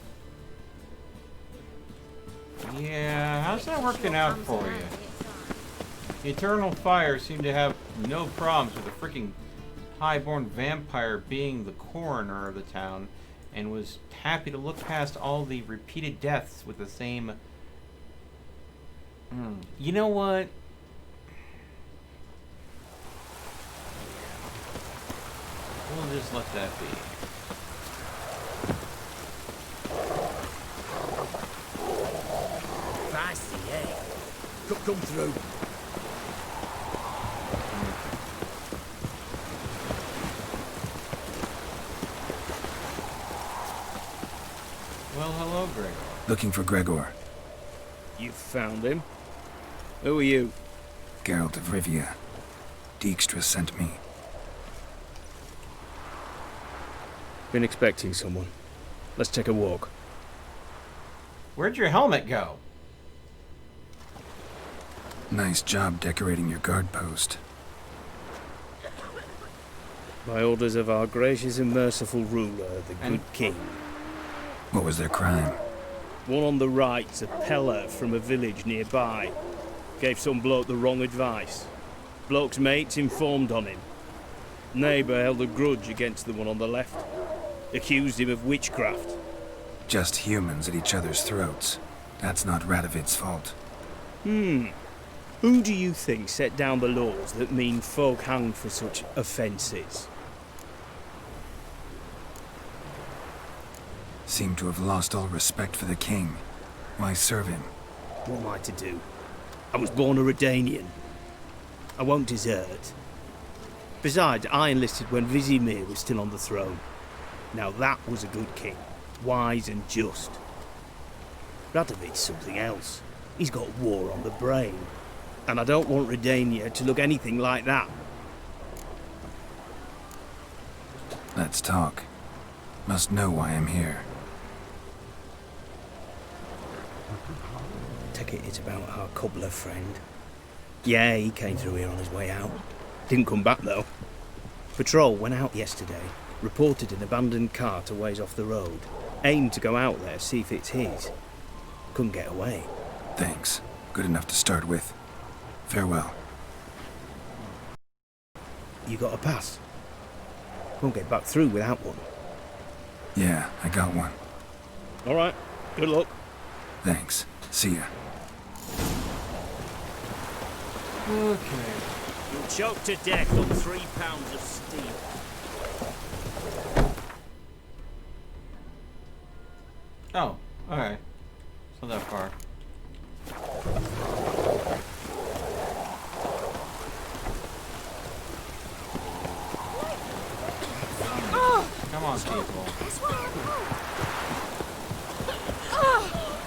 yeah, how's that working out for you? The Eternal Fire seemed to have no problems with a freaking highborn vampire being the coroner of the town, and was happy to look past all the repeated deaths with the same... You know what? We'll just let that be. Fancy, eh? Come through. Well, hello, Gregor. Looking for Gregor. You found him? Who are you? Geralt of Rivia. Dijkstra sent me. Been expecting someone. Let's take a walk. Where'd your helmet go? Nice job decorating your guard post. By orders of our gracious and merciful ruler, the good king. What was their crime? One on the right's a peller from a village nearby. Gave some bloke the wrong advice. Bloke's mates informed on him. Neighbour held a grudge against the one on the left. Accused him of witchcraft. Just humans at each other's throats. That's not Radovid's fault. Who do you think set down the laws that mean folk hanged for such offences? Seem to have lost all respect for the king. Why serve him? What am I to do? I was born a Redanian. I won't desert. Besides, I enlisted when Vizimir was still on the throne. Now that was a good king. Wise and just. Radovid's something else. He's got war on the brain. And I don't want Redania to look anything like that. Let's talk. Must know why I'm here. Take it it's about our cobbler friend. Yeah, he came through here on his way out. Didn't come back, though. Patrol went out yesterday, reported an abandoned cart a ways off the road. Aimed to go out there, see if it's his. Couldn't get away. Thanks. Good enough to start with. Farewell. You got a pass? Won't get back through without one. Yeah, I got one. All right. Good luck. Thanks. See ya. Okay. You'll choke to death on 3 pounds of steel. Oh, alright. It's not that far. Come on, people.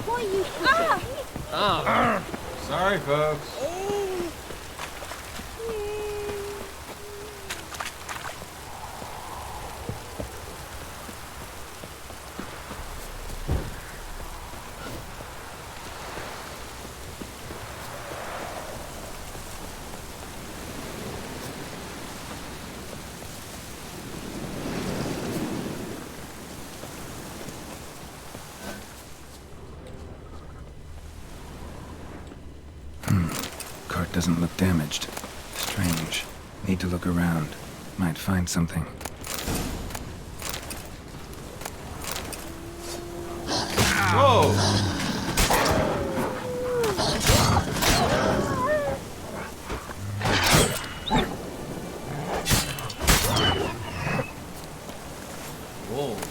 Why are you Sorry, folks. Cart doesn't look damaged. Strange. Need to look around. Might find something. Whoa! Wolves.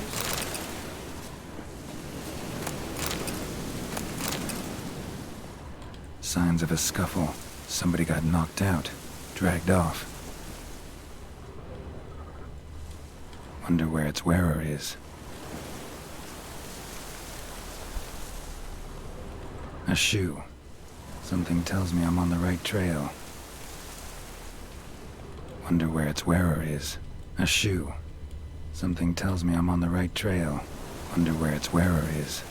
Signs of a scuffle. Somebody got knocked out. Dragged off. Wonder where its wearer is. A shoe. Something tells me I'm on the right trail. Wonder where its wearer is. A shoe. Something tells me I'm on the right trail. Wonder where its wearer is.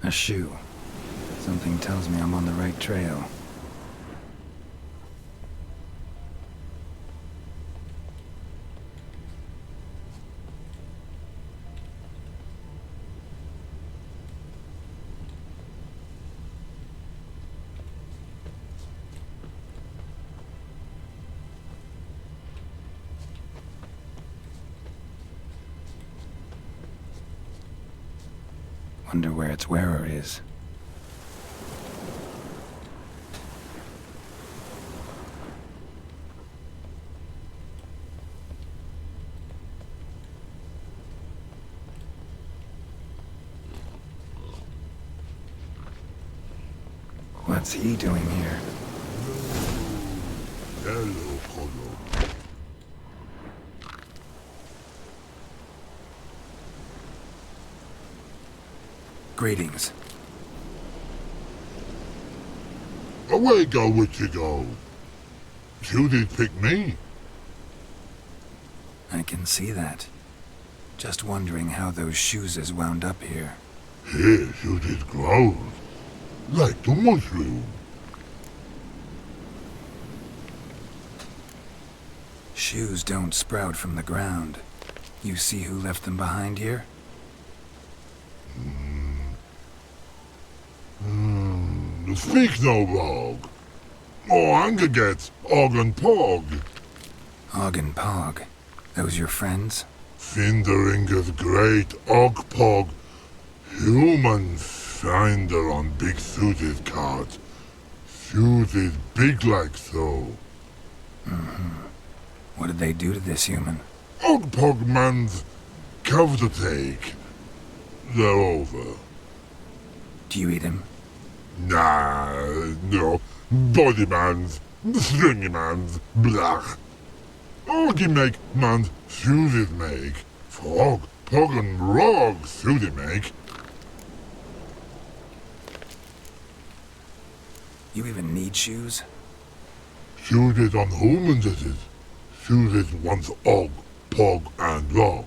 A shoe. Something tells me I'm on the right trail. Wonder where its wearer is. What's he doing here? Hello, Colo. Greetings. Away go, witchy go. You did pick me. I can see that. Just wondering how those shoes is wound up here. Yes, you did grow. Like the mushroom. Shoes don't sprout from the ground. You see who left them behind here? Speak no log. Oh, anger gets Og and Pog. Og and Pog. Those your friends? Finderinger's great Og Pog. Human finder on big suited cart. Suited big like so. What did they do to this human? Og Pog man's cover to take. They're over. Do you eat him? Nah, no. Body man's, stringy man's, blach. Oggy make man's suited make. Frog, Pog and Rog suited make. You even need shoes? Suited on humans it is. Suited once Og, Pog and Rog.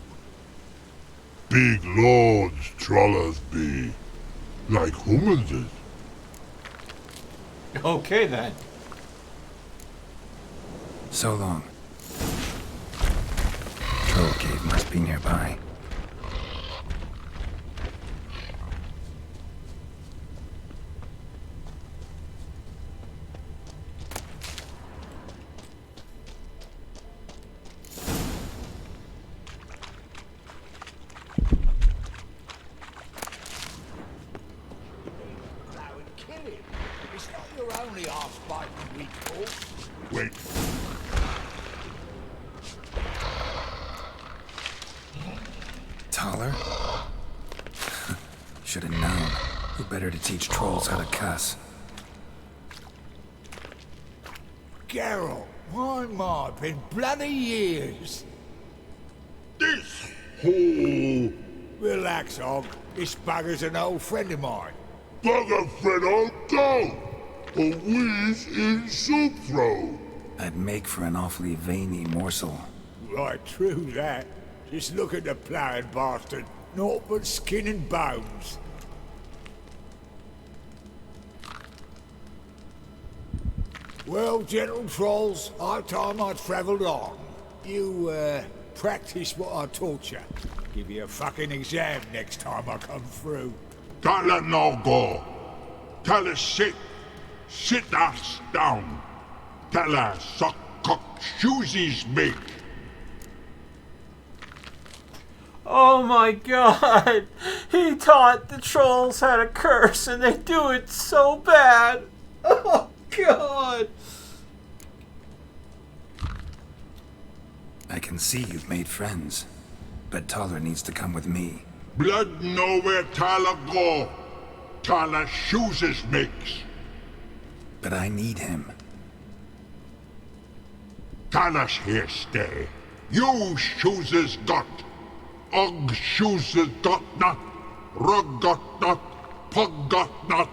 Big lords trollers be. Like humans is. Okay then. So long. Troll cave must be nearby. It's not your only arse-biting weak horse. Wait. Taller? Should have known. Who better to teach trolls how to cuss? Geralt, my, been bloody years. This hole. Relax, Og. This bugger's an old friend of mine. Bugger friend, I'll go. A whiz in soup throw. I'd make for an awfully veiny morsel. Right, true that. Just look at the ploughing bastard. Naught but skin and bones. Well, gentle trolls, high time I travelled on. You, practice what I taught you. Give you a fucking exam next time I come through. Tala no go. Tala sit. Sit us down. Tala suck cock shoesies make. Oh my god! He taught the trolls how to curse and they do it so bad! Oh god! I can see you've made friends, but Taller needs to come with me. Blood nowhere Tala go. Tala shoesies makes. But I need him. Tala's here stay. You shoesies got. Og shoesies got not. Rug got not. Pug got not.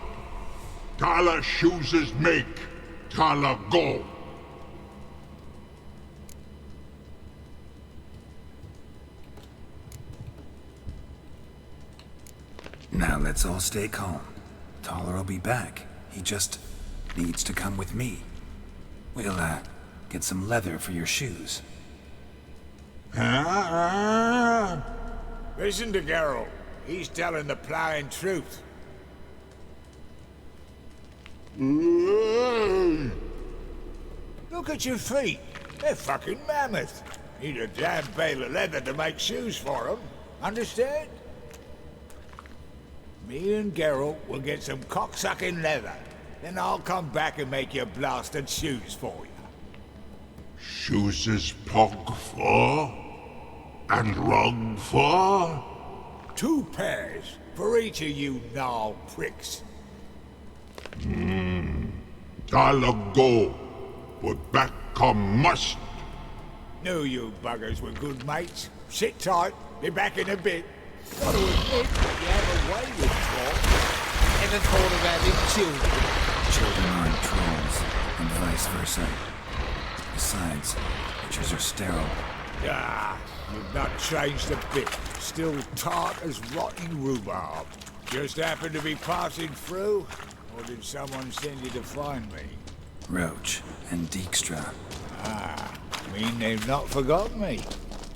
Tala shoesies make. Tala go. Now let's all stay calm. Taller will be back. He just needs to come with me. We'll, get some leather for your shoes. Listen to Geralt. He's telling the ploughing truth. Look at your feet. They're fucking mammoth. Need a damn bale of leather to make shoes for them. Understand? Me and Geralt will get some cocksucking leather. Then I'll come back and make your blasted shoes for you. Shoesies pug for? And rug for? 2 pairs for each of you gnarled pricks. Tala go. But back come must. Knew you buggers were good mates. Sit tight. Be back in a bit. Got to admit, you have a way with trolls. Never thought of having children. Children aren't trolls, and vice versa. Besides, witches are sterile. Ah, you've not changed a bit. Still tart as rotting rhubarb. Just happened to be passing through? Or did someone send you to find me? Roach and Dijkstra. Ah, mean they've not forgotten me.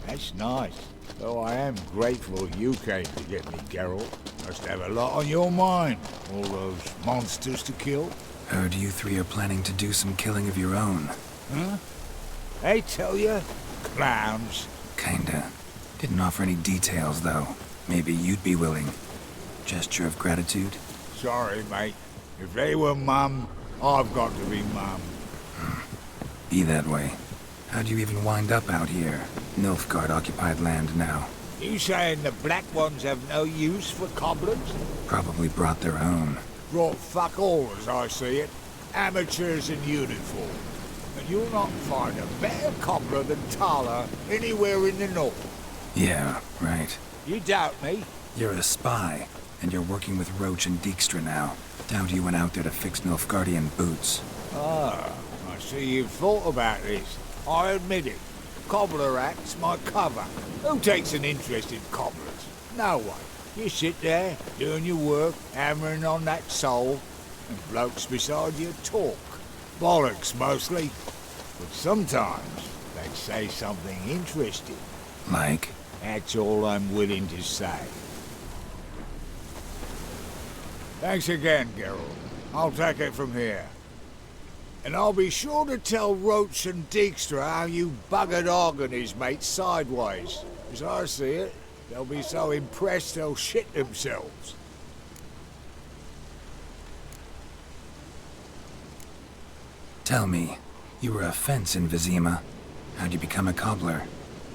That's nice. Though I am grateful you came to get me, Geralt. Must have a lot on your mind. All those monsters to kill. Heard you 3 are planning to do some killing of your own. Huh? They tell you? Clowns. Kinda. Didn't offer any details, though. Maybe you'd be willing. Gesture of gratitude? Sorry, mate. If they were mum, I've got to be mum. Be that way. How'd you even wind up out here? Nilfgaard-occupied land now. You saying the Black Ones have no use for cobblers? Probably brought their own. Brought fuck all, as I see it. Amateurs in uniform. And you'll not find a better cobbler than Tala anywhere in the north. Yeah, right. You doubt me? You're a spy, and you're working with Roach and Dijkstra now. Doubt you went out there to fix Nilfgaardian boots. Ah, I see you've thought about this. I admit it. Cobbler act's my cover. Who takes an interest in cobblers? No one. You sit there, doing your work, hammering on that sole, and blokes beside you talk. Bollocks, mostly. But sometimes they'd say something interesting. Like? That's all I'm willing to say. Thanks again, Geralt. I'll take it from here. And I'll be sure to tell Roach and Dijkstra how you buggered Og and his mates sideways. As I see it, they'll be so impressed they'll shit themselves. Tell me, you were a fence in Vizima. How'd you become a cobbler?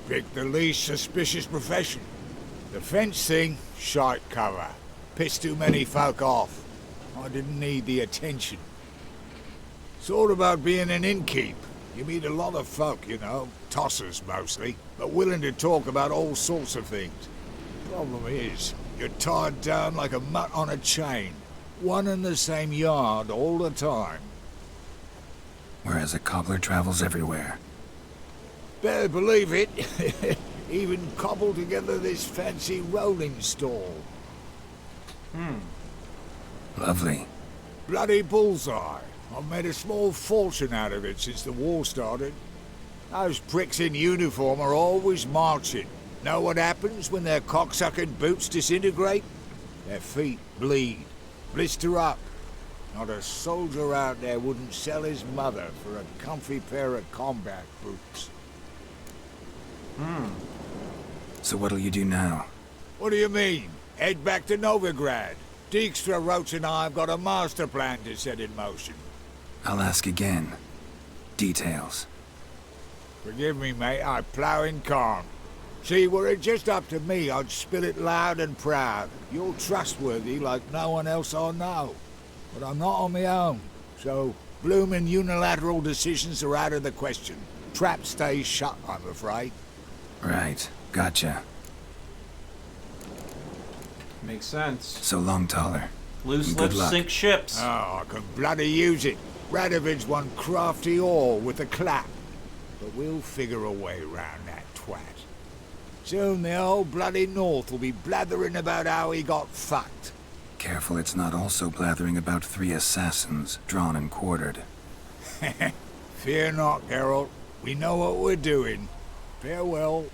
Pick the least suspicious profession. The fence thing, shite cover. Pissed too many folk off. I didn't need the attention. It's all about being an innkeep. You meet a lot of folk, you know, tossers mostly, but willing to talk about all sorts of things. Problem is, you're tied down like a mutt on a chain. One and the same yard all the time. Whereas a cobbler travels everywhere. Better believe it. Even cobbled together this fancy rolling stall. Lovely. Bloody bullseye. I've made a small fortune out of it since the war started. Those pricks in uniform are always marching. Know what happens when their cocksucking boots disintegrate? Their feet bleed. Blister up. Not a soldier out there wouldn't sell his mother for a comfy pair of combat boots. So what'll you do now? What do you mean? Head back to Novigrad. Dijkstra, Roach and I have got a master plan to set in motion. I'll ask again. Details. Forgive me, mate, I plough in calm. See, were it just up to me, I'd spill it loud and proud. You're trustworthy like no one else I know. But I'm not on my own, so bloomin' unilateral decisions are out of the question. Trap stays shut, I'm afraid. Right. Gotcha. Makes sense. So long, Taller. Loose Good lips luck. sink ships. Oh, I can bloody use it. Radovid's one crafty ore with a clap. But we'll figure a way round that twat. Soon the whole bloody North will be blathering about how he got fucked. Careful it's not also blathering about 3 assassins, drawn and quartered. Fear not, Geralt. We know what we're doing. Farewell.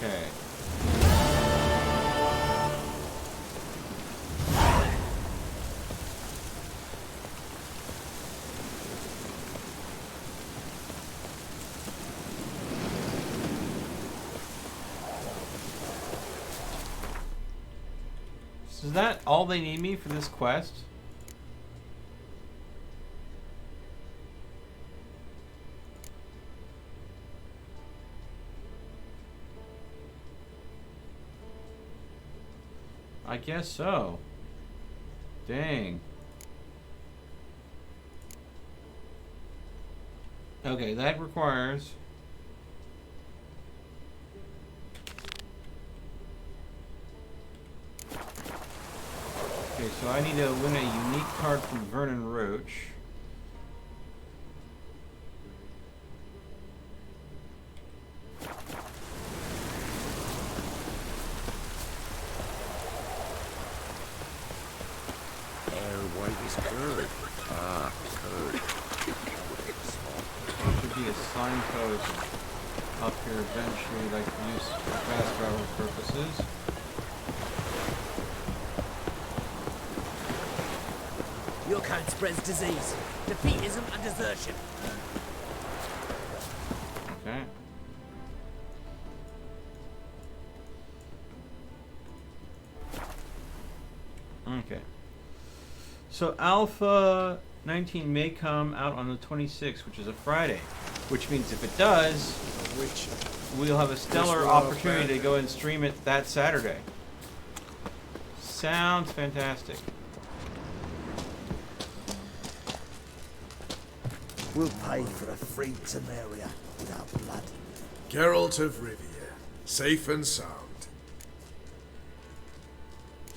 Okay. So is that all they need me for this quest? I guess so. Dang. Okay, that requires... Okay, so I need to win a unique card from Vernon Roach. Should be a signpost up here eventually, like use for fast travel purposes. Your kind spreads disease, defeatism and desertion. Okay. Okay. So Alpha 19 may come out on the 26th, which is a Friday. Which means if it does, we'll have a stellar opportunity to go and stream it that Saturday. Sounds fantastic. We'll pay for a free Temeria without blood. Geralt of Rivia, safe and sound.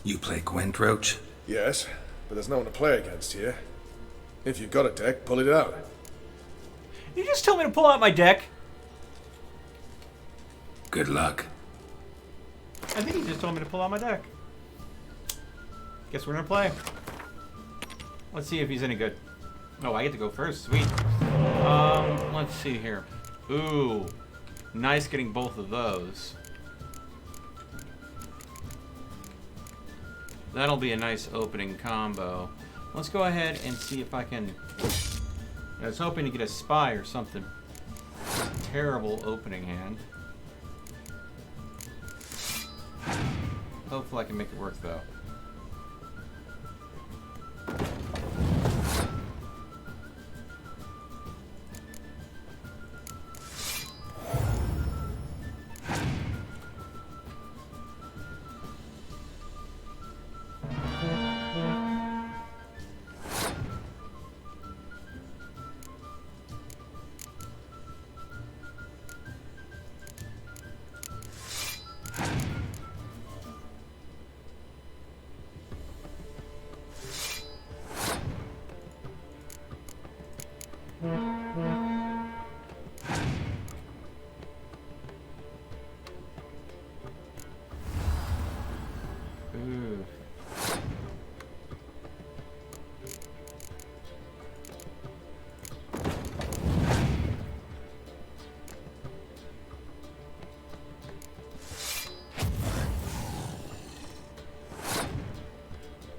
You play Gwent, Roach? Yes, but there's no one to play against here. If you've got a deck, pull it out. You just told me to pull out my deck. Good luck. I think he just told me to pull out my deck. Guess we're gonna play. Let's see if he's any good. Oh, I get to go first. Sweet. Let's see here. Ooh. Nice getting both of those. That'll be a nice opening combo. Let's go ahead and see if I can... I was hoping to get a spy or something. Terrible opening hand. Hopefully I can make it work though.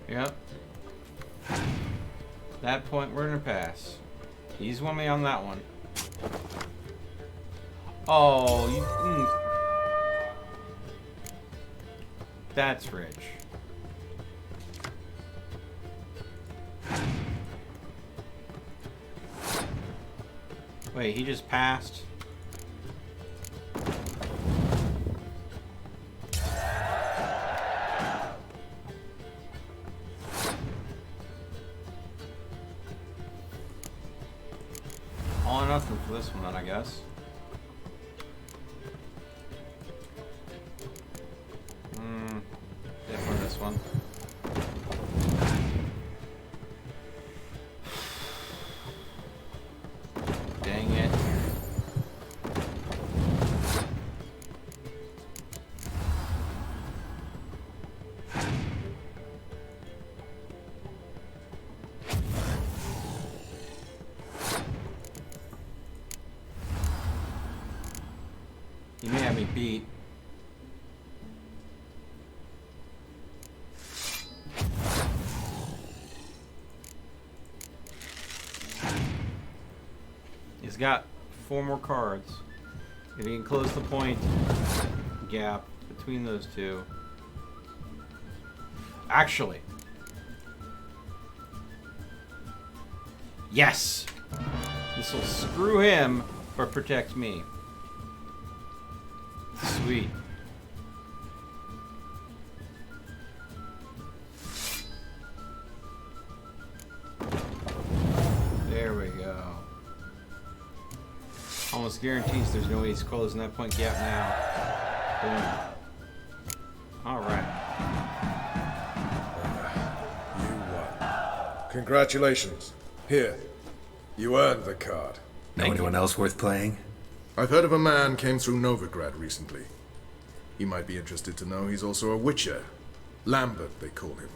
Yep. That point we're gonna pass. He's won me on that one. Oh, you... That's rich. Wait, he just passed? All or nothing for this one then, I guess. Definitely this one. Dang it. You may have me beat. He's got 4 more cards. If he can close the point gap between those two. Actually. Yes! This will screw him, but protect me. Sweet. There we go. Almost guarantees there's no way he's closing that point gap now. Boom. Alright. You won. Congratulations. Here. You earned the card. Know anyone else worth playing? I've heard of a man came through Novigrad recently. You might be interested to know he's also a Witcher. Lambert, they call him.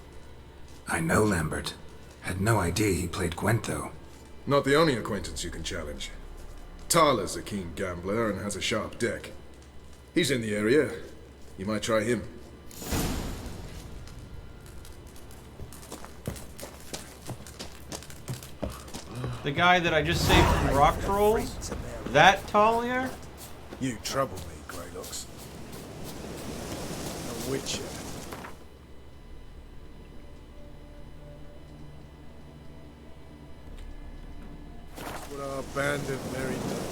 I know Lambert. Had no idea he played Gwent, though. Not the only acquaintance you can challenge. Tala's a keen gambler and has a sharp deck. He's in the area. You might try him. The guy that I just saved from rock trolls? That Talia? You trouble me, Greylocks. A Witcher. What our band of merry men.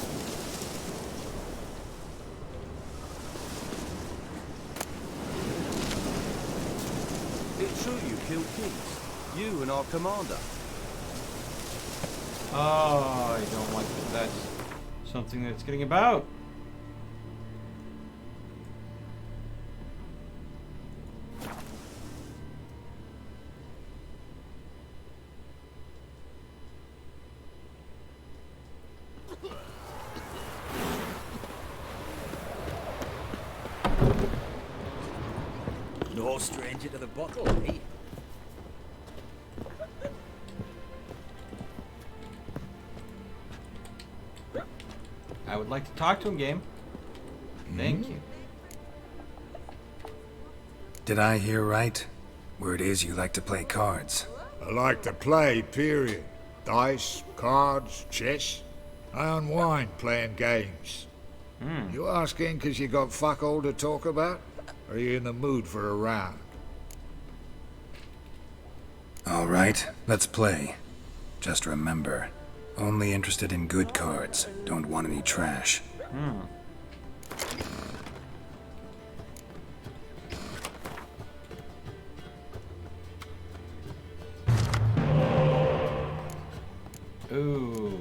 It's true you killed Keats. You and our commander. Oh, I don't like that. That's something that's getting about. No stranger to the bottle, eh? I would like to talk to him, game. Thank you. Did I hear right? Word is you like to play cards. I like to play, period. Dice, cards, chess. I unwind playing games. You asking because you got fuck all to talk about? Or are you in the mood for a round? All right, let's play. Just remember, only interested in good cards. Don't want any trash. Ooh.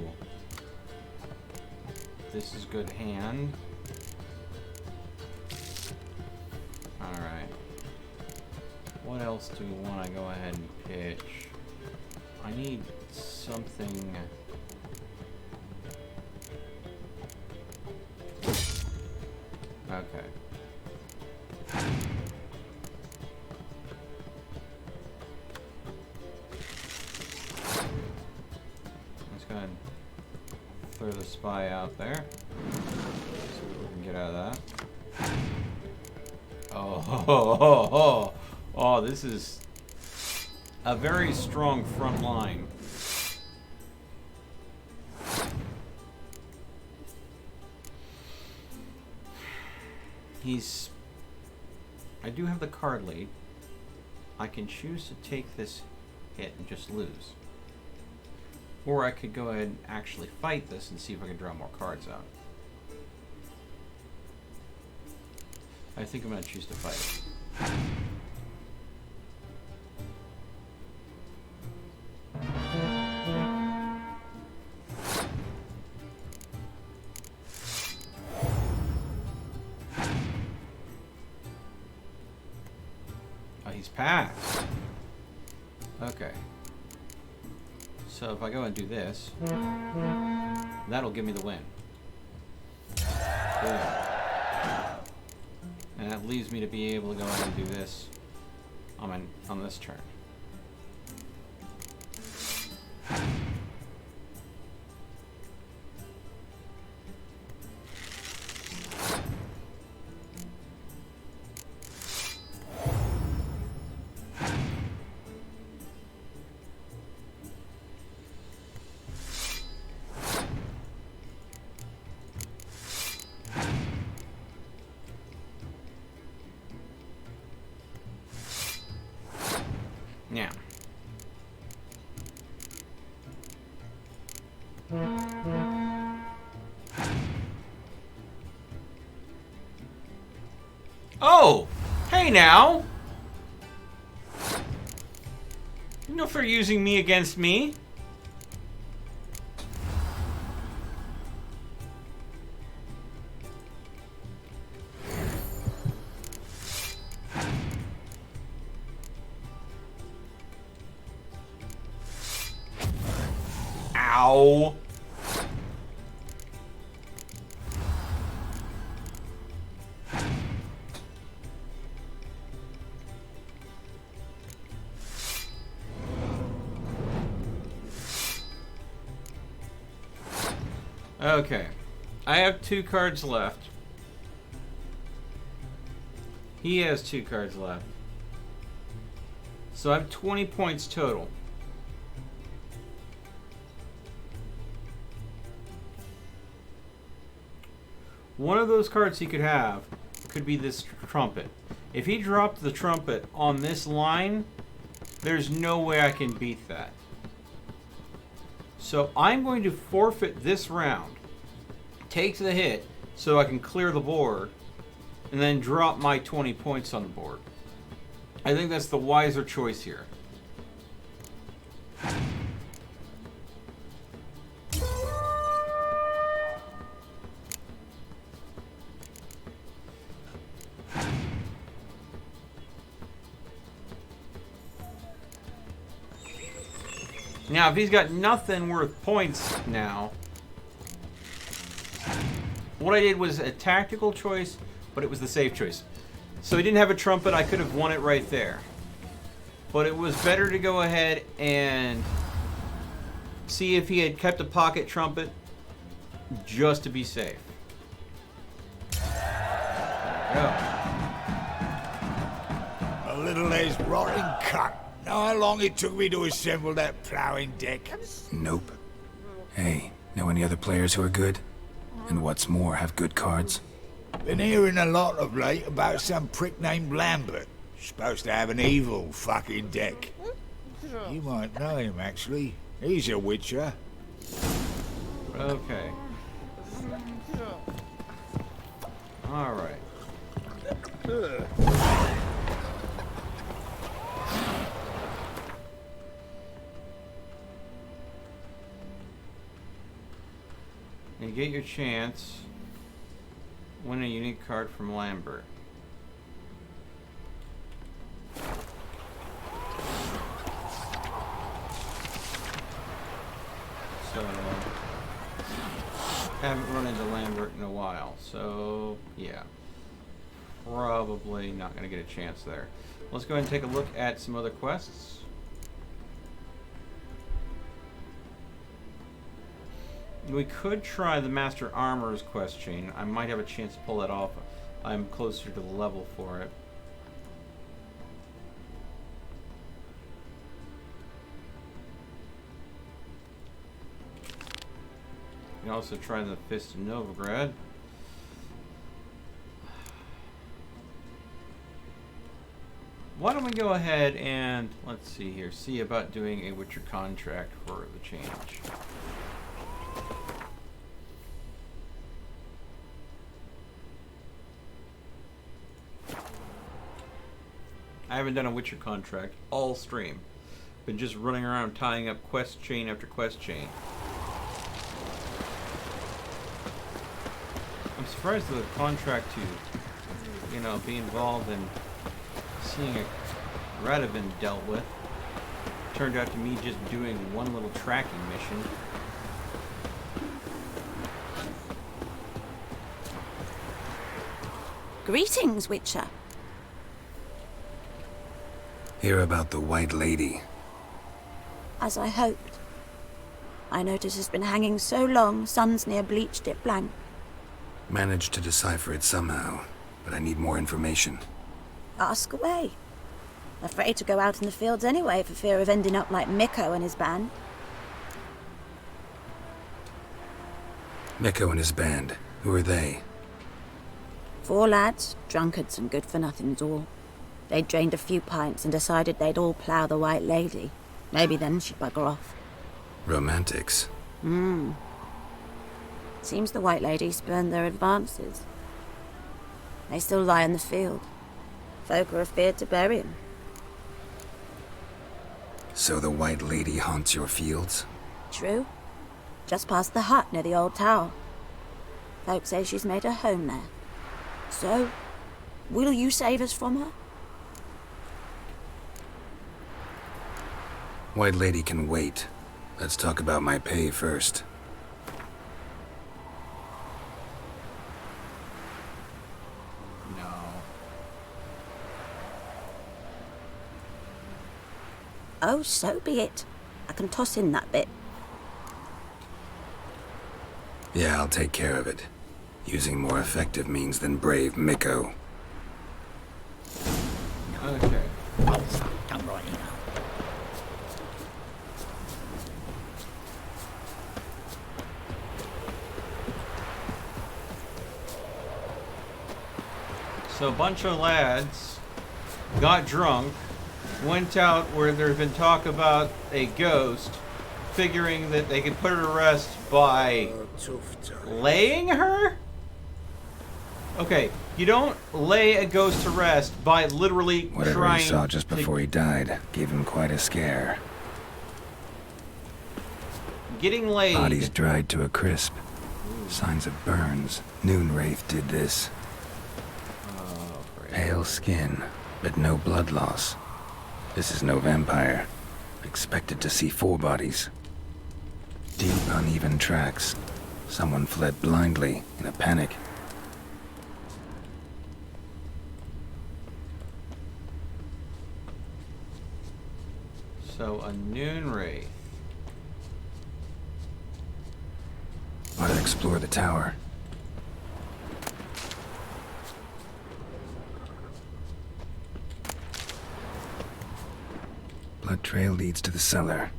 This is good hand. Alright. What else do we want to go ahead and pitch? I need something... Okay. Let's go ahead and throw the spy out there. See what we can get out of that. Oh, this is a very strong front line. I do have the card lead. I can choose to take this hit and just lose. Or I could go ahead and actually fight this and see if I can draw more cards out. I think I'm going to choose to fight it. Oh, he's passed. Okay. So if I go and do this, that'll give me the win. Boom. And that leaves me to be able to go ahead and do this on this turn. Yeah. Oh! Hey now! You know if they're using me against me. Ow. Okay. I have 2 cards left. He has 2 cards left. So I have 20 points total. One of those cards he could have could be this trumpet. If he dropped the trumpet on this line, there's no way I can beat that. So I'm going to forfeit this round, take the hit so I can clear the board, and then drop my 20 points on the board. I think that's the wiser choice here. Now, if he's got nothing worth points now, what I did was a tactical choice, but it was the safe choice. So he didn't have a trumpet, I could have won it right there. But it was better to go ahead and see if he had kept a pocket trumpet just to be safe. There we go. A little as rotten cunt. Know how long it took me to assemble that ploughing deck? Nope. Hey, know any other players who are good? And what's more, have good cards? Been hearing a lot of late about some prick named Lambert. Supposed to have an evil fucking deck. You might know him, actually. He's a witcher. Okay. Alright. You get your chance. Win a unique card from Lambert. So, haven't run into Lambert in a while, so yeah. Probably not going to get a chance there. Let's go ahead and take a look at some other quests. We could try the Master Armorer's quest chain. I might have a chance to pull that off. I'm closer to the level for it. You can also try the Fist of Novigrad. Why don't we go ahead and, let's see here, see about doing a Witcher contract for the change. I haven't done a Witcher contract all stream. Been just running around tying up quest chain after quest chain. I'm surprised the contract to, you know, be involved in seeing a Radovid dealt with. Turned out to me just doing one little tracking mission. Greetings, Witcher. Hear about the White Lady. As I hoped. I notice it's been hanging so long, sun's near bleached it blank. Managed to decipher it somehow, but I need more information. Ask away. Afraid to go out in the fields anyway for fear of ending up like Mikko and his band. Mikko and his band. Who are they? 4 lads, drunkards and good-for-nothings all. They'd drained a few pints and decided they'd all plough the White Lady. Maybe then she'd bugger off. Romantics. Seems the White Lady spurned their advances. They still lie in the field. Folk are afeard to bury him. So the White Lady haunts your fields? True. Just past the hut near the old tower. Folk say she's made her home there. So, will you save us from her? White Lady can wait. Let's talk about my pay first. No. Oh, so be it. I can toss in that bit. Yeah, I'll take care of it. Using more effective means than brave Mikko. Okay. Come right in. So a bunch of lads got drunk, went out where there's been talk about a ghost, figuring that they could put her to rest by laying her? Okay, you don't lay a ghost to rest by literally Whatever trying he saw just before he died gave him quite a scare. Getting laid. Bodies dried to a crisp. Signs of burns. Noonwraith did this. Pale skin, but no blood loss. This is no vampire. Expected to see 4 bodies. Deep, uneven tracks. Someone fled blindly, in a panic. So a Noonwraith. Ought to explore the tower. Blood trail leads to the cellar.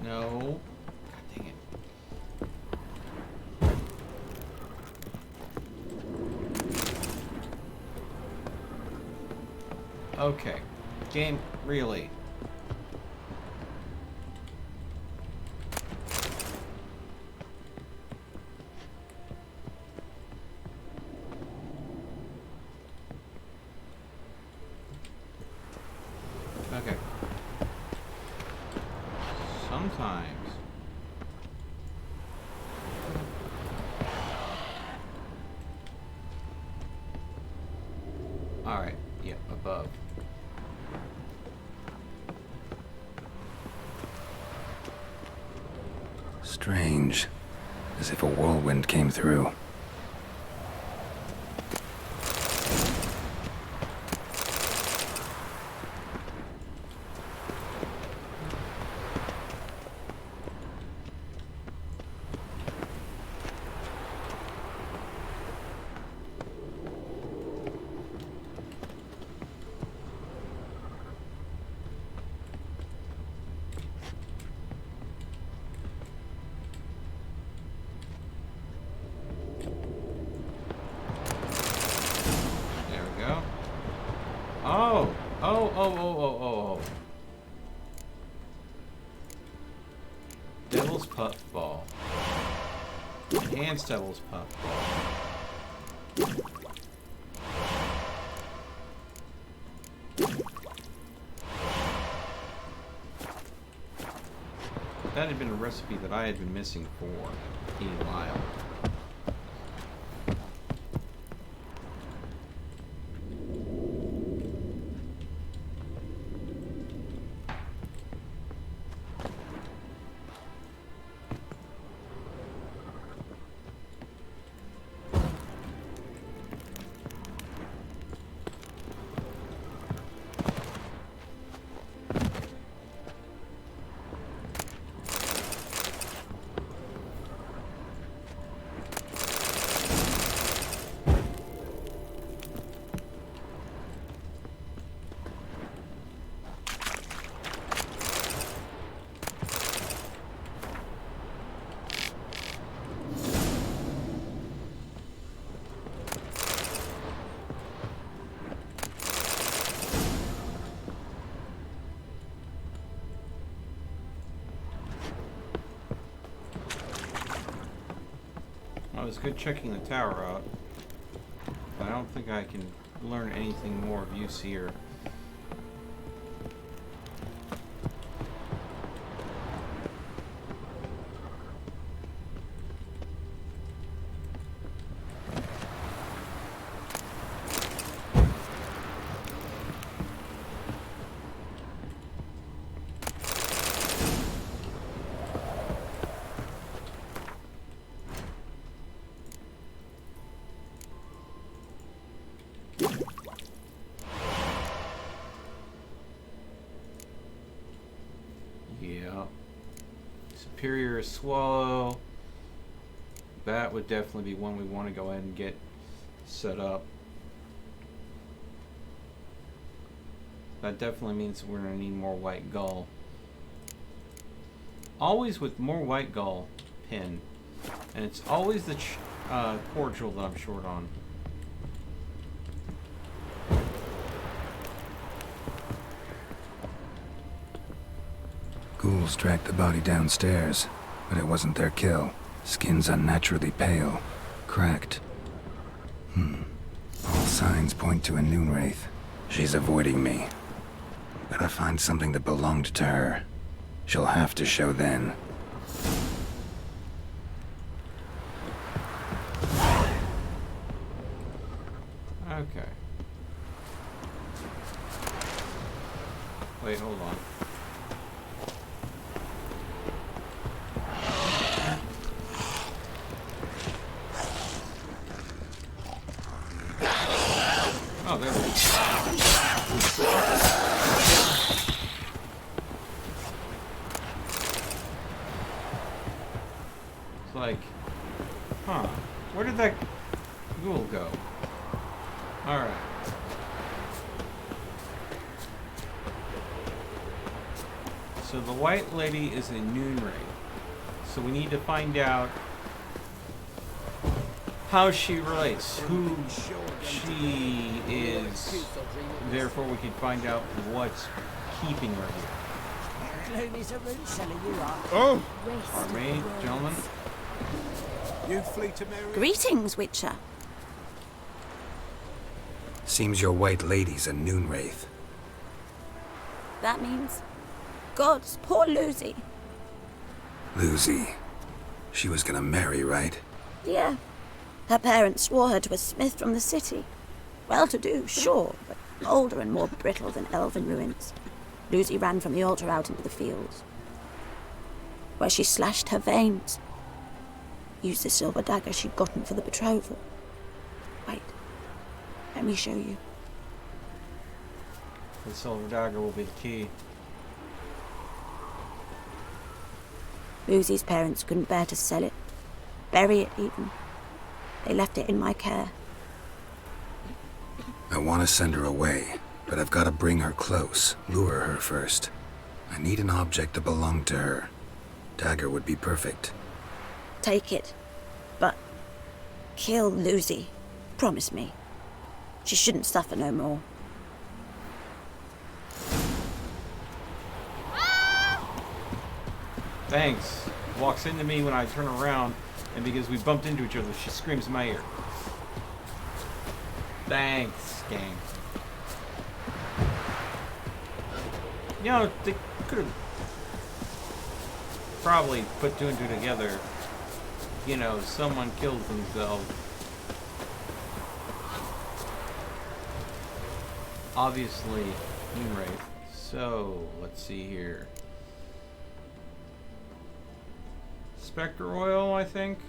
No. God dang it. Okay. Game, really? Okay. Sometimes. Alright, yeah, above. Strange. As if a whirlwind came through. Oh. Devil's Puffball. Enhanced Devil's Puffball. That had been a recipe that I had been missing for a while. Well, it's good checking the tower out, but I don't think I can learn anything more of use here. Yeah. Superior Swallow. That would definitely be one we want to go ahead and get set up. That definitely means we're going to need more White Gull. Always with more White Gull pin. And it's always the cordial that I'm short on. Ghouls dragged the body downstairs, but it wasn't their kill. Skin's unnaturally pale, cracked. All signs point to a noon wraith. She's avoiding me. Gotta find something that belonged to her. She'll have to show then. Okay. Wait, hold on. Oh, there we go. It's like, huh, where did that ghoul go? Alright. So the white lady is a noon wraith. So we need to find out how she relates, who she is. Therefore we can find out what's keeping her here. Gloomies a root seller, you are. Oh! Army, gentlemen. You flee to Mary? Greetings, Witcher. Seems your white lady's a noon wraith. That means... Gods, poor Lucy. Lucy. She was gonna marry, right? Yeah. Her parents swore her to a smith from the city. Well-to-do, sure, but older and more brittle than elven ruins. Lucy ran from the altar out into the fields, where she slashed her veins. Used the silver dagger she'd gotten for the betrothal. Wait, let me show you. The silver dagger will be the key. Lucy's parents couldn't bear to sell it, bury it even. They left it in my care. I want to send her away, but I've got to bring her close, lure her first. I need an object that belonged to her. Dagger would be perfect. Take it, but kill Lucy. Promise me. She shouldn't suffer no more. Thanks. Walks into me when I turn around, and because we bumped into each other, she screams in my ear. Thanks, gang. You know, they could have probably put two and two together. You know, someone kills themselves. Obviously, Moon Wraith. So, let's see here. Spectre oil, I think.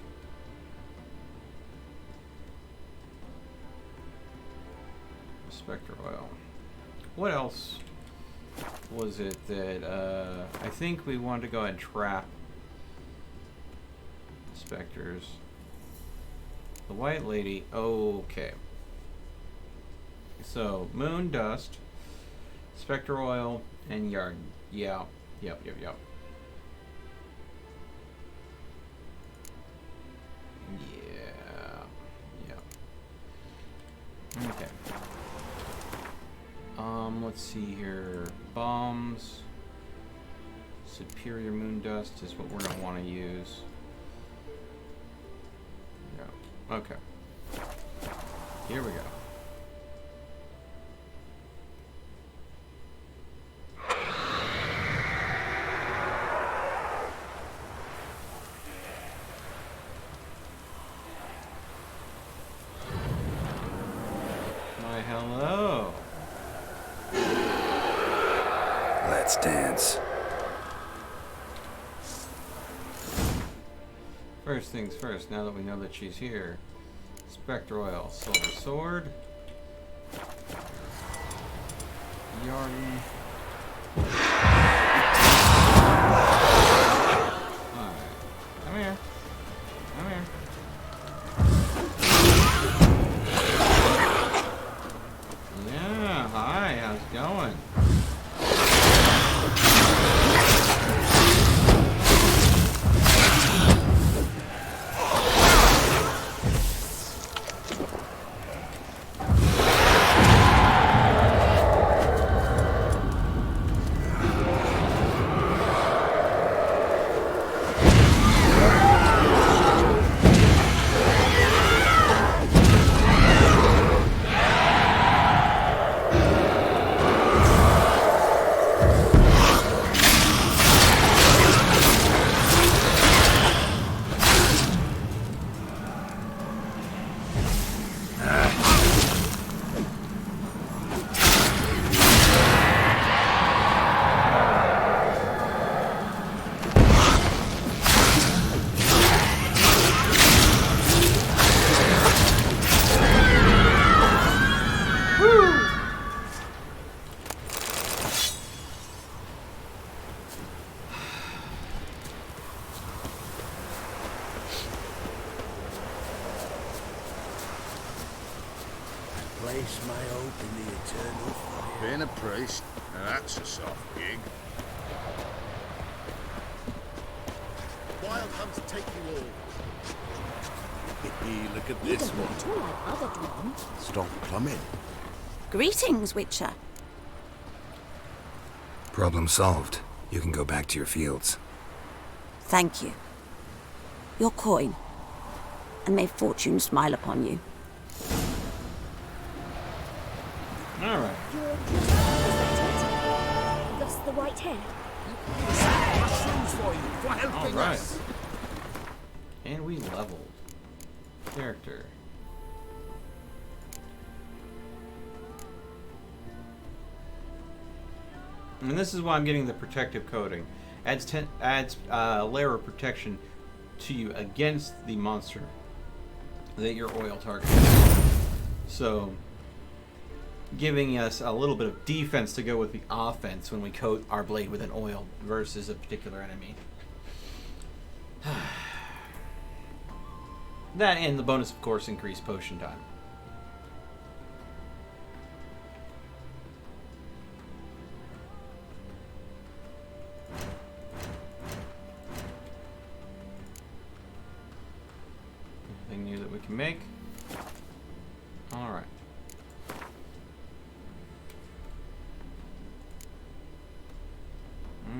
Spectre oil. What else was it that, I think we wanted to go ahead and trap specters. The white lady, okay. So, moon dust, spectre oil, and yarn. Yeah, yep. Yeah. Okay. Let's see here. Bombs. Superior moon dust is what we're gonna want to use. Yeah. Okay. Here we go. Hello. Let's dance. First things first, now that we know that she's here. Spectre oil, silver sword. Yarn. Alright. Come here. Come here. Yeah, hi, how's it going? This may open the eternal fire. Being a priest, now that's a soft gig. Wild hunts take you all. Look at this one. Strong plumbing. Greetings, Witcher. Problem solved. You can go back to your fields. Thank you. Your coin. And may fortune smile upon you. All right. Thus the white hair. Mushrooms for you, for helping All right. us. And we leveled. Character. And this is why I'm getting the protective coating. Adds a layer of protection to you against the monster that your oil targets. So, giving us a little bit of defense to go with the offense when we coat our blade with an oil versus a particular enemy. That and the bonus, of course, increased potion time. Anything new that we can make? Alright.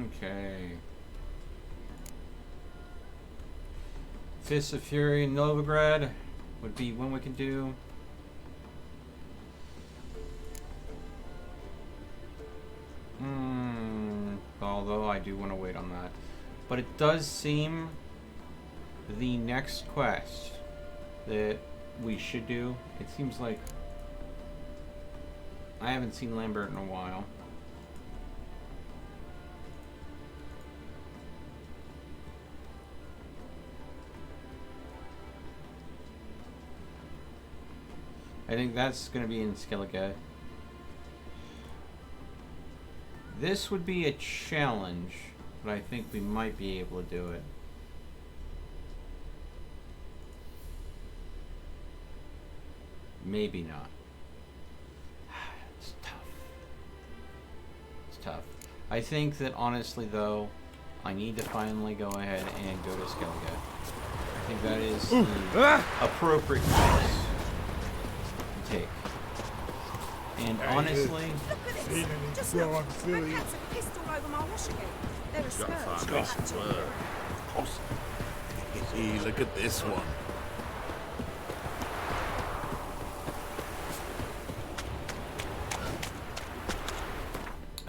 Okay. Fists of Fury in Novigrad would be one we can do. Although I do want to wait on that. But it does seem the next quest that we should do, it seems like I haven't seen Lambert in a while. I think that's going to be in Skellige. This would be a challenge, but I think we might be able to do it. Maybe not. It's tough. It's tough. I think that honestly though, I need to finally go ahead and go to Skellige. I think that is the appropriate course to take. And honestly, Just look, red cats have pissed all over my wash again. They're a scourge. Look at this one.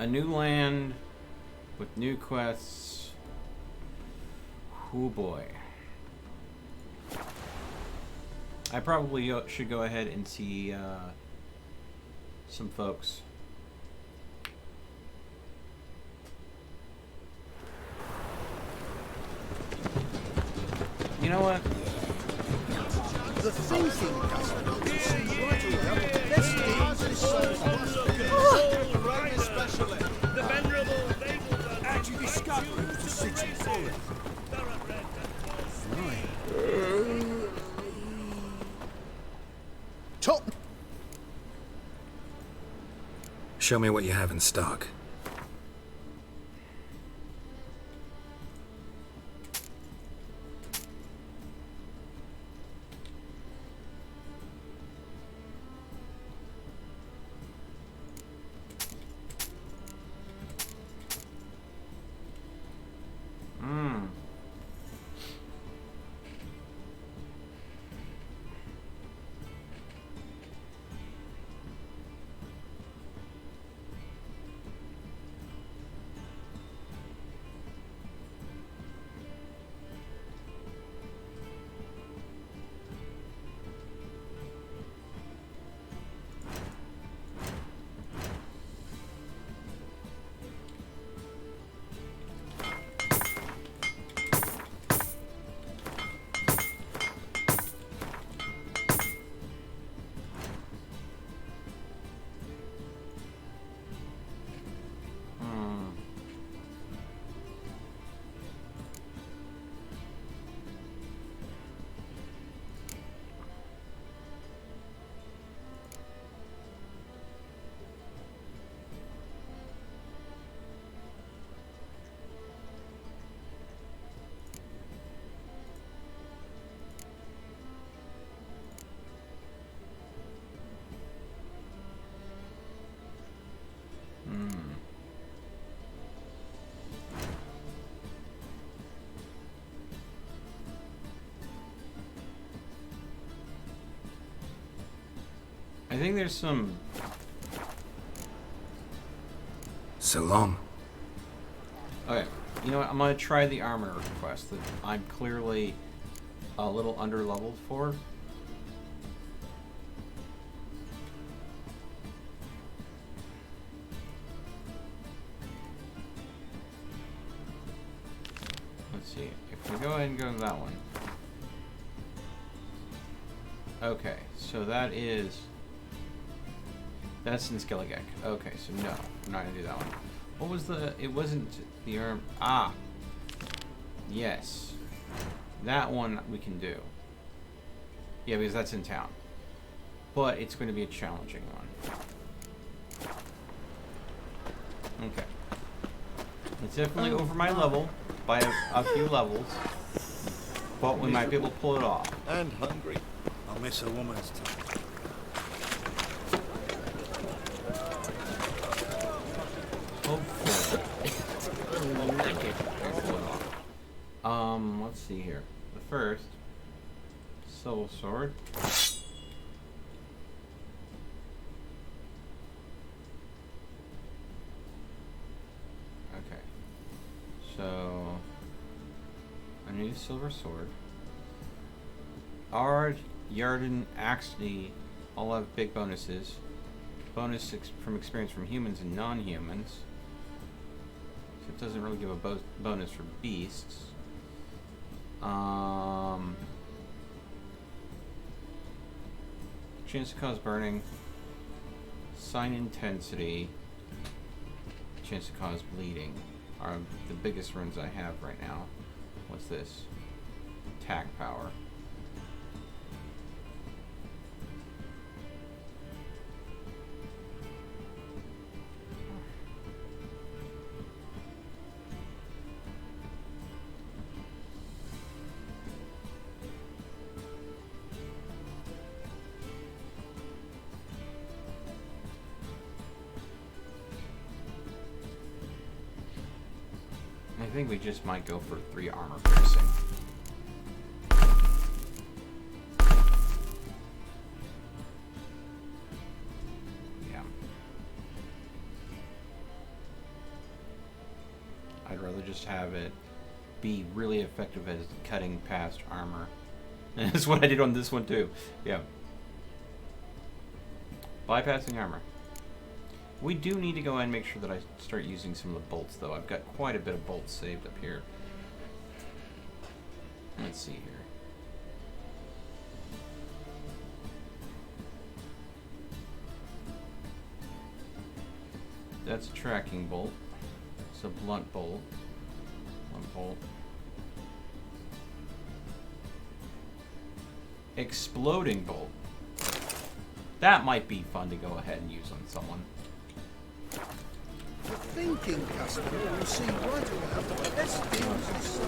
a new land with new quests. Oh boy. I probably should go ahead and see some folks. You know what? The thinking customer seems right around what the best deeds this especially. The venerable as you discover it was a city full. Top. Show me what you have in stock. think there's some... So long. Okay, you know what? I'm gonna try the armor quest that I'm clearly a little under-leveled for. Let's see. If we go ahead and go to that one. Okay, so that is... That's in Skelligek. Okay, so no, I'm not gonna do that one. What was the... It wasn't the arm... Ah! Yes. That one we can do. Yeah, because that's in town. But it's going to be a challenging one. Okay. It's definitely over my level by a few levels. But we might be able to pull it off. And hungry. I'll miss a woman's touch. Let's see here. The first, Soul Sword. Okay. So, a new Silver Sword. Ard, Yarden, Axley all have big bonuses. Bonus from experience from humans and non-humans. So it doesn't really give a bonus for beasts. Chance to cause burning. Sign intensity. Chance to cause bleeding are the biggest runes I have right now. What's this? Attack power. I think we just might go for 3 armor piercing. Yeah. I'd rather just have it be really effective as cutting past armor. And that's what I did on this one too. Yeah. Bypassing armor. We do need to go and make sure that I start using some of the bolts, though. I've got quite a bit of bolts saved up here. Let's see here. That's a tracking bolt. It's a blunt bolt. Blunt bolt. Exploding bolt. That might be fun to go ahead and use on someone. The thinking customer will see right around the best deals you see.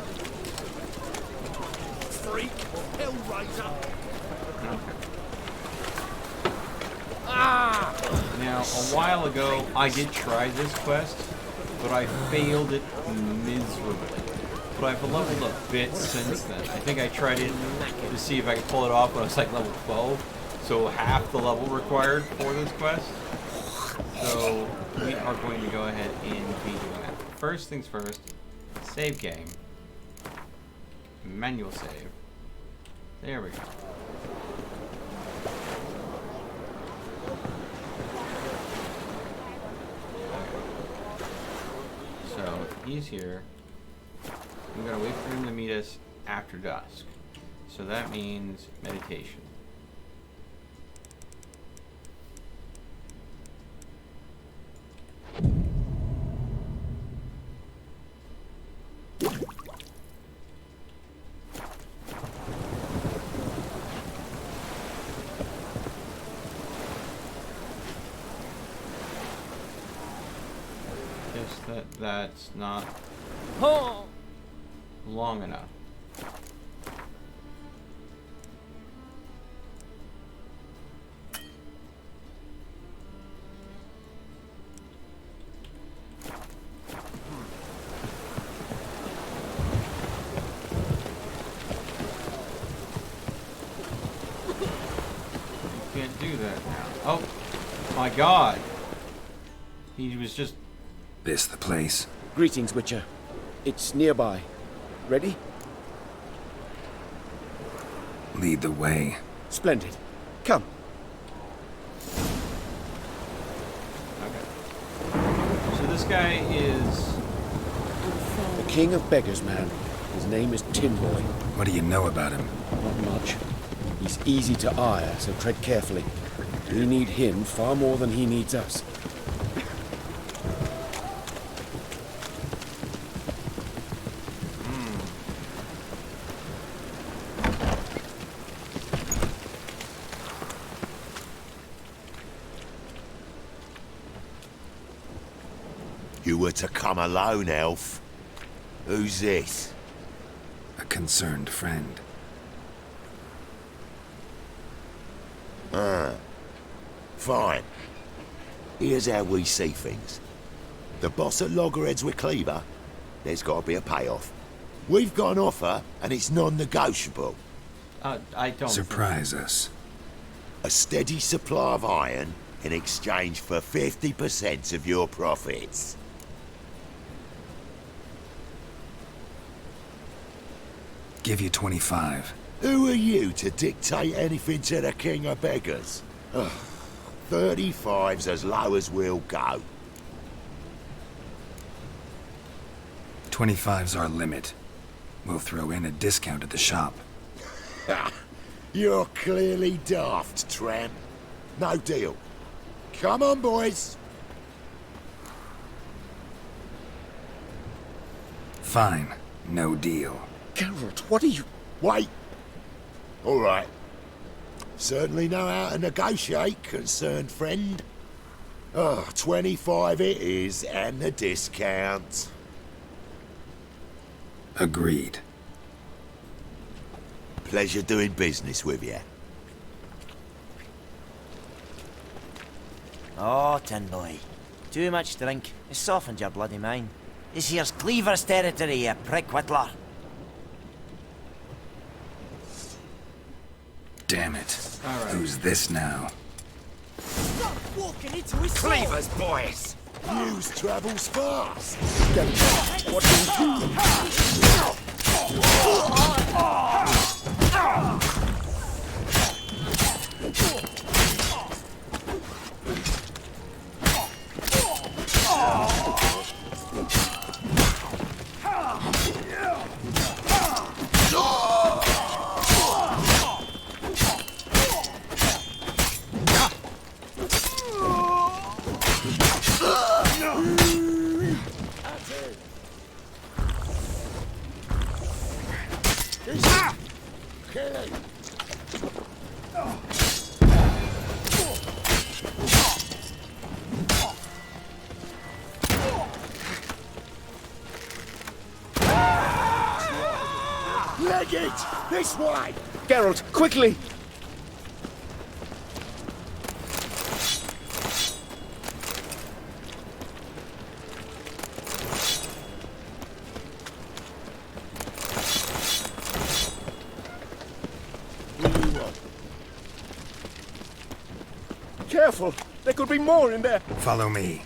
Freak, Hellraiser. Now, a while ago, I did try this quest, but I failed it miserably. But I've leveled a bit since then. I think I tried it to see if I could pull it off when I was like level 12, so half the level required for this quest. So we are going to go ahead and be doing that. First things first, save game. Manual save. There we go. Okay. So he's here. I'm gonna wait for him to meet us after dusk. So that means meditation. That's not long enough. You can't do that now. Oh, my God. He was just... This the place? Greetings, Witcher. It's nearby. Ready? Lead the way. Splendid. Come. So this guy is... The king of beggars, man. His name is Tin Boy. What do you know about him? Not much. He's easy to ire, so tread carefully. We need him far more than he needs us. You were to come alone, elf. Who's this? A concerned friend. Fine. Here's how we see things. The boss at Loggerheads with Cleaver, there's got to be a payoff. We've got an offer, and it's non-negotiable. I don't... Surprise us. A steady supply of iron in exchange for 50% of your profits. Give you 25. Who are you to dictate anything to the king of beggars? Ugh, 35's as low as we'll go. 25's our limit. We'll throw in a discount at the shop. Ha! You're clearly daft, tramp. No deal. Come on, boys. Fine. No deal. Geralt, what are you... Wait. All right. Certainly know how to negotiate, concerned friend. 25 it is, and the discount. Agreed. Pleasure doing business with you. Oh, Tin Boy. Too much drink. It's softened your bloody mind. This here's Cleaver's territory, you prick whittler. Damn it. All right. Who's this now? Stop walking into his Cleaver's boys! News travels fast! What do you do? Leg it! This way! Geralt, quickly! Careful! There could be more in there! Follow me.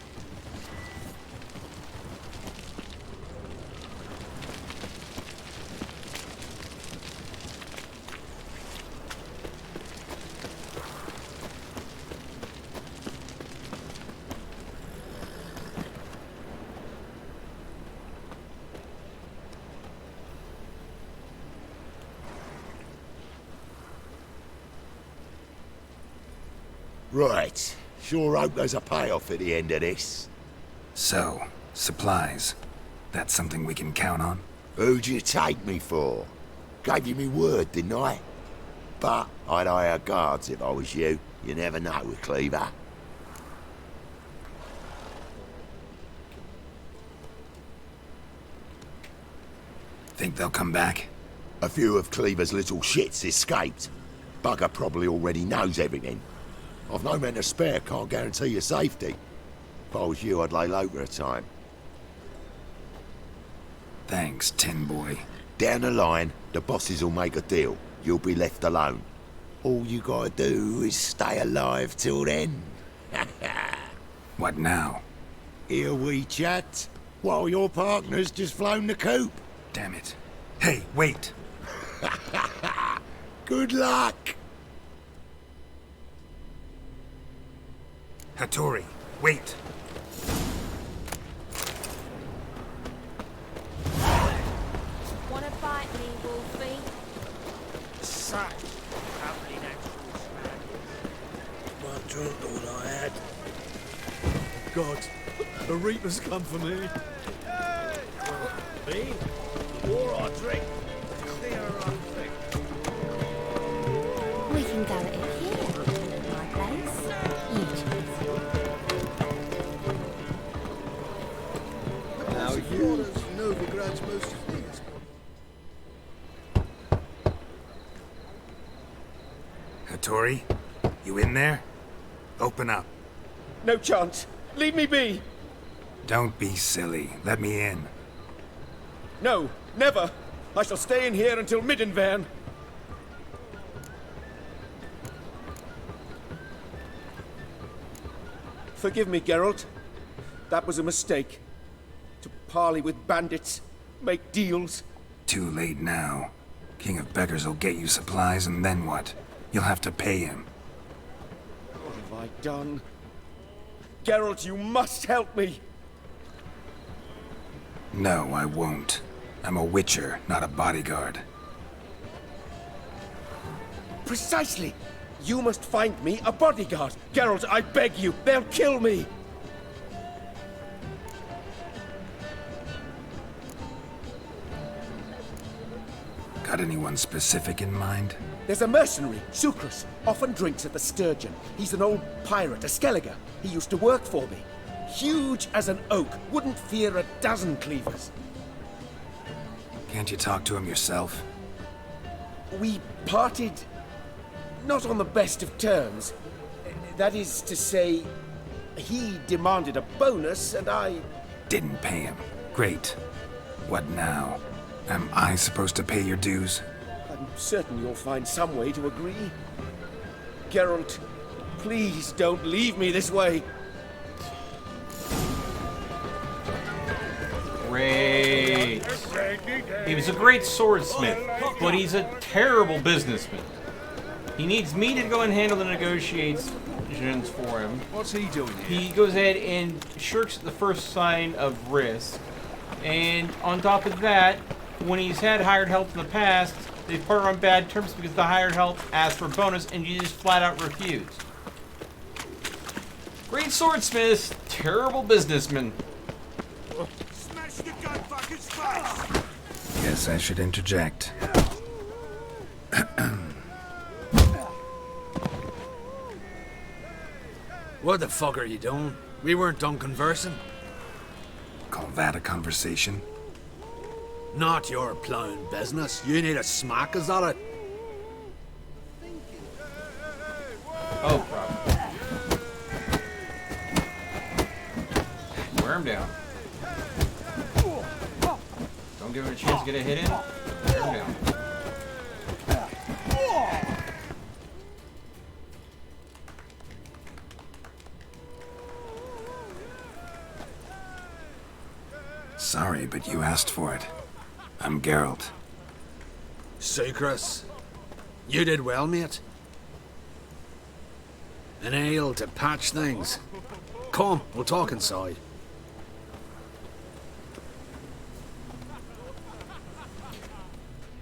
Right. Sure hope there's a payoff at the end of this. So, supplies. That's something we can count on? Who'd you take me for? Gave you me word, didn't I? But I'd hire guards if I was you. You never know with Cleaver. Think they'll come back? A few of Cleaver's little shits escaped. Bugger probably already knows everything. I've no men to spare, can't guarantee your safety. If I was you, I'd lay low for a time. Thanks, Tin Boy. Down the line, the bosses will make a deal. You'll be left alone. All you gotta do is stay alive till then. What now? Here we chat, while your partner's just flown the coop. Damn it. Hey, wait! Good luck! Hattori, wait! Wanna bite me, Wolfie? Such lovely natural smell. Well, drunk all I had. God, the Reaper's come for me. Me? Or I drink. Clear our thing. We can go at it here, at my place. You choose. Now you Novigrad's most famous. Hattori, you in there? Open up. No chance. Leave me be. Don't be silly. Let me in. No, never. I shall stay in here until Middenvern. Forgive me, Geralt. That was a mistake. To parley with bandits, make deals. Too late now. King of Beggars will get you supplies, and then what? You'll have to pay him. What have I done? Geralt, you must help me. No, I won't. I'm a witcher, not a bodyguard. Precisely. You must find me a bodyguard. Geralt, I beg you. They'll kill me. Got anyone specific in mind? There's a mercenary, Sucrus, often drinks at the Sturgeon. He's an old pirate, a Skelliger. He used to work for me. Huge as an oak, wouldn't fear a dozen cleavers. Can't you talk to him yourself? We parted not on the best of terms. That is to say, he demanded a bonus and I... Didn't pay him. Great. What now? Am I supposed to pay your dues? I'm certain you'll find some way to agree. Geralt, please don't leave me this way. Great. He was a great swordsmith, but he's a terrible businessman. He needs me to go and handle the negotiations for him. What's he doing here? He goes ahead and shirks at the first sign of risk. And on top of that, when he's had hired help in the past, they put her on bad terms because the hired help asked for a bonus and you just flat out refused. Great swordsmith, terrible businessman. Smash the gunfucker's face! Guess I should interject. What the fuck are you doing? We weren't done conversing. Call that a conversation? Not your plowing business. You need a smack, is that it? Oh, crap. Wear him down. Don't give him a chance to get a hit in. Wear him down. Sorry, but you asked for it. I'm Geralt. Sucrus, you did well, mate. An ale to patch things. Come, we'll talk inside.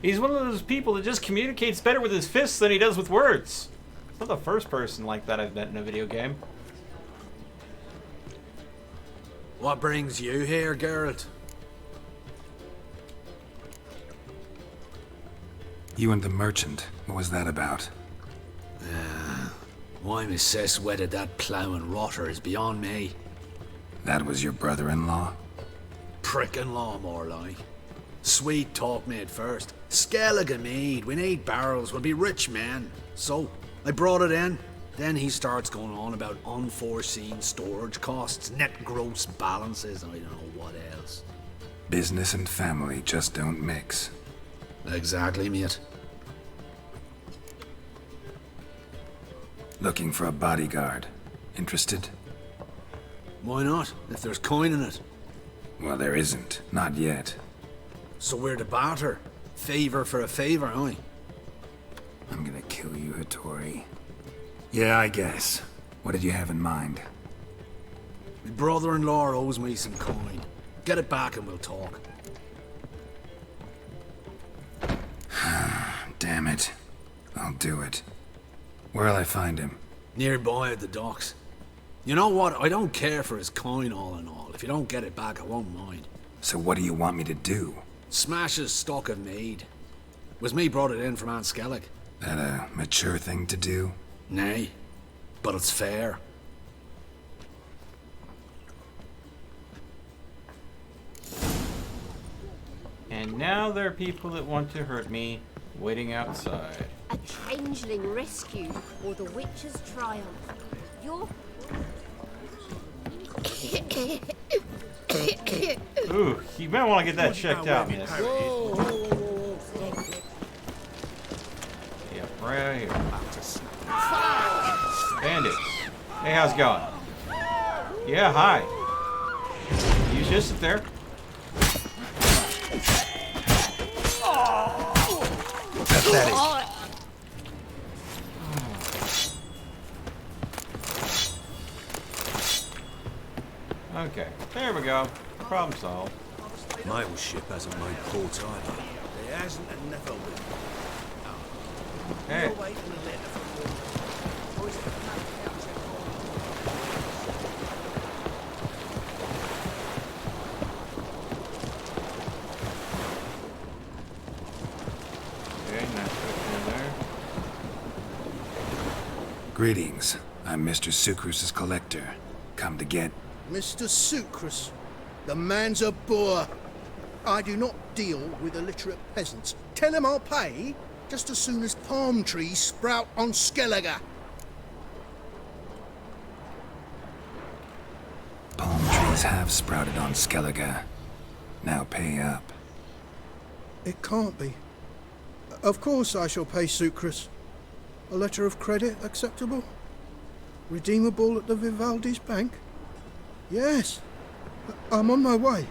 He's one of those people that just communicates better with his fists than he does with words. It's not the first person like that I've met in a video game. What brings you here, Geralt? You and the merchant. What was that about? Why Miss Sis wedded that ploughing rotter is beyond me. That was your brother-in-law? Prick-in-law, more like. Sweet talk made first. Skellige mead, we need barrels, we'll be rich men. So, I brought it in. Then he starts going on about unforeseen storage costs, net gross balances, and I don't know what else. Business and family just don't mix. Exactly, mate. Looking for a bodyguard. Interested? Why not, if there's coin in it? Well, there isn't. Not yet. So we're to barter. Favor for a favor, aye? I'm gonna kill you, Hattori. Yeah, I guess. What did you have in mind? My brother-in-law owes me some coin. Get it back and we'll talk. Damn it. I'll do it. Where'll I find him? Nearby at the docks. You know what? I don't care for his coin all in all. If you don't get it back, I won't mind. So what do you want me to do? Smash his stock of mead. Was me brought it in from Aunt Skellig. That a mature thing to do? Nay, but it's fair. And now there are people that want to hurt me waiting outside. A changeling rescue or the witch's triumph. You're... Ooh, you might want to get that checked out, miss. Yep, right here. Bandits. Hey, how's it going? Yeah, hi. You just sit there. Pathetic. Okay, there we go. Problem solved. My old ship hasn't made port either. It hasn't and never will. Hey. Greetings. I'm Mr. Sucrus's collector. Come to get... Mr. Sucrus, the man's a boor. I do not deal with illiterate peasants. Tell him I'll pay just as soon as palm trees sprout on Skellige. Palm trees have sprouted on Skellige. Now pay up. It can't be. Of course I shall pay Sucrus. A letter of credit acceptable? Redeemable at the Vivaldi's bank? Yes. I'm on my way.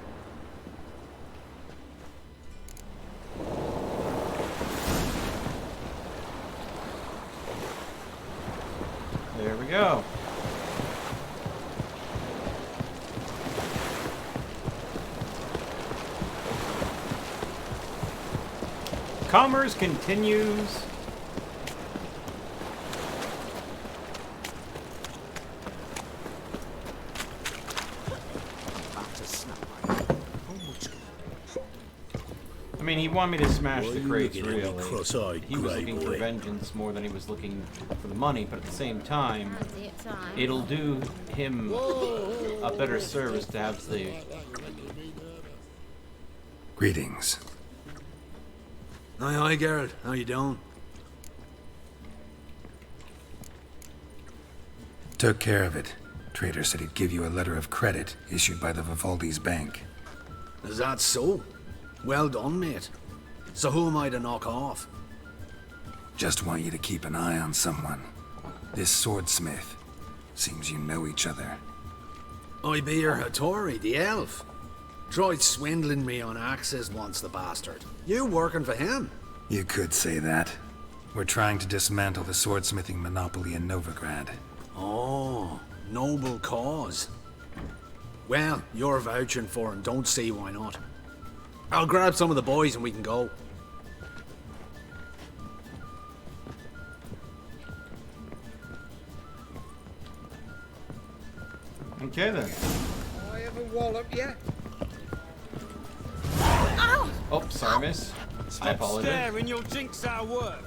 There we go. Commerce continues. I mean, he wanted me to smash the crates, really. He was looking for vengeance more than he was looking for the money, but at the same time, it'll do him a better service to have the... Greetings. Aye, Geralt. How you doing? Took care of it. Trader said he'd give you a letter of credit issued by the Vivaldi's bank. Is that so? Well done, mate. So who am I to knock off? Just want you to keep an eye on someone. This swordsmith. Seems you know each other. I be your Hattori, the elf. Tried swindling me on axes once, the bastard. You working for him? You could say that. We're trying to dismantle the swordsmithing monopoly in Novigrad. Oh, noble cause. Well, you're vouching for him, don't see why not. I'll grab some of the boys and we can go. Okay then. I ever wallop yet? Ow! Oh, sorry, miss. I apologize. Staring, you'll jinx our work.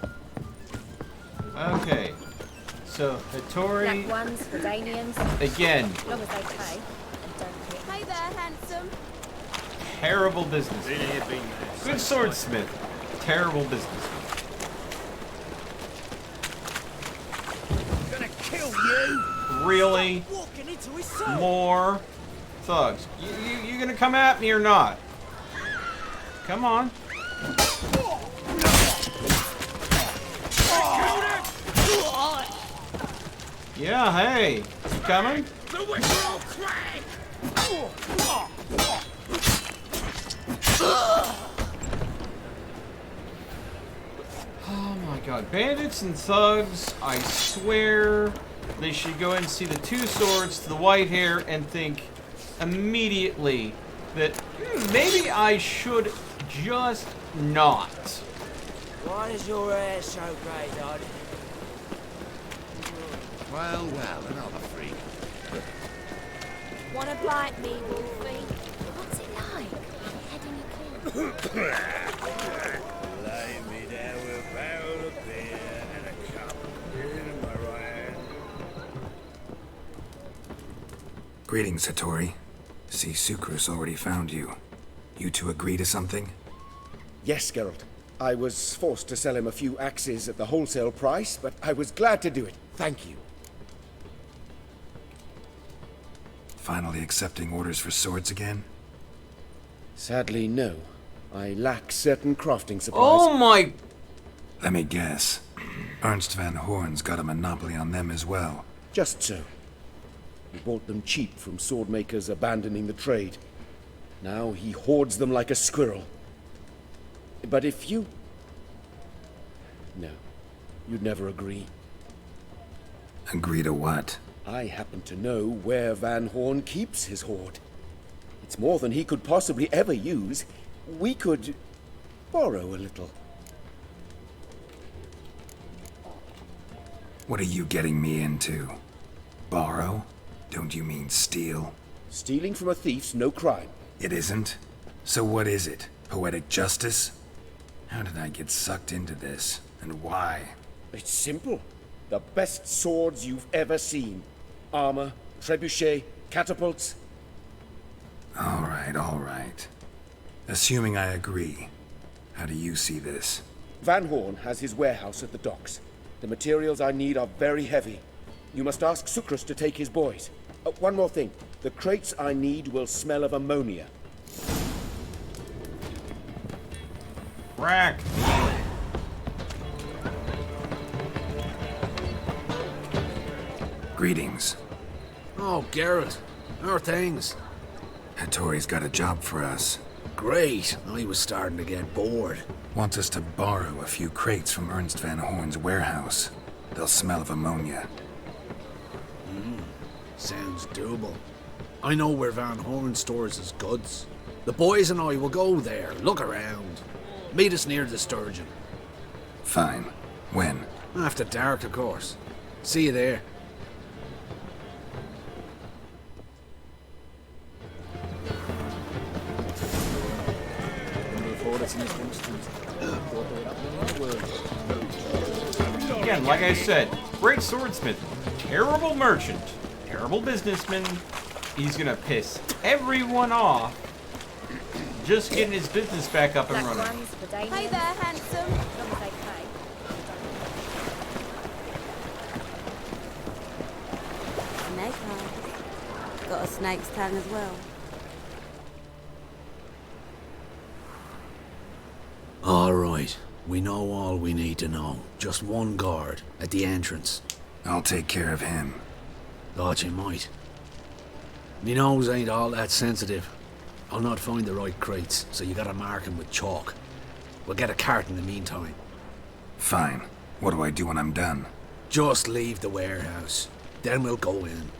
Okay. So, Hattori... Black ones for Danians. Again. As long as they pay. And don't hit. Hey there, handsome. Terrible businessman. Good swordsmith. Terrible businessman. Gonna kill you. Really? Walking into his soul. More thugs. You gonna come at me or not? Come on. Yeah, hey. You coming? The Wickrow Clank! Oh my god. Bandits and thugs, I swear they should go and see the two swords to the white hair and think immediately that maybe I should just not. Why is your hair so grey, Dad? Well, another freak. Wanna blight me, Wolfie? What's it like? Heading a kill? Lay me down with a barrel of beer and a cup in my right hand. Greetings, Hattori. See, Sucrus already found you. You two agree to something? Yes, Geralt. I was forced to sell him a few axes at the wholesale price, but I was glad to do it. Thank you. Finally accepting orders for swords again? Sadly, no. I lack certain crafting supplies. Oh my... Let me guess. Ernst van Horn's got a monopoly on them as well. Just so. He bought them cheap from sword makers abandoning the trade. Now he hoards them like a squirrel. But if you... No. You'd never agree. Agree to what? I happen to know where Van Horn keeps his hoard. It's more than he could possibly ever use. We could borrow a little. What are you getting me into? Borrow? Don't you mean steal? Stealing from a thief's no crime. It isn't? So what is it? Poetic justice? How did I get sucked into this? And why? It's simple. The best swords you've ever seen. Armor, trebuchet, catapults. All right. Assuming I agree, how do you see this? Van Horn has his warehouse at the docks. The materials I need are very heavy. You must ask Sucrus to take his boys. One more thing. The crates I need will smell of ammonia. Rack. Greetings. Oh, Geralt. How are things? Hattori's got a job for us. Great. I was starting to get bored. Wants us to borrow a few crates from Ernst van Horn's warehouse. They'll smell of ammonia. Sounds doable. I know where Van Horn stores his goods. The boys and I will go there, look around. Meet us near the Sturgeon. Fine. When? After dark, of course. See you there. Again, like I said, great swordsmith, terrible merchant, terrible businessman. He's gonna piss everyone off just getting his business back up and running. Hey there, handsome. Long as they pay. Snake eyes. Got a snake's tongue as well. All right. We know all we need to know. Just one guard at the entrance. I'll take care of him. Thought you might. Me nose ain't all that sensitive. I'll not find the right crates, so you gotta mark them with chalk. We'll get a cart in the meantime. Fine. What do I do when I'm done? Just leave the warehouse. Then we'll go in.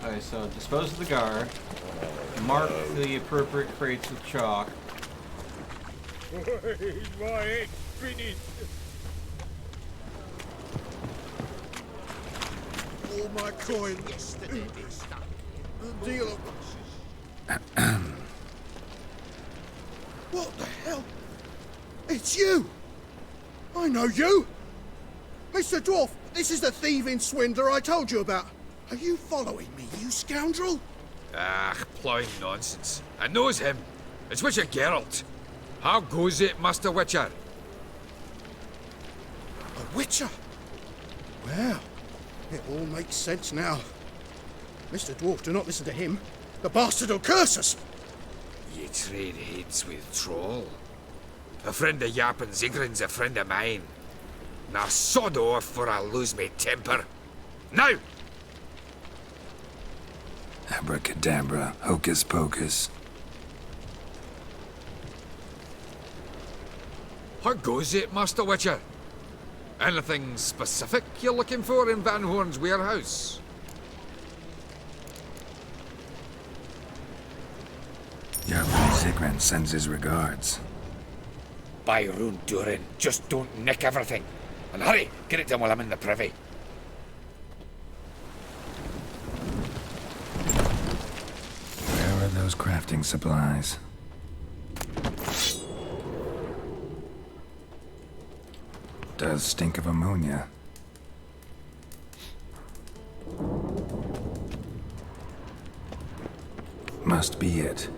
Okay, so dispose of the guard. Mark the appropriate crates with chalk. My head finished. All my coin. Yesterday they stuck. The deal of... What the hell? It's you! I know you! Mr. Dwarf, this is the thieving swindler I told you about. Are you following me, you scoundrel? Ah, plowing nonsense. I knows him. It's Witcher Geralt. How goes it, Master Witcher? A witcher? Well, it all makes sense now. Mr. Dwarf, do not listen to him. The bastard will curse us. Ye trade heads with troll. A friend of Yap and Zigrin's a friend of mine. Now sod off, for I'll lose me temper. Now! Abracadabra, hocus pocus. How goes it, Master Witcher? Anything specific you're looking for in Van Horn's warehouse? Jarvan Zigran sends his regards. By Rune Durin, just don't nick everything. And hurry, get it done while I'm in the privy. Where are those crafting supplies? Does stink of ammonia. Must be it.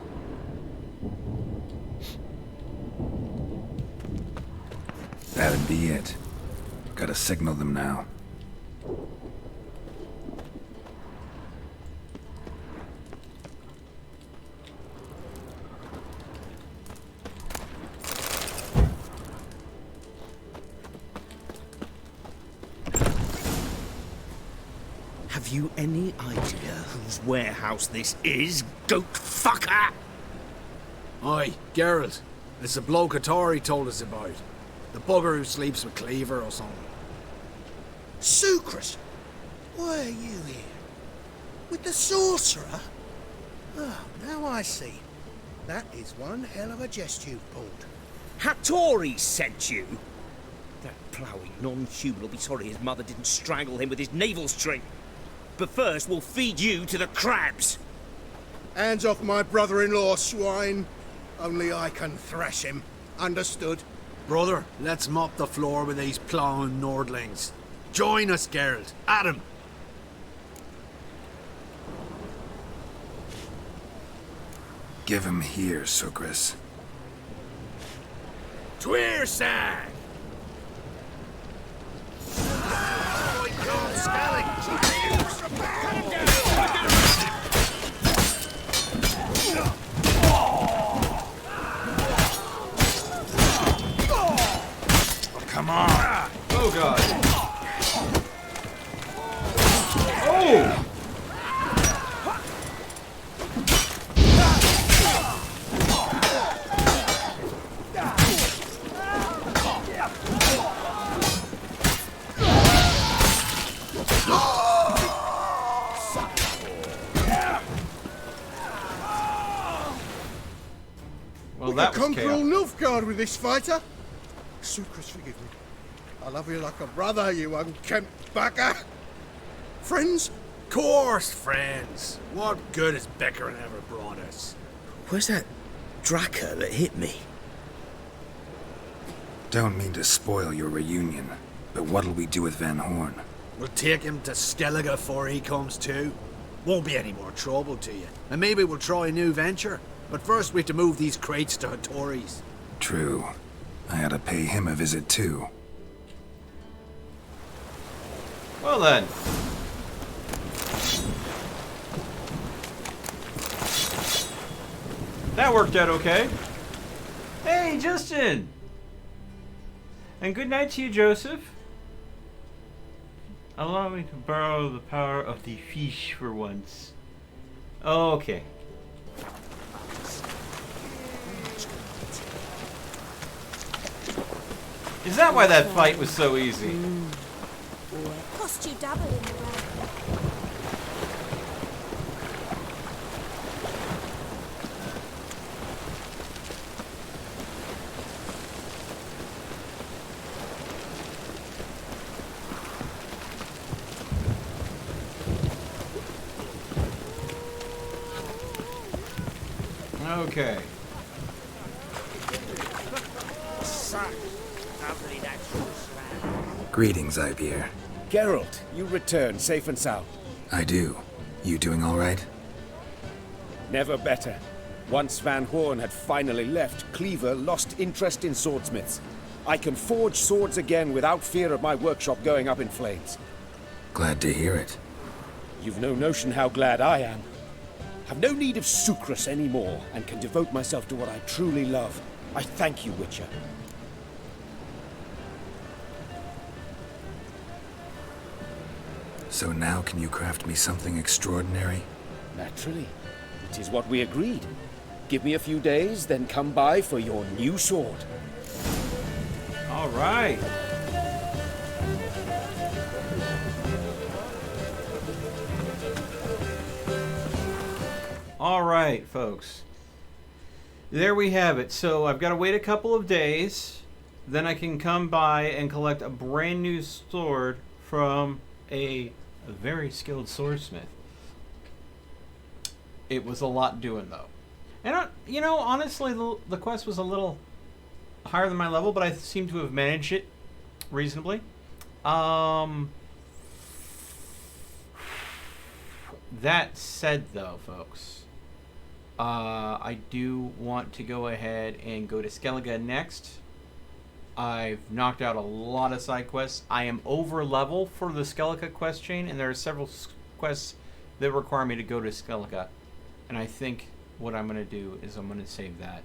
That'd be it. Gotta signal them now. Have you any idea whose warehouse this is, goat fucker? Aye, Geralt. It's the bloke Atari told us about. The bugger who sleeps with Cleaver or something. Sucrus, why are you here? With the sorcerer? Oh, now I see. That is one hell of a jest you've pulled. Hattori sent you? That ploughing non-human will be sorry his mother didn't strangle him with his navel string. But first, we'll feed you to the crabs. Hands off my brother-in-law, swine. Only I can thrash him. Understood? Brother, let's mop the floor with these ploughing Nordlings. Join us, Geralt. Adam. Give him here, Sucrus. Tweersag! Come on! Oh god! Oh! Well, that was conquer all chaos. Nilfgaard with this fighter. Sucrus, forgive me. I love you like a brother, you unkempt bugger. Friends? Course, friends. What good has Beckering ever brought us? Where's that Draka that hit me? Don't mean to spoil your reunion, but what'll we do with Van Horn? We'll take him to Skellige before he comes to. Won't be any more trouble to you. And maybe we'll try a new venture. But first we have to move these crates to Hattori's. True. I ought to pay him a visit too. Well then. That worked out okay. Hey, Justin! And good night to you, Joseph. Allow me to borrow the power of the fish for once. Okay. Is that why that fight was so easy? Cost you double in the way. Okay. Greetings, Ivier. Geralt, you return safe and sound. I do. You doing all right? Never better. Once Van Horn had finally left, Cleaver lost interest in swordsmiths. I can forge swords again without fear of my workshop going up in flames. Glad to hear it. You've no notion how glad I am. Have no need of Sucrus anymore, and can devote myself to what I truly love. I thank you, Witcher. So now can you craft me something extraordinary? Naturally. It is what we agreed. Give me a few days, then come by for your new sword. All right. All right, folks. There we have it. So I've got to wait a couple of days. Then I can come by and collect a brand new sword from a very skilled swordsmith. It was a lot doing, though. And, you know, honestly, the quest was a little higher than my level, but I seem to have managed it reasonably. That said, though, folks, I do want to go ahead and go to Skellige next. I've knocked out a lot of side quests. I am over level for the Skellige quest chain, and there are several quests that require me to go to Skellige. And I think what I'm going to do is I'm going to save that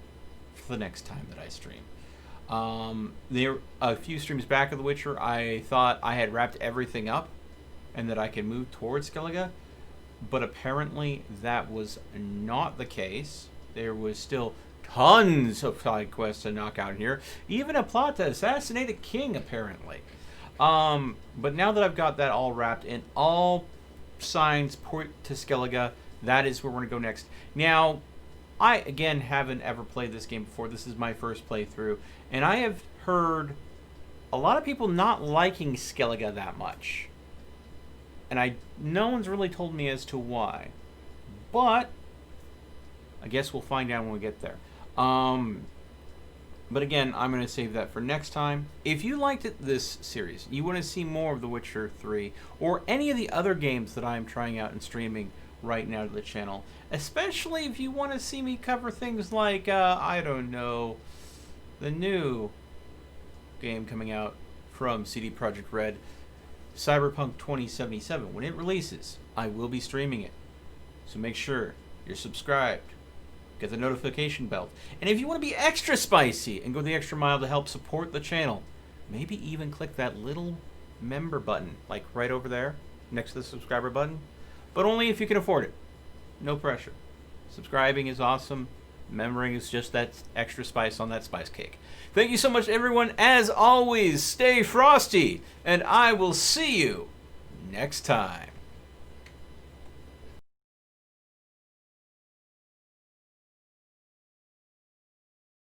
for the next time that I stream. There a few streams back of The Witcher, I thought I had wrapped everything up and that I could move towards Skellige, but apparently that was not the case. There was still tons of side quests to knock out in here, even a plot to assassinate a king, apparently. But now that I've got that all wrapped in, all signs point to Skellige. That is where we're going to go next. Now, I, again, haven't ever played this game before. This is my first playthrough. And I have heard a lot of people not liking Skellige that much. And no one's really told me as to why. But I guess we'll find out when we get there. But again, I'm going to save that for next time. If you liked this series, you want to see more of The Witcher 3, or any of the other games that I'm trying out and streaming right now to the channel, especially if you want to see me cover things like, I don't know, the new game coming out from CD Projekt Red, Cyberpunk 2077. When it releases, I will be streaming it. So make sure you're subscribed. Get the notification bell. And if you want to be extra spicy and go the extra mile to help support the channel, maybe even click that little member button, like right over there, next to the subscriber button. But only if you can afford it. No pressure. Subscribing is awesome. Remembering is just that extra spice on that spice cake. Thank you so much, everyone. As always, stay frosty, and I will see you next time.